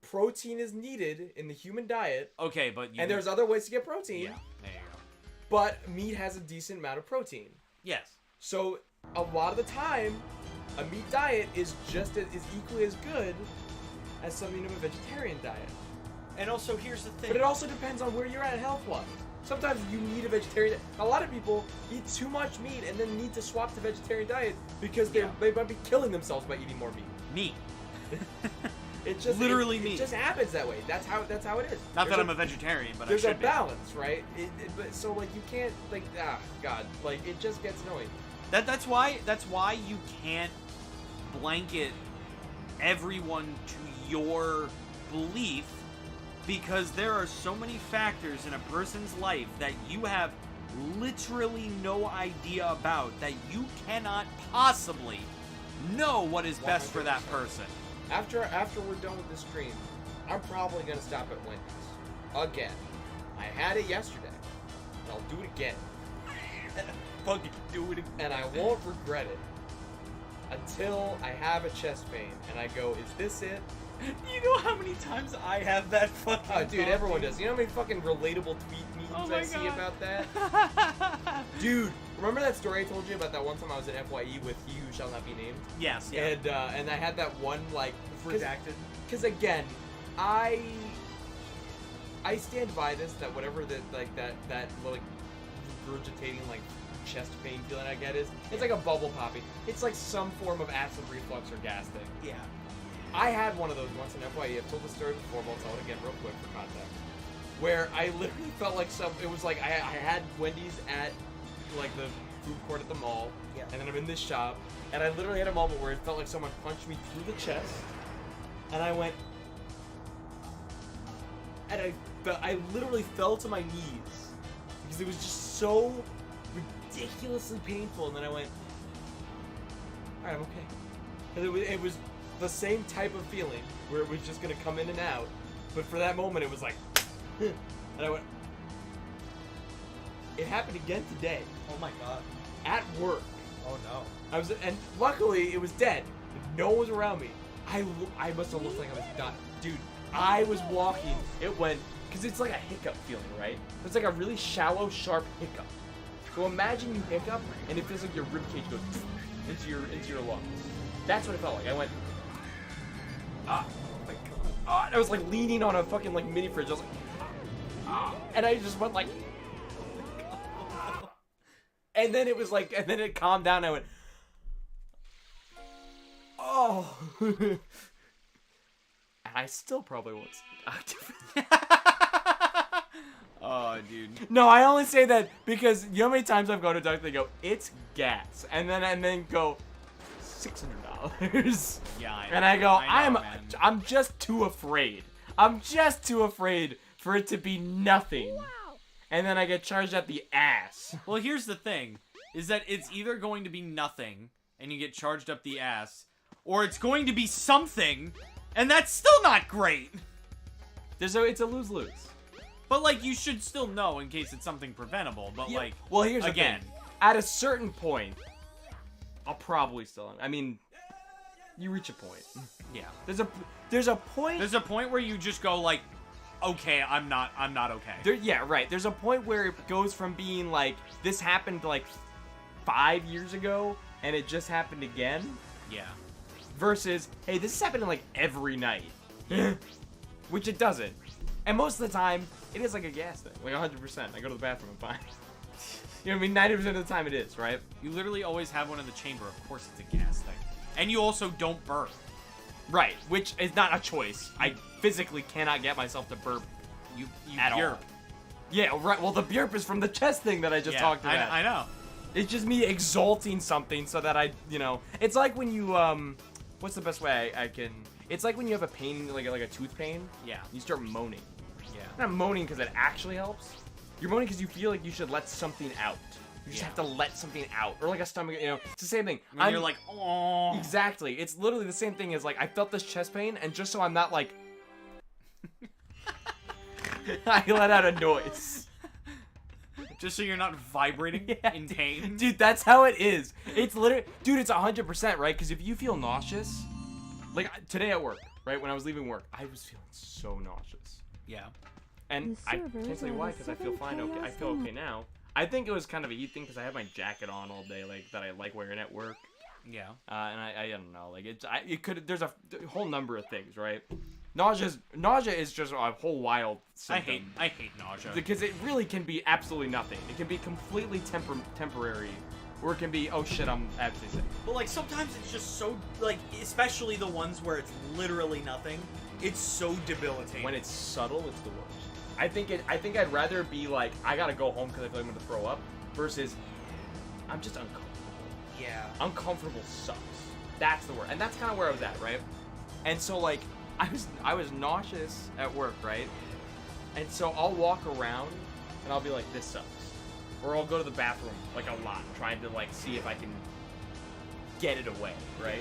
Speaker 6: protein is needed in the human diet,
Speaker 1: Okay, but you...
Speaker 6: and there's other ways to get protein.
Speaker 1: Yeah, there you go.
Speaker 6: But meat has a decent amount of protein.
Speaker 1: Yes.
Speaker 6: So a lot of the time, a meat diet is equally as good as something of a vegetarian diet.
Speaker 1: And also, here's the thing.
Speaker 6: But it also depends on where you're at health-wise. Sometimes you need a vegetarian. A lot of people eat too much meat and then need to swap to vegetarian diet because they might be killing themselves by eating more meat.
Speaker 1: Meat.
Speaker 6: It just
Speaker 1: Literally
Speaker 6: it
Speaker 1: meat.
Speaker 6: just happens that way. That's how it is.
Speaker 1: Not that I'm a vegetarian, but I
Speaker 6: There's a
Speaker 1: should be.
Speaker 6: balance, right? But so like you can't like God, like it just gets annoying.
Speaker 1: That's why you can't blanket everyone to your belief, because there are so many factors in a person's life that you have literally no idea about, that you cannot possibly know what is best for that
Speaker 6: 100%.
Speaker 1: person.
Speaker 6: After we're done with this stream, I'm probably gonna stop at Wendy's again. I had it yesterday, and I'll do it again.
Speaker 1: Fucking do it.
Speaker 6: And I won't regret it. until I have a chest pain, and I go, is this it?
Speaker 1: You know how many times I have that fucking
Speaker 6: Oh, dude,
Speaker 1: thought,
Speaker 6: everyone does. You know how many fucking relatable tweet memes
Speaker 1: Oh my
Speaker 6: I see
Speaker 1: God.
Speaker 6: about that? Dude, remember that story I told you about that one time I was at FYE with He Who Shall Not Be Named?
Speaker 1: Yes, yeah.
Speaker 6: And I had that one, like...
Speaker 1: Redacted.
Speaker 6: Because, again, I stand by this, that whatever that regurgitating, like, chest pain feeling I get is, it's like a bubble popping. It's like some form of acid reflux or gas thing.
Speaker 1: Yeah.
Speaker 6: I had one of those once in FYE. I've told the story before, but I'll tell it again real quick for context. Where I literally felt like it was like I had Wendy's at like the food court at the mall, and then I'm in this shop, and I literally had a moment where it felt like someone punched me through the chest, and I went, and I literally fell to my knees because it was just so ridiculously painful, and then I went, all right, I'm okay. Because it was the same type of feeling where it was just gonna come in and out, but for that moment it was like, and I went. It happened again today
Speaker 1: Oh my god.
Speaker 6: at work.
Speaker 1: Oh no.
Speaker 6: And luckily it was dead. No one was around me. I must have looked like I was dying, dude. I was walking. It went because it's like a hiccup feeling, right? It's like a really shallow, sharp hiccup. So imagine you hiccup and it feels like your ribcage goes into your lungs. That's what it felt like. I went. Oh my god. Oh, and I was like leaning on a fucking like mini fridge. I was like, and I just went like, and then it was like, and then it calmed down. And I went, oh, and I still probably won't see the doctor.
Speaker 1: Oh, dude.
Speaker 6: No, I only say that because you know how many times I've gone to a doctor, they go, it's gas, and then go, $600.
Speaker 1: Yeah, I know.
Speaker 6: And I go,
Speaker 1: know, man.
Speaker 6: I'm just too afraid. I'm just too afraid for it to be nothing.
Speaker 7: Wow.
Speaker 6: And then I get charged at the ass.
Speaker 1: Well, here's the thing, is that it's either going to be nothing, and you get charged up the ass, or it's going to be something, and that's still not great.
Speaker 6: It's a lose-lose.
Speaker 1: But, like, you should still know in case it's something preventable, but, like,
Speaker 6: Well, here's
Speaker 1: again.
Speaker 6: the thing. At a certain point, I'll probably still. I mean, you reach a point.
Speaker 1: Yeah.
Speaker 6: There's a point.
Speaker 1: There's a point where you just go, like, okay, I'm not okay.
Speaker 6: Yeah, right. There's a point where it goes from being like, this happened like 5 years ago, and it just happened again,
Speaker 1: Yeah.
Speaker 6: versus, hey, this is happening like every night. Which it doesn't. And most of the time, it is like a gas thing. Like 100%. I go to the bathroom and fine. You know what I mean? 90% of the time it is, right?
Speaker 1: You literally always have one in the chamber. Of course it's a gas thing. And you also don't burp.
Speaker 6: Right, which is not a choice. I physically cannot get myself to burp.
Speaker 1: You
Speaker 6: At all.
Speaker 1: burp.
Speaker 6: Yeah, right. Well, the burp is from the chest thing that I just talked about.
Speaker 1: I know.
Speaker 6: It's just me exalting something so that I, you know, it's like when you, what's the best way I can, it's like when you have a pain, like a tooth pain.
Speaker 1: Yeah.
Speaker 6: You start moaning.
Speaker 1: Yeah.
Speaker 6: You're not moaning because it actually helps. You're moaning because you feel like you should let something out. You just
Speaker 1: Yeah.
Speaker 6: have to let something out. Or like a stomach, you know, it's the same thing.
Speaker 1: When you're like, oh.
Speaker 6: Exactly. It's literally the same thing as like, I felt this chest pain, and just so I'm not like, I let out a noise.
Speaker 1: Just so you're not vibrating
Speaker 6: Yeah,
Speaker 1: in pain.
Speaker 6: Dude, that's how it is. It's literally, dude, it's 100%, right? Because if you feel nauseous, like today at work, right? When I was leaving work, I was feeling so nauseous.
Speaker 1: Yeah.
Speaker 6: And
Speaker 7: The
Speaker 6: I
Speaker 7: servers
Speaker 6: can't tell you
Speaker 7: are
Speaker 6: why,
Speaker 7: the
Speaker 6: because I feel
Speaker 7: seven
Speaker 6: fine. Okay, I
Speaker 7: chaos
Speaker 6: feel okay
Speaker 7: thing.
Speaker 6: now. I think it was kind of a heat thing because I have my jacket on all day, like that I like wearing at work.
Speaker 1: Yeah.
Speaker 6: And I don't know, like it could. There's a whole number of things, right? Nausea is just a whole wild symptom.
Speaker 1: I hate nausea.
Speaker 6: Because it really can be absolutely nothing. It can be completely temporary, or it can be, oh shit, I'm actually sick.
Speaker 5: But like sometimes it's just so like, especially the ones where it's literally nothing. It's so debilitating.
Speaker 6: When it's subtle, it's the worst. I think I'd rather be like, I gotta go home because I feel like I'm gonna throw up, versus I'm just uncomfortable.
Speaker 5: yeah.
Speaker 6: Uncomfortable sucks. That's the word, and that's kind of where I was at, right? And so like, I was nauseous at work, right? And so I'll walk around and I'll be like, this sucks. Or I'll go to the bathroom like a lot, trying to like see if I can get it away, right?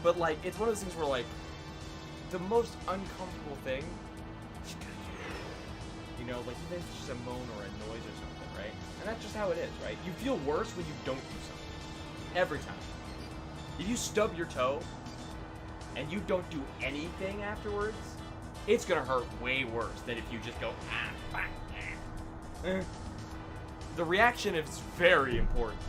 Speaker 6: But like, it's one of those things where like, the most uncomfortable thing, you just gotta get it. You know, like even if it's just a moan or a noise or something, right? And that's just how it is, right? You feel worse when you don't do something. Every time.
Speaker 3: If you stub your toe and you don't do anything afterwards, it's gonna hurt way worse than if you just go, fuck, The reaction is very important.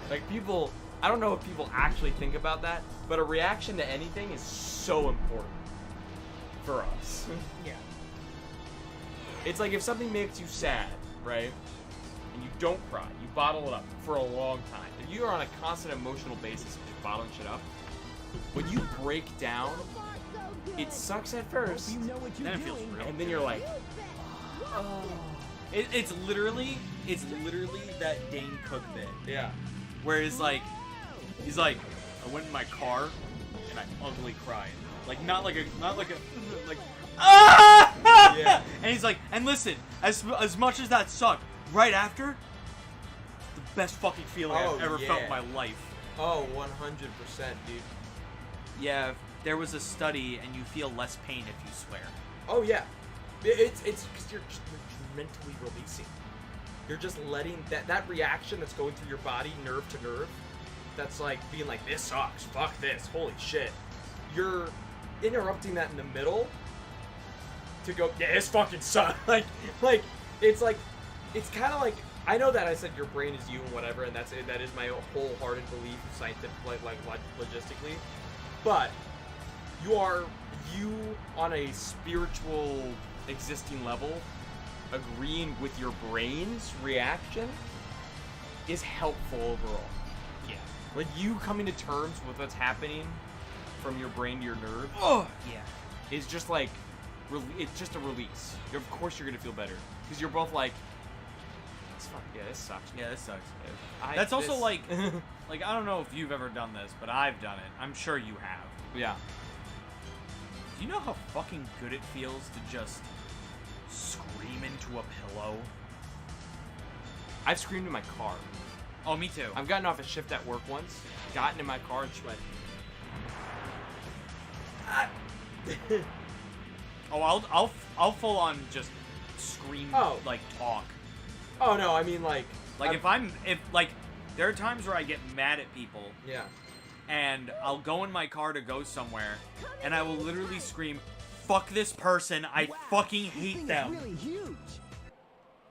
Speaker 3: Like, people, I don't know if people actually think about that, but a reaction to anything is so important for us.
Speaker 5: Yeah.
Speaker 3: It's like if something makes you sad, right? And you don't cry, you bottle it up for a long time. If you are on a constant emotional basis of just bottling shit up, when you break down, it sucks at first,
Speaker 8: You know what you're
Speaker 1: Then it feels
Speaker 8: doing.
Speaker 1: real.
Speaker 3: and then you're like,
Speaker 1: It's literally that Dane Cook bit
Speaker 6: Yeah.
Speaker 1: where he's like, I went in my car and I ugly cried, like not like ah!
Speaker 6: Yeah.
Speaker 1: And he's like, and listen, as much as that sucked, right after, the best fucking feeling
Speaker 6: Oh,
Speaker 1: I've ever felt in
Speaker 6: yeah.
Speaker 1: my life.
Speaker 6: Oh, 100%, dude.
Speaker 1: Yeah, there was a study, and you feel less pain if you swear.
Speaker 6: Oh yeah, it's because you're mentally releasing. You're just letting that reaction that's going through your body, nerve to nerve, that's like being like, this sucks, fuck this, holy shit. You're interrupting that in the middle to go, yeah, this fucking sucks. like it's kind of like, I know that I said your brain is you and whatever, and that is my wholehearted belief, scientific, like logistically, but you on a spiritual existing level agreeing with your brain's reaction is helpful overall.
Speaker 1: Yeah.
Speaker 3: Like, you coming to terms with what's happening from your brain to your nerve
Speaker 1: Yeah.
Speaker 3: is just like, it's just a release. Of course you're gonna feel better because you're both like, this sucks.
Speaker 1: Yeah, this sucks. That's also like I don't know if you've ever done this, but I've done it. I'm sure you have.
Speaker 3: yeah.
Speaker 1: Do you know how fucking good it feels to just scream into a pillow?
Speaker 3: I've screamed in my car.
Speaker 1: Oh, me too.
Speaker 3: I've gotten off a shift at work once, gotten in my car and just went,
Speaker 1: Oh, I'll full on just scream,
Speaker 6: Oh.
Speaker 1: like talk.
Speaker 6: Oh no, I mean like
Speaker 1: Like if there are times where I get mad at people
Speaker 6: yeah.
Speaker 1: and I'll go in my car to go somewhere and I will literally scream, "Fuck this person! I fucking hate them!"
Speaker 8: Really huge.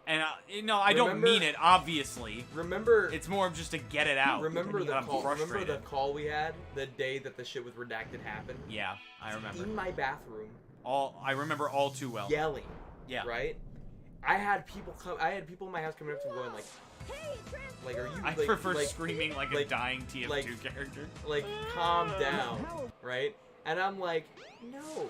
Speaker 1: And I don't
Speaker 6: Remember-
Speaker 1: mean it. Obviously,
Speaker 6: Remember
Speaker 1: it's more of just to get it out.
Speaker 6: remember
Speaker 1: that
Speaker 6: the
Speaker 1: I'm
Speaker 6: call. Remember
Speaker 1: frustrated.
Speaker 6: the call we had the day that the shit with redacted happened.
Speaker 1: Yeah, I remember.
Speaker 6: In my bathroom,
Speaker 1: I remember all too well.
Speaker 6: yelling.
Speaker 1: Yeah.
Speaker 6: Right. I had people in my house coming up to me going like, are you?
Speaker 1: I
Speaker 6: like,
Speaker 1: prefer
Speaker 6: like,
Speaker 1: screaming like a
Speaker 6: like-
Speaker 1: dying TF2
Speaker 6: like-
Speaker 1: character.
Speaker 6: like calm down, right? And I'm like, no.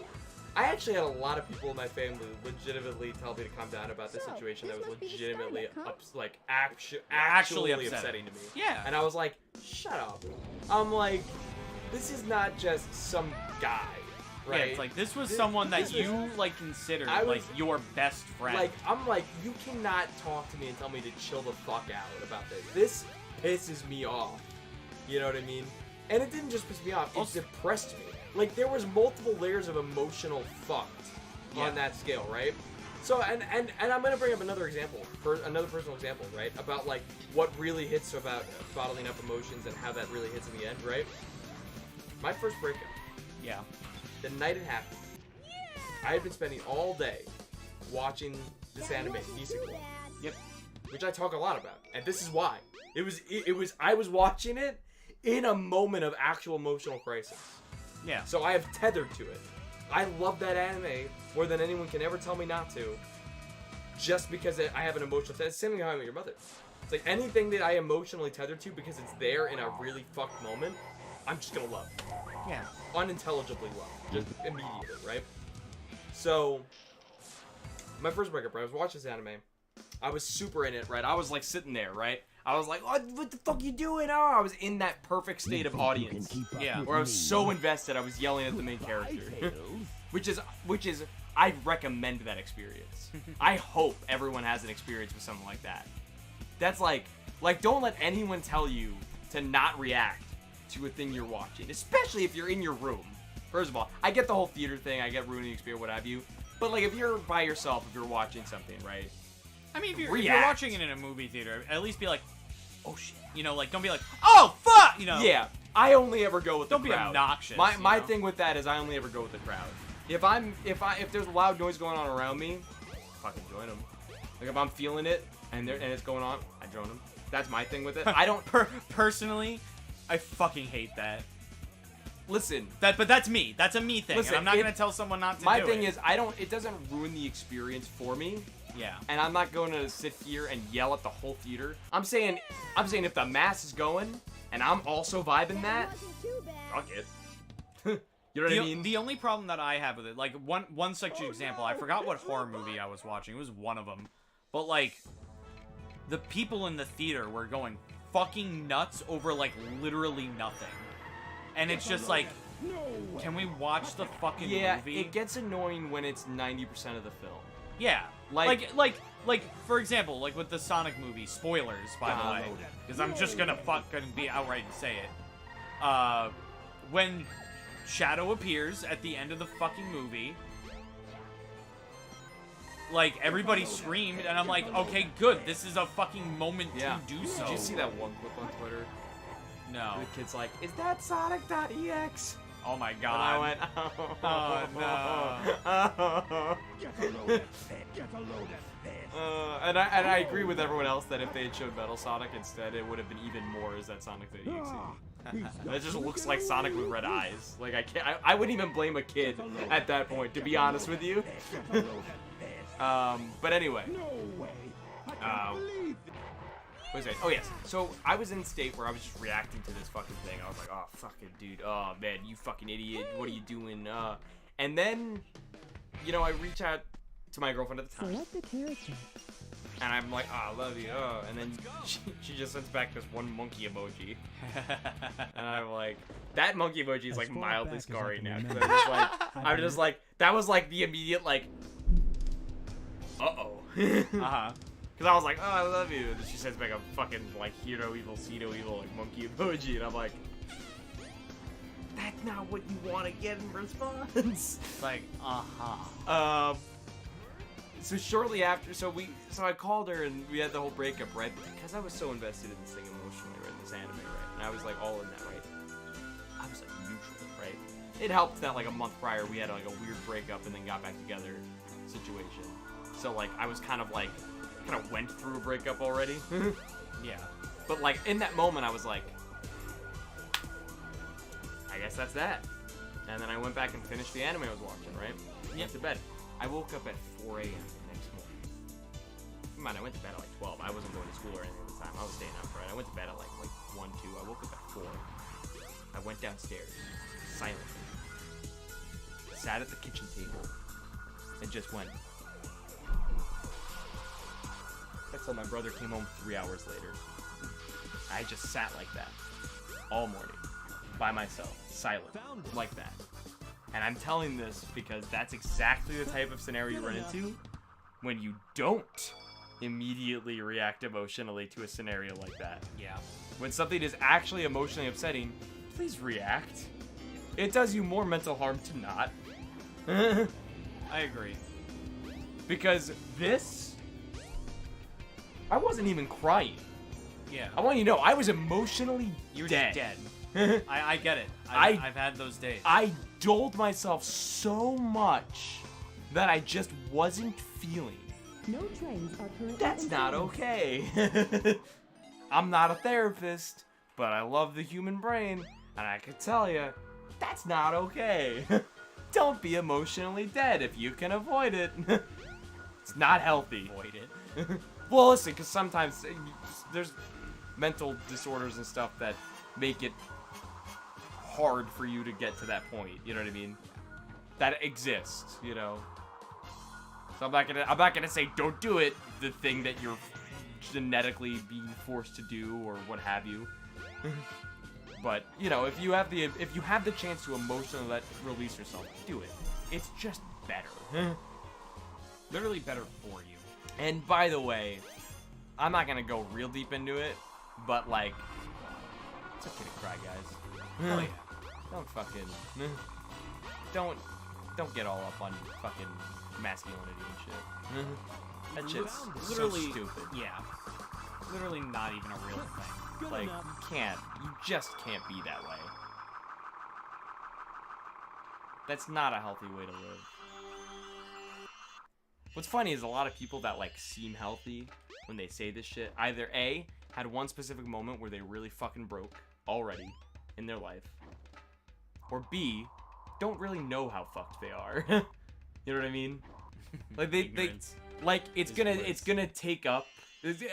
Speaker 6: I actually had a lot of people in my family legitimately tell me to calm down about this situation that was legitimately actually upsetting to me.
Speaker 1: Yeah.
Speaker 6: And I was like, shut up. I'm like, this is not just some guy, right?
Speaker 1: Yeah, it's like this was
Speaker 6: This-
Speaker 1: someone that
Speaker 6: this was-
Speaker 1: you like considered
Speaker 6: I
Speaker 1: like
Speaker 6: was-
Speaker 1: your best friend.
Speaker 6: Like, I'm like, you cannot talk to me and tell me to chill the fuck out about this. This pisses me off. You know what I mean? And it didn't just piss me off, it
Speaker 1: Also-
Speaker 6: depressed me. Like, there was multiple layers of emotional fucked
Speaker 1: Yeah.
Speaker 6: on that scale, right? So, and I'm gonna bring up another example, another personal example, right? About, like, what really hits about bottling up emotions and how that really hits in the end, right? My first breakup,
Speaker 1: yeah.
Speaker 6: the night it happened, I had been spending all day watching this anime, Nisekoi.
Speaker 1: Yep.
Speaker 6: Which I talk a lot about, and this is why. I was watching it in a moment of actual emotional crisis.
Speaker 1: Yeah.
Speaker 6: So I have tethered to it. I love that anime more than anyone can ever tell me not to, just because I have an emotional tether. Same thing how I Met Your Mother. It's like anything that I emotionally tether to because it's there in a really fucked moment, I'm just gonna love.
Speaker 1: Yeah.
Speaker 6: Unintelligibly love. Just immediately, right? So, my first breakup, right? I was watching this anime. I was super in it, right? I was like sitting there, right? I was like, what the fuck you doing? Oh, I was in that perfect state of audience.
Speaker 1: Yeah.
Speaker 6: Where I was so invested, I was yelling at the main character. which is, I recommend that experience. I hope everyone has an experience with something like that. That's like, don't let anyone tell you to not react to a thing you're watching, especially if you're in your room. First of all, I get the whole theater thing, I get ruining the experience, what have you. But like, if you're by yourself, if you're watching something, right?
Speaker 1: I mean, if you're
Speaker 6: React.
Speaker 1: watching it in a movie theater, at least be like, oh shit. You know, like, don't be like, oh fuck! You know?
Speaker 6: Yeah.
Speaker 3: I only ever go with the
Speaker 1: Don't be
Speaker 3: crowd.
Speaker 1: obnoxious.
Speaker 3: My
Speaker 1: you know?
Speaker 3: thing with that is I only ever go with the crowd. If there's loud noise going on around me, fucking join them. Like if I'm feeling it and it's going on, I join them. That's my thing with it. I don't
Speaker 1: Personally, I fucking hate that.
Speaker 3: listen.
Speaker 1: But that's me. That's a me thing.
Speaker 3: Listen,
Speaker 1: and I'm not gonna tell someone not to
Speaker 3: My
Speaker 1: do it.
Speaker 3: thing is it doesn't ruin the experience for me.
Speaker 1: Yeah.
Speaker 3: And I'm not going to sit here and yell at the whole theater. I'm saying if the mass is going and I'm also vibing that,
Speaker 7: Wasn't too bad.
Speaker 3: fuck it. You know what I mean?
Speaker 1: The only problem that I have with it, like one such example, I forgot what horror movie I was watching. It was one of them, but like the people in the theater were going fucking nuts over like literally nothing, and it's just like, can we watch the fucking
Speaker 3: Yeah,
Speaker 1: movie?
Speaker 3: it gets annoying when it's 90% of the film.
Speaker 1: Yeah,
Speaker 3: Like-
Speaker 1: like for example, like with the Sonic movie. Spoilers, by the way, because I'm just gonna fucking be outright and say it. When Shadow appears at the end of the fucking movie, like everybody screamed, and I'm like, okay, good. This is a fucking moment
Speaker 3: Yeah.
Speaker 1: to do so.
Speaker 3: Did you see that one clip on Twitter?
Speaker 1: No.
Speaker 3: The kid's like, "Is that Sonic.ex?"
Speaker 1: Oh my
Speaker 3: And
Speaker 1: god.
Speaker 3: I went,
Speaker 1: Oh, no.
Speaker 3: and I agree with everyone else that if they had showed Metal Sonic instead, it would have been even more as that Sonic.exe. It just looks like Sonic with red eyes. Like I wouldn't even blame a kid at that point, to be honest with you. But anyway. What was it? Oh yes. So I was in a state where I was just reacting to this fucking thing. I was like, oh fucking dude, oh man, you fucking idiot, what are you doing? And then, you know, I reach out to my girlfriend at the time,
Speaker 7: Select a character.
Speaker 3: and I'm like, oh, I love you, and then she just sends back this one monkey emoji, and I'm like, that monkey emoji is like
Speaker 8: far
Speaker 3: mildly
Speaker 8: back as I
Speaker 3: scarring
Speaker 8: can
Speaker 3: now. 'Cause
Speaker 8: remember.
Speaker 3: I'm just like, that was like the immediate like, uh-oh.
Speaker 1: Uh-huh.
Speaker 3: Because I was like, oh, I love you. And then she sends back a fucking, like, hero evil, pseudo evil, like, monkey emoji. And I'm like, that's not what you want to get in response.
Speaker 1: Like, uh-huh.
Speaker 3: So shortly after, so I called her and we had the whole breakup, right? Because I was so invested in this thing emotionally, right? In this anime, right? And I was, like, all in that, right? I was, like, neutral, right? It helped that, like, a month prior we had, like, a weird breakup and then got back together situation. So, like, I was kind of, like, kind of went through a breakup already.
Speaker 1: Yeah.
Speaker 3: But like in that moment I was like, I guess that's that. And then I went back and finished the anime I was watching, right? Went to bed. I woke up at 4 a.m. the next morning. Come on, I went to bed at like 12. I wasn't going to school or anything at the time. I was staying up, right? I went to bed at like 1, 2. I woke up at 4. I went downstairs, silently, sat at the kitchen table, and just went. Until my brother came home 3 hours later. I just sat like that all morning by myself, silent, like that. And I'm telling this because that's exactly the type of scenario you run into when you don't immediately react emotionally to a scenario like that.
Speaker 1: Yeah.
Speaker 3: When something is actually emotionally upsetting, please react. It does you more mental harm to not.
Speaker 1: I agree.
Speaker 3: Because this, I wasn't even crying.
Speaker 1: Yeah.
Speaker 3: I want you to know, I was emotionally
Speaker 1: You're
Speaker 3: dead.
Speaker 1: just dead. I get it. I've had those days.
Speaker 3: I doled myself so much that I just wasn't feeling.
Speaker 7: No trains are currently
Speaker 3: That's
Speaker 7: in
Speaker 3: not
Speaker 7: service.
Speaker 3: okay. I'm not a therapist, but I love the human brain, and I can tell you, that's not okay. Don't be emotionally dead if you can avoid it. It's not healthy.
Speaker 1: Avoid it.
Speaker 3: Well, listen, because sometimes there's mental disorders and stuff that make it hard for you to get to that point. You know what I mean? That exists, you know. So I'm not gonna say don't do it. The thing that you're genetically being forced to do or what have you. But you know, if you have the chance to emotionally release yourself, do it. It's just better.
Speaker 1: Literally better for you.
Speaker 3: And by the way, I'm not gonna go real deep into it, but like, it's okay to cry, guys.
Speaker 1: Oh yeah.
Speaker 3: Don't fucking, don't get all up on fucking masculinity and shit. That shit's
Speaker 1: Literally
Speaker 3: so stupid.
Speaker 1: Yeah. Literally not even a real thing.
Speaker 3: Like, you just can't be that way. That's not a healthy way to live. What's funny is a lot of people that, like, seem healthy when they say this shit, either A, had one specific moment where they really fucking broke already in their life, or B, don't really know how fucked they are. You know what I mean? Like, they like, it's gonna take up,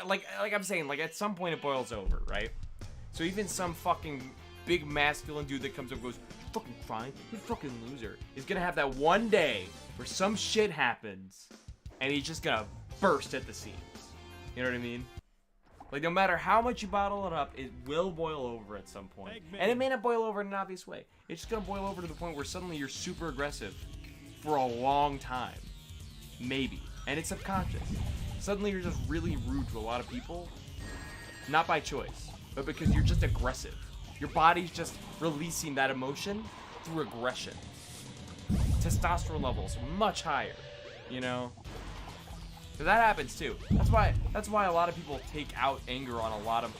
Speaker 3: like I'm saying, like, at some point it boils over, right? So even some fucking big masculine dude that comes up and goes, "You're fucking fine, you're a fucking loser," is gonna have that one day where some shit happens, and he's just gonna burst at the seams. You know what I mean? Like, no matter how much you bottle it up, it will boil over at some point. And it may not boil over in an obvious way. It's just gonna boil over to the point where suddenly you're super aggressive for a long time. Maybe. And it's subconscious. Suddenly you're just really rude to a lot of people. Not by choice, but because you're just aggressive. Your body's just releasing that emotion through aggression. Testosterone levels much higher, you know? So that happens too. That's why a lot of people take out anger on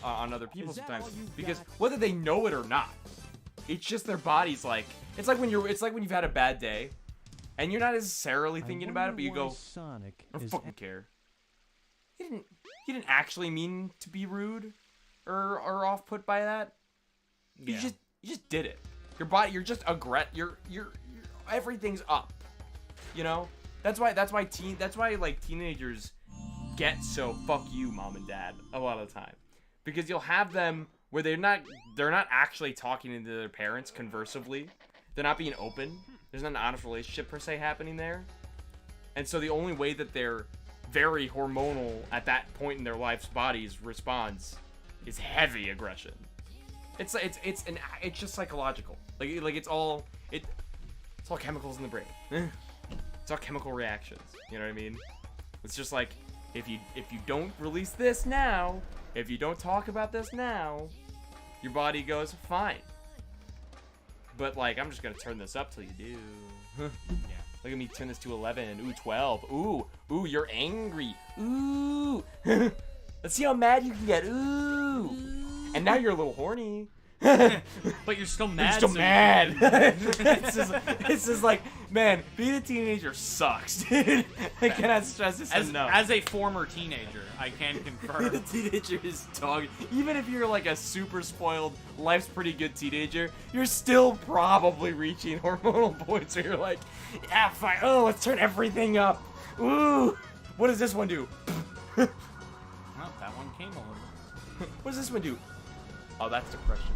Speaker 3: on other people sometimes, because whether they know it or not, it's just their body's like, it's like when you've had a bad day and you're not necessarily thinking about it, but you go,
Speaker 8: Sonic
Speaker 3: I don't fucking care. You didn't actually mean to be rude or off put by that. You just did it. Your body, you're just you're everything's up. You know? That's why like teenagers get so fuck you, mom and dad, a lot of the time. Because you'll have them where they're not actually talking to their parents conversively. They're not being open. There's not an honest relationship per se happening there. And so the only way that their very hormonal at that point in their life's bodies responds is heavy aggression. It's just psychological. Like it's all chemicals in the brain. It's all chemical reactions. You know what I mean? It's just like, if you don't release this now, if you don't talk about this now, your body goes, fine. But like, I'm just gonna turn this up till you do. Yeah. Look at me turn this to 11. Ooh, 12. Ooh, you're angry. Ooh. Let's see how mad you can get. Ooh. And now you're a little horny.
Speaker 1: But you're still mad.
Speaker 3: You're still mad. It's just like, man, being a teenager sucks, dude. I cannot stress this enough.
Speaker 1: As a former teenager, I can confirm.
Speaker 3: Being a teenager is dog. Even if you're like a super spoiled, life's pretty good teenager, you're still probably reaching hormonal points where you're like, yeah, fine. Oh, let's turn everything up. Ooh. What does this one do?
Speaker 1: Well, that one came a little.
Speaker 3: What does this one do? Oh, that's depression.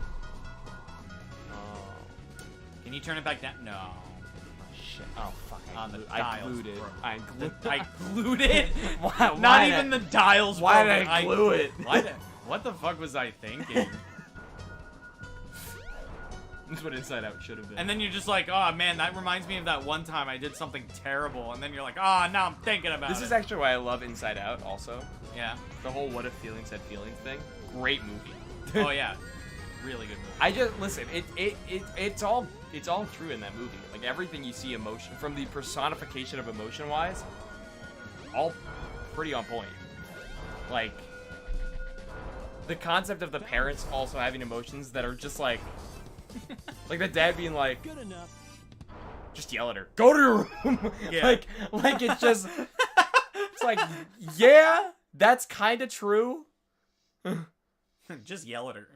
Speaker 1: Can you turn it back down? No.
Speaker 3: Shit. Oh, fuck.
Speaker 1: I
Speaker 3: glued it.
Speaker 1: I glued it?
Speaker 3: Why
Speaker 1: Not even the dials.
Speaker 3: Why
Speaker 1: broke.
Speaker 3: did I glue it?
Speaker 1: What the fuck was I thinking?
Speaker 3: That's what Inside Out should have been.
Speaker 1: And then you're just like, oh man, that reminds me of that one time I did something terrible. And then you're like, oh, now I'm thinking about it.
Speaker 3: This is actually why I love Inside Out also.
Speaker 1: Yeah.
Speaker 3: The whole what if feelings had feelings thing. Great movie.
Speaker 1: Oh yeah. Really good movie.
Speaker 3: I just listen. It's all true in that movie. Like everything you see, emotion from the personification of emotion wise, all pretty on point. Like the concept of the parents also having emotions that are just like, like the dad being like,
Speaker 8: Good enough.
Speaker 3: just yell at her, go to your room.
Speaker 1: Yeah.
Speaker 3: like it's just, it's like, yeah, that's kind of true.
Speaker 1: Just yell at her.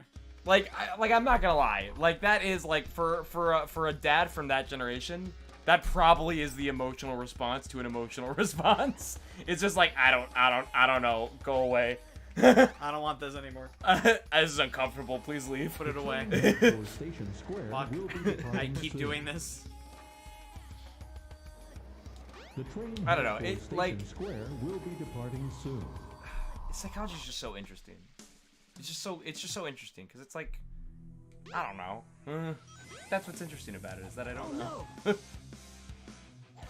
Speaker 3: Like I'm not gonna lie. Like that is like for a dad from that generation, that probably is the emotional response to an emotional response. It's just like I don't know. Go away.
Speaker 1: I don't want this anymore.
Speaker 3: This is uncomfortable. Please leave.
Speaker 1: Put it away.
Speaker 8: For Station Square
Speaker 1: Fuck.
Speaker 8: will be
Speaker 1: I
Speaker 8: departing
Speaker 1: keep
Speaker 8: soon.
Speaker 1: doing this.
Speaker 8: The train
Speaker 3: I don't know,
Speaker 8: for
Speaker 3: it,
Speaker 8: Station
Speaker 3: like-
Speaker 8: Square will be departing soon.
Speaker 3: Psychology is just so interesting. It's just so interesting because it's like, I don't know. That's what's interesting about it, is that I don't know.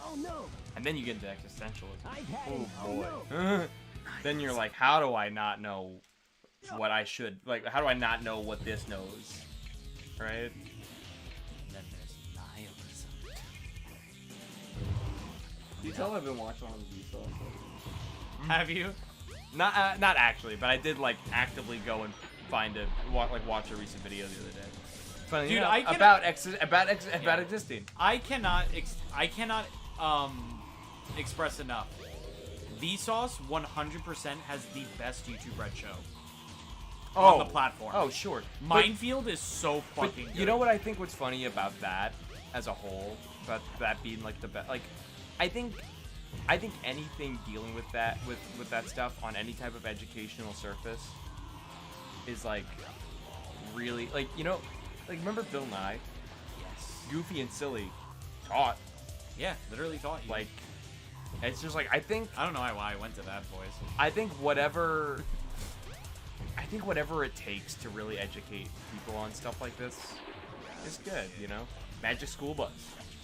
Speaker 4: Oh no!
Speaker 3: And then you get into existentialism.
Speaker 4: I've had it.
Speaker 3: Oh boy.
Speaker 4: no.
Speaker 3: Then you're like, how do I not know what I should, like, how do I not know what this knows? Right?
Speaker 1: And then there's nihilism.
Speaker 3: You tell I've been watching on the
Speaker 1: Have you?
Speaker 3: Not actually, but I did like actively go and find a watch a recent video the other day. Funny
Speaker 1: Dude,
Speaker 3: enough,
Speaker 1: I can-
Speaker 3: about existing.
Speaker 1: I cannot express enough. Vsauce 100% has the best YouTube Red show on the platform.
Speaker 3: Oh, sure.
Speaker 1: Minefield is so
Speaker 3: But
Speaker 1: fucking good.
Speaker 3: you know what I think what's funny about that as a whole, about that being like the best, like I think anything dealing with that with that stuff on any type of educational surface is like really like, you know, like remember Bill Nye?
Speaker 1: Yes.
Speaker 3: Goofy and silly taught,
Speaker 1: Yeah, literally taught you.
Speaker 3: like it's just like I
Speaker 1: don't know why I went to that voice.
Speaker 3: I think whatever it takes to really educate people on stuff like this is good, you know? Magic School Bus.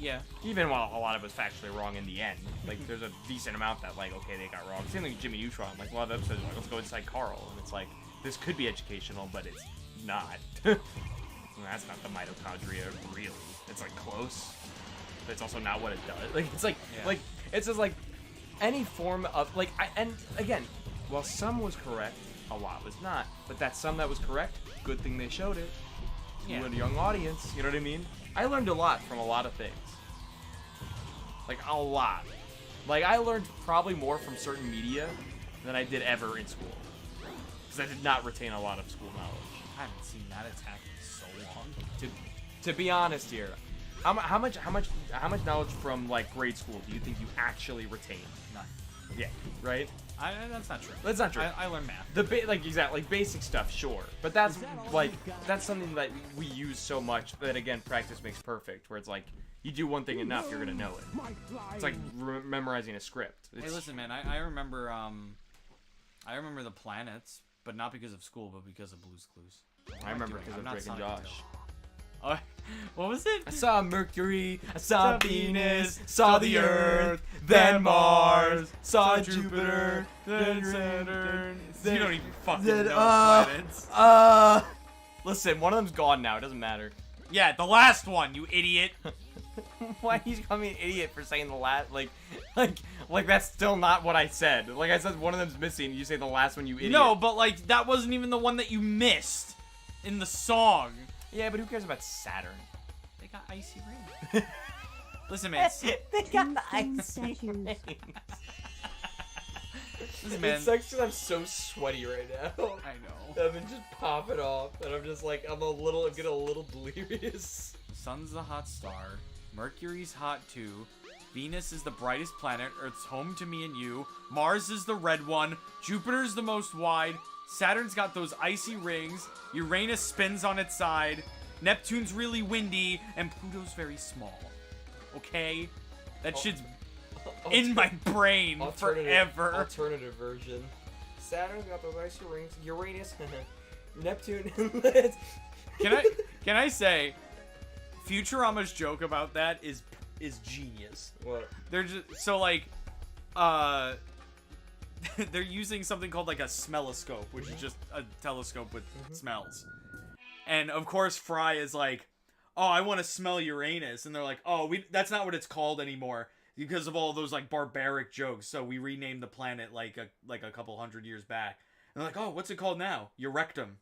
Speaker 1: Yeah.
Speaker 3: Even while a lot of it's factually wrong in the end, like there's a decent amount that like, okay, they got wrong. Same thing with Jimmy Neutron. Like a lot of episodes, like, let's go inside Carl, and it's like this could be educational, but it's not. That's not the mitochondria, really. It's like close, but it's also not what it does. Like it's like like it's just like any form of like and again, while some was correct, a lot was not. But that some that was correct, good thing they showed it.
Speaker 1: Yeah.
Speaker 3: To a young audience, you know what I mean? I learned a lot from a lot of things. Like, a lot. Like, I learned probably more from certain media than I did ever in school. Because I did not retain a lot of school knowledge.
Speaker 1: I haven't seen that attack in so long.
Speaker 3: To be honest here, how much knowledge from, like, grade school do you think you actually retained?
Speaker 1: None.
Speaker 3: Yeah, right?
Speaker 1: That's not true.
Speaker 3: That's not true.
Speaker 1: I learned math.
Speaker 3: Like exactly, like basic stuff, sure, but that's like that's something that we use so much that again, practice makes perfect. Where it's like you do one thing enough, you're gonna know it. It's like memorizing a script.
Speaker 1: Hey, listen, man. I remember the planets, but not because of school, but because of Blue's Clues.
Speaker 3: I remember because of Drake and Josh.
Speaker 1: Oh, what was it?
Speaker 3: I saw Mercury, I saw Venus, saw the Earth, then Mars, saw Jupiter, then Saturn.
Speaker 1: You don't even fucking know planets.
Speaker 3: Listen, one of them's gone now. It doesn't matter.
Speaker 1: Yeah, the last one, you idiot.
Speaker 3: Why are you calling me an idiot for saying the last? Like that's still not what I said. Like I said, one of them's missing. You say the last one, you idiot.
Speaker 1: No, but like that wasn't even the one that you missed in the song.
Speaker 3: Yeah, but who cares about Saturn?
Speaker 1: They got icy rings. Listen, man.
Speaker 3: They got the
Speaker 7: Tombstone
Speaker 3: icy
Speaker 7: statues.
Speaker 3: rings.
Speaker 1: Listen, man.
Speaker 6: It sucks because I'm so sweaty right now.
Speaker 1: I know.
Speaker 6: I've been just popping off, and I'm just like, I'm getting a little delirious.
Speaker 1: Sun's the hot star. Mercury's hot too. Venus is the brightest planet. Earth's home to me and you. Mars is the red one. Jupiter's the most wide. Saturn's got those icy rings. Uranus spins on its side. Neptune's really windy. And Pluto's very small. Okay? That shit's in my brain forever.
Speaker 6: Alternative version. Saturn's got those icy rings. Uranus, Neptune.
Speaker 1: Can I say, Futurama's joke about that is genius.
Speaker 6: What?
Speaker 1: They're just so like, they're using something called like a smelloscope, which is just a telescope with smells. And of course, Fry is like, "Oh, I want to smell Uranus," and they're like, "Oh, that's not what it's called anymore because of all those like barbaric jokes. So we renamed the planet like a couple hundred years back." And they're like, "Oh, what's it called now? Eurectum."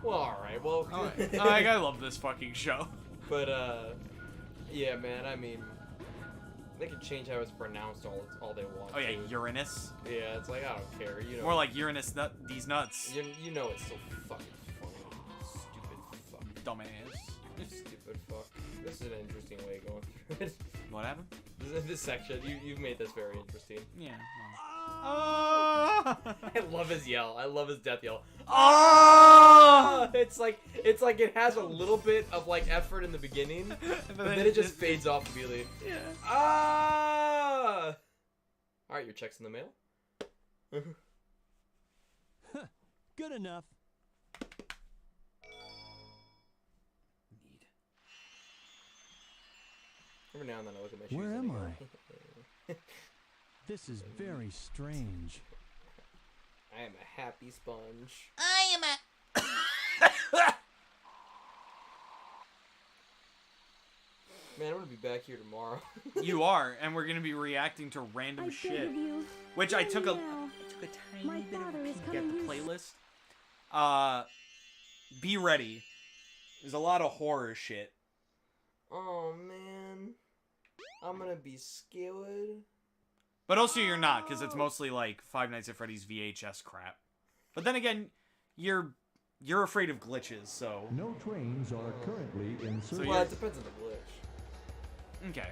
Speaker 6: Well, alright, well...
Speaker 1: I love this fucking show.
Speaker 6: But, yeah, man, I mean... They can change how it's pronounced all they want.
Speaker 1: Oh yeah,
Speaker 6: to.
Speaker 1: Uranus.
Speaker 6: Yeah, it's like, I don't care, you know.
Speaker 1: More like Uranus these nuts.
Speaker 6: You know it's so fucking funny. Stupid fuck.
Speaker 1: Dumbass.
Speaker 6: Stupid fuck. This is an interesting way of going through it.
Speaker 1: What happened?
Speaker 6: This section, you've made this very interesting.
Speaker 1: Yeah.
Speaker 6: I love his yell. I love his death yell. Ah! It's like it has a little bit of like effort in the beginning, but then it just fades off immediately.
Speaker 1: Yeah.
Speaker 6: Ah! All right, your check's in the mail.
Speaker 8: Good enough.
Speaker 6: Every now and then I look at my shoes.
Speaker 8: Where
Speaker 6: and
Speaker 8: am
Speaker 6: I?
Speaker 8: This is very strange.
Speaker 6: I am a happy sponge.
Speaker 9: I am a...
Speaker 6: Man, I'm gonna be back here tomorrow.
Speaker 1: You are, and we're gonna be reacting to random
Speaker 7: I
Speaker 1: shit.
Speaker 7: beg of you.
Speaker 1: Which I took a...
Speaker 7: now.
Speaker 1: a tiny
Speaker 7: My
Speaker 1: bit of a
Speaker 7: father is
Speaker 1: peek at the
Speaker 7: coming.
Speaker 1: playlist. Be ready. There's a lot of horror shit.
Speaker 6: Oh man, I'm gonna be scared.
Speaker 1: But also you're not, because it's mostly like Five Nights at Freddy's VHS crap. But then again, you're afraid of glitches, so...
Speaker 8: No trains are currently in service.
Speaker 6: Well, it depends on the glitch.
Speaker 1: Okay.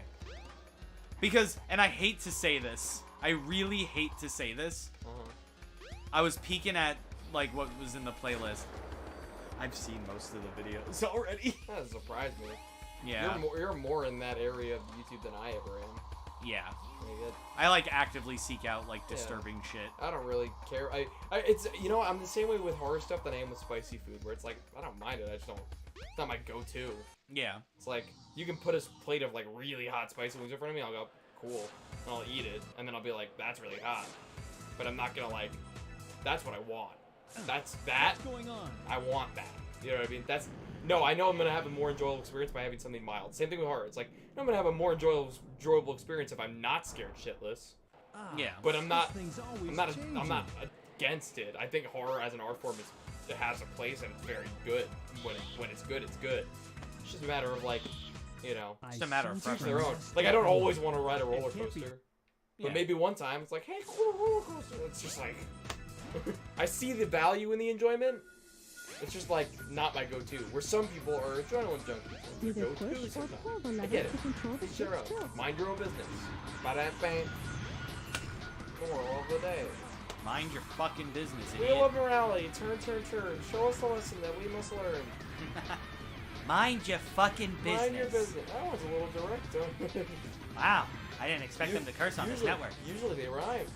Speaker 1: Because, and I hate to say this, I really hate to say this, I was peeking at, like, what was in the playlist. I've seen most of the videos already.
Speaker 6: That doesn't surprise me.
Speaker 1: Yeah.
Speaker 6: You're more in that area of YouTube than I ever am.
Speaker 1: Yeah.
Speaker 6: Like,
Speaker 1: I, like, actively seek out, like, disturbing shit.
Speaker 6: I don't really care. It's, you know, I'm the same way with horror stuff that I am with spicy food, where it's like, I don't mind it, I just don't, it's not my go-to.
Speaker 1: Yeah.
Speaker 6: It's like, you can put a plate of, like, really hot spicy wings in front of me, I'll go, cool, and I'll eat it, and then I'll be like, that's really hot. But I'm not gonna, like, that's what I want. That's that.
Speaker 8: What's going on?
Speaker 6: I want that. You know what I mean? That's, no, I know I'm gonna have a more enjoyable experience by having something mild. Same thing with horror. It's like, I'm gonna have a more enjoyable experience if I'm not scared shitless.
Speaker 1: Yeah.
Speaker 6: But I'm not,
Speaker 8: This thing's always
Speaker 6: I'm not
Speaker 8: changing.
Speaker 6: against it. I think horror as an art form it has a place and it's very good. When it's good, it's good. It's just a matter of like, you know,
Speaker 1: Just a matter of
Speaker 8: sense
Speaker 6: each their own.
Speaker 8: rest.
Speaker 6: Like I don't always want to ride a
Speaker 8: It
Speaker 6: roller
Speaker 8: can't be-
Speaker 6: coaster,
Speaker 1: Yeah.
Speaker 6: but maybe one time it's like, hey, cool roller coaster. It's just like, I see the value in the enjoyment. It's just like not my go-to. Where some people are adrenaline junkies. Their
Speaker 7: Either
Speaker 6: go-to
Speaker 7: push or
Speaker 6: sometimes.
Speaker 7: pull the
Speaker 6: I
Speaker 7: lever
Speaker 6: get it.
Speaker 7: to control the
Speaker 6: Each their
Speaker 7: ship's
Speaker 6: own.
Speaker 7: tilt.
Speaker 6: Mind your own business. Ba-da-bang. Moral of the day.
Speaker 1: Mind your fucking business,
Speaker 6: Wheel
Speaker 1: idiot.
Speaker 6: of morality. Turn, turn, turn. Show us a lesson that we must learn.
Speaker 1: Mind your fucking business.
Speaker 6: Mind your business. That one's a little direct, huh?
Speaker 1: Wow. I didn't expect them to curse on this network.
Speaker 6: Usually they rhyme.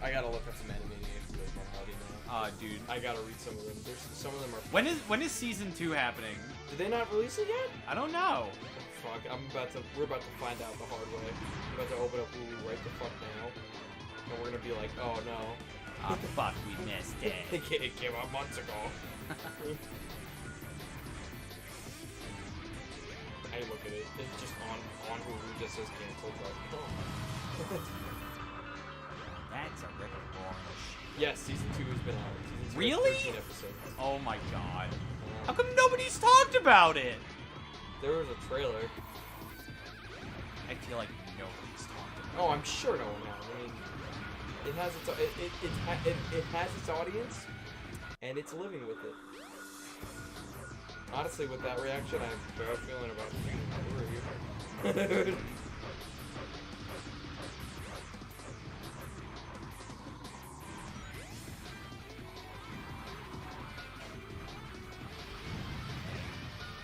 Speaker 6: I gotta look at some Animaniacs Wheel of Morality now.
Speaker 1: Dude.
Speaker 6: I gotta read some of them. There's some of them are.
Speaker 1: When is season 2 happening?
Speaker 6: Did they not release it yet?
Speaker 1: I don't know.
Speaker 6: Fuck, we're about to find out the hard way. We're about to open up Hulu right the fuck now. And we're gonna be like, oh no.
Speaker 1: Oh fuck, we missed it.
Speaker 6: It came out months ago. I look at it. It's just on Hulu, just says canceled, but oh.
Speaker 1: That's a rip of orange.
Speaker 6: Yes, season 2 has been out. Season 2 has
Speaker 1: Really?
Speaker 6: 13 episodes.
Speaker 1: Oh my god. How come nobody's talked about it?
Speaker 6: There was a trailer.
Speaker 1: I feel like nobody's talked about it.
Speaker 6: Oh, I'm sure no one has. I mean, it has it has its audience, and it's living with it. Honestly, with that reaction, I have a bad feeling about it.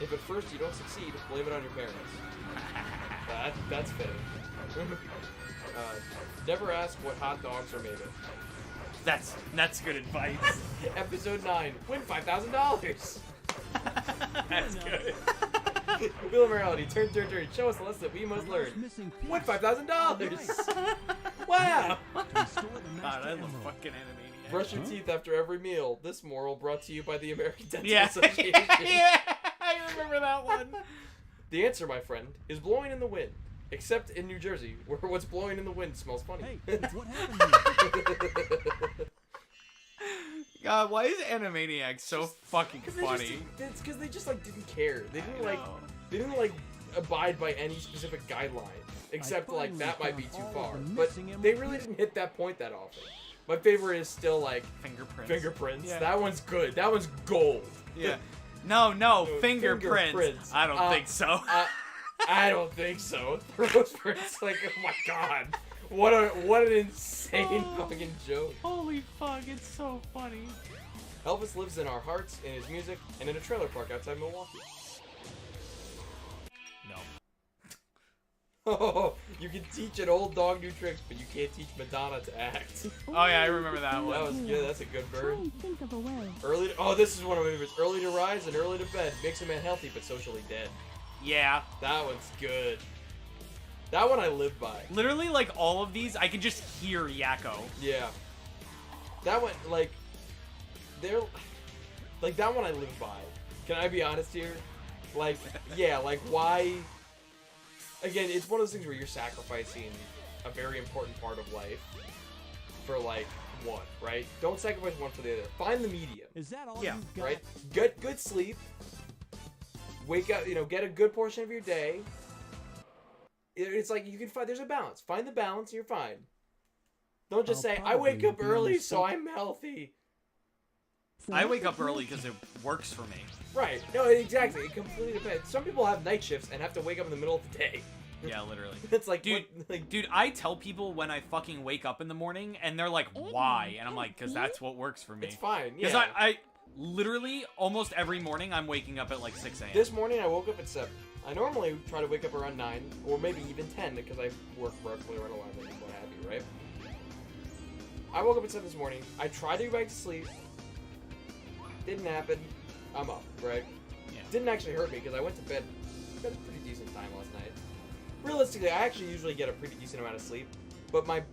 Speaker 6: If at first you don't succeed, blame it on your parents. That's fitting. Never ask what hot dogs are made of.
Speaker 1: That's good advice.
Speaker 6: Episode 9. Win $5,000.
Speaker 1: That's good.
Speaker 6: Wheel of Morality. Turn, turn, turn. Show us the lesson that we must
Speaker 8: The
Speaker 6: learn.
Speaker 8: last missing
Speaker 6: Win
Speaker 8: piece.
Speaker 6: $5,000. Wow.
Speaker 8: Restore the
Speaker 1: God,
Speaker 8: Master
Speaker 1: I love
Speaker 8: Emerald.
Speaker 1: fucking Animaniacs.
Speaker 6: Brush your teeth after every meal. This moral brought to you by the American Dental
Speaker 1: Yeah.
Speaker 6: Association.
Speaker 1: Yeah, I remember that one.
Speaker 6: The answer, my friend, is blowing in the wind. Except in New Jersey, where what's blowing in the wind smells funny.
Speaker 8: Hey, what happened here?
Speaker 1: God, why is Animaniacs so fucking funny?
Speaker 6: It's because they just like didn't care. They didn't
Speaker 1: I
Speaker 6: like.
Speaker 1: know.
Speaker 6: They didn't like abide by any specific guideline, except like
Speaker 8: finally
Speaker 6: that might be
Speaker 8: found
Speaker 6: too
Speaker 8: all
Speaker 6: far.
Speaker 8: the
Speaker 6: But
Speaker 8: missing
Speaker 6: they
Speaker 8: emeralds.
Speaker 6: really didn't hit that point that often. My favorite is still like
Speaker 1: Fingerprints.
Speaker 6: fingerprints.
Speaker 1: Yeah.
Speaker 6: That one's good. That one's gold.
Speaker 1: Yeah. No,
Speaker 6: No,
Speaker 1: fingerprints.
Speaker 6: fingerprints.
Speaker 1: I don't think so.
Speaker 6: I don't think so. Those prints, like, oh my god, what an insane fucking joke.
Speaker 1: Holy fuck, it's so funny.
Speaker 6: Elvis lives in our hearts, in his music, and in a trailer park outside Milwaukee.
Speaker 1: No.
Speaker 6: Oh, you can teach an old dog new tricks, but you can't teach Madonna to act.
Speaker 1: Oh yeah, I remember that
Speaker 6: That
Speaker 1: one.
Speaker 6: was good. That's a good
Speaker 7: Try
Speaker 6: bird.
Speaker 7: and think of a way.
Speaker 6: This is one of my favorites. Early to rise and early to bed makes a man healthy but socially dead.
Speaker 1: Yeah.
Speaker 6: That one's good. That one I live by.
Speaker 1: Literally, like, all of these, I can just hear Yakko.
Speaker 6: Yeah. That one, like, that one I live by. Can I be honest here? Like, yeah, like, why? Again, it's one of those things where you're sacrificing a very important part of life for like one, right? Don't sacrifice one for the other. Find the medium,
Speaker 8: Is that all
Speaker 5: Yeah,
Speaker 8: you've got?
Speaker 6: right? Get good sleep. Wake up, get a good portion of your day. It's like you can find. There's a balance. Find the balance, and you're fine. Don't just
Speaker 8: I'll
Speaker 6: say I wake
Speaker 8: probably
Speaker 6: up
Speaker 8: be
Speaker 6: early,
Speaker 8: on
Speaker 6: so I'm healthy.
Speaker 1: I wake up early because it works for me.
Speaker 6: Right? No, exactly. It completely depends. Some people have night shifts and have to wake up in the middle of the day.
Speaker 1: Yeah, literally.
Speaker 6: It's like,
Speaker 1: Dude,
Speaker 6: what, like,
Speaker 1: Dude, I tell people when I fucking wake up in the morning, and they're like, why? And I'm like, because that's what works for me.
Speaker 6: it's fine.
Speaker 1: Because
Speaker 6: Yeah.
Speaker 1: I literally, almost every morning, I'm waking up at like 6 a.m.
Speaker 6: This morning I woke up at 7. I normally try to wake up around 9 or maybe even 10 because I work roughly around 11 and what have you, right? I woke up at 7 this morning. I tried to go back to sleep. Didn't happen. I'm up, right?
Speaker 1: Yeah.
Speaker 6: Didn't actually hurt me because I went to bed at a pretty decent time last night. Realistically, I actually usually get a pretty decent amount of sleep. But my,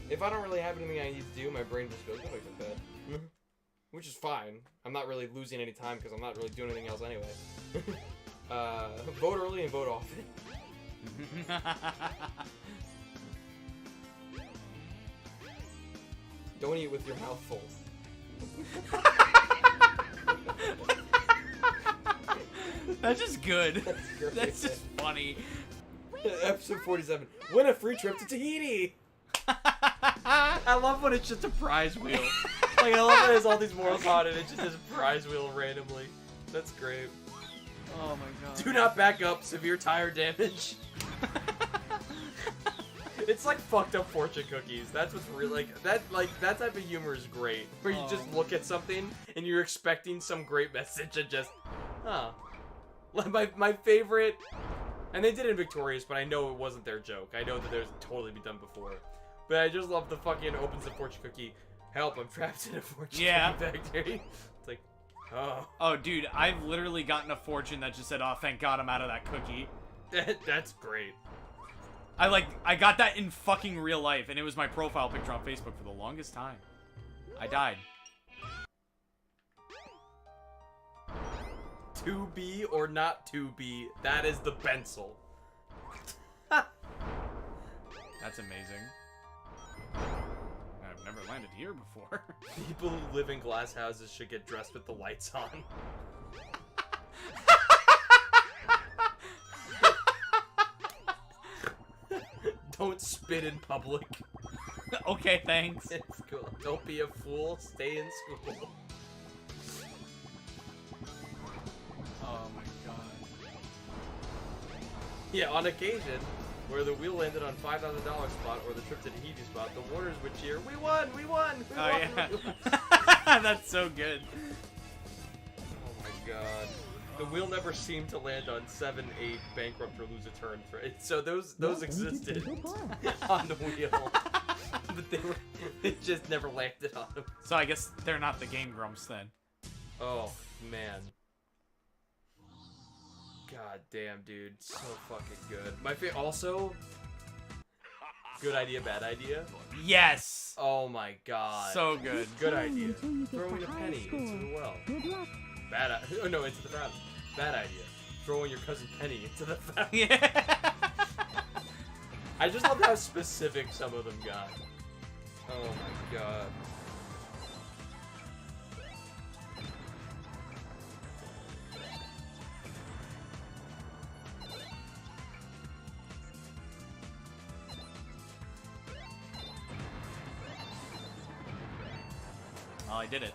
Speaker 6: if I don't really have anything I need to do, my brain just goes, go back to bed. Which is fine. I'm not really losing any time because I'm not really doing anything else anyway. Vote early and vote often. Don't eat with your mouth full.
Speaker 1: That's just good.
Speaker 6: That's great.
Speaker 1: That's just funny.
Speaker 6: Episode 47. Win a free trip to Tahiti!
Speaker 1: I love when it's just a prize wheel.
Speaker 6: Like, I love that there's all these morals on it. It's just this prize wheel randomly. That's great.
Speaker 1: Oh my god.
Speaker 6: Do not back up. Severe tire damage. It's like fucked up fortune cookies. That's what's really that type of humor is great. Where you just look at something and you're expecting some great message and just, Like my favorite, and they did it in Victorious, but I know it wasn't their joke. I know that there's totally been done before. But I just love the fucking opens the fortune cookie. Help! I'm trapped in a fortune cookie factory. It's like, oh.
Speaker 1: Oh, dude, I've literally gotten a fortune that just said, "Oh, thank God, I'm out of that cookie."
Speaker 6: That's great.
Speaker 1: I got that in fucking real life, and it was my profile picture on Facebook for the longest time. I died.
Speaker 6: To be or not to be, that is the pencil.
Speaker 1: That's amazing. I've never landed here before.
Speaker 6: People who live in glass houses should get dressed with the lights on. Don't spit in public.
Speaker 1: Okay, thanks.
Speaker 6: It's cool. Don't be a fool. Stay in school.
Speaker 1: Oh my god.
Speaker 6: Yeah, on occasion, where the wheel landed on $5,000 spot or the trip to Tahiti spot, the Warners would cheer, "We won! We won! We
Speaker 1: Oh
Speaker 6: won!"
Speaker 1: yeah.
Speaker 6: We won."
Speaker 1: That's so good.
Speaker 6: Oh my god. The wheel never seemed to land on 7, 8, bankrupt or lose a turn for it. So those existed on the wheel. But it just never landed on them.
Speaker 1: So I guess they're not the Game Grumps then.
Speaker 6: Oh, man. God damn, dude. So fucking good. My also, good idea, bad idea.
Speaker 1: Yes!
Speaker 6: Oh my god.
Speaker 1: So good.
Speaker 6: Good idea.
Speaker 7: Until you get
Speaker 6: Throwing
Speaker 7: the
Speaker 6: a
Speaker 7: high
Speaker 6: penny
Speaker 7: score.
Speaker 6: into the well.
Speaker 7: Good luck.
Speaker 6: Oh no, into the fountain. Bad idea. Throwing your cousin Penny into the fountain.
Speaker 1: Yeah.
Speaker 6: I just love how specific some of them got. Oh my god.
Speaker 1: Oh, I did it.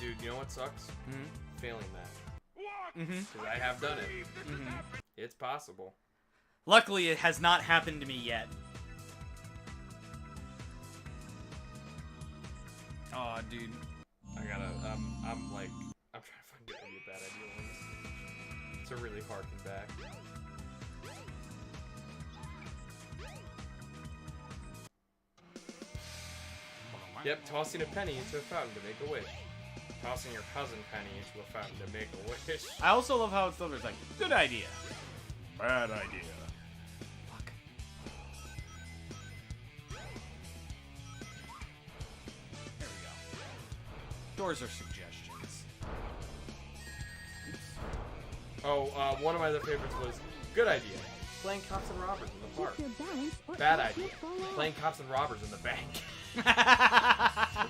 Speaker 6: Dude, you know what sucks?
Speaker 1: Mhm.
Speaker 6: Failing that.
Speaker 1: Mm-hmm.
Speaker 6: Because I have done it.
Speaker 1: Mm-hmm.
Speaker 6: It's possible.
Speaker 1: Luckily, it has not happened to me yet. Oh, dude.
Speaker 6: I gotta, I'm trying to find good idea, bad idea ones. To really harken back. Yep, tossing a penny into a fountain to make a wish. Tossing your cousin Penny into a fountain to make a wish.
Speaker 1: I also love how it's delivered. It's like, good idea. Bad idea. Fuck. There we go. Doors are suggestions.
Speaker 6: Oh, one of my other favorites was, good idea, playing cops and robbers in the apart.
Speaker 7: Keep your balance or
Speaker 6: Bad
Speaker 7: else
Speaker 6: idea.
Speaker 7: you'll fall off.
Speaker 6: Playing cops and robbers in the bank.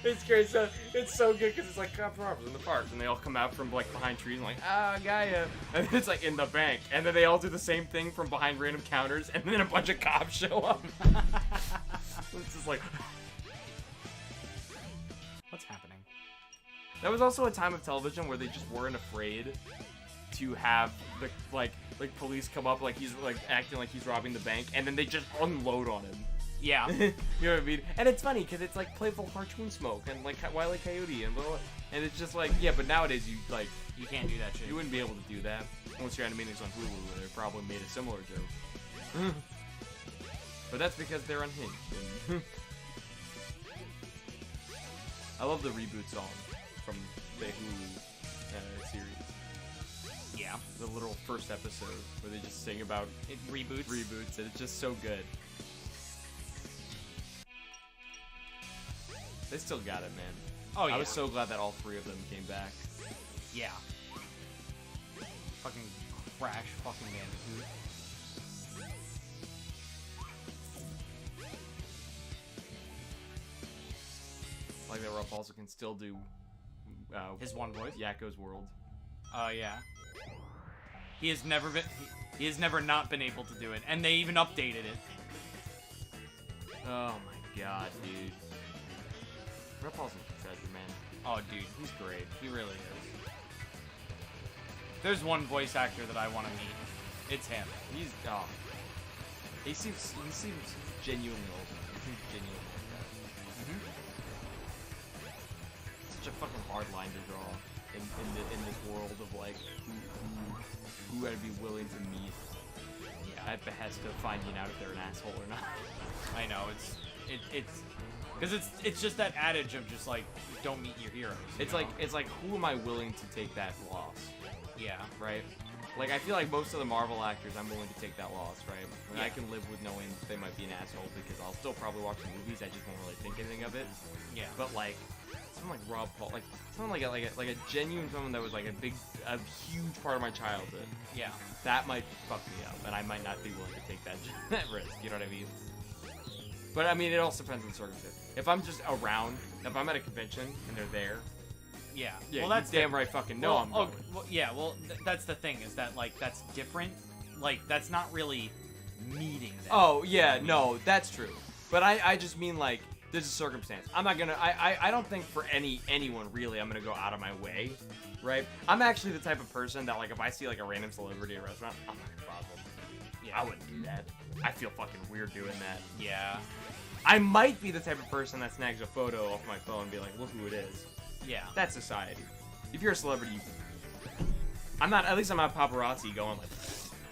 Speaker 6: It's great. So it's so good because it's like cops and robbers in the park.
Speaker 3: And they all come out from like behind trees and like, ah, Gaia. And it's like in the bank. And then they all do the same thing from behind random counters. And then a bunch of cops show up. It's just like,
Speaker 1: What's happening?
Speaker 3: that was also a time of television where they just weren't afraid to have the like police come up like he's like acting like he's robbing the bank, and then they just unload on him.
Speaker 1: Yeah.
Speaker 3: You know what I mean? And it's funny because it's like playful cartoon smoke and like Wile E. Coyote and blah, blah, and it's just like, yeah, but nowadays you like
Speaker 1: You can't do that shit.
Speaker 3: you wouldn't be able to do that unless your animators on Hulu, where they probably made a similar joke. But that's because they're unhinged. And I love the reboot song from the Hulu series.
Speaker 1: Yeah.
Speaker 3: The little first episode where they just sing about
Speaker 1: It reboots.
Speaker 3: reboots, and it's just so good. They still got it, man.
Speaker 1: Oh yeah.
Speaker 3: I was so glad that all three of them came back.
Speaker 1: Yeah. Fucking Crash fucking Bandicoot.
Speaker 3: Like that Rob also can still do
Speaker 1: His one voice.
Speaker 3: Yakko's World.
Speaker 1: Oh yeah. He has never been. He has never not been able to do it, and they even updated it.
Speaker 3: Oh my god, dude. Rob Paulson's a treasure, man.
Speaker 1: Oh dude, he's great. He really is. There's one voice actor that I want to meet. It's him.
Speaker 3: He's he seems genuinely old. He seems genuinely like that. Such a fucking hard line to draw in this world of like who I'd be willing to meet at behest of finding out if they're an asshole or not.
Speaker 1: I know it's because it's just that adage of just like don't meet your heroes. you
Speaker 3: It's
Speaker 1: know?
Speaker 3: like who am I willing to take that loss,
Speaker 1: yeah.
Speaker 3: right? Like I feel like most of the Marvel actors, I'm willing to take that loss, right? And I
Speaker 1: Yeah.
Speaker 3: can live with knowing they might be an asshole because I'll still probably watch the movies. I just won't really think anything of it.
Speaker 1: Yeah.
Speaker 3: But like someone like Rob Paul, like someone like a genuine someone that was like a huge part of my childhood.
Speaker 1: Yeah.
Speaker 3: That might fuck me up, and I might not be willing to take that that risk. You know what I mean? But I mean, it also depends on the circumstance. If I'm just around, if I'm at a convention and they're there,
Speaker 1: Yeah.
Speaker 3: yeah,
Speaker 1: Well, that's
Speaker 3: damn right fucking no, I'm going.
Speaker 1: Well, yeah. Well, that's the thing is that like that's different. Like that's not really meeting them.
Speaker 3: Oh yeah, no, that's true. But I just mean like there's a circumstance. I'm not gonna. I don't think for anyone really I'm gonna go out of my way, right? I'm actually the type of person that like if I see like a random celebrity at a restaurant, I'm not gonna bother them.
Speaker 1: Yeah.
Speaker 3: I wouldn't do that. I feel fucking weird doing that.
Speaker 1: Yeah.
Speaker 3: I might be the type of person that snags a photo off my phone and be like, look who it is.
Speaker 1: Yeah.
Speaker 3: That's society. If you're a celebrity, I'm not. At least I'm not paparazzi going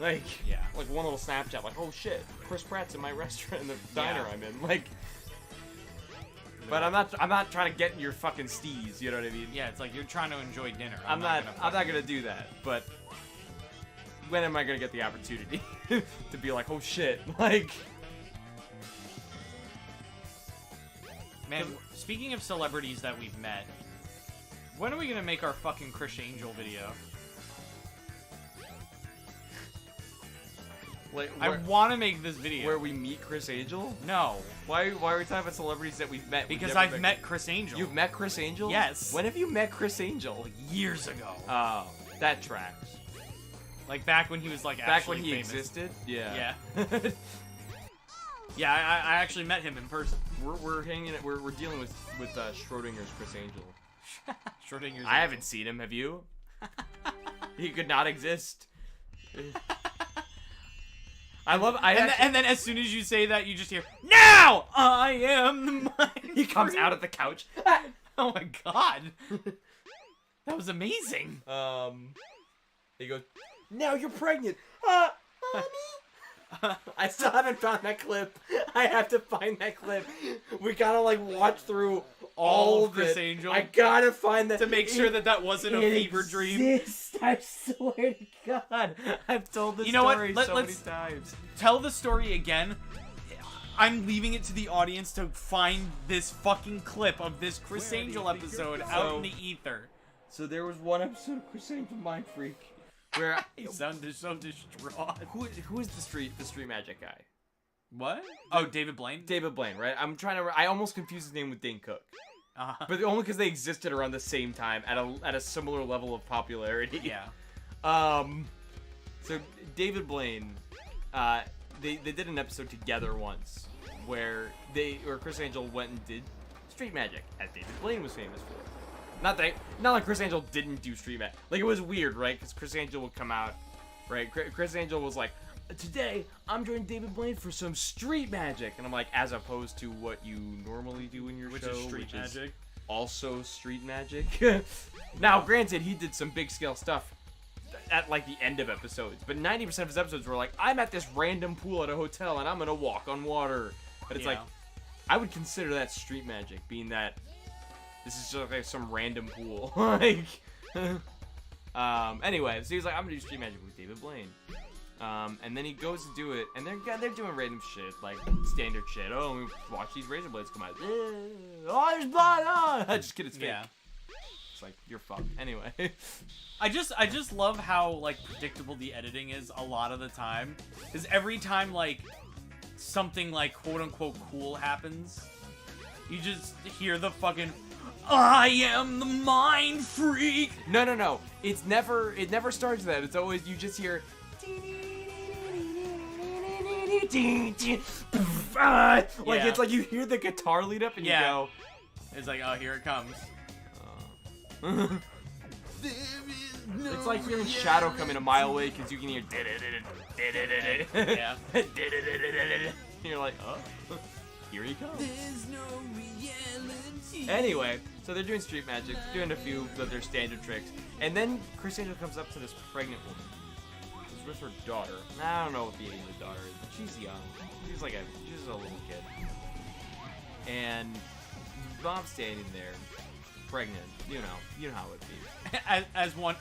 Speaker 3: like
Speaker 1: Yeah.
Speaker 3: like one little Snapchat, like oh shit, Chris Pratt's in my restaurant, in the diner I'm in, like. But I'm not trying to get in your fucking steez. You know what I mean?
Speaker 1: Yeah. It's like you're trying to enjoy dinner.
Speaker 3: I'm not gonna do that. But when am I gonna get the opportunity to be like, oh shit, like?
Speaker 1: Man, speaking of celebrities that we've met, when are we gonna make our fucking Chris Angel video?
Speaker 3: Like
Speaker 1: I want to make this video.
Speaker 3: where we meet Chris Angel?
Speaker 1: No,
Speaker 3: Why are we talking about celebrities that we've met?
Speaker 1: because
Speaker 3: We've never
Speaker 1: I've met Chris Angel.
Speaker 3: You've met Chris Angel?
Speaker 1: Yes.
Speaker 3: When have you met Chris Angel?
Speaker 1: years ago.
Speaker 3: Oh, that tracks.
Speaker 1: Like back when he was like
Speaker 3: Back when
Speaker 1: actually
Speaker 3: he
Speaker 1: famous.
Speaker 3: existed? Yeah.
Speaker 1: Yeah. Yeah, I actually met him in person.
Speaker 3: We're hanging. We're dealing with Schrodinger's Chris Angel.
Speaker 1: Schrodinger's.
Speaker 3: I haven't seen him. Have you? He could not exist. I love.
Speaker 1: And then as soon as you say that, you just hear, "Now I am the mind."
Speaker 3: he comes out of the couch.
Speaker 1: Oh my god, that was amazing.
Speaker 3: He goes, "Now you're pregnant." Mommy. I still haven't found that clip. I have to find that clip. We gotta like watch through all of
Speaker 1: Chris
Speaker 3: it.
Speaker 1: Angel.
Speaker 3: I gotta find that
Speaker 1: To make sure that that wasn't a fever dream.
Speaker 3: Exists. I swear to God, I've told this
Speaker 1: You know what?
Speaker 3: story so many times.
Speaker 1: Tell the story again. I'm leaving it to the audience to find this fucking clip of this Chris Angel episode out in the ether.
Speaker 3: So there was one episode of Chris Angel Mind Freak where
Speaker 1: You sounded so distraught.
Speaker 3: who is the street magic guy?
Speaker 1: What? Oh, David Blaine?
Speaker 3: David Blaine, right? I'm trying to. I almost confused his name with Dane Cook, but only because they existed around the same time at a similar level of popularity.
Speaker 1: Yeah.
Speaker 3: So David Blaine, they did an episode together once where Chris Angel went and did street magic, as David Blaine was famous for. Not like Chris Angel didn't do street magic. Like, it was weird, right? Because Chris Angel would come out, right? Chris Angel was like, today I'm joining David Blaine for some street magic, and I'm like, as opposed to what you normally do in your
Speaker 1: Which
Speaker 3: show,
Speaker 1: is street
Speaker 3: which
Speaker 1: magic.
Speaker 3: is also street magic. Now, granted, he did some big scale stuff at like the end of episodes, but 90% of his episodes were like, I'm at this random pool at a hotel and I'm gonna walk on water. But it's like, I would consider that street magic, being that this is just like some random pool. Like, anyway, so he's like, I'm gonna do street magic with David Blaine. And then he goes to do it, and they're doing random shit, like standard shit. Oh, we watch these razor blades come out. Oh, there's blood. Oh, just kidding, it's fake.
Speaker 1: Yeah.
Speaker 3: It's like, you're fucked. Anyway.
Speaker 1: I just love how, like, predictable the editing is a lot of the time. Because every time, like, something, like, quote-unquote cool happens, you just hear the fucking, I am the mind freak!
Speaker 3: No. It never starts that. It's always, you just hear, like, it's like you hear the guitar lead up and you go,
Speaker 1: it's like, oh, here it comes.
Speaker 3: It's like hearing Shadow come in a mile away because you can hear.
Speaker 1: Yeah.
Speaker 3: You're like, oh, here he comes. There's no reality. Anyway, so they're doing street magic, doing a few of their standard tricks, and then Chris Angel comes up to this pregnant woman. She's with her daughter. I don't know what the age of the daughter is, but she's young. She's a little kid. And mom's standing there, pregnant. You know how it be.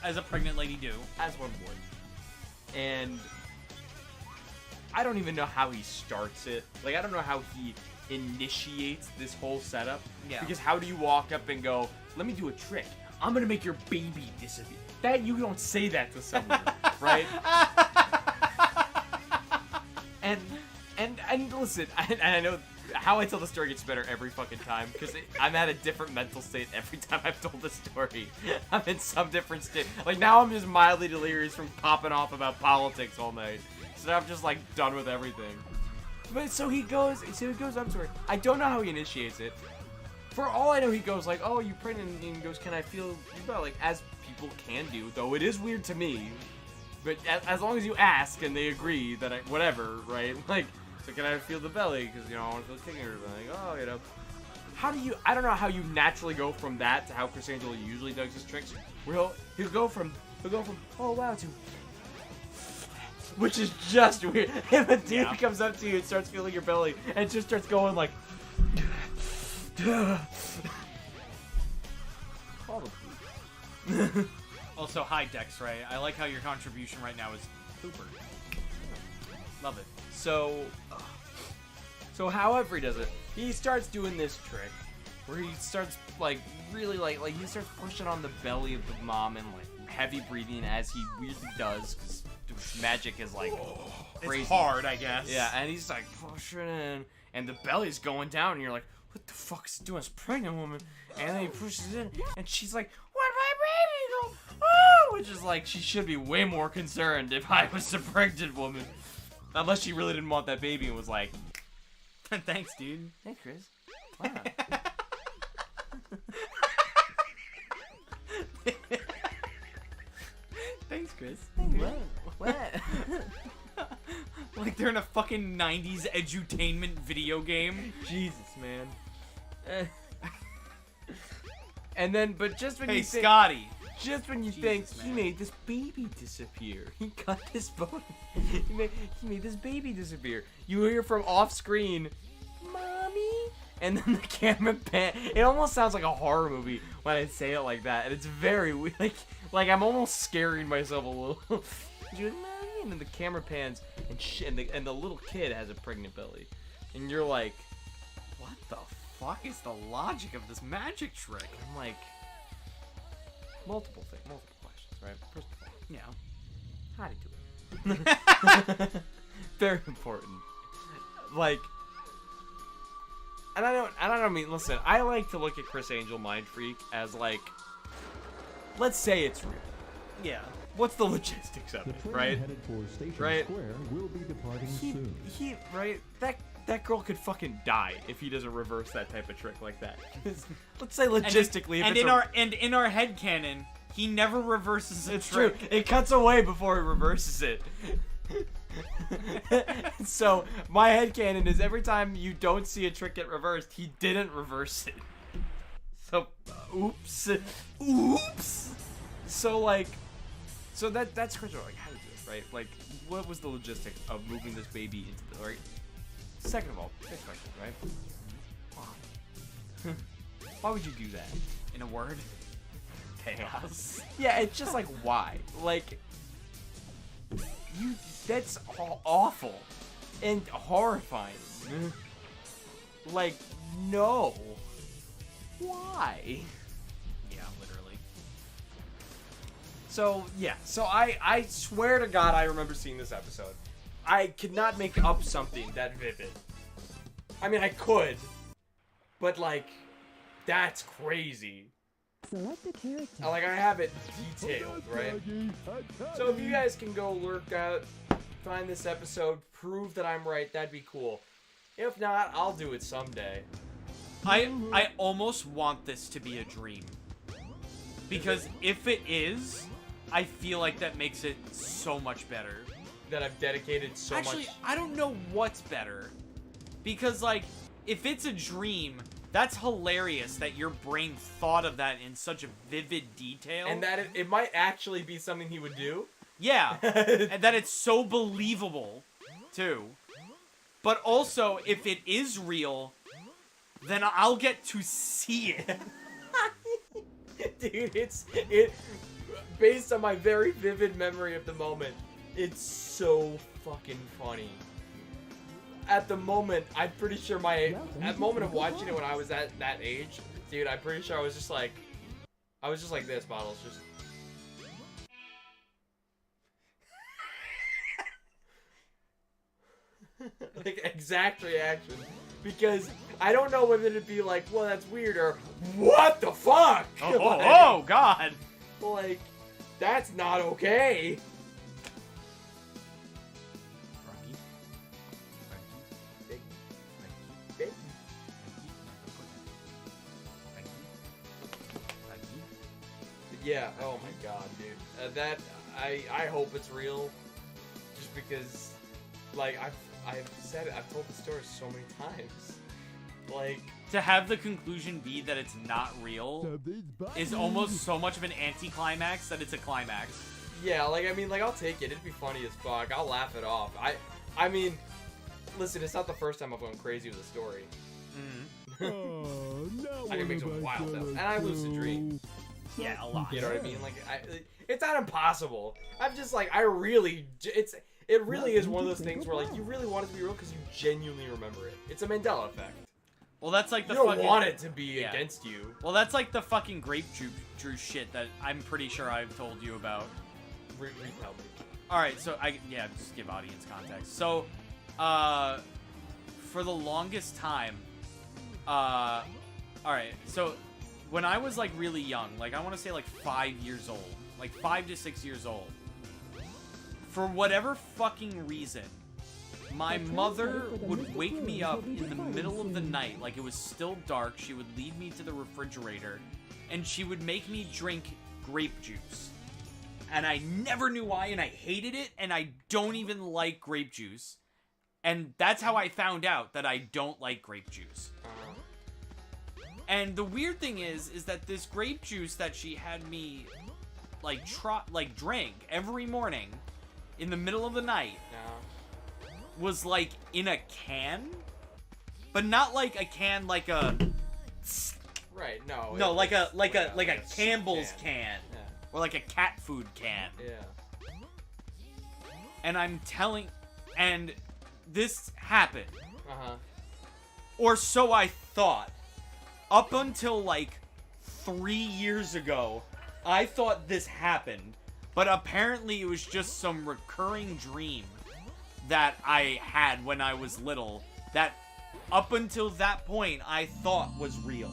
Speaker 1: As a pregnant lady do.
Speaker 3: As one would. And I don't even know how he starts it. Like, I don't know how he initiates this whole setup.
Speaker 1: Yeah. Because
Speaker 3: how do you walk up and go, let me do a trick. I'm gonna make your baby disappear. That, you don't say that to someone, right? And listen, and I know how I tell the story gets better every fucking time, because I'm at a different mental state every time I've told the story. I'm in some different state. Like, now I'm just mildly delirious from popping off about politics all night. So now I'm just, like, done with everything. But so he goes up to her. I don't know how he initiates it. For all I know, he goes like, oh, you pregnant? And he goes, can I feel your belly? Like, as people can do, though it is weird to me. But as long as you ask and they agree that whatever, right? Like, so can I feel the belly? Because, I want to feel kicking or something. Like, how do you, I don't know how you naturally go from that to how Chris Angel usually does his tricks. Where he'll go from, oh wow, to, which is just weird. If a dude comes up to you and starts feeling your belly and just starts going like,
Speaker 1: Also, hi Dex Ray. I like how your contribution right now is Cooper. Love it.
Speaker 3: So however he does it, he starts doing this trick where he starts like really like he starts pushing on the belly of the mom and like heavy breathing as he weirdly does, because magic is like crazy.
Speaker 1: It's hard, I guess.
Speaker 3: Yeah, and he's like pushing in, and the belly's going down, and you're like, what the fuck is he doing? This pregnant woman. And then he pushes in, and she's like, where'd my baby go? Oh! Which is like, she should be way more concerned if I was a pregnant woman. Unless she really didn't want that baby and was like,
Speaker 1: thanks, dude.
Speaker 3: hey, Chris. Wow.
Speaker 1: Thanks, Chris.
Speaker 3: What?
Speaker 1: Like they're in a fucking 90s edutainment video game.
Speaker 3: Jesus, man. And then, but just when
Speaker 1: Hey,
Speaker 3: you think,
Speaker 1: Scotty.
Speaker 3: just when you
Speaker 1: Jesus,
Speaker 3: think he
Speaker 1: man.
Speaker 3: made this baby disappear, he got this bone. he made this baby disappear. You hear from off screen, "Mommy," and then the camera pan. It almost sounds like a horror movie when I say it like that, and it's very weird. Like I'm almost scaring myself a little. You're like, "Mommy," and then the camera pans, and the little kid has a pregnant belly, and you're like,
Speaker 1: What the fuck is the logic of this magic trick?
Speaker 3: I'm like, multiple questions, right? First of all,
Speaker 1: Yeah.
Speaker 3: how do you do it? Very important. like, and I don't mean, listen, I like to look at Chris Angel Mind Freak as like, let's say it's real.
Speaker 5: Yeah.
Speaker 3: What's the logistics of
Speaker 8: The
Speaker 3: it,
Speaker 8: train
Speaker 3: right?
Speaker 8: headed for Station
Speaker 3: Right.
Speaker 8: Square will be departing soon.
Speaker 3: He, right? That girl could fucking die if he doesn't reverse that type of trick like that. Let's say logistically,
Speaker 1: and in our headcanon, he never reverses a
Speaker 3: it's
Speaker 1: trick.
Speaker 3: true. It cuts away before he reverses it. So my headcanon is every time you don't see a trick get reversed, he didn't reverse it. So oops. So like, that's critical. Like, how to do this, right? Like, what was the logistics of moving this baby into the right? Second of all, next question, right? Why? Why would you do that?
Speaker 1: In a word, chaos.
Speaker 3: Yeah, it's just like, why? Like, that's awful and horrifying. Like, no. Why?
Speaker 1: Yeah, literally.
Speaker 3: So, yeah. So, I swear to God I remember seeing this episode. I could not make up something that vivid. I mean, I could. But, like, that's crazy.
Speaker 7: Select a character.
Speaker 3: Like, I have it detailed, right? So if you guys can go lurk out, find this episode, prove that I'm right, that'd be cool. If not, I'll do it someday.
Speaker 1: I almost want this to be a dream. Because if it is, I feel like that makes it so much better.
Speaker 3: That I've dedicated so
Speaker 1: Actually,
Speaker 3: much.
Speaker 1: I don't know what's better. Because, like, if it's a dream, that's hilarious that your brain thought of that in such a vivid detail.
Speaker 3: And that it might actually be something he would do.
Speaker 1: Yeah. And that it's so believable, too. But also, if it is real, then I'll get to see it.
Speaker 3: Dude, it based on my very vivid memory of the moment, it's so fucking funny. At the moment, I'm pretty sure at the moment of watching it when I was at that age, dude, I'm pretty sure I was just like this, Bottles, just. Like, exact reaction. Because I don't know whether to be like, well, that's weird, or what the fuck?
Speaker 1: Oh, God.
Speaker 3: Like, that's not okay. Yeah, oh my god, dude. I hope it's real. Just because, like, I've said it, I've told the story so many times. Like,
Speaker 1: To have the conclusion be that it's not real is almost so much of an anticlimax that it's a climax.
Speaker 3: yeah, like, I mean, like, I'll take it. It'd be funny as fuck. I'll laugh it off. I mean, listen, it's not the first time I've gone crazy with a story. I can make some wild stuff. And I lucid dream.
Speaker 1: Yeah, a lot.
Speaker 3: You know what I mean? Like, it's not impossible. I'm just like, it really is one of those things where, like, you really want it to be real because you genuinely remember it. It's a Mandela effect.
Speaker 1: Well, that's like the
Speaker 3: You don't
Speaker 1: fucking...
Speaker 3: want it to be
Speaker 1: Yeah.
Speaker 3: against you.
Speaker 1: Well, that's like the fucking grape juice shit that I'm pretty sure I've told you about.
Speaker 3: Retell me.
Speaker 1: Alright, so just give audience context. So, for the longest time, alright, so when I was like really young, like I want to say like 5 years old, like 5 to 6 years old, for whatever fucking reason, my mother would wake me up in the middle of the night, like it was still dark. She would lead me to the refrigerator, and she would make me drink grape juice. And I never knew why, and I hated it, and I don't even like grape juice. And that's how I found out that I don't like grape juice. And the weird thing is that this grape juice that she had me, like, drink every morning in the middle of the night was, like, in a can? But not like a can like a...
Speaker 3: Right, no.
Speaker 1: No, like a Campbell's
Speaker 3: can.
Speaker 1: can.
Speaker 3: Yeah.
Speaker 1: Or like a cat food can.
Speaker 3: Yeah.
Speaker 1: And and this happened.
Speaker 3: Uh-huh.
Speaker 1: Or so I thought. Up until like 3 years ago, I thought this happened. But apparently it was just some recurring dream that I had when I was little that up until that point I thought was real.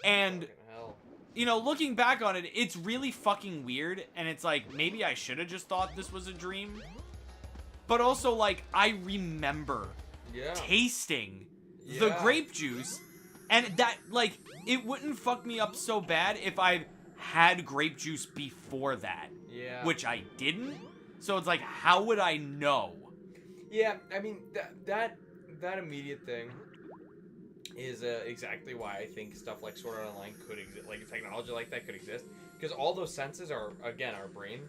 Speaker 1: And,
Speaker 6: Fucking hell.
Speaker 1: you know, looking back on it, it's really fucking weird, and it's like, maybe I should have just thought this was a dream. But also, like, I remember
Speaker 6: Yeah.
Speaker 1: tasting the
Speaker 6: Yeah.
Speaker 1: grape juice, and that, like, it wouldn't fuck me up so bad if I had grape juice before that,
Speaker 6: Yeah.
Speaker 1: which I didn't. So it's like, how would I know?
Speaker 6: Yeah, I mean that immediate thing is exactly why I think stuff like Sword Art Online could exist, like technology like that could exist, because all those senses are again our brain.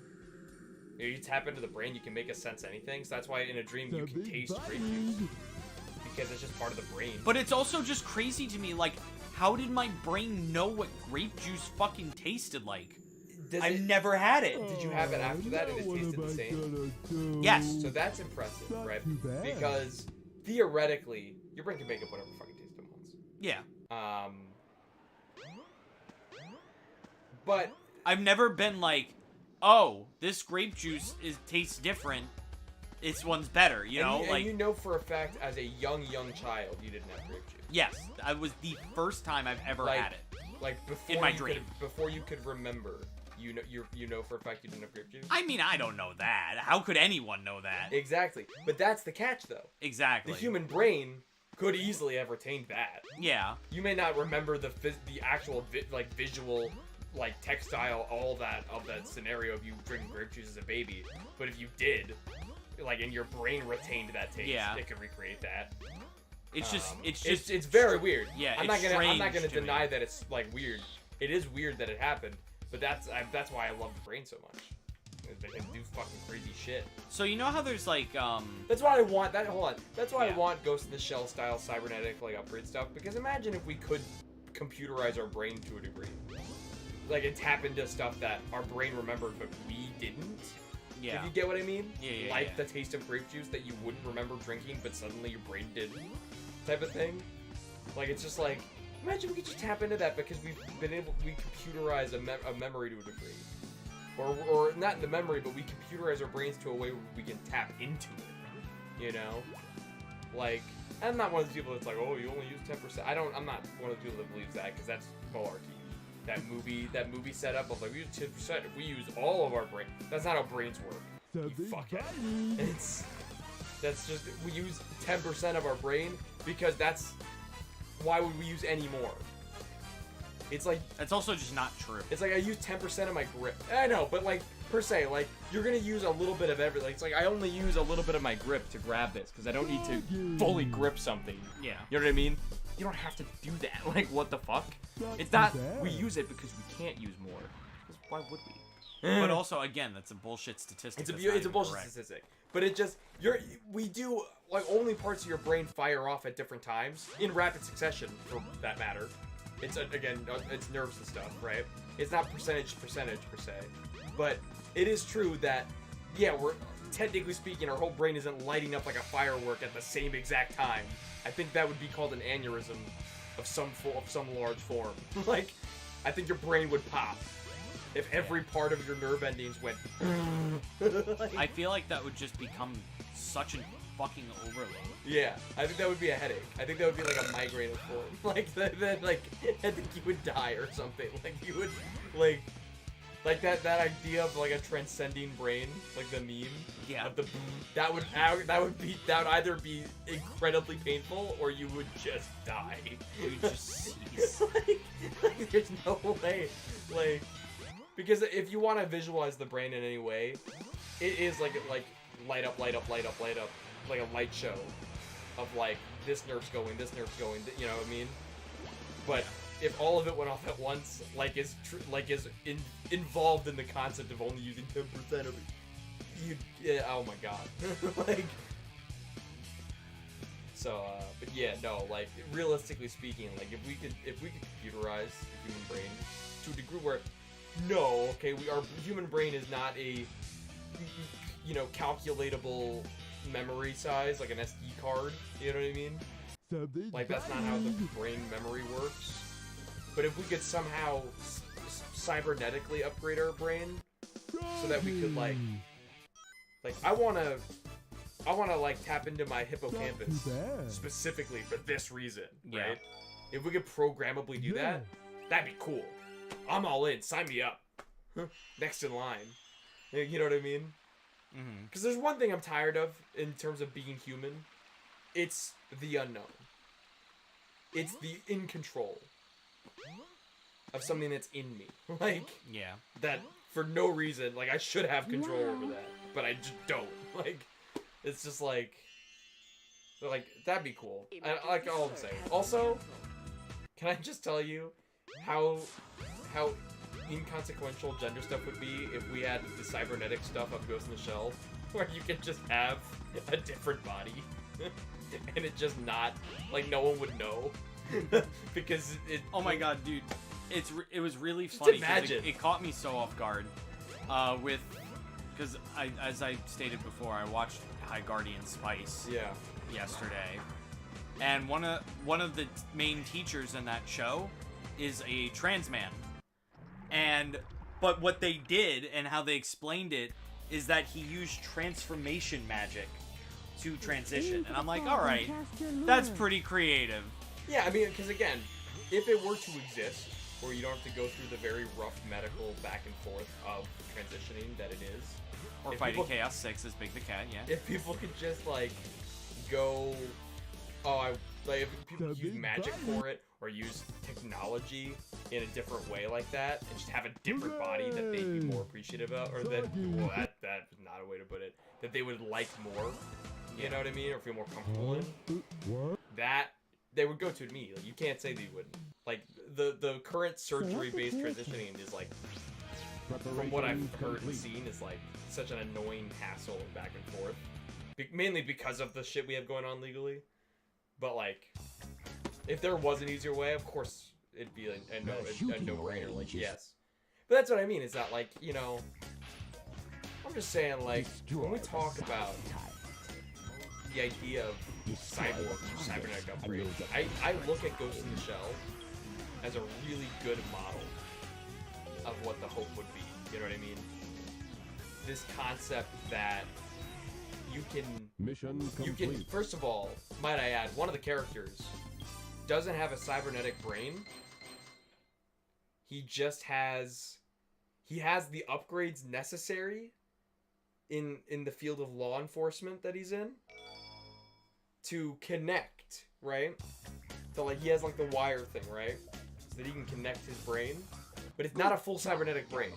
Speaker 6: You tap into the brain, you can make a sense anything. So that's why in a dream you can taste grape juice, because it's just part of the brain.
Speaker 1: But it's also just crazy to me, like, how did my brain know what grape juice fucking tasted like? I've never had it.
Speaker 6: Did you have it after that and it tasted the same?
Speaker 1: Yes.
Speaker 6: So that's impressive, right? Because theoretically, your brain can make up whatever fucking taste it wants.
Speaker 1: Yeah.
Speaker 6: But
Speaker 1: I've never been like, oh, this grape juice tastes different. This one's better, you know?
Speaker 6: and
Speaker 1: like,
Speaker 6: you know for a fact, as a young child, you didn't have grape juice.
Speaker 1: yes, that was the first time I've ever
Speaker 6: Like,
Speaker 1: had it.
Speaker 6: Like before
Speaker 1: In my
Speaker 6: you
Speaker 1: dream.
Speaker 6: before you could remember, you know for a fact you didn't have grape juice.
Speaker 1: I mean, I don't know that. How could anyone know that?
Speaker 6: Exactly, but that's the catch, though.
Speaker 1: Exactly.
Speaker 6: The human brain could easily have retained that.
Speaker 1: Yeah.
Speaker 6: You may not remember the actual visual, like textile, all that of that scenario of you drinking grape juice as a baby, but if you did, like, and your brain retained that taste,
Speaker 1: Yeah.
Speaker 6: it could recreate that.
Speaker 1: It's just,
Speaker 6: It's very weird.
Speaker 1: Yeah,
Speaker 6: I'm
Speaker 1: it's
Speaker 6: not gonna
Speaker 1: strange to
Speaker 6: deny
Speaker 1: me.
Speaker 6: that it's like weird. It is weird that it happened, but that's why I love the brain so much. They can do fucking crazy shit.
Speaker 1: So you know how there's like,
Speaker 6: That's why I want that. Hold on. That's why I
Speaker 1: Yeah.
Speaker 6: want Ghost in the Shell style cybernetic like upgrade stuff. Because imagine if we could computerize our brain to a degree, like, and tap into stuff that our brain remembered but we didn't.
Speaker 1: yeah.
Speaker 6: If you get what I mean?
Speaker 1: Yeah,
Speaker 6: Like
Speaker 1: yeah.
Speaker 6: the taste of grape juice that you wouldn't remember drinking, but suddenly your brain did, type of thing. Like, it's just like, imagine we could just tap into that because we computerize a memory to a degree. Or not the memory, but we computerize our brains to a way where we can tap into it. You know? Like, I'm not one of those people that's like, oh, you only use 10%. I'm not one of the people that believes that, because that's malarkey. That movie setup of like, we use 10%, if we use all of our brain. That's not how brains work. You fuckhead. That's just, we use 10% of our brain because why would we use any more? It's like,
Speaker 1: That's also just not true.
Speaker 6: it's like I use 10% of my grip. I know, but like, per se, like, you're gonna use a little bit of everything. It's like, I only use a little bit of my grip to grab this, because I don't need to fully grip something.
Speaker 1: Yeah.
Speaker 6: You know what I mean? You don't have to do that. Like, what the fuck? It's not, we use it because we can't use more. 'Cause why would we?
Speaker 1: But also, again, that's a bullshit statistic.
Speaker 6: It's
Speaker 1: that's
Speaker 6: a
Speaker 1: not
Speaker 6: it's a
Speaker 1: even
Speaker 6: bullshit
Speaker 1: correct.
Speaker 6: statistic. But it just, we do, like, only parts of your brain fire off at different times, in rapid succession, for that matter. It's, again, it's nerves and stuff, right? It's not percentage per se. But it is true that, yeah, we're, technically speaking, our whole brain isn't lighting up like a firework at the same exact time. I think that would be called an aneurysm of some large form. Like, I think your brain would pop if every part of your nerve endings went. Like,
Speaker 1: I feel like that would just become such a fucking overload.
Speaker 6: yeah, I think that would be a headache. I think that would be like a migraine of form. Like, then, like, I think you would die or something. Like, you would, like that idea of like a transcending brain, like the meme.
Speaker 1: Yeah.
Speaker 6: Of the that would either be incredibly painful or you would just die.
Speaker 1: You just cease.
Speaker 6: like, there's no way, like, because if you want to visualize the brain in any way, it is like light up, like a light show of like this nerve's going, you know what I mean? But if all of it went off at once, is involved in the concept of only using 10% of it, oh my god, like. So, but yeah, no, like, realistically speaking, like, if we could computerize the human brain to a degree where, no, okay, our human brain is not a, you know, calculatable memory size, like an SD card, you know what I mean? Like, that's not how the brain memory works. But if we could somehow cybernetically upgrade our brain so that we could, like, I want to, I want to like tap into my hippocampus
Speaker 8: Not too bad.
Speaker 6: specifically for this reason,
Speaker 1: Yeah.
Speaker 6: right? If we could programmably do that, that'd be cool. I'm all in. Sign me up. Next in line. You know what I mean?
Speaker 1: Mm-hmm.
Speaker 6: Because there's one thing I'm tired of in terms of being human. It's the unknown. It's the in control of something that's in me. Like,
Speaker 1: Yeah.
Speaker 6: that for no reason, like, I should have control over that. But I just don't. Like, it's just like, that'd be cool. I like all I'm saying. Also, can I just tell you how inconsequential gender stuff would be if we had the cybernetic stuff of Ghost in the Shell, where you could just have a different body, and it just not, like, no one would know, because it...
Speaker 1: Oh my god, dude. It was really funny. 'Cause
Speaker 6: imagine.
Speaker 1: It caught me so off guard. Because as I stated before, I watched High Guardian Spice
Speaker 6: Yeah.
Speaker 1: yesterday, and one of the main teachers in that show is a trans man. But what they did and how they explained it is that he used transformation magic to transition. And I'm like, all right, that's pretty creative.
Speaker 6: Yeah, I mean, because again, if it were to exist, where you don't have to go through the very rough medical back and forth of transitioning that it is,
Speaker 1: Or
Speaker 6: if
Speaker 1: fighting
Speaker 6: people-
Speaker 1: Chaos 6 as Big the Cat, yeah.
Speaker 6: if people could just like go, if people
Speaker 8: The
Speaker 6: could use
Speaker 8: big
Speaker 6: magic
Speaker 8: button.
Speaker 6: for it or use technology in a different way like that, and just have a different body that they'd be more appreciative of, or that, well, that's not a way to put it, that they would like more, you know what I mean, or feel more comfortable in,
Speaker 8: What?
Speaker 6: that they would go to immediately. You can't say they wouldn't. Like, the current surgery-based transitioning is like, from what I've heard and seen, is like such an annoying hassle and back and forth. Mainly because of the shit we have going on legally. But like, if there was an easier way, of course it'd be a no-brainer. Like, yes. But that's what I mean. Is that like, you know, I'm just saying, like, when we talk about the idea of cyborgs or cybernetic upgrades, I look at Ghost in the Shell as a really good model of what the hope would be. You know what I mean? This concept that you
Speaker 8: Mission complete.
Speaker 6: can, first of all, might I add, one of the characters doesn't have a cybernetic brain. He just has, the upgrades necessary in the field of law enforcement that he's in to connect, right? So like, he has like the wire thing, right? So that he can connect his brain, but it's not a full cybernetic brain.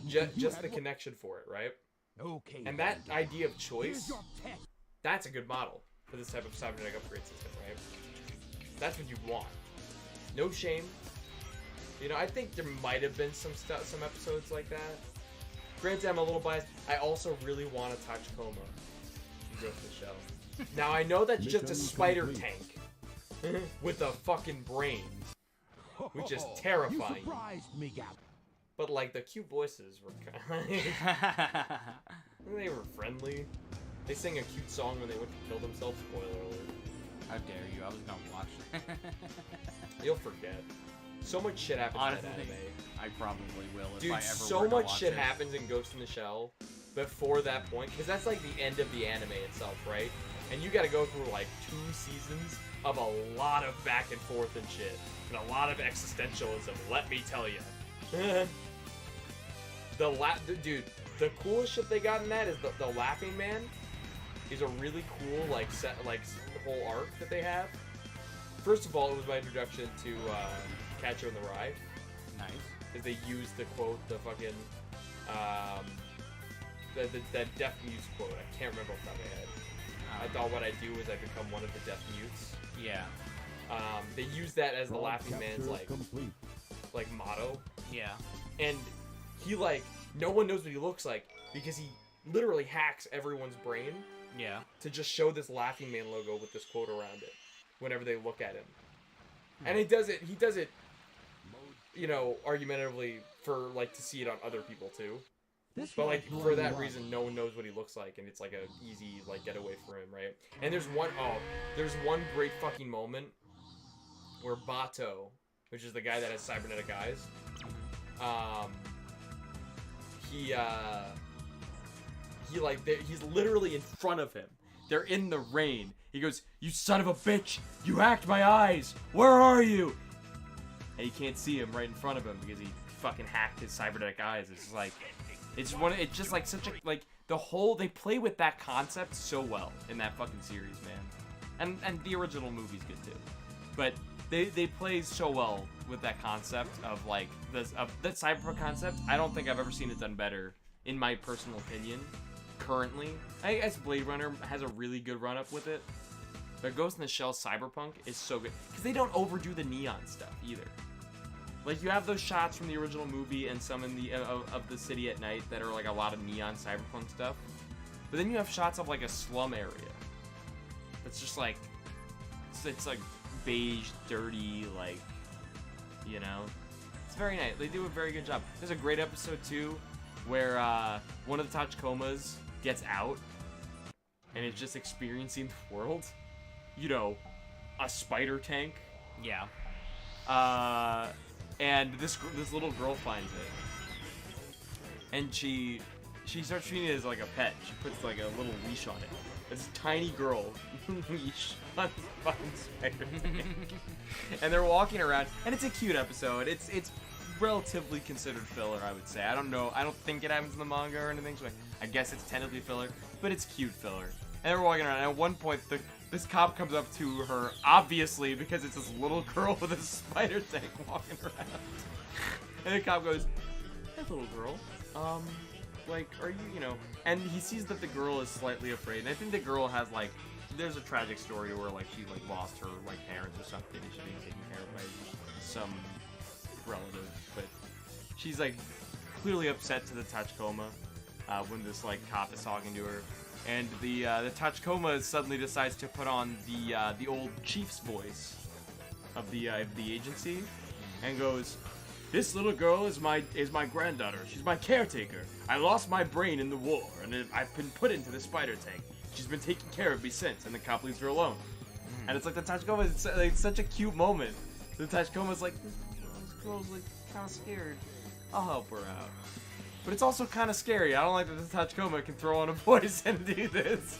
Speaker 6: Just the connection for it, right?
Speaker 2: Okay.
Speaker 6: And that idea of choice, that's a good model for this type of cybernetic upgrade system, right? That's what you want. No shame. You know, I think there might have been some episodes like that. Granted, I'm a little biased. I also really want to touch Coma in Ghost in the Shell. Now, I know that's just a
Speaker 8: Mission
Speaker 6: spider
Speaker 8: complete.
Speaker 6: tank with a fucking brain, which is terrifying.
Speaker 2: You surprised me, Gap.
Speaker 6: But like, the cute voices were kind of... They were friendly. They sang a cute song when they went to kill themselves. Spoiler alert.
Speaker 1: How dare you? I was gonna watch.
Speaker 6: You'll forget. So much shit happens
Speaker 1: Honestly,
Speaker 6: in that anime.
Speaker 1: I probably will if
Speaker 6: Dude,
Speaker 1: I ever
Speaker 6: so
Speaker 1: were to
Speaker 6: much
Speaker 1: watch
Speaker 6: shit
Speaker 1: it.
Speaker 6: happens in Ghost in the Shell before that point, because that's like the end of the anime itself, right? And you gotta go through like 2 seasons of a lot of back and forth and shit, and a lot of existentialism, let me tell you. Dude, the coolest shit they got in that is the Laughing Man is a really cool whole arc that they have. First of all, it was my introduction to Catcher in the Rye,
Speaker 1: Nice.
Speaker 6: because they used the quote, the fucking that deaf mutes quote. I can't remember off the top of my head. I thought what I do is I become one of the deaf mutes.
Speaker 1: Yeah.
Speaker 6: They use that as the
Speaker 8: Frog
Speaker 6: Laughing Man's
Speaker 8: capture complete.
Speaker 6: motto,
Speaker 1: Yeah.
Speaker 6: and he no one knows what he looks like because he literally hacks everyone's brain
Speaker 1: Yeah.
Speaker 6: to just show this Laughing Man logo with this quote around it whenever they look at him. And he does it, you know, argumentatively for to see it on other people too. But for that reason, no one knows what he looks like, and it's like a easy getaway for him, right? And there's one great fucking moment where Bato, which is the guy that has cybernetic eyes, he
Speaker 3: he's literally in front of him. They're in the rain. He goes, "You son of a bitch! You hacked my eyes! Where are you?" And he can't see him right in front of him because he fucking hacked his cybernetic eyes. It's like, it's just like such a, like, the whole, they play with that concept so well in that fucking series, man. And the original movie's good too. But they play so well with that concept of like that cyberpunk concept. I don't think I've ever seen it done better, in my personal opinion. Currently, I guess Blade Runner has a really good run up with it. But Ghost in the Shell Cyberpunk is so good because they don't overdo the neon stuff either. Like, you have those shots from the original movie and some in the of the city at night that are like a lot of neon cyberpunk stuff. But then you have shots of like a slum area. It's just like it's like beige, dirty, like, you know. It's very nice. They do a very good job. There's a great episode too where one of the Tachikomas gets out and is just experiencing the world. You know, a spider tank.
Speaker 1: Yeah.
Speaker 3: And this little girl finds it, and she starts treating it as like a pet. She puts like a little leash on it. This tiny girl leash on this fucking spider tank. And they're walking around, and it's a cute episode. It's relatively considered filler, I would say. I don't know. I don't think it happens in the manga or anything. So I guess it's technically filler, but it's cute filler. And they're walking around, and at one point this cop comes up to her, obviously, because it's this little girl with a spider tank walking around. And the cop goes, "Hey, little girl, like, are you know?" And he sees that the girl is slightly afraid. And I think the girl has, like, there's a tragic story where, like, she, like, lost her, like, parents or something, and she's being taken care of by some relative. But she's, like, clearly upset to the Tachikoma when this, like, cop is talking to her. And the Tachikoma suddenly decides to put on the old chief's voice of the agency, and goes, "This little girl is my granddaughter. She's my caretaker. I lost my brain in the war, and I've been put into the spider tank. She's been taking care of me since." And the cop leaves her alone. And it's like the Tachikoma, it's like such a cute moment. The Tachikoma's like, this girl's like kind of scared. I'll help her out. But it's also kind of scary. I don't like that the Tachikoma can throw on a voice and do this.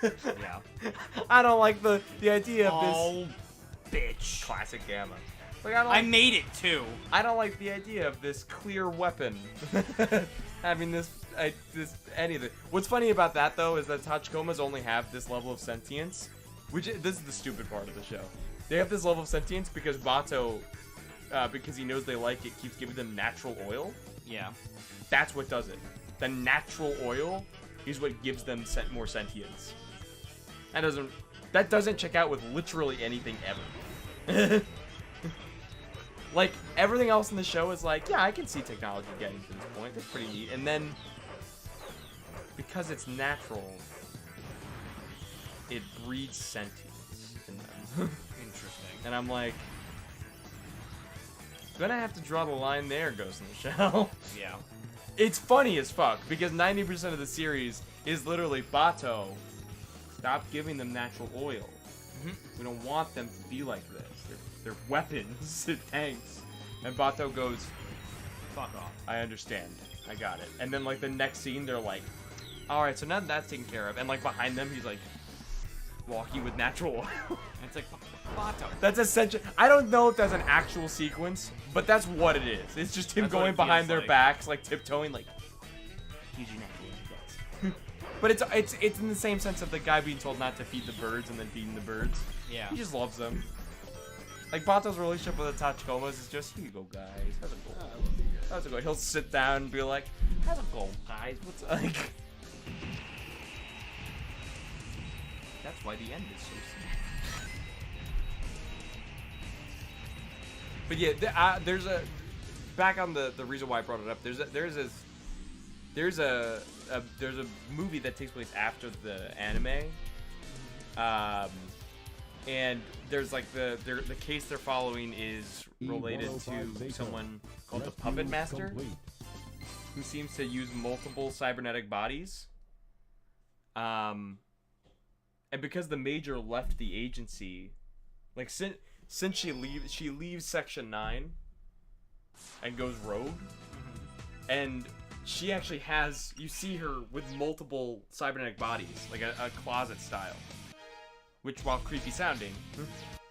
Speaker 1: Yeah.
Speaker 3: I don't like the idea of this.
Speaker 1: Oh, bitch.
Speaker 3: Classic Gamma. Like,
Speaker 1: I made it too.
Speaker 3: I don't like the idea of this clear weapon having this anything. What's funny about that though is that Tachikomas only have this level of sentience, which this is the stupid part of the show. They have this level of sentience because Bato, because he knows they like it, keeps giving them natural oil.
Speaker 1: Yeah.
Speaker 3: That's what does it. The natural oil is what gives them more sentience. That doesn't check out with literally anything ever. Like, everything else in the show is like, yeah, I can see technology getting to this point. That's pretty neat. And then, because it's natural, it breeds sentience in them.
Speaker 1: Interesting.
Speaker 3: And I'm like, gonna have to draw the line there, Ghost in the Shell.
Speaker 1: Yeah.
Speaker 3: It's funny as fuck, because 90% of the series is literally, Bato, stop giving them natural oil. We don't want them to be like this. They're weapons, they're tanks. And Bato goes,
Speaker 1: Fuck off.
Speaker 3: I understand. I got it. And then, like, the next scene, they're like, alright, so now that's taken care of. And, like, behind them, he's, like, walking with natural oil.
Speaker 1: And it's like, Bato.
Speaker 3: That's essential. I don't know if that's an actual sequence, but that's what it is. It's just him
Speaker 1: That's what
Speaker 3: going
Speaker 1: it
Speaker 3: behind
Speaker 1: feels
Speaker 3: their
Speaker 1: like.
Speaker 3: backs, like tiptoeing, like. But it's in the same sense of the guy being told not to feed the birds and then feeding the birds.
Speaker 1: Yeah.
Speaker 3: He just loves them. Like, Bato's relationship with the Tachikomas is just, here you go, guys. How's it going? How's it going? He'll sit down and be like, how's it going, guys? What's like? That's why the end is so sad. But yeah, there's a back on the reason why I brought it up. There's a movie that takes place after the anime, and there's like the case they're following is related to someone called the Puppet Master, who seems to use multiple cybernetic bodies. And because the Major left the agency, like since she leaves Section 9 and goes rogue, and she actually has, you see her with multiple cybernetic bodies, like a closet style. Which, while creepy sounding,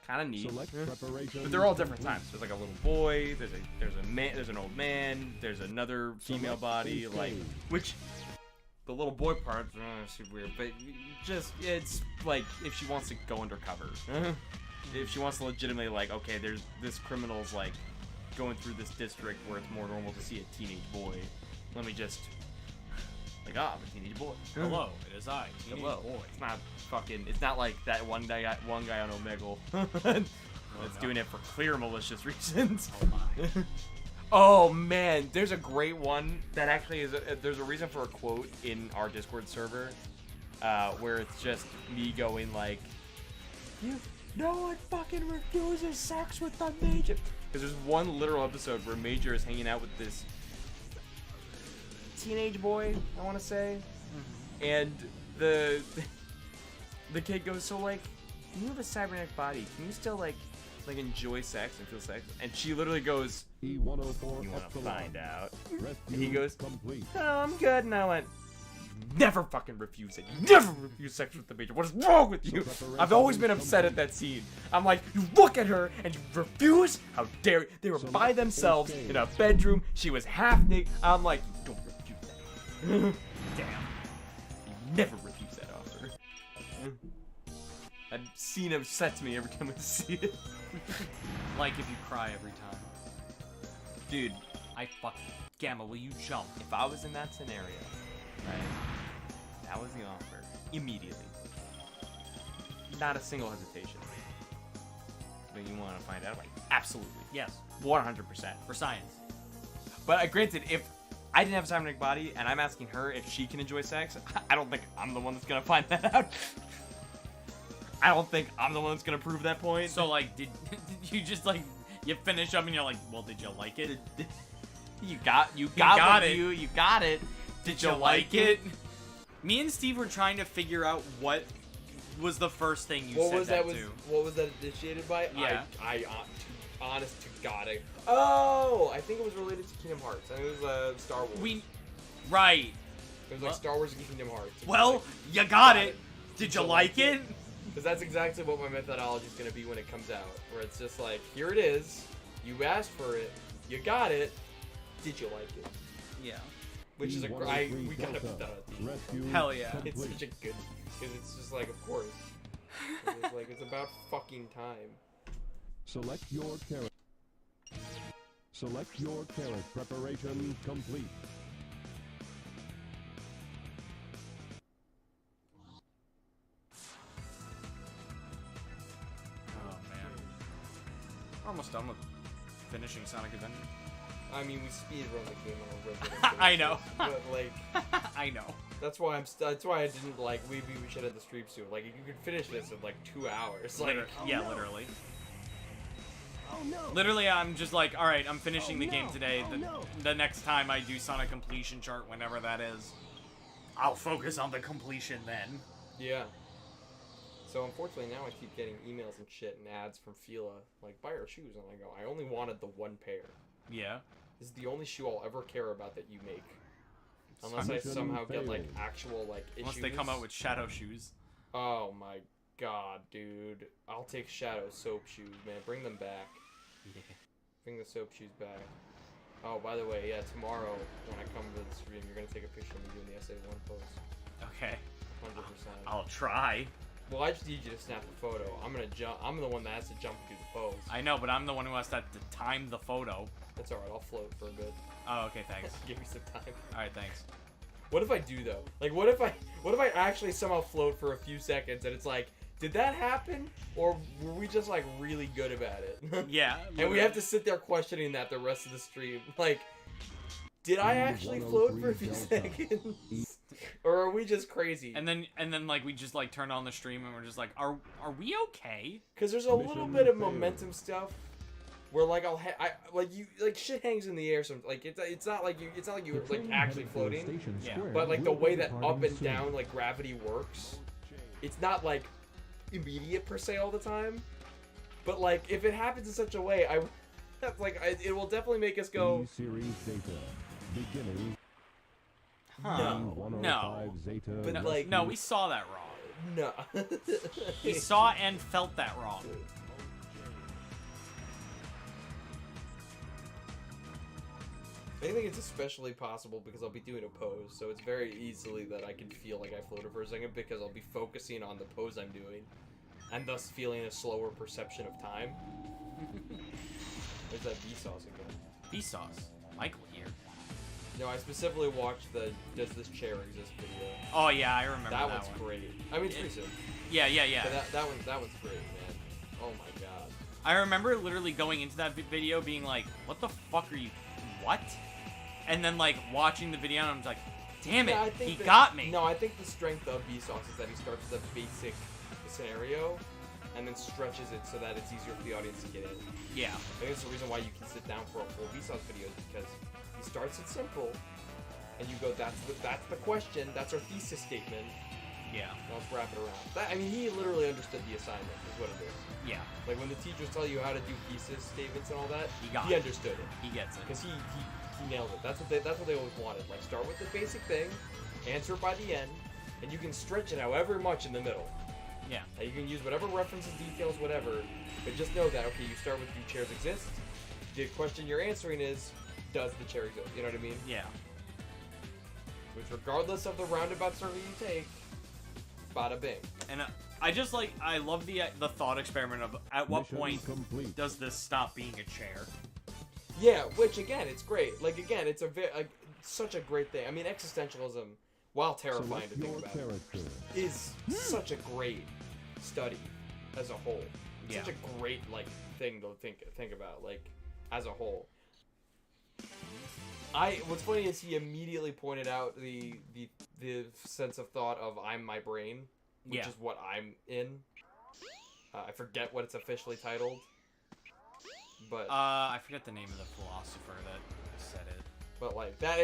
Speaker 3: kind of neat.
Speaker 8: Select preparation.
Speaker 3: But they're all different times. There's like a little boy, there's a man, there's an old man, there's another female body, like, which the little boy part is weird, but just it's like if she wants to go undercover, if she wants to legitimately like, okay, there's this criminal's like going through this district where it's more normal to see a teenage boy. Let me just like, I'm a teenage boy.
Speaker 1: Hello, it is I, teenage
Speaker 3: Hello.
Speaker 1: boy.
Speaker 3: It's not fucking. It's not like that one guy on Omegle that's doing it for clear malicious reasons.
Speaker 1: Oh my.
Speaker 3: Oh man, there's a great one that actually is. There's a reason for a quote in our Discord server, where it's just me going like, no one fucking refuses sex with the Major. Because there's one literal episode where Major is hanging out with this teenage boy, I want to say, and the kid goes, so like, you have a cybernetic body, can you still like enjoy sex and feel sex? And she literally goes,
Speaker 8: E104
Speaker 3: you want to
Speaker 8: Epsilon.
Speaker 3: find out?
Speaker 8: Rescue
Speaker 3: And he goes,
Speaker 8: complete.
Speaker 3: no, I'm good. And I went, never fucking refuse it. You never refuse sex with the Major. What is wrong with you? I've always been upset at that scene. I'm like, you look at her and you refuse? How dare you? They were by themselves in a bedroom. She was half naked. I'm like, you don't refuse that. Damn. You never refuse that offer. That scene upsets me every time I see it.
Speaker 1: Like if you cry every time.
Speaker 3: Dude,
Speaker 1: I fucking... Gamma, will you jump?
Speaker 3: if I was in that scenario, right, that was the offer, immediately. Not a single hesitation. But you want to find out? Like, absolutely.
Speaker 1: Yes,
Speaker 3: 100%.
Speaker 1: for science.
Speaker 3: But granted, if I didn't have a cybernetic body and I'm asking her if she can enjoy sex, I don't think I'm the one that's going to find that out. I don't think I'm the one that's going to prove that point.
Speaker 1: So like, did you just like, you finish up and you're like, well, did you like it?
Speaker 3: You got
Speaker 1: got
Speaker 3: what
Speaker 1: it.
Speaker 3: You got it.
Speaker 1: Did you like it? Me and Steve were trying to figure out what was the first thing you said that to.
Speaker 6: What was that initiated by?
Speaker 1: Yeah.
Speaker 6: Honest to God, oh, I think it was related to Kingdom Hearts. I think it was Star Wars.
Speaker 1: Right.
Speaker 6: It was like Star Wars and Kingdom Hearts. It was
Speaker 1: Well,
Speaker 6: like,
Speaker 1: you got it. Did you like it?
Speaker 6: because that's exactly what my methodology is gonna be when it comes out. Where it's just like, here it is. You asked for it. You got it. Did you like it?
Speaker 1: Yeah.
Speaker 6: Which is
Speaker 8: E103
Speaker 6: we gotta put that
Speaker 8: Delta.
Speaker 6: on the
Speaker 8: Rescue
Speaker 1: Hell yeah.
Speaker 6: It's
Speaker 8: complete.
Speaker 6: such a good, because it's just like, of course. It's like, it's about fucking time.
Speaker 8: Select your carrot. Select your carrot. Preparation complete.
Speaker 1: Oh man. We're almost done with finishing Sonic Adventure.
Speaker 6: I mean, we speed run the game on a regular
Speaker 1: I know.
Speaker 6: basis, but like,
Speaker 1: I know.
Speaker 6: that's why that's why I didn't like. We should end the stream soon. Like, you could finish this in like 2 hours. Like,
Speaker 1: Literally. Literally, I'm just like, all right, I'm finishing the game today. The next time I do Sonic Completion chart, whenever that is, I'll focus on the completion then.
Speaker 6: yeah. So unfortunately, now I keep getting emails and shit and ads from Fila, like, buy our shoes, and I go, I only wanted the one pair.
Speaker 1: Yeah.
Speaker 6: This is the only shoe I'll ever care about that you make. Unless I
Speaker 8: Mission
Speaker 6: somehow get like
Speaker 8: failed.
Speaker 6: actual like issues.
Speaker 1: Unless they come out with shadow shoes.
Speaker 6: Oh my god, dude! I'll take Shadow soap shoes, man. Bring them back.
Speaker 1: Yeah.
Speaker 6: Bring the soap shoes back. Oh, by the way, yeah, tomorrow when I come to the stream, you're gonna take a picture of me doing the SA1 pose.
Speaker 1: Okay.
Speaker 6: 100%.
Speaker 1: I'll try.
Speaker 6: Well, I just need you to snap the photo. I'm gonna jump. I'm the one that has to jump and do the pose.
Speaker 1: I know, but I'm the one who has to time the photo.
Speaker 6: That's alright. I'll float for a bit.
Speaker 1: Oh, okay, thanks.
Speaker 6: Give me some time.
Speaker 1: All right, thanks.
Speaker 6: What if I do though? Like, what if I actually somehow float for a few seconds and it's like, did that happen, or were we just like really good about it?
Speaker 1: Yeah.
Speaker 6: And we have to sit there questioning that the rest of the stream. Like, did I actually float for a few seconds, or are we just crazy?
Speaker 1: And then like we just like turn on the stream and we're just like, are we okay?
Speaker 6: Because there's a little bit of momentum stuff where like like shit hangs in the air. Some like it's not like you're like actually floating.
Speaker 1: Yeah.
Speaker 6: But like the way that up and down like gravity works, it's not like immediate per se all the time. But like if it happens in such a way, it will definitely make us go.
Speaker 8: E-series data. Beginning
Speaker 1: Huh.
Speaker 8: B105
Speaker 1: No.
Speaker 8: Zeta.
Speaker 6: But,
Speaker 1: No,
Speaker 6: like-
Speaker 1: no, we saw that wrong.
Speaker 6: No.
Speaker 1: We saw and felt that wrong.
Speaker 6: I think it's especially possible because I'll be doing a pose, so it's very easily that I can feel like I floated for a second because I'll be focusing on the pose I'm doing, and thus feeling a slower perception of time. There's that Vsauce again.
Speaker 1: Vsauce. Michael here.
Speaker 6: No, I specifically watched the Does This Chair Exist video.
Speaker 1: Oh yeah, I remember that,
Speaker 6: That one's
Speaker 1: one.
Speaker 6: great. I mean, it's recent.
Speaker 1: Yeah, yeah, yeah.
Speaker 6: But that one's great, man. Oh my god.
Speaker 1: I remember literally going into that video being like, what the fuck are you... What? And then, like, watching the video and I'm like, damn it,
Speaker 6: Yeah, I
Speaker 1: he
Speaker 6: think
Speaker 1: got me.
Speaker 6: No, I think the strength of Vsauce is that he starts with a basic scenario and then stretches it so that it's easier for the audience to get in.
Speaker 1: Yeah.
Speaker 6: I think it's the reason why you can sit down for a full Vsauce video is because he starts it simple and you go, that's the question, that's our thesis statement,
Speaker 1: Yeah.
Speaker 6: now let's wrap it around. I mean, he literally understood the assignment, is what it is.
Speaker 1: Yeah.
Speaker 6: Like, when the teachers tell you how to do thesis statements and all that,
Speaker 1: He got
Speaker 6: he
Speaker 1: it.
Speaker 6: understood it.
Speaker 1: He gets it.
Speaker 6: Because he nailed it. That's what they always wanted. Like, start with the basic thing, answer it by the end, and you can stretch it however much in the middle.
Speaker 1: Yeah.
Speaker 6: You can use whatever references, details, whatever, but just know that, okay, you start with do chairs exist? The question you're answering is, does the chair exist? You know what I mean?
Speaker 1: Yeah.
Speaker 6: Which, regardless of the roundabout circle you take, bada bing.
Speaker 1: And I love the thought experiment of at what
Speaker 8: Mission
Speaker 1: point
Speaker 8: complete.
Speaker 1: does this stop being a chair?
Speaker 6: Yeah, which, again, it's great. Like, again, it's such a great thing. I mean, existentialism, while terrifying
Speaker 8: Select
Speaker 6: to think
Speaker 8: your
Speaker 6: about,
Speaker 8: character.
Speaker 6: is such a great study as a whole. It's
Speaker 1: Yeah.
Speaker 6: such a great like thing to think about, like, as a whole. What's funny is he immediately pointed out the sense of thought of I'm my brain, which
Speaker 1: Yeah.
Speaker 6: is what I'm in. I forget what it's officially titled, but
Speaker 1: I forget the name of the philosopher that said it.
Speaker 6: like that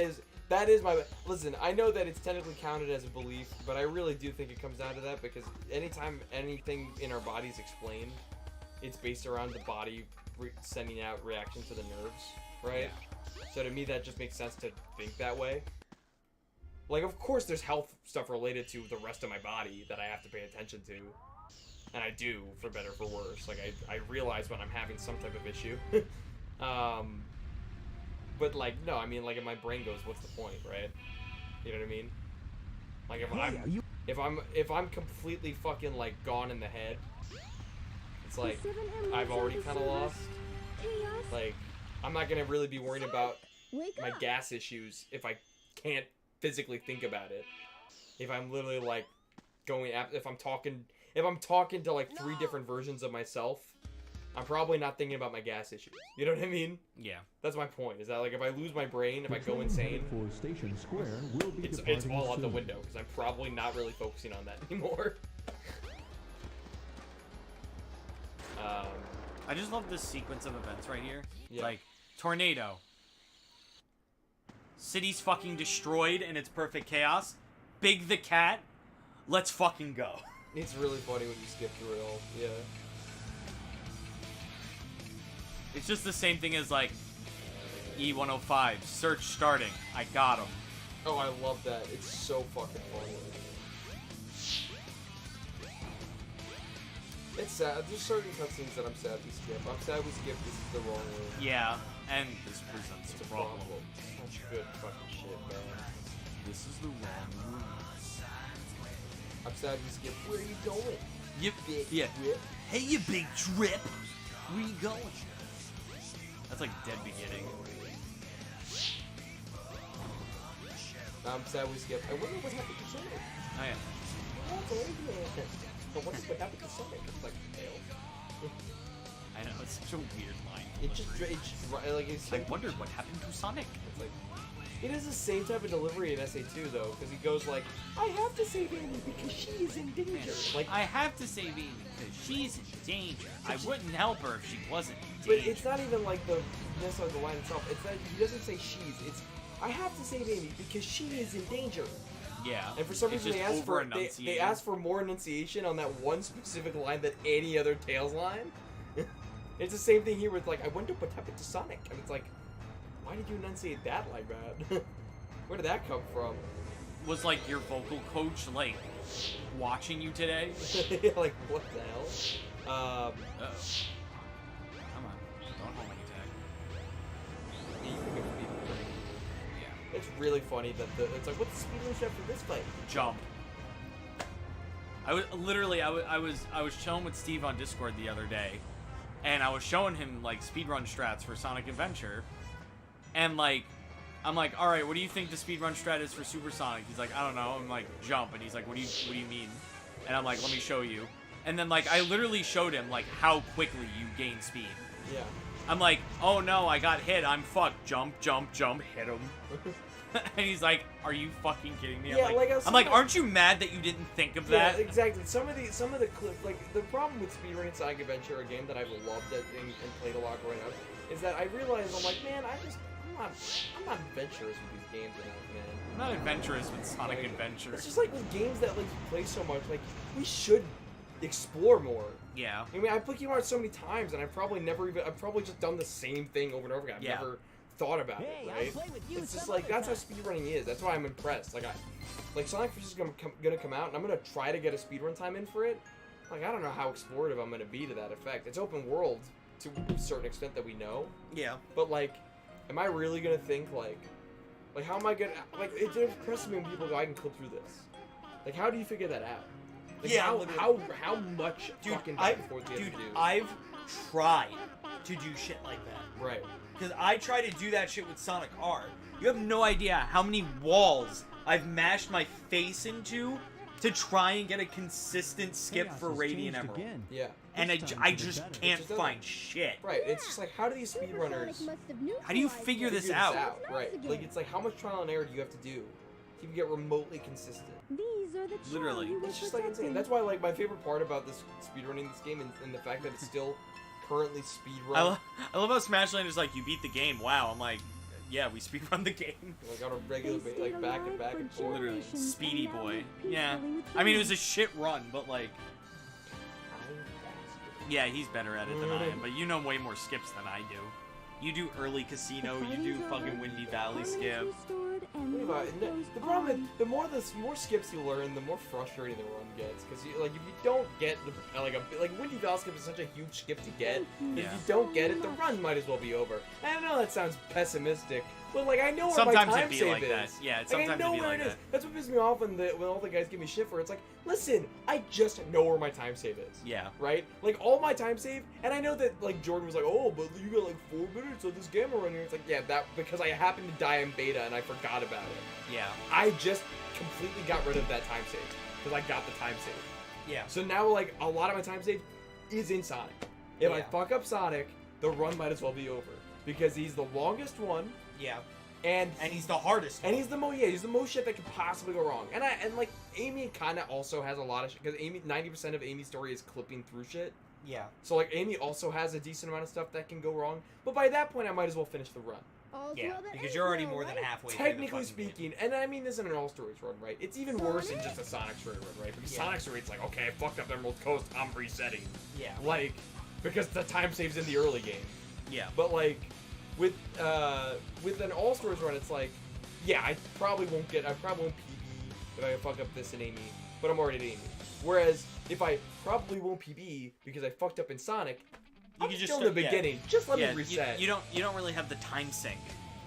Speaker 6: is my listen. I know that it's technically counted as a belief, but I really do think it comes down to that because anytime anything in our body is explained, it's based around the body sending out reaction to the nerves, right? So to me, that just makes sense to think that way. Like, of course, there's health stuff related to the rest of my body that I have to pay attention to, and I do, for better or for worse. Like, I realize when I'm having some type of issue. But, like, no, I mean, like, if my brain goes, what's the point, right? You know what I mean? Like, if I'm completely fucking, like, gone in the head, it's like, I've already kind of lost. Like, I'm not gonna really be worrying about my gas issues if I can't physically think about it. If I'm literally, like, if I'm talking to, like, 3 different versions of myself, I'm probably not thinking about my gas issues. You know what I mean?
Speaker 1: Yeah.
Speaker 6: That's my point. Is that, like, if I lose my brain, if I go insane,
Speaker 8: For Station Square will be
Speaker 6: it's
Speaker 8: departing
Speaker 6: all out the
Speaker 8: soon.
Speaker 6: window because I'm probably not really focusing on that anymore.
Speaker 1: I just love this sequence of events right here.
Speaker 6: Yeah.
Speaker 1: Like, tornado. City's fucking destroyed and it's perfect chaos. Big the cat. Let's fucking go.
Speaker 6: It's really funny when you skip through it all. Yeah.
Speaker 1: It's just the same thing as, like, E105. Search starting. I got him.
Speaker 6: Oh, I love that. It's so fucking funny. It's sad. There's certain cutscenes that I'm sad we skip. I'm sad we skipped This Is the Wrong Room.
Speaker 1: Yeah, and this presents
Speaker 6: It's
Speaker 1: a
Speaker 6: a
Speaker 1: problem.
Speaker 6: problem. Such good fucking shit, man.
Speaker 1: This is the wrong room.
Speaker 6: I'm sad we skipped. Where are you going?
Speaker 1: Yep.
Speaker 6: Big
Speaker 1: Yeah.
Speaker 6: whip?
Speaker 1: Hey, you big trip. Where you going? That's like dead beginning.
Speaker 6: I'm sad we skipped. I wonder what happened to Sonic.
Speaker 1: Oh yeah.
Speaker 6: That's amazing. I wonder what happened to Sonic. It's like, tail.
Speaker 1: I know, it's such a weird line.
Speaker 6: It just like it's
Speaker 1: I
Speaker 6: like,
Speaker 1: wondered what happened to Sonic.
Speaker 6: it's like it is the same type of delivery in SA2 though, because he goes like, I have to save Amy because she is in danger. Like,
Speaker 1: I have to save Amy because she's in danger. I wouldn't help her if she wasn't in
Speaker 6: but
Speaker 1: danger.
Speaker 6: it's not even like necessarily the line itself. It's that he doesn't say she's. It's I have to save Amy because she is in danger.
Speaker 1: Yeah.
Speaker 6: And for some
Speaker 1: it's
Speaker 6: reason
Speaker 1: just
Speaker 6: they ask for more enunciation on that one specific line than any other Tails line. It's the same thing here with like, I wonder what happened to Sonic, and it's like, why did you enunciate that like that? Where did that come from?
Speaker 1: Was like your vocal coach like watching you today?
Speaker 6: Like, what the hell?
Speaker 1: Uh-oh. Come on, don't hold me tag.
Speaker 6: Yeah, you can go speed running.
Speaker 1: Yeah.
Speaker 6: It's really funny that it's like, what's the speed run strat for this fight?
Speaker 1: Jump. I was literally I was chilling with Steve on Discord the other day, and I was showing him like speedrun strats for Sonic Adventure, and like I'm like, all right, what do you think the speedrun strat is for Super Sonic? He's like, I don't know. I'm like, jump, and he's like, what do you mean? And I'm like, let me show you. And then like I literally showed him like how quickly you gain speed.
Speaker 6: Yeah.
Speaker 1: I'm like, oh no, I got hit. I'm fucked. Jump, jump, jump, hit him. And he's like, "Are you fucking kidding me?"
Speaker 6: Yeah,
Speaker 1: I'm like, "Aren't you mad that you didn't think of that?"
Speaker 6: Yeah, exactly. Some of the clips, like the problem with speedrunning Sonic Adventure, a game that I've loved and played a lot growing up, is that I realize I'm like, man, I'm not adventurous with these games enough, man.
Speaker 1: I'm not adventurous with Sonic Adventure.
Speaker 6: It's just like with games that like you play so much, like we should explore more.
Speaker 1: Yeah.
Speaker 6: I mean, I played Kingdom Hearts so many times, and I've probably just done the same thing over and over again. I've never thought about it, right? It's just like that's how speedrunning is. That's why I'm impressed. Like Sonic Forces is gonna come out, and I'm gonna try to get a speedrun time in for it. Like I don't know how explorative I'm gonna be to that effect. It's open world to a certain extent that we know.
Speaker 5: Yeah.
Speaker 6: But like, am I really gonna think like how am I gonna like? It impresses me when people go, I can clip through this. Like, how do you figure that out? Like,
Speaker 5: Yeah,
Speaker 6: how much fucking back and forth do you have to do?
Speaker 5: I've tried to do shit like that.
Speaker 6: Right.
Speaker 5: Because I try to do that shit with Sonic R. You have no idea how many walls I've mashed my face into to try and get a consistent skip
Speaker 8: Chaos
Speaker 5: for
Speaker 8: has
Speaker 5: Radiant
Speaker 8: changed
Speaker 5: Emerald.
Speaker 8: again.
Speaker 6: Yeah.
Speaker 5: And
Speaker 8: This time
Speaker 5: I
Speaker 8: for the
Speaker 5: just
Speaker 8: better.
Speaker 5: can't
Speaker 6: It just
Speaker 5: find shit.
Speaker 6: Right. It's just like, how do these speedrunners
Speaker 1: How do you figure this out?
Speaker 6: Right. Like, it's like, how much trial and error do you have to do to even get remotely consistent?
Speaker 7: These are the
Speaker 1: Literally.
Speaker 7: Chao you were
Speaker 6: It's just like insane.
Speaker 7: protecting.
Speaker 6: That's why, like, my favorite part about this speedrunning this game and the fact that it's still currently speedrun.
Speaker 1: I love how Smashland is like, you beat the game. Wow. I'm like, yeah, we speedrun the game.
Speaker 6: Like on a regular
Speaker 7: They
Speaker 6: basis, like
Speaker 7: stayed
Speaker 6: back and
Speaker 7: alive
Speaker 6: back
Speaker 7: for
Speaker 6: and forth.
Speaker 1: Literally,
Speaker 7: generations,
Speaker 1: Speedy
Speaker 7: and now
Speaker 1: boy.
Speaker 7: live
Speaker 1: Yeah.
Speaker 7: peacefully with
Speaker 1: I mean, it
Speaker 7: humans.
Speaker 1: was a shit run, but like, yeah, he's better at it than I am. But you know way more skips than I do. You do early casino, you do fucking Windy Valley skip.
Speaker 6: The problem is, the more skips you learn, the more frustrating the run gets. Because like, if you don't get like Windy Valley skip is such a huge skip to get.
Speaker 1: Yeah.
Speaker 6: If you don't get it, the run might as well be over. And I know that sounds pessimistic, but like I know where
Speaker 1: Sometimes
Speaker 6: my time
Speaker 1: it'd be
Speaker 6: save
Speaker 1: like
Speaker 6: is.
Speaker 1: that. Yeah,
Speaker 6: Like,
Speaker 1: sometimes
Speaker 6: I know
Speaker 1: it'd be
Speaker 6: where
Speaker 1: like
Speaker 6: it is.
Speaker 1: that.
Speaker 6: That's what pisses me off when all the guys give me shit for it. It's like, listen, I just know where my time save is.
Speaker 1: Yeah.
Speaker 6: Right? Like, all my time save, and I know that, like, Jordan was like, oh, but you got, like, 4 minutes of this game around here. It's like, yeah, that, because I happened to die in beta and I forgot about it.
Speaker 1: Yeah.
Speaker 6: I just completely got rid of that time save, because I got the time save.
Speaker 5: Yeah.
Speaker 6: So now, like, a lot of my time save is in Sonic. If I
Speaker 5: Yeah.
Speaker 6: fuck up Sonic, the run might as well be over. Because he's the longest one,
Speaker 5: Yeah.
Speaker 6: and
Speaker 5: And he's the hardest.
Speaker 6: he's the most shit that could possibly go wrong. And like Amy kind of also has a lot of shit because 90% of Amy's story is clipping through shit.
Speaker 5: Yeah.
Speaker 6: So like Amy also has a decent amount of stuff that can go wrong. But by that point, I might as well finish the run.
Speaker 5: Yeah. Because you're already more than halfway. through the
Speaker 6: Technically
Speaker 5: fucking game.
Speaker 6: speaking, and I mean this in an All Stories run, right? It's even worse than just a Sonic story run, right? Because
Speaker 5: Yeah.
Speaker 6: Sonic story, it's like, okay, I fucked up Emerald Coast, I'm resetting.
Speaker 5: Yeah.
Speaker 6: Like, because the time saves in the early game.
Speaker 1: Yeah.
Speaker 6: But like, with an All Stars run, it's like, yeah, I probably won't PB if I fuck up this in Amy, but I'm already at Amy. Whereas if I probably won't PB because I fucked up in Sonic,
Speaker 1: You
Speaker 6: I'm
Speaker 1: could just
Speaker 6: still in the
Speaker 1: start-
Speaker 6: beginning. Just let
Speaker 1: Yeah,
Speaker 6: me reset.
Speaker 1: You don't really have the time sink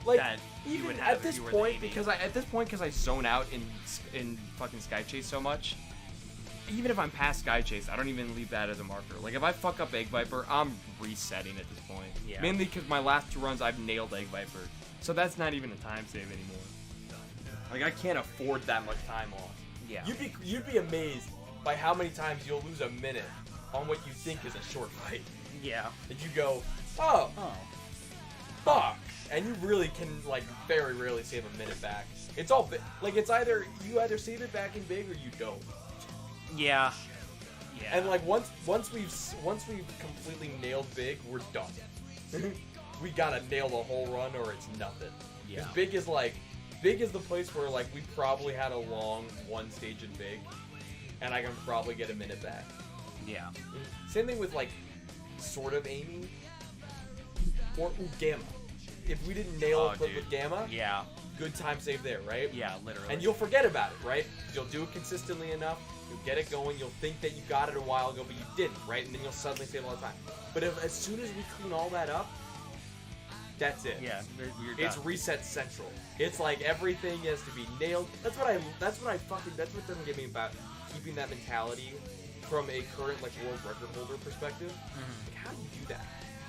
Speaker 6: like
Speaker 1: that you
Speaker 6: even
Speaker 1: would have
Speaker 6: at this
Speaker 1: if you were
Speaker 6: point,
Speaker 1: the Amy.
Speaker 3: because I zone out in fucking Sky Chase so much. Even if I'm past Sky Chase, I don't even leave that as a marker. Like, if I fuck up Egg Viper, I'm resetting at this point.
Speaker 1: Yeah.
Speaker 3: Mainly because my last 2 runs, I've nailed Egg Viper. So that's not even a time save anymore. Like, I can't afford that much time off.
Speaker 1: Yeah.
Speaker 6: You'd be amazed by how many times you'll lose a minute on what you think is a short fight.
Speaker 1: Yeah.
Speaker 6: And you go, oh,
Speaker 1: Oh.
Speaker 6: fuck, and you really can like very rarely save a minute back. It's all like it's either you save it back in big or you don't.
Speaker 1: Yeah. Yeah.
Speaker 6: And like once we've completely nailed big, we're done. We gotta nail the whole run or it's nothing.
Speaker 1: Yeah.
Speaker 6: 'Cause big is the place where like we probably had a long one stage in big, and I can probably get a minute back.
Speaker 1: Yeah.
Speaker 6: Same thing with like sort of Amy or Gamma. if we didn't nail
Speaker 1: Oh,
Speaker 6: it with
Speaker 1: dude.
Speaker 6: Gamma,
Speaker 1: Yeah.
Speaker 6: good time save there, right?
Speaker 1: Yeah, literally.
Speaker 6: And you'll forget about it, right? You'll do it consistently enough, you'll get it going, you'll think that you got it a while ago, but you didn't, right? And then you'll suddenly save all the time. But as soon as we clean all that up, that's it.
Speaker 1: Yeah, you're
Speaker 6: It's
Speaker 1: done.
Speaker 6: reset central. It's like everything has to be nailed. That's what doesn't get me about keeping that mentality from a current like world record holder perspective. Like, how do you do that?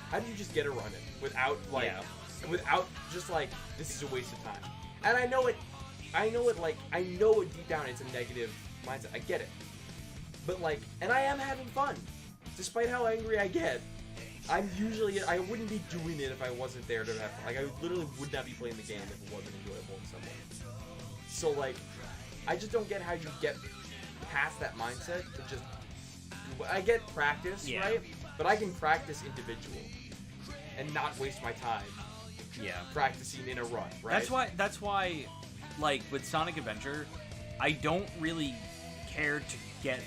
Speaker 6: How do you just get a run in without like
Speaker 1: Yeah.
Speaker 6: without just like this is a waste of time? And I know it deep down it's a negative mindset. I get it. But like, and I am having fun. Despite how angry I get. I wouldn't be doing it if I wasn't there to have fun. Like, I literally would not be playing the game if it wasn't enjoyable in some way. So, like, I just don't get how you get past that mindset to just... I get practice,
Speaker 1: Yeah.
Speaker 6: right? But I can practice individual and not waste my time
Speaker 1: Yeah.
Speaker 6: practicing in a run, right?
Speaker 1: That's why, like, with Sonic Adventure, I don't really care to get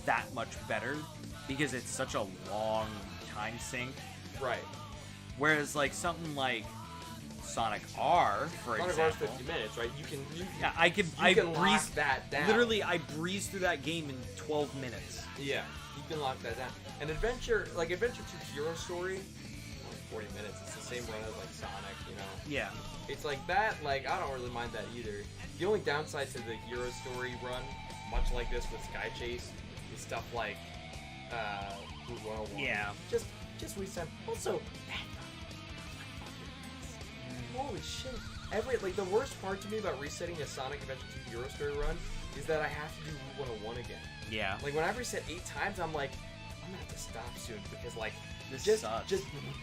Speaker 1: that much better because it's such a long time sink.
Speaker 6: Right.
Speaker 1: Whereas, like, something like Sonic R, for
Speaker 6: Sonic R's
Speaker 1: example.
Speaker 6: 50 minutes, right? You can
Speaker 1: Yeah, I can
Speaker 6: lock
Speaker 1: breeze
Speaker 6: that down.
Speaker 1: Literally, I breezed through that game in 12 minutes.
Speaker 6: Yeah, you can lock that down. And Adventure 2 Hero Story, only 40 minutes. It's the same run as like Sonic, you know.
Speaker 1: Yeah.
Speaker 6: It's like that. Like I don't really mind that either. The only downside to the Hero Story run, much like this with Sky Chase, is stuff like Route 101.
Speaker 1: Yeah.
Speaker 6: Just reset. Also, holy shit! The worst part to me about resetting a Sonic Adventure 2 Hero Story run is that I have to do Route 101 again.
Speaker 1: Yeah.
Speaker 6: Like when I've reset 8 times, I'm like, I'm gonna have to stop soon because like
Speaker 1: This
Speaker 6: just
Speaker 1: sucks.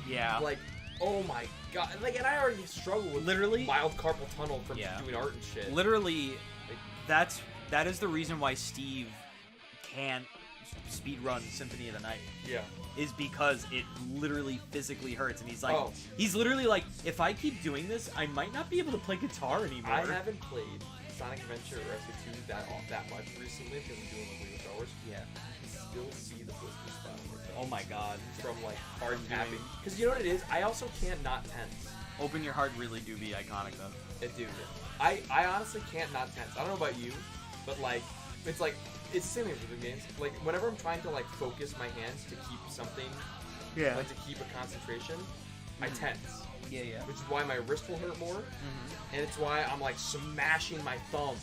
Speaker 6: yeah, like oh my god, like and I already struggle with
Speaker 1: Literally-
Speaker 6: mild carpal tunnel from
Speaker 1: Yeah.
Speaker 6: doing art and shit.
Speaker 1: Literally, that is the reason why Steve can't speedrun Symphony of the Night.
Speaker 6: Yeah.
Speaker 1: Is because it literally physically hurts, and he's like,
Speaker 6: Oh.
Speaker 1: he's literally like, if I keep doing this, I might not be able to play guitar anymore.
Speaker 6: I haven't played Sonic Adventure Rescue 2 that much recently because I'm doing the Wii hours.
Speaker 1: Yeah.
Speaker 6: I still see the blister spot on my thumb
Speaker 1: Oh my god.
Speaker 6: from like hard
Speaker 1: From
Speaker 6: tapping.
Speaker 1: doing-
Speaker 6: Because you know what it is? I also can't not tense.
Speaker 1: Open Your Heart really do be iconic though.
Speaker 6: It do. I honestly can't not tense. I don't know about you, but like it's the same thing with video games. Like whenever I'm trying to like focus my hands to keep something,
Speaker 1: Yeah.
Speaker 6: like to keep a concentration, I tense.
Speaker 1: Yeah, yeah.
Speaker 6: Which is why my wrist will hurt more, and it's why I'm like smashing my thumb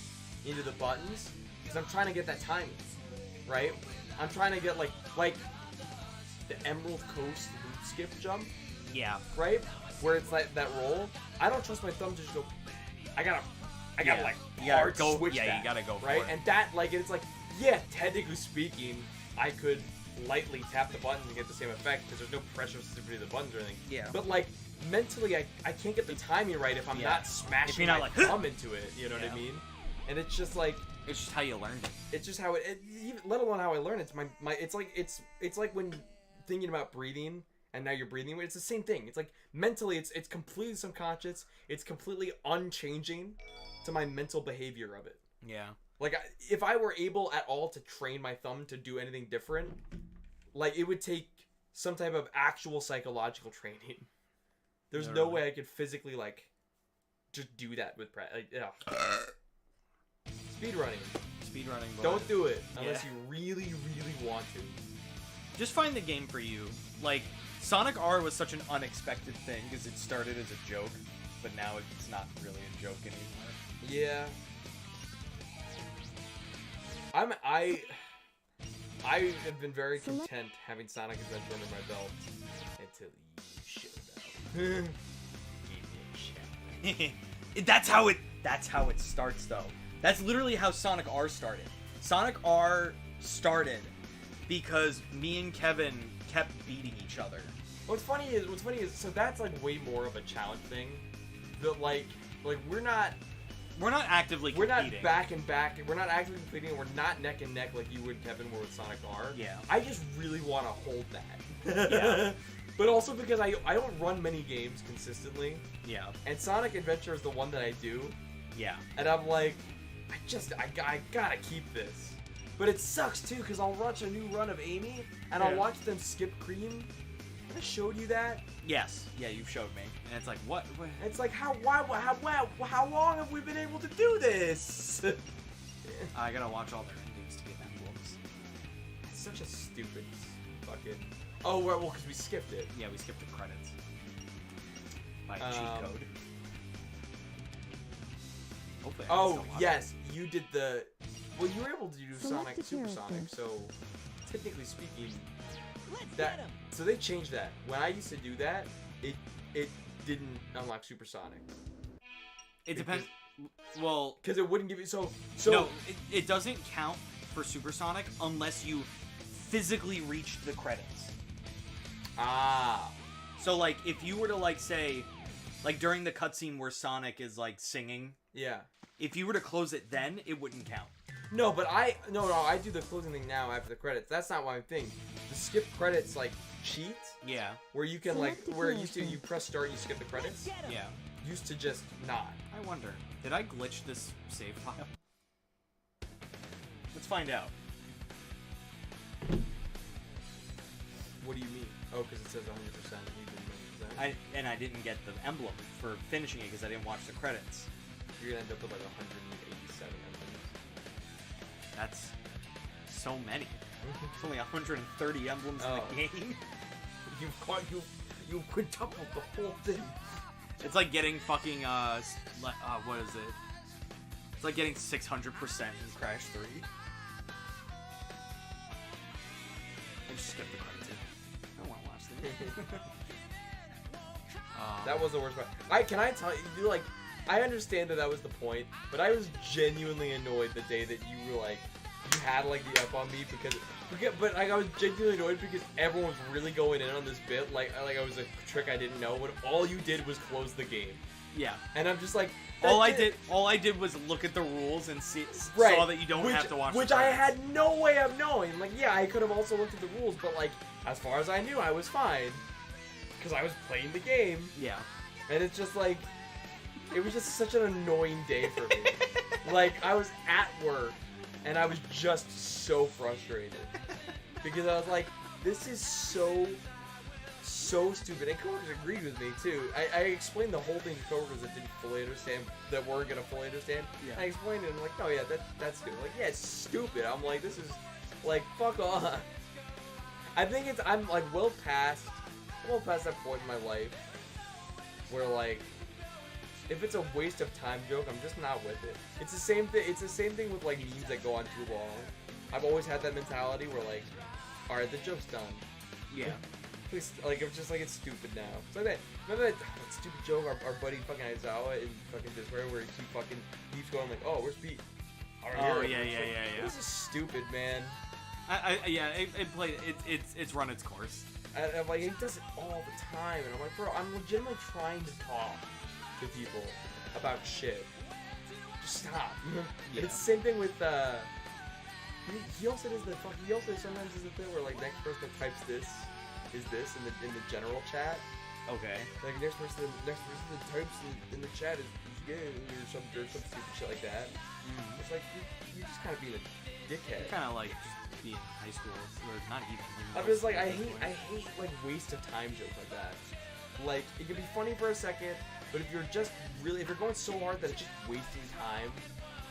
Speaker 6: into the buttons because I'm trying to get that timing, right? I'm trying to get like the Emerald Coast loop skip jump,
Speaker 1: Yeah.
Speaker 6: right? Where it's like that roll. I don't trust my thumb to just go. I gotta
Speaker 1: Yeah.
Speaker 6: like
Speaker 1: You gotta
Speaker 6: hard
Speaker 1: go-
Speaker 6: switch
Speaker 1: yeah, you
Speaker 6: that,
Speaker 1: gotta go for
Speaker 6: right?
Speaker 1: it.
Speaker 6: And that like it's like yeah, technically speaking, I could lightly tap the buttons and get the same effect because there's no pressure sensitivity to the buttons or anything.
Speaker 1: Yeah.
Speaker 6: But like mentally, I can't get the timing right if I'm
Speaker 1: Yeah.
Speaker 6: not smashing
Speaker 1: If you're not
Speaker 6: my
Speaker 1: like,
Speaker 6: thumb into it. You know what
Speaker 1: Yeah.
Speaker 6: I mean? And it's just like
Speaker 1: It's just how you learned it.
Speaker 6: it's just how it even, let alone how I learn it. It's my it's like when thinking about breathing and now you're breathing. It's the same thing. It's like mentally, it's completely subconscious. It's completely unchanging to my mental behavior of it.
Speaker 1: Yeah.
Speaker 6: Like if I were able at all to train my thumb to do anything different, like it would take some type of actual psychological training. There's no way I could physically like just do that with practice. Like, speedrunning.
Speaker 1: Speedrunning. boys.
Speaker 6: Don't do it unless
Speaker 1: Yeah.
Speaker 6: you really, really want to.
Speaker 1: Just find the game for you. Like, Sonic R was such an unexpected thing because it started as a joke, but now it's not really a joke anymore.
Speaker 6: Yeah. I have been very content having Sonic Adventure under my belt until you showed up.
Speaker 1: That's how it starts though. That's literally how Sonic R started. Sonic R started because me and Kevin kept beating each other.
Speaker 6: What's funny is so that's like way more of a challenge thing. But like we're not
Speaker 1: actively competing.
Speaker 6: back and back. We're not actively competing. We're not neck and neck like you and Kevin were with Sonic R.
Speaker 1: Yeah.
Speaker 6: I just really want to hold that.
Speaker 1: Yeah.
Speaker 6: But also because I don't run many games consistently,
Speaker 1: Yeah.
Speaker 6: and Sonic Adventure is the one that I do,
Speaker 1: Yeah.
Speaker 6: and I'm like, I gotta keep this. But it sucks too because I'll watch a new run of Amy, and I'll
Speaker 1: Yeah.
Speaker 6: watch them skip Cream, I showed you that.
Speaker 5: Yes. Yeah, you showed me.
Speaker 1: And it's like, what?
Speaker 6: It's like how long have we been able to do this?
Speaker 1: I gotta watch all their endings to get emblems.
Speaker 6: It's such a stupid fucking. Oh, well, because we skipped it.
Speaker 1: Yeah, we skipped the credits. By cheat code. Hopefully I can still watch
Speaker 6: yes, you did the. Well, you were able to do
Speaker 7: Select
Speaker 6: Sonic
Speaker 7: the
Speaker 6: Supersonic,
Speaker 7: character.
Speaker 6: so technically speaking, that. So they changed that. When I used to do that, it didn't unlock Supersonic
Speaker 1: It depends. Well,
Speaker 6: because it wouldn't give you so.
Speaker 1: no, it doesn't count for Supersonic unless you physically reach the credits.
Speaker 6: Ah.
Speaker 1: So, like, if you were to, like, say, like, during the cutscene where Sonic is, like, singing,
Speaker 6: Yeah.
Speaker 1: if you were to close it then, it wouldn't count.
Speaker 6: No, but I do the closing thing now after the credits. That's not what I'm thinking. The skip credits like cheat
Speaker 1: Yeah,
Speaker 6: where you can like
Speaker 7: Select the
Speaker 6: where it used to
Speaker 7: character.
Speaker 6: you press start and you skip the credits.
Speaker 1: yeah.
Speaker 6: Used to just not.
Speaker 1: I wonder, did I glitch this save file? Let's find out.
Speaker 6: What do you mean? Oh, because it says 100%. You didn't 100%.
Speaker 1: I didn't get the emblem for finishing it because I didn't watch the credits.
Speaker 6: You're gonna end up with like 187 emblems.
Speaker 1: That's so many. It's only 130 emblems in
Speaker 6: Oh.
Speaker 1: the game.
Speaker 6: You quintupled the whole thing.
Speaker 1: It's like getting fucking what is it? It's like getting 600% in Crash 3. I just skipped the credits. I don't want to watch this.
Speaker 6: That was the worst part. Can I tell you, like, I understand that was the point, but I was genuinely annoyed the day that you were like, you had like the up on me because but like I was genuinely annoyed because everyone was really going in on this bit like I was a trick I didn't know. When all you did was close the game,
Speaker 1: Yeah.
Speaker 6: and I'm just like,
Speaker 1: All
Speaker 6: that's
Speaker 1: I did was look at the rules and
Speaker 6: Right.
Speaker 1: saw that you don't have to watch.
Speaker 6: Which
Speaker 1: the
Speaker 6: I
Speaker 1: credits.
Speaker 6: had no way of knowing. Like, yeah, I could have also looked at the rules, but like, as far as I knew, I was fine because I was playing the game.
Speaker 1: Yeah.
Speaker 6: And it's just like, it was just such an annoying day for me. Like, I was at work, and I was just so frustrated. Because I was like, this is so stupid. And coworkers agreed with me, too. I explained the whole thing to coworkers that didn't fully understand, that weren't going to fully understand.
Speaker 1: Yeah.
Speaker 6: I explained it, and I'm like, oh yeah, that's stupid. Like, yeah, it's stupid. I'm like, this is, like, fuck off. I think I'm, like, well past that point in my life where, like, if it's a waste of time joke, I'm just not with it. It's the same thing. It's the same thing with like memes that go on too long. I've always had that mentality where like, all right, the joke's done.
Speaker 1: Yeah.
Speaker 6: Please, like, I'm just like, it's stupid now. It's like that. Remember that stupid joke our buddy fucking Aizawa in fucking Discord where he fucking keeps going like, oh, where's Pete?
Speaker 1: Oh yeah.
Speaker 6: This is stupid, man.
Speaker 1: It played. It's run its course.
Speaker 6: And I'm like, he does it all the time, and I'm like, bro, I'm legitimately trying to talk to people about shit. Just stop.
Speaker 1: Yeah.
Speaker 6: It's the same thing with he also does the fuck. He also sometimes does the thing where like next person that types this is this in the general chat.
Speaker 1: Okay.
Speaker 6: Like next person that types in the chat is gay or some stupid shit like that.
Speaker 1: Mm-hmm.
Speaker 6: It's like you're just kind of being a dickhead.
Speaker 1: Kind of like just being in high school, or not even.
Speaker 6: I'm just like I hate like waste of time jokes like that. Like it can be funny for a second, but if you're going so hard that it's just wasting time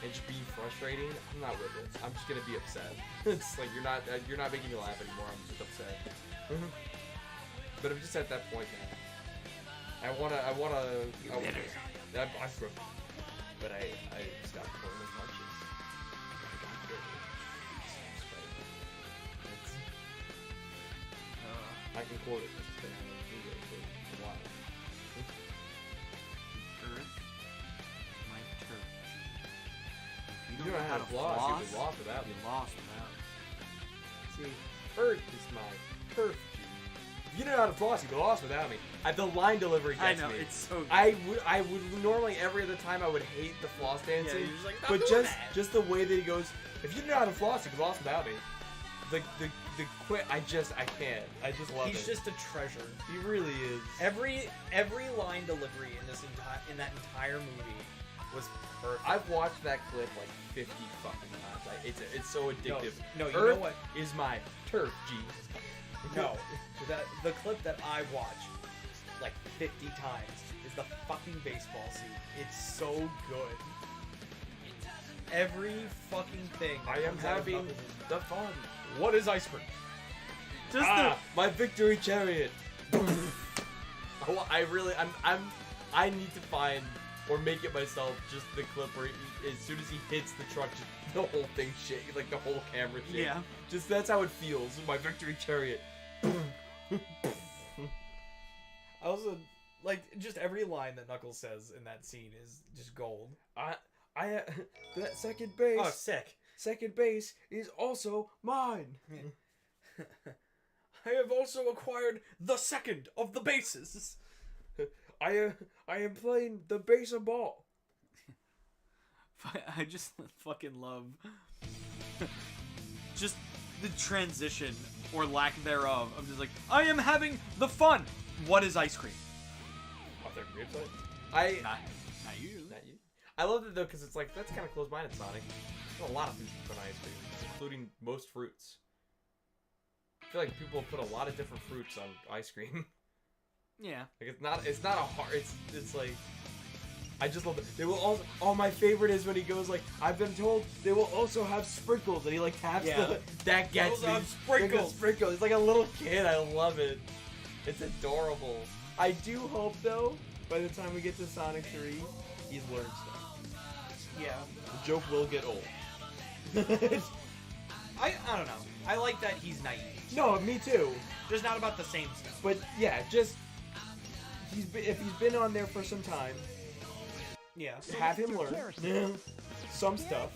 Speaker 6: and just being frustrating, I'm not with it. I'm just gonna be upset. It's like you're not making me laugh anymore. I'm just upset. But I'm just at that point now. I wanna. But I stopped pulling as much as I got good. I can quote it because it's been on Blu-ray for a while.
Speaker 1: Earth, my turf. If
Speaker 6: You don't know how to floss, you'll be lost without me.
Speaker 1: You'll be lost without.
Speaker 6: See, Earth is my turf. If you don't know how to floss, you'll be lost without me. The line delivery
Speaker 1: I
Speaker 6: gets
Speaker 1: know
Speaker 6: me.
Speaker 1: it's so. Good.
Speaker 6: I would normally every other time I would hate the floss dancing,
Speaker 1: you're just like, "Stop
Speaker 6: but
Speaker 1: doing
Speaker 6: just
Speaker 1: that."
Speaker 6: just the way that he goes, if you don't know how to floss, you'll be lost without me. The quit, I can't. I just love
Speaker 5: He's
Speaker 6: it.
Speaker 5: just a treasure.
Speaker 6: He really is.
Speaker 5: Every line delivery in that entire movie was perfect.
Speaker 6: I've watched that clip like 50 fucking times. Like, it's so addictive.
Speaker 5: No, you
Speaker 6: Earth
Speaker 5: know what?
Speaker 6: is my turf, G.
Speaker 5: No, the clip that I watched like 50 times is the fucking baseball scene. It's so good. Every fucking thing.
Speaker 6: I am
Speaker 5: comes out of
Speaker 6: having
Speaker 5: Knuckles'
Speaker 6: the fun. What is ice cream?
Speaker 5: Just
Speaker 6: My victory chariot. I need to find or make it myself just the clip where as soon as he hits the truck, just the whole thing shake, like the whole camera shake.
Speaker 5: Yeah.
Speaker 6: Just that's how it feels. My victory chariot.
Speaker 5: I also like just every line that Knuckles says in that scene is just gold.
Speaker 6: That second base.
Speaker 5: Oh, sick.
Speaker 6: Second base is also mine.
Speaker 5: I have also acquired the second of the bases.
Speaker 6: I am playing the base of ball.
Speaker 1: I just fucking love just the transition or lack thereof of just like, I am having the fun. What is ice cream?
Speaker 6: Off their website.
Speaker 1: Not usually.
Speaker 6: Not you. I love it though because it's like that's kind of close-minded, Sonic. There's a lot of things you put on ice cream, including most fruits. I feel like people put a lot of different fruits on ice cream.
Speaker 1: Yeah.
Speaker 6: Like it's not a hard. It's like. I just love it. They will also. Oh, my favorite is when he goes like, "I've been told they will also have sprinkles," and he like taps the. That gets
Speaker 5: Those
Speaker 6: me.
Speaker 5: are sprinkles.
Speaker 6: Sprinkles. It's like a little kid. I love it. It's adorable. I do hope though, by the time we get to Sonic 3, he's learned stuff.
Speaker 5: Yeah.
Speaker 6: The joke will get old.
Speaker 5: I don't know. I like that he's naive.
Speaker 6: No, me too.
Speaker 5: Just not about the same stuff.
Speaker 6: But yeah, just if he's been on there for some time,
Speaker 5: Yeah.
Speaker 6: have him learn some stuff.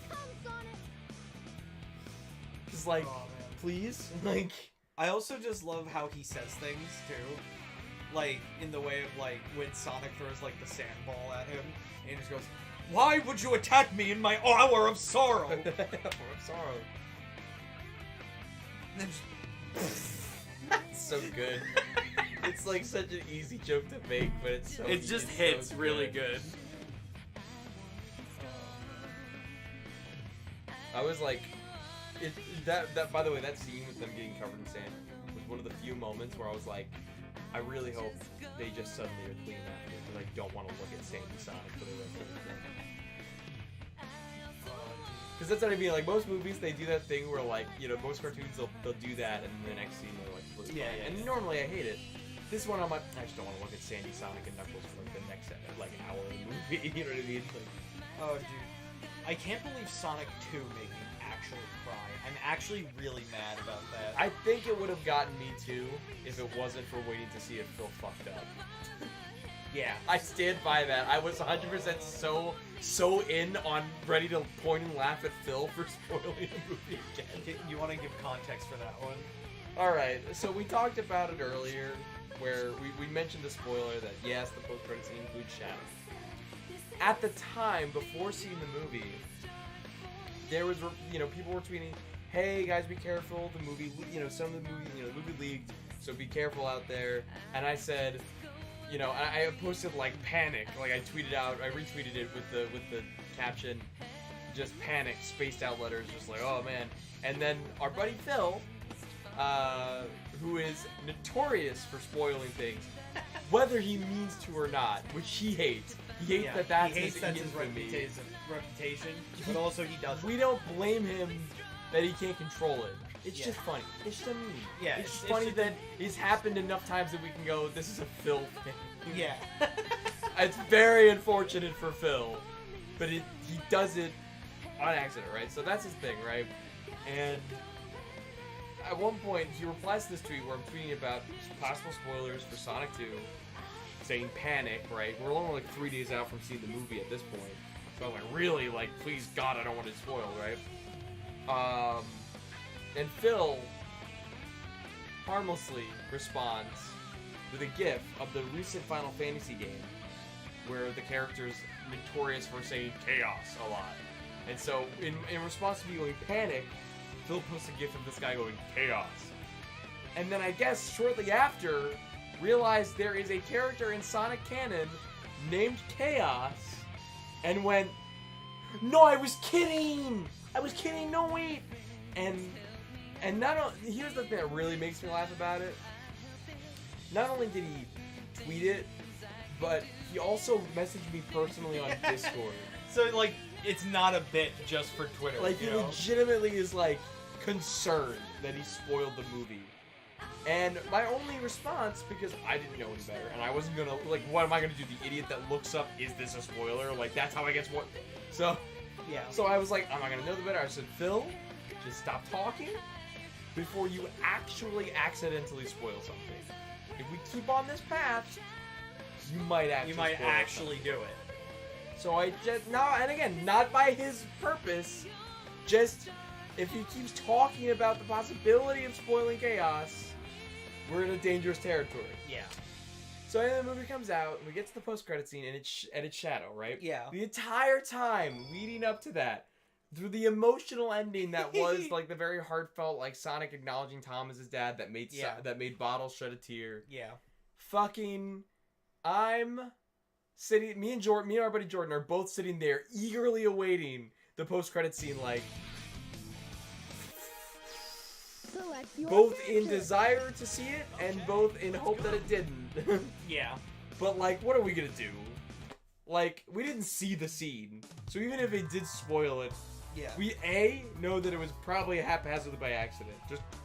Speaker 6: Just like,
Speaker 5: Oh, man.
Speaker 6: please, like.
Speaker 5: I also just love how he says things too, like in the way of like when Sonic throws like the sandball at him, and he just goes, "Why would you attack me in my hour of sorrow?"
Speaker 6: I'm sorry.
Speaker 5: And then just,
Speaker 6: That's so good. It's like such an easy joke to make, but it's so.
Speaker 1: It just
Speaker 6: it's
Speaker 1: hits
Speaker 6: so
Speaker 1: really good.
Speaker 6: I was like, that. By the way, that scene with them getting covered in sand was one of the few moments where I was like, I really hope they just suddenly are clean after it, because I don't want to look at Sandy Sonic for the rest of the thing. Because that's what I mean. Like most movies, they do that thing where like most cartoons they'll do that, and the next scene they're like, blue.
Speaker 5: Yeah.
Speaker 6: And normally I hate it. This one I'm like, I just don't want to look at Sandy, Sonic, and Knuckles for like the next like hour of the movie. You know what I mean? Like,
Speaker 5: oh dude, I can't believe Sonic 2 made me actually cry. I'm actually really mad about that.
Speaker 6: I think it would have gotten me too if it wasn't for waiting to see if Phil fucked up.
Speaker 5: Yeah.
Speaker 6: I stand by that. I was 100% so in on ready to point and laugh at Phil for spoiling the movie again.
Speaker 5: You want to give context for that one?
Speaker 6: Alright, so we talked about it earlier, where we mentioned the spoiler that yes, the post-credit scene includes Shadow. At the time, before seeing the movie, there was, people were tweeting, hey guys, be careful, the movie, some of the movie, the movie leaked, so be careful out there. And I said, I posted like panic, like I tweeted out, I retweeted it with the caption, just panic, spaced out letters, just like, oh man. And then our buddy Phil, who is notorious for spoiling things, whether he means to or not, which he hates. He hates that's
Speaker 5: he hates
Speaker 6: his
Speaker 5: that's his
Speaker 6: infamy.
Speaker 5: reputation, but also he doesn't.
Speaker 6: We don't blame him that he can't control it. It's just funny. It's just a meme.
Speaker 5: Yeah,
Speaker 6: it's
Speaker 5: it's
Speaker 6: funny
Speaker 5: just
Speaker 6: that it's happened enough times that we can go, this is a Phil thing.
Speaker 5: Yeah.
Speaker 6: It's very unfortunate for Phil, but he does it on accident, right? So that's his thing, right? And at one point, he replies to this tweet where I'm tweeting about possible spoilers for Sonic 2, saying panic, right? We're only like 3 days out from seeing the movie at this point. So I'm like, really? Like, please, God, I don't want it spoiled, right? And Phil harmlessly responds with a gif of the recent Final Fantasy game where the character's notorious for saying chaos a lot. And so, in response to me going panic, Phil posts a gif of this guy going chaos. And then I guess shortly after, realized there is a character in Sonic canon named Chaos, and went, no, I was kidding! I was kidding, no wait! And And here's the thing that really makes me laugh about it. Not only did he tweet it, but he also messaged me personally on Discord.
Speaker 5: So like, it's not a bit just for Twitter.
Speaker 6: Like, he legitimately is like concerned that he spoiled the movie. And my only response, because I didn't know any better, and I wasn't gonna, like, what am I gonna do? The idiot that looks up, is this a spoiler? Like, that's how I guess what. So,
Speaker 5: Yeah.
Speaker 6: so I was like, I'm not gonna know the better. I said, Phil, just stop talking before you actually accidentally spoil something. If we keep on this path, you might actually
Speaker 5: do it.
Speaker 6: So I just, no, and again, not by his purpose, just if he keeps talking about the possibility of spoiling chaos, we're in a dangerous territory.
Speaker 5: Yeah.
Speaker 6: So then the movie comes out, and we get to the post-credit scene, and it's Shadow, right?
Speaker 5: Yeah.
Speaker 6: The entire time leading up to that, through the emotional ending that was like the very heartfelt, like Sonic acknowledging Tom as his dad that made that made Bottles shed a tear.
Speaker 5: Yeah.
Speaker 6: Fucking, I'm sitting. Me and our buddy Jordan are both sitting there eagerly awaiting the post-credit scene, like.
Speaker 7: Select your
Speaker 6: Both in
Speaker 7: character.
Speaker 6: desire to see it and both in hope that it didn't.
Speaker 5: Yeah.
Speaker 6: But like, what are we gonna do? Like, we didn't see the scene, so even if it did spoil it,
Speaker 5: Yeah.
Speaker 6: we know that it was probably haphazardly by accident,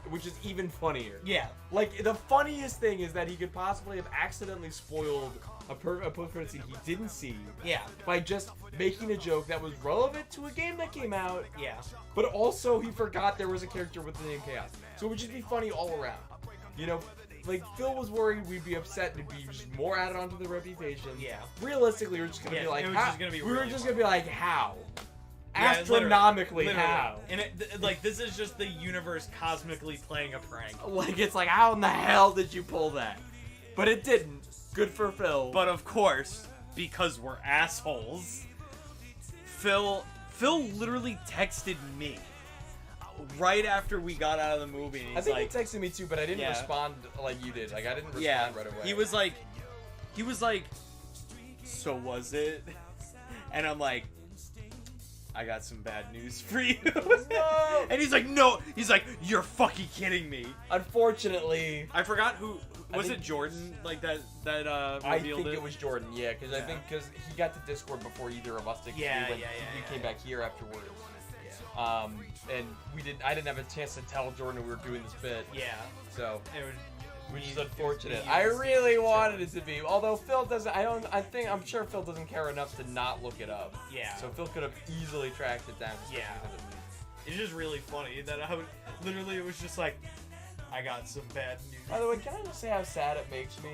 Speaker 6: which is even funnier.
Speaker 5: Yeah.
Speaker 6: Like, the funniest thing is that he could possibly have accidentally spoiled a post-credit scene he didn't see.
Speaker 5: Yeah.
Speaker 6: By just making a joke that was relevant to a game that came out.
Speaker 5: Yeah.
Speaker 6: But also, he forgot there was a character with the name Chaos. So it would just be funny all around. You know, like, Phil was worried we'd be upset and it'd be just more added onto the reputation.
Speaker 5: Yeah.
Speaker 6: Realistically, we're just gonna be like,
Speaker 5: it was
Speaker 6: how?
Speaker 5: just gonna be
Speaker 6: we were
Speaker 5: really
Speaker 6: just
Speaker 5: funny.
Speaker 6: gonna be like, how?
Speaker 5: Yeah,
Speaker 6: Astronomically,
Speaker 5: literally.
Speaker 6: how?
Speaker 5: And like, this is just the universe cosmically playing a prank.
Speaker 6: Like, it's like, how in the hell did you pull that? But it didn't. Good for Phil.
Speaker 1: But of course, because we're assholes, Phil literally texted me right after we got out of the movie. And he's
Speaker 6: I think
Speaker 1: like,
Speaker 6: he texted me too, but I didn't
Speaker 1: Yeah.
Speaker 6: respond like you did. Like, I didn't respond
Speaker 1: yeah,
Speaker 6: right away.
Speaker 1: he was like, so was it? And I'm like, I got some bad news for you.
Speaker 6: No.
Speaker 1: And he's like, no. He's like, you're fucking kidding me.
Speaker 6: Unfortunately,
Speaker 1: I forgot who
Speaker 6: I
Speaker 1: was
Speaker 6: think-
Speaker 1: it. Jordan like that
Speaker 6: I
Speaker 1: revealed
Speaker 6: think it was Jordan, yeah, because I
Speaker 1: Yeah.
Speaker 6: think because he got to Discord before either of us did. 'Cause
Speaker 5: Yeah,
Speaker 6: we came back here afterwards. And I didn't have a chance to tell Jordan we were doing this bit,
Speaker 5: Yeah.
Speaker 6: so
Speaker 5: It would,
Speaker 6: which is
Speaker 5: it was
Speaker 6: unfortunate.
Speaker 5: me
Speaker 6: I
Speaker 5: and-
Speaker 6: really wanted it to be, although Phil doesn't. I'm sure Phil doesn't care enough to not look it up.
Speaker 5: Yeah.
Speaker 6: So Phil could have easily tracked it down.
Speaker 5: Yeah. It's just really funny that I would literally, it was just like, I got some bad news.
Speaker 6: By the way, can I just say how sad it makes me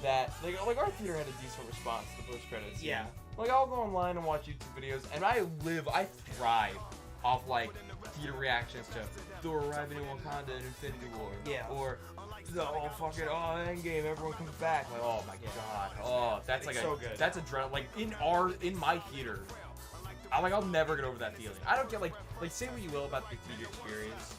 Speaker 6: that like our theater had a decent response to the post credits.
Speaker 5: Yeah.
Speaker 6: Like, I'll go online and watch YouTube videos, and I thrive off like theater reactions to Thor arriving in Wakanda in Infinity War.
Speaker 5: Yeah.
Speaker 6: Or Endgame, everyone comes back. Like, oh my god. Oh, that's like
Speaker 5: It's so good.
Speaker 6: That's adrenaline. Like in my theater, I'll never get over that feeling. I don't get like say what you will about the theater experience.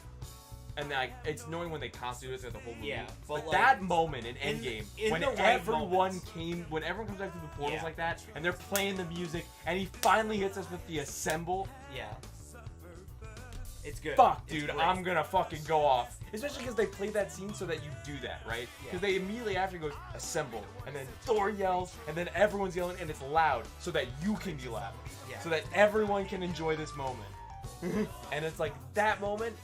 Speaker 6: And like, it's knowing when they constantly do this at the whole movie.
Speaker 5: Yeah,
Speaker 6: But
Speaker 5: but,
Speaker 6: that moment in Endgame,
Speaker 5: in
Speaker 6: when
Speaker 5: the right
Speaker 6: everyone
Speaker 5: moments.
Speaker 6: when everyone comes back through the portals
Speaker 5: Yeah.
Speaker 6: like that, and they're playing the music, and he finally hits us with the assemble.
Speaker 5: Yeah. It's good.
Speaker 6: Fuck,
Speaker 5: It's
Speaker 6: dude,
Speaker 5: great.
Speaker 6: I'm gonna fucking go off. Especially because they play that scene so that you do that, right?
Speaker 5: Yeah.
Speaker 6: Because they immediately after goes assemble, and then Thor yells, and then everyone's yelling, and it's loud, so that you can be loud,
Speaker 5: Yeah.
Speaker 6: so that everyone can enjoy this moment. And it's like that moment.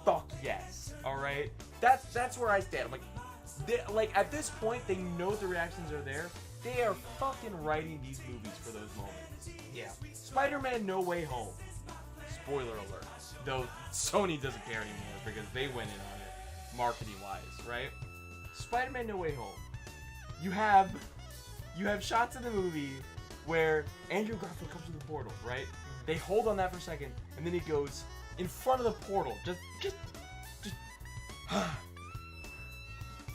Speaker 6: Fuck yes. All right. That's where I stand. I'm like at this point, they know the reactions are there. They are fucking writing these movies for those moments.
Speaker 5: Yeah.
Speaker 6: Spider-Man: No Way Home. Spoiler alert. Though Sony doesn't care anymore because they went in on it, marketing-wise, right? Spider-Man: No Way Home. You have shots in the movie where Andrew Garfield comes to the portal, right? They hold on that for a second, and then he goes in front of the portal, just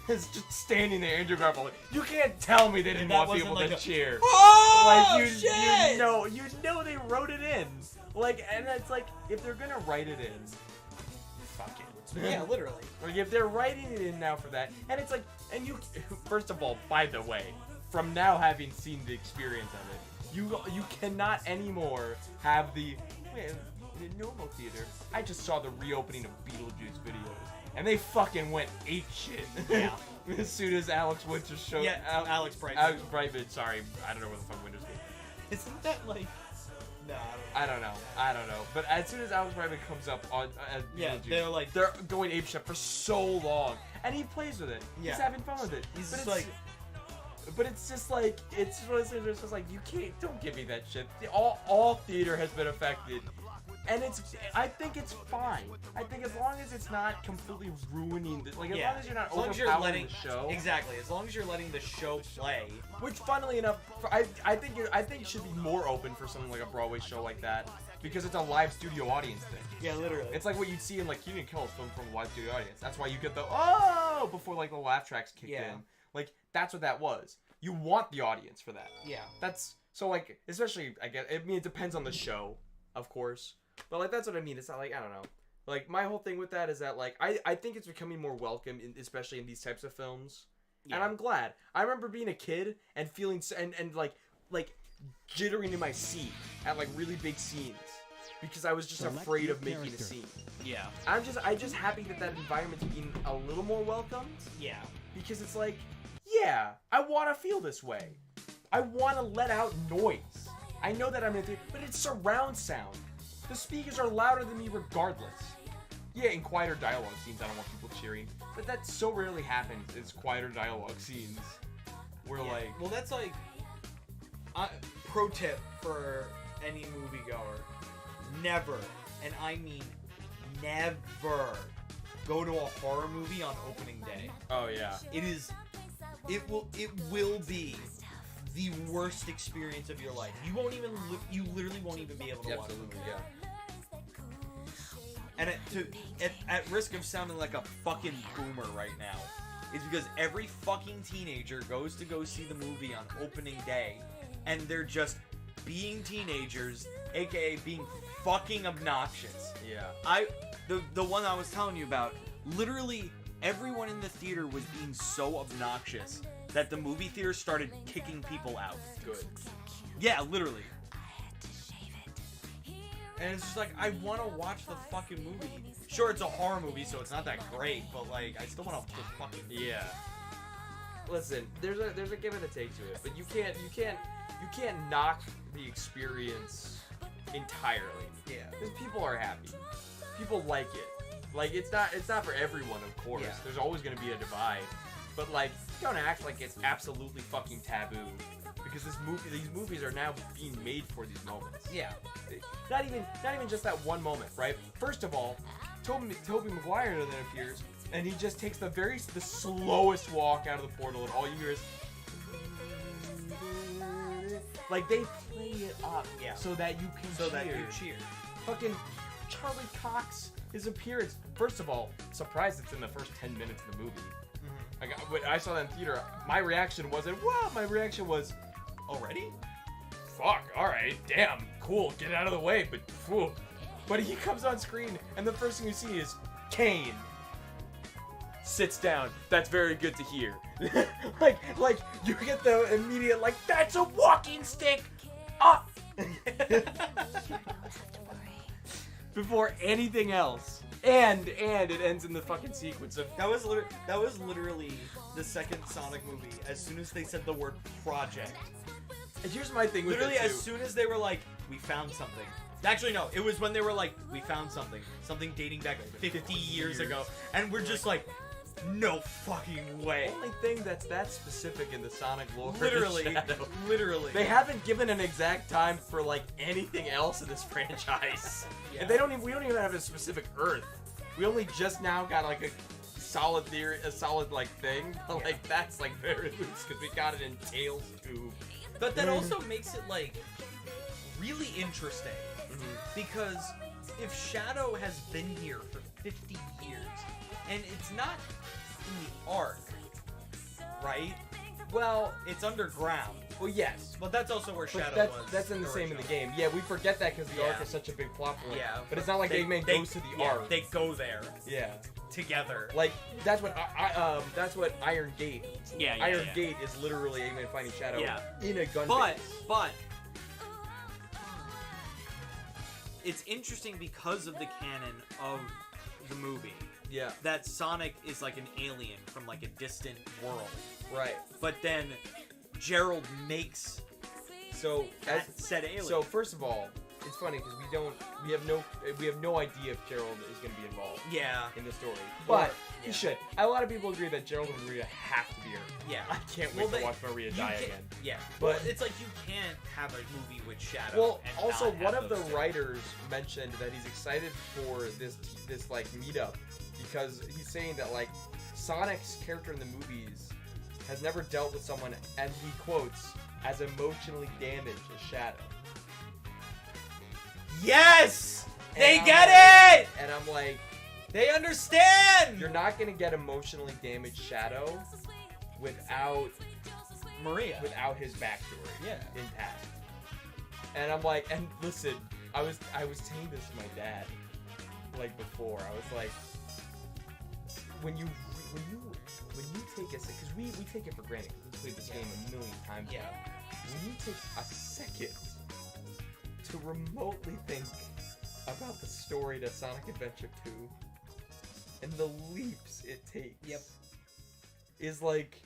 Speaker 6: it's just standing there, Andrew Garfield. You can't tell me they didn't
Speaker 5: that
Speaker 6: want people
Speaker 5: wasn't
Speaker 6: to
Speaker 5: like a-
Speaker 6: cheer.
Speaker 5: Oh,
Speaker 6: Like
Speaker 5: shit!
Speaker 6: you know they wrote it in. Like, and it's like if they're gonna write it in, fuck it.
Speaker 5: Yeah, literally.
Speaker 6: Like if they're writing it in now for that, and it's like, and you first of all, by the way, from now having seen the experience of it, you cannot anymore have the
Speaker 3: in a normal theater. I just saw the reopening of Beetlejuice videos, and they fucking went ape shit.
Speaker 5: Yeah.
Speaker 3: As soon as Alex Winters showed.
Speaker 5: Yeah, Alex Brightman.
Speaker 3: Alex Brightman. Sorry, I don't know what the fuck Winters did.
Speaker 5: Isn't that like? No,
Speaker 3: I don't know. But as soon as Alex Brightman comes up on as
Speaker 5: Yeah,
Speaker 3: Beetlejuice, they're going apeshit for so long, and he plays with it.
Speaker 5: Yeah.
Speaker 3: He's having fun with it.
Speaker 5: He's
Speaker 3: but
Speaker 5: just
Speaker 3: it's,
Speaker 5: like-
Speaker 3: but it's just like it's one of those things where it's just like you can't. Don't give me that shit. All theater has been affected, and I think it's fine. I think as long as it's not completely ruining the, like as long as you're not
Speaker 5: as long as
Speaker 3: overpowering
Speaker 5: you're letting
Speaker 3: the show.
Speaker 5: Exactly. As long as you're letting the show play.
Speaker 3: Which, funnily enough, I think it should be more open for something like a Broadway show like that, because it's a live studio audience thing.
Speaker 5: Yeah, literally.
Speaker 3: It's like what you'd see in like Kenan and Kel's film from a live studio audience. That's why you get the oh before like the laugh tracks kicked
Speaker 5: Yeah.
Speaker 3: in. Like that's what that was. You want the audience for that.
Speaker 5: Yeah.
Speaker 3: That's so like especially I guess I mean it depends on the show, of course. But like that's what I mean. It's not like I don't know. Like my whole thing with that is that like I think it's becoming more welcome, especially in these types of films.
Speaker 5: Yeah.
Speaker 3: And I'm glad. I remember being a kid and feeling and like jittering in my seat at like really big scenes because I was just
Speaker 8: Select
Speaker 3: afraid
Speaker 8: your
Speaker 3: of making a
Speaker 8: character.
Speaker 3: scene.
Speaker 1: Yeah.
Speaker 3: I'm just happy that environment's being a little more welcomed
Speaker 5: Yeah.
Speaker 3: because it's like, yeah, I want to feel this way. I want to let out noise. I know that I'm in theater, but it's surround sound. The speakers are louder than me regardless. Yeah, in quieter dialogue scenes, I don't want people cheering, but that so rarely happens. Is quieter dialogue scenes where like,
Speaker 5: Well, that's like. Pro tip for any moviegoer: never, and I mean never, go to a horror movie on opening day.
Speaker 3: oh yeah,
Speaker 5: It will be the worst experience of your life. You won't even you literally won't even be able to watch the
Speaker 3: absolutely,
Speaker 5: movie.
Speaker 3: yeah.
Speaker 5: And at risk of sounding like a fucking boomer right now, is because every fucking teenager goes to go see the movie on opening day, and they're just being teenagers, aka being fucking obnoxious.
Speaker 3: Yeah.
Speaker 5: The one I was telling you about, literally everyone in the theater was being so obnoxious that the movie theater started kicking people out.
Speaker 3: Good.
Speaker 5: Yeah, literally. And it's just like, I want to watch the fucking movie. Sure, it's a horror movie, so it's not that great, but like, I still want to fucking.
Speaker 3: Yeah. Listen, there's a give and a take to it, but you can't knock the experience entirely.
Speaker 5: Yeah.
Speaker 3: Because people are happy. People like it. Like it's not for everyone, of course.
Speaker 5: Yeah.
Speaker 3: There's always gonna be a divide. But like, don't act like it's absolutely fucking taboo. Because these movies are now being made for these moments.
Speaker 5: Yeah.
Speaker 3: Not even just that one moment, right? First of all, Tobey Maguire then appears, and he just takes the slowest walk out of the portal, and all you hear is like they play it up,
Speaker 5: Yeah.
Speaker 3: so that you can
Speaker 5: So
Speaker 3: cheer.
Speaker 5: that you cheer.
Speaker 3: Fucking Charlie Cox, his appearance. First of all, surprised it's in the first 10 minutes of the movie.
Speaker 5: Mm-hmm.
Speaker 3: When I saw that in theater, my reaction wasn't, "Whoa!" My reaction was,
Speaker 5: Already?
Speaker 3: fuck, alright, damn, cool, get out of the way, but whew. But he comes on screen, and the first thing you see is Kane sits down. That's very good to hear. like you get the immediate like, that's a walking stick. Up. Before anything else, and it ends in the fucking sequence of
Speaker 5: That was literally the second Sonic movie. As soon as they said the word project,
Speaker 3: here's my thing with
Speaker 5: literally
Speaker 3: it,
Speaker 5: as
Speaker 3: too.
Speaker 5: soon as they were like, we found something. Actually, no, it was when they were like, we found something dating back 50 years ago, and we're just like, no fucking way.
Speaker 3: Only thing that's that specific in the Sonic lore. is
Speaker 5: Literally,
Speaker 3: Shadow.
Speaker 5: literally.
Speaker 3: They haven't given an exact time for like anything else in this franchise.
Speaker 5: Yeah.
Speaker 3: And we don't even have a specific Earth. We only just now got like a solid theory, a solid like thing. But like that's like very loose because we got it in Tails 2.
Speaker 5: But that also makes it like really interesting because if Shadow has been here for 50 years and it's not in the Ark, right?
Speaker 3: Well,
Speaker 5: It's underground.
Speaker 3: well, yes.
Speaker 5: But that's also where
Speaker 3: But
Speaker 5: Shadow was.
Speaker 3: that's in the same in the
Speaker 5: originally.
Speaker 3: game. Yeah, we forget that because the
Speaker 5: Yeah.
Speaker 3: Ark is such a big plot point.
Speaker 5: Yeah,
Speaker 3: But it's not like Eggman goes to the
Speaker 5: yeah,
Speaker 3: Ark.
Speaker 5: They go there
Speaker 3: Yeah.
Speaker 5: together.
Speaker 3: Like that's what that's what Iron Gate.
Speaker 1: Yeah, yeah,
Speaker 3: Iron
Speaker 1: yeah.
Speaker 3: Gate is literally Eggman finding Shadow
Speaker 1: Yeah.
Speaker 3: in a gun
Speaker 5: But
Speaker 3: base.
Speaker 1: it's interesting because of the canon of the movie
Speaker 6: Yeah.
Speaker 1: that Sonic is like an alien from like a distant world.
Speaker 6: Right.
Speaker 1: But then Gerald makes
Speaker 6: So
Speaker 1: that said alien.
Speaker 6: So first of all, it's funny because we have no idea if Gerald is going to be involved
Speaker 1: yeah.
Speaker 6: in the story,
Speaker 1: Or-
Speaker 6: but he
Speaker 1: yeah.
Speaker 6: should. A lot of people agree that Gerald and Maria have to be here.
Speaker 1: Yeah.
Speaker 6: I can't
Speaker 1: Well,
Speaker 6: wait to
Speaker 1: they-
Speaker 6: watch Maria
Speaker 1: You
Speaker 6: die
Speaker 1: can-
Speaker 6: again.
Speaker 1: Yeah.
Speaker 6: But-
Speaker 1: But it's like you can't have a movie with Shadow.
Speaker 6: Well,
Speaker 1: and
Speaker 6: also
Speaker 1: not
Speaker 6: one
Speaker 1: have
Speaker 6: of the
Speaker 1: those two.
Speaker 6: writers mentioned that he's excited for this like meetup because he's saying that like Sonic's character in the movies has never dealt with someone, and he quotes, as emotionally damaged as Shadow.
Speaker 1: Yes!
Speaker 6: And
Speaker 1: They
Speaker 6: I'm
Speaker 1: get
Speaker 6: like-
Speaker 1: it!
Speaker 6: And I'm like,
Speaker 1: They understand!
Speaker 6: you're not gonna get emotionally damaged Shadow without
Speaker 1: Maria.
Speaker 6: his backstory
Speaker 1: Yeah.
Speaker 6: intact. And I'm like, and listen, I was saying this to my dad like before. I was like, when you take a second, because we take it for granted. We've played this game a million times.
Speaker 1: Yeah.
Speaker 6: When you take a second to remotely think about the story to Sonic Adventure 2 and the leaps it takes.
Speaker 1: Yep.
Speaker 6: Is like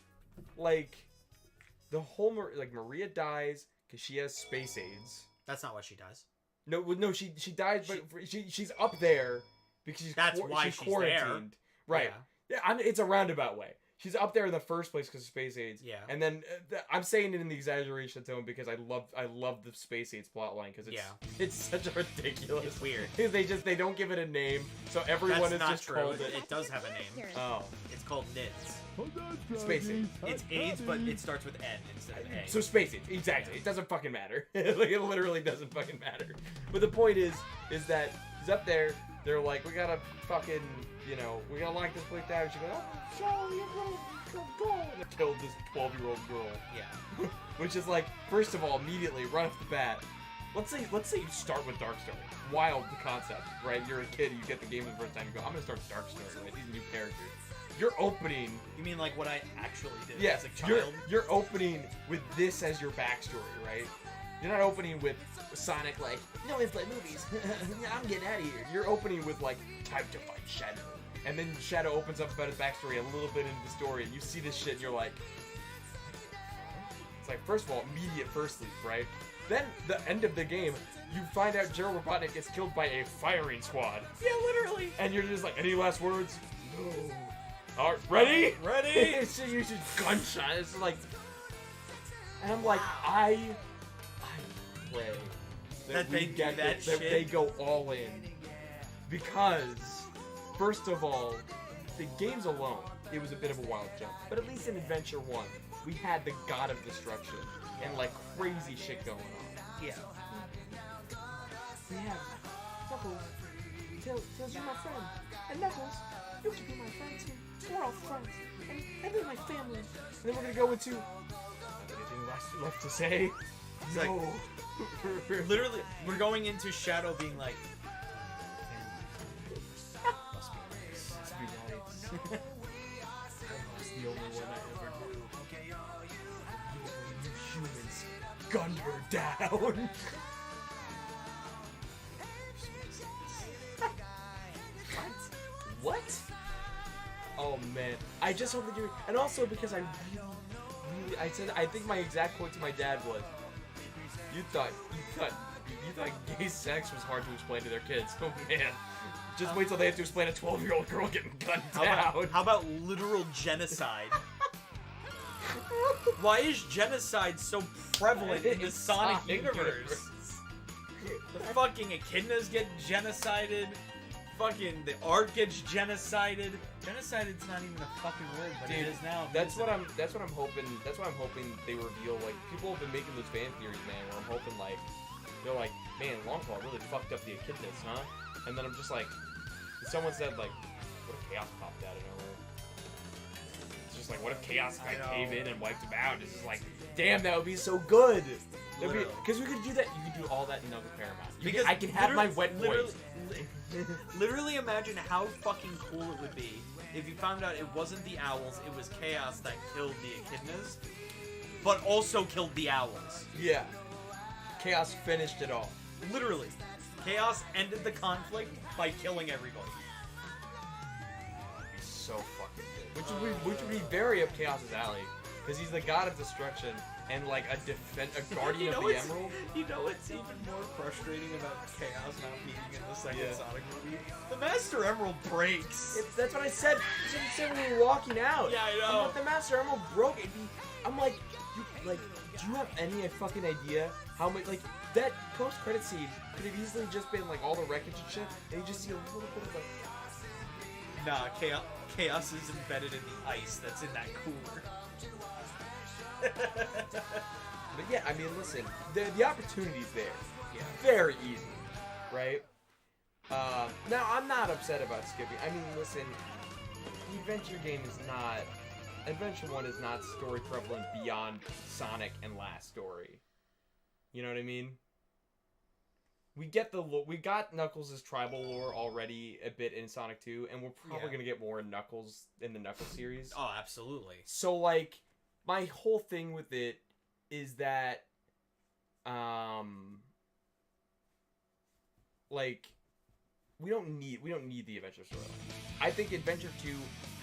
Speaker 6: the whole Maria dies because she has space AIDS.
Speaker 1: That's not what she does.
Speaker 6: No, she dies, but she's up there because
Speaker 1: That's why
Speaker 6: she's
Speaker 1: she's
Speaker 6: quarantined. Right. Yeah, it's a roundabout way. She's up there in the first place because of space AIDS.
Speaker 1: Yeah.
Speaker 6: And then I'm saying it in the exaggeration tone because I love the space AIDS plotline because it's such a ridiculous.
Speaker 1: It's weird.
Speaker 6: They don't give it a name, so everyone
Speaker 1: That's
Speaker 6: is
Speaker 1: not
Speaker 6: just
Speaker 1: true.
Speaker 6: called it.
Speaker 1: It does have a name.
Speaker 6: Oh,
Speaker 1: It's called NIDS.
Speaker 6: space AIDS.
Speaker 1: It's AIDS, but it starts with N instead of A.
Speaker 6: So space AIDS, exactly. It doesn't fucking matter. Like it literally doesn't fucking matter. But the point is that he's up there. They're like, we gotta fucking, we gotta lock this place down. She goes, oh, sorry, go. And they killed this 12-year-old girl.
Speaker 1: Yeah.
Speaker 6: Which is like, first of all, immediately right off the bat. Let's say you start with Dark Story. Wild concept, right? You're a kid, you get the game the first time. You go, I'm gonna start with Dark Story. Right? These new characters. You're opening.
Speaker 1: You mean like what I actually did
Speaker 6: Yes,
Speaker 1: as a child?
Speaker 6: you're opening with this as your backstory, right? You're not opening with Sonic like, no one play movies. I'm getting out of here. You're opening with like, time to fight Shadow. And then Shadow opens up about his backstory a little bit into the story, and you see this shit, and you're like, it's like, first of all, immediate first leap, right? Then, the end of the game, you find out Gerald Robotnik gets killed by a firing squad.
Speaker 1: Yeah, literally.
Speaker 6: And you're just like, any last words? No. Alright, ready?
Speaker 1: Ready?
Speaker 6: So you just gunshot. It's like, and I'm like, I pray
Speaker 1: That they do that shit.
Speaker 6: they go all in, because first of all, the games alone, it was a bit of a wild jump. But at least in Adventure 1, we had the God of Destruction and like crazy shit going on.
Speaker 1: Yeah.
Speaker 6: We have Knuckles. Tails, you're my friend. And Knuckles, you can be my friend too. We're all friends. And they're my family. And then we're gonna go into anything left to say?
Speaker 1: It's
Speaker 6: No.
Speaker 1: Literally, we're going into Shadow being like,
Speaker 6: Must be nice. I was the only one I ever knew. You humans gunned her down. What? Oh man, I just hope that you. And also because I really, I think my exact quote to my dad was, "You thought gay sex was hard to explain to their kids. Oh man, just wait till they have to explain a 12-year-old girl getting gunned down."
Speaker 1: how about literal genocide? Why is genocide so prevalent in the
Speaker 6: It's
Speaker 1: Sonic
Speaker 6: Sonic
Speaker 1: universe? The fucking echidnas get genocided. Fucking the art gets genocided. Genocided's not even a fucking word, but
Speaker 6: Dude,
Speaker 1: it is now.
Speaker 6: That's what I'm hoping. That's what I'm hoping they reveal. Like, people have been making those fan theories, man. Where I'm hoping like they're like, man, Longclaw really fucked up the echidnas, huh? And then I'm just like, someone said like, what if Chaos popped out of nowhere? It's just like, what if Chaos
Speaker 1: I know.
Speaker 6: came in and wiped him out? It's just like, damn, that would be so good.
Speaker 1: Literally.
Speaker 6: Because we could do that. You could do all that in Knuckles Paramount.
Speaker 1: Because
Speaker 6: I can have my wet
Speaker 1: literally,
Speaker 6: voice.
Speaker 1: literally imagine how fucking cool it would be if you found out it wasn't the owls, it was Chaos that killed the echidnas, but also killed the owls.
Speaker 6: Yeah. Chaos finished it all.
Speaker 1: Literally.
Speaker 5: Chaos ended the conflict by killing everybody.
Speaker 6: So fucking good. Which would be very up Chaos's alley, because he's the god of destruction and like a guardian of the emerald.
Speaker 5: You know what's even more frustrating about Chaos not being in the second
Speaker 6: Yeah.
Speaker 5: Sonic movie? The Master Emerald breaks.
Speaker 6: That's what I said. That's what I said when we were walking out.
Speaker 5: Yeah, I
Speaker 6: I'm
Speaker 5: know.
Speaker 6: like, the Master Emerald broke. I'm like, do you have any fucking idea how much, like, that post-credit scene could have easily just been, like, all the wreckage and shit, and you just see a little bit of, like...
Speaker 5: Nah, Chaos is embedded in the ice that's in that cooler.
Speaker 6: But yeah, I mean, listen, the opportunity's there.
Speaker 5: Yeah.
Speaker 6: Very easy, right? Now, I'm not upset about skipping. I mean, listen, the adventure game is not... Adventure 1 is not story prevalent beyond Sonic and Last Story. You know what I mean? We got Knuckles' tribal lore already a bit in Sonic 2, and we're probably gonna get more in Knuckles in the Knuckles series.
Speaker 5: Oh, absolutely.
Speaker 6: So, like, my whole thing with it is that, like, we don't need the adventure storyline. I think Adventure 2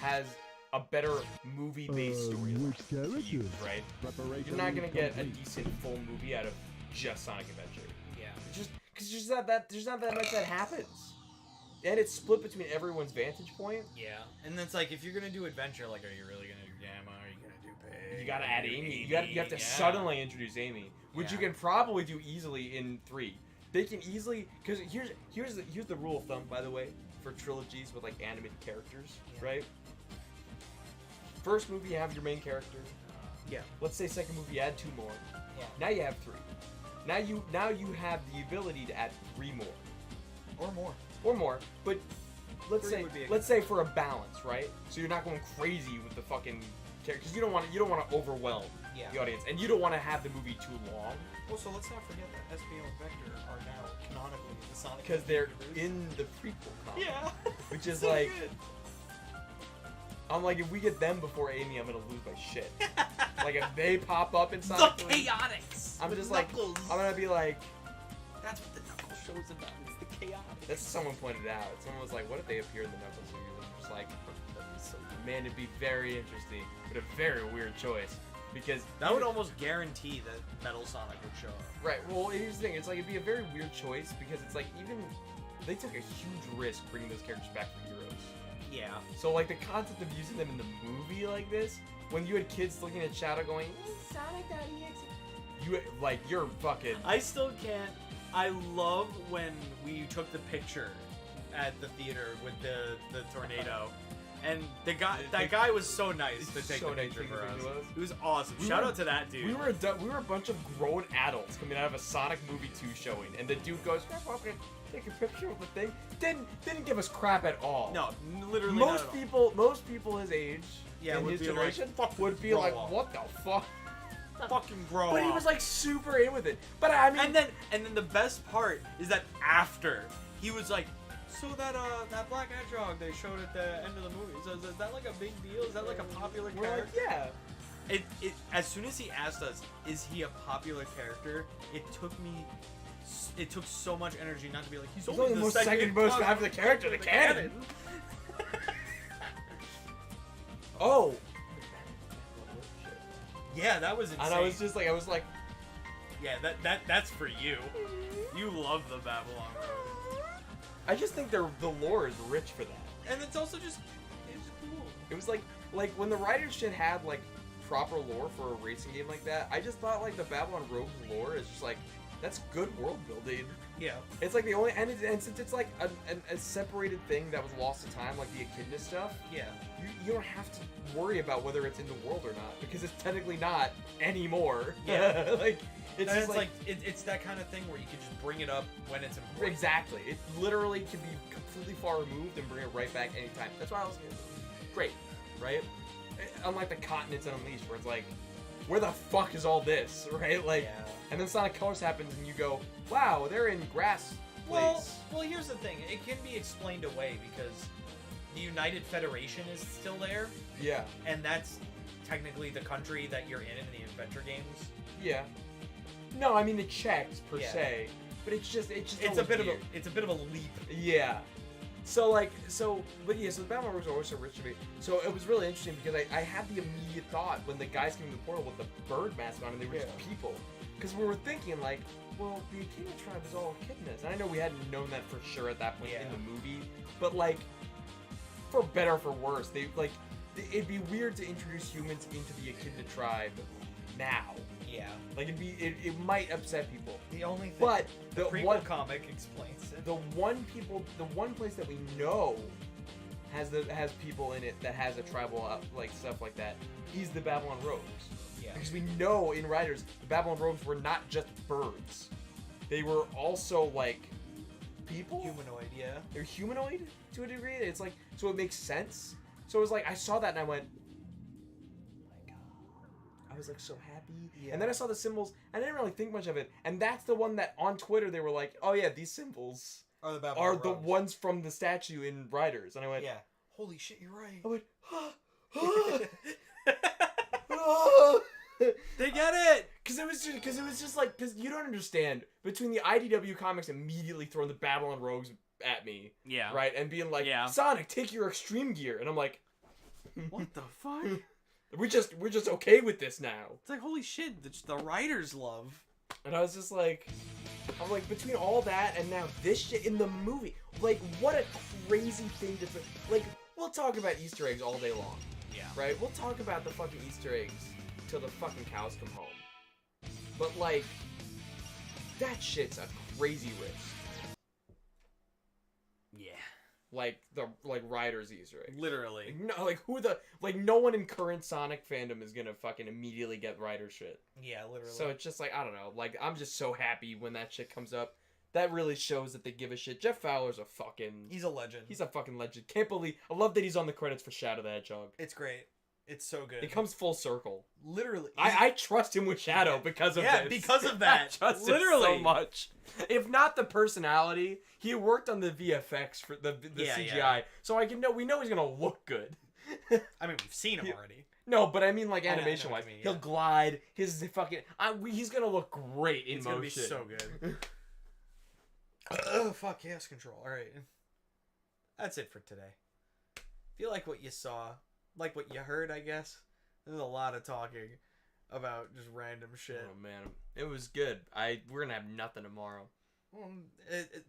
Speaker 6: has a better movie-based storyline to use, right? You're not gonna get a decent full movie out of just Sonic Adventure.
Speaker 5: Yeah.
Speaker 6: Because there's not that much that happens, and it's split between everyone's vantage point.
Speaker 5: Yeah. And it's like, if you're gonna do adventure, like, are you really gonna do Gamma? Are you gonna do Pig?
Speaker 6: You gotta add Amy. You have to suddenly introduce Amy, which you can probably do easily in 3. They can easily, because here's the rule of thumb, by the way, for trilogies with like animated characters, right? First movie, you have your main character.
Speaker 5: Yeah.
Speaker 6: Let's say second movie, you add 2 more.
Speaker 5: Yeah.
Speaker 6: Now you have 3. Now you have the ability to add 3 more. Or more. But let's
Speaker 5: 3 would be
Speaker 6: say for a balance, right? So you're not going crazy with the fucking characters. You don't want to overwhelm the audience, and you don't want to have the movie too long.
Speaker 5: Well, so let's not forget that SBO and Vector are now canonically the Sonic
Speaker 6: Because they're
Speaker 5: universe.
Speaker 6: in the prequel comic.
Speaker 5: Yeah.
Speaker 6: Which is
Speaker 5: So
Speaker 6: like,
Speaker 5: good.
Speaker 6: I'm like, if we get them before Amy, I'm gonna lose my shit. Like, if they pop up in
Speaker 5: The
Speaker 6: Sonic 3,
Speaker 5: Chaotix.
Speaker 6: I'm
Speaker 5: with
Speaker 6: just
Speaker 5: Knuckles.
Speaker 6: like, I'm gonna be like,
Speaker 5: That's what the Knuckles show's about. It's the Chaotix.
Speaker 6: that's someone pointed out. Someone was like, what if they appear in the Knuckles series? I'm just like, man, it'd be very interesting, but a very weird choice. Because
Speaker 5: That would almost guarantee that Metal Sonic would show up.
Speaker 6: right. Well, here's the thing. It's like it'd be a very weird choice because it's like even they took a huge risk bringing those characters back from Heroes.
Speaker 5: Yeah.
Speaker 6: So like the concept of using them in the movie like this, when you had kids looking at Shadow going, Sonic, you're fucking.
Speaker 5: I still can't. I love when we took the picture at the theater with the tornado. And that guy was so nice to take
Speaker 6: So
Speaker 5: the
Speaker 6: nice
Speaker 5: picture
Speaker 6: to
Speaker 5: for
Speaker 6: take
Speaker 5: us.
Speaker 6: the picture with us.
Speaker 5: It was awesome.
Speaker 6: We
Speaker 5: Shout
Speaker 6: were-
Speaker 5: out to that dude.
Speaker 6: We were a bunch of grown adults coming out of a Sonic movie 2 showing, and the dude goes, "I'm gonna take a picture of the thing." Didn't give us crap at all.
Speaker 5: No, literally not at all.
Speaker 6: Most people his age, in
Speaker 5: would
Speaker 6: his
Speaker 5: be like,
Speaker 6: generation,
Speaker 5: "Fucking
Speaker 6: would be
Speaker 5: grow
Speaker 6: like,
Speaker 5: up."
Speaker 6: "What the fuck?"
Speaker 5: Fucking grow
Speaker 6: But he
Speaker 5: up.
Speaker 6: was like super in with it. But I mean,
Speaker 5: and then the best part is that after he was like, so that Black Hedgehog they showed at the end of the movie. So is that like a big deal? Is that like a popular
Speaker 6: we're like,
Speaker 5: character?
Speaker 6: yeah.
Speaker 5: It as soon as he asked us, is he a popular character? It took so much energy not to be like, he's only the second
Speaker 6: most
Speaker 5: popular
Speaker 6: popular character in the canon. Oh.
Speaker 5: Yeah, that was insane.
Speaker 6: And I was like,
Speaker 5: yeah, that's for you. You love the Babylon Road.
Speaker 6: I just think the lore is rich for that.
Speaker 5: And it's also just, it's cool.
Speaker 6: It was like when the writers shit had like proper lore for a racing game like that. I just thought like the Babylon Rogues lore is just like that's good world building.
Speaker 5: Yeah.
Speaker 6: It's like the only and since it's like a separated thing that was lost to time, like the Echidna stuff.
Speaker 5: Yeah.
Speaker 6: You don't have to worry about whether it's in the world or not because it's technically not anymore.
Speaker 5: Yeah.
Speaker 6: Like it's
Speaker 5: And
Speaker 6: just
Speaker 5: it's like it's that kind of thing where you can just bring it up when it's important.
Speaker 6: exactly. It literally can be completely far removed and bring it right back anytime. That's why I was great, right? Unlike the Continents and Unleashed, where it's like, where the fuck is all this, right? Like, and then Sonic Colors happens, and you go, wow, they're in grass place.
Speaker 5: Well, here's the thing. It can be explained away because the United Federation is still there,
Speaker 6: Yeah,
Speaker 5: and that's technically the country that you're in the adventure games.
Speaker 6: yeah. No, I mean the Czechs per
Speaker 5: Yeah.
Speaker 6: se, but it's
Speaker 5: It's
Speaker 6: always
Speaker 5: a bit
Speaker 6: weird.
Speaker 5: of a leap.
Speaker 6: Yeah. So the Battle Rogues are always so rich to me. So it was really interesting because I had the immediate thought when the guys came to the portal with the bird mask on and they were just people. Because we were thinking like, well, the Echidna tribe is all echidnas. And I know we hadn't known that for sure at that point in the movie, but like, for better or for worse, it'd be weird to introduce humans into the Echidna tribe now.
Speaker 5: Yeah.
Speaker 6: Like it might upset people.
Speaker 5: The only thing.
Speaker 6: But
Speaker 5: the
Speaker 6: the
Speaker 5: prequel
Speaker 6: one
Speaker 5: comic explains it.
Speaker 6: the one place that we know has people in it that has a tribal like stuff like that is the Babylon Rogues.
Speaker 5: Yeah.
Speaker 6: Because we know in Riders the Babylon Rogues were not just birds. They were also like people.
Speaker 5: Humanoid, yeah.
Speaker 6: They're humanoid to a degree. It's like, so it makes sense. So it was like I saw that and I went, I was like so happy.
Speaker 5: Yeah.
Speaker 6: And then I saw the symbols. I didn't really think much of it. And that's the one that on Twitter they were like, oh yeah, these symbols
Speaker 5: Are the Babylon
Speaker 6: are the
Speaker 5: Rogues.
Speaker 6: ones from the statue in Riders. And I went,
Speaker 5: Yeah. Holy shit, you're right.
Speaker 6: I went, ah.
Speaker 5: They get it.
Speaker 6: Because it was just like, because you don't understand, between the IDW comics immediately throwing the Babylon Rogues at me,
Speaker 1: Yeah.
Speaker 6: right, and being like,
Speaker 1: Yeah.
Speaker 6: Sonic, take your extreme gear, and I'm like,
Speaker 1: What the fuck?
Speaker 6: we're just okay with this now.
Speaker 1: It's like, holy shit, the writers love.
Speaker 6: And I was just like, I'm like, between all that and now this shit in the movie, like, what a crazy thing to, like, we'll talk about Easter eggs all day long,
Speaker 1: Yeah.
Speaker 6: right? We'll talk about the fucking Easter eggs till the fucking cows come home. But, like, that shit's a crazy risk.
Speaker 1: Yeah.
Speaker 6: Like, Riders Easter egg.
Speaker 1: Literally.
Speaker 6: No, no one in current Sonic fandom is gonna fucking immediately get Rider shit.
Speaker 5: Yeah, literally.
Speaker 6: So it's just like, I don't know, like, I'm just so happy when that shit comes up. That really shows that they give a shit. Jeff Fowler's a fucking...
Speaker 5: he's a legend.
Speaker 6: He's a fucking legend. Can't believe... I love that he's on the credits for Shadow the Hedgehog.
Speaker 5: It's great. It's so good.
Speaker 6: It comes full circle.
Speaker 5: Literally.
Speaker 6: I trust him with Shadow because of
Speaker 5: yeah,
Speaker 6: this.
Speaker 5: because of that.
Speaker 6: I trust
Speaker 1: Literally.
Speaker 6: him so much. If not the personality, he worked on the VFX for the
Speaker 5: Yeah,
Speaker 6: CGI.
Speaker 5: yeah.
Speaker 6: So we know he's gonna look good.
Speaker 5: I mean, we've seen him already.
Speaker 6: No, but I mean, like,
Speaker 5: I know what
Speaker 6: animation
Speaker 5: you
Speaker 6: wise,
Speaker 5: mean,
Speaker 6: he'll
Speaker 5: yeah.
Speaker 6: glide. His fucking, he's gonna look great in
Speaker 5: It's
Speaker 6: motion.
Speaker 5: gonna be so good. Oh, fuck, yes, control. Alright. That's it for today. If you like what you saw, like what you heard, I guess, there's a lot of talking about just random shit.
Speaker 6: Oh man, it was good. We're gonna have nothing tomorrow.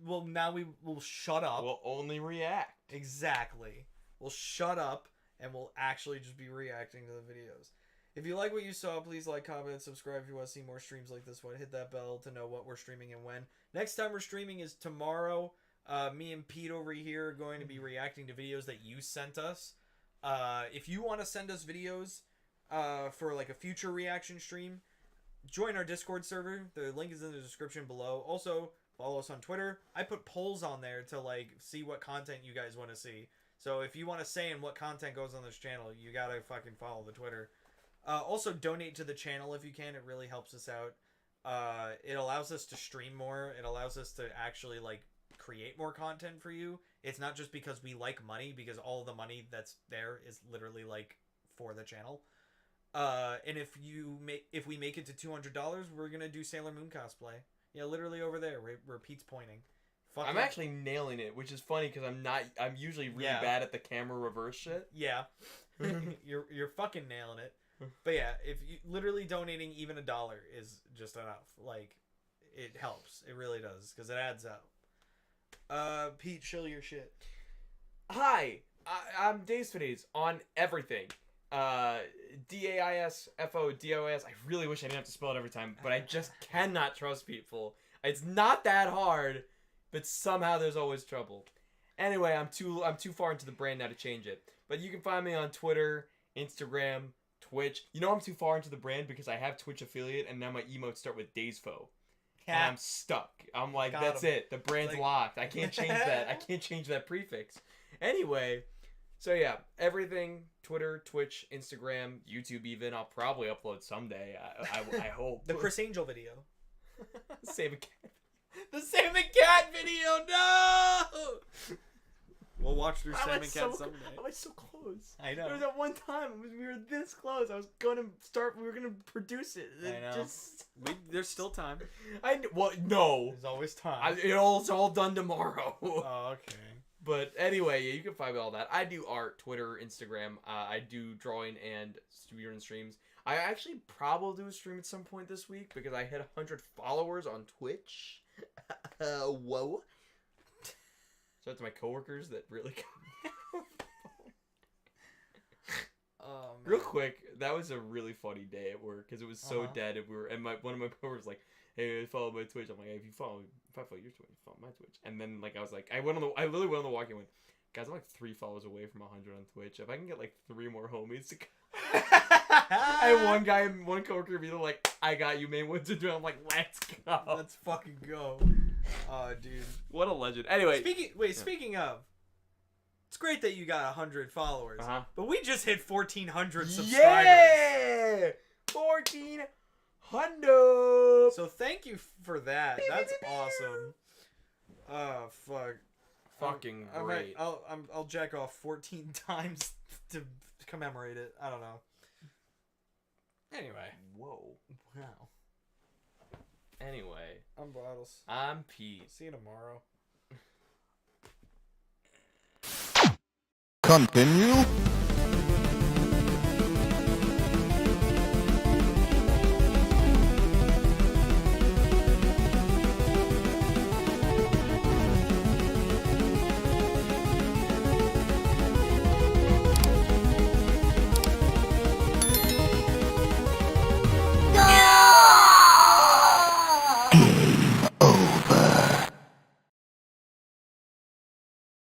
Speaker 5: Well, now we will shut up.
Speaker 6: We'll only react.
Speaker 5: Exactly. We'll shut up and we'll actually just be reacting to the videos. If you like what you saw, please like, comment, subscribe if you want to see more streams like this one. Hit that bell to know what we're streaming and when. Next time we're streaming is tomorrow. Me and Pete over here are going to be reacting to videos that you sent us. If you want to send us videos for like a future reaction stream, join our Discord server. The link is in the description below. Also, follow us on Twitter. I put polls on there to like see what content you guys want to see. So if you want to say in what content goes on this channel, you gotta fucking follow the Twitter. Also, donate to the channel if you can. It really helps us out. It allows us to stream more. It allows us to actually like create more content for you. It's not just because we like money, because all the money that's there is literally like for the channel. And if we make it to $200, we're gonna do Sailor Moon cosplay. Yeah, literally over there where Pete's pointing. Fuck
Speaker 6: I'm
Speaker 5: yeah.
Speaker 6: actually nailing it, which is funny because I'm usually really
Speaker 5: Yeah.
Speaker 6: bad at the camera reverse shit.
Speaker 5: Yeah. you're fucking nailing it. But yeah, if you literally donating even $1 is just enough. Like, it helps. It really does, because it adds up. Pete, chill your shit.
Speaker 6: Hi, I'm Days for Days on everything. DAISFODOS. I really wish I didn't have to spell it every time, but I just cannot trust people. It's not that hard, but somehow there's always trouble. Anyway, I'm too far into the brand now to change it. But you can find me on Twitter, Instagram, Twitch. You know I'm too far into the brand because I have Twitch affiliate and now my emotes start with Daysfo. And I'm stuck. I'm like,
Speaker 5: Got
Speaker 6: that's
Speaker 5: him.
Speaker 6: it. The brand's
Speaker 5: Like-
Speaker 6: locked. I can't change that. I can't change that prefix. Anyway, so yeah, everything, Twitter, Twitch, Instagram, YouTube even. I'll probably upload someday. I hope.
Speaker 5: The Chris Angel video.
Speaker 6: Save a cat.
Speaker 5: The Save a Cat video, no!
Speaker 1: We'll watch through
Speaker 6: I
Speaker 1: Sam
Speaker 6: was
Speaker 1: and Cat
Speaker 6: so,
Speaker 1: someday.
Speaker 6: I was so close.
Speaker 5: I know.
Speaker 6: There was that one time we were this close. I was gonna start. We were gonna produce it.
Speaker 5: I know.
Speaker 6: Just,
Speaker 1: There's still time.
Speaker 6: well, no.
Speaker 5: There's always time.
Speaker 6: It's all done tomorrow.
Speaker 5: Oh, okay.
Speaker 6: But anyway, yeah, you can find me all that. I do art, Twitter, Instagram. I do drawing and speedrun streams. I actually probably do a stream at some point this week because I hit 100 followers on Twitch. Whoa. Shout out to my coworkers that really Real quick, that was a really funny day at work because it was so dead. And one of my coworkers was like, "Hey, follow my Twitch." I'm like, hey, if I follow your Twitch, follow my Twitch. And then I was like, I literally went on the walk and went, guys, I'm like 3 followers away from 100 on Twitch. If I can get like 3 more homies to I had one coworker be like, I got you, man. What's it doing? I'm like, let's go.
Speaker 5: Let's fucking go. Oh, dude.
Speaker 6: What a legend. Anyway.
Speaker 5: Speaking of, it's great that you got 100 followers, but we just hit 1,400 subscribers.
Speaker 6: Yeah! 1,400!
Speaker 5: So thank you for that. That's awesome. Oh, fuck.
Speaker 6: Fucking great.
Speaker 5: I'll jack off 14 times to commemorate it. I don't know. Anyway.
Speaker 6: Whoa.
Speaker 5: Wow.
Speaker 6: Anyway.
Speaker 5: I'm Bottles.
Speaker 6: I'm Pete.
Speaker 5: See you tomorrow.
Speaker 9: Continue.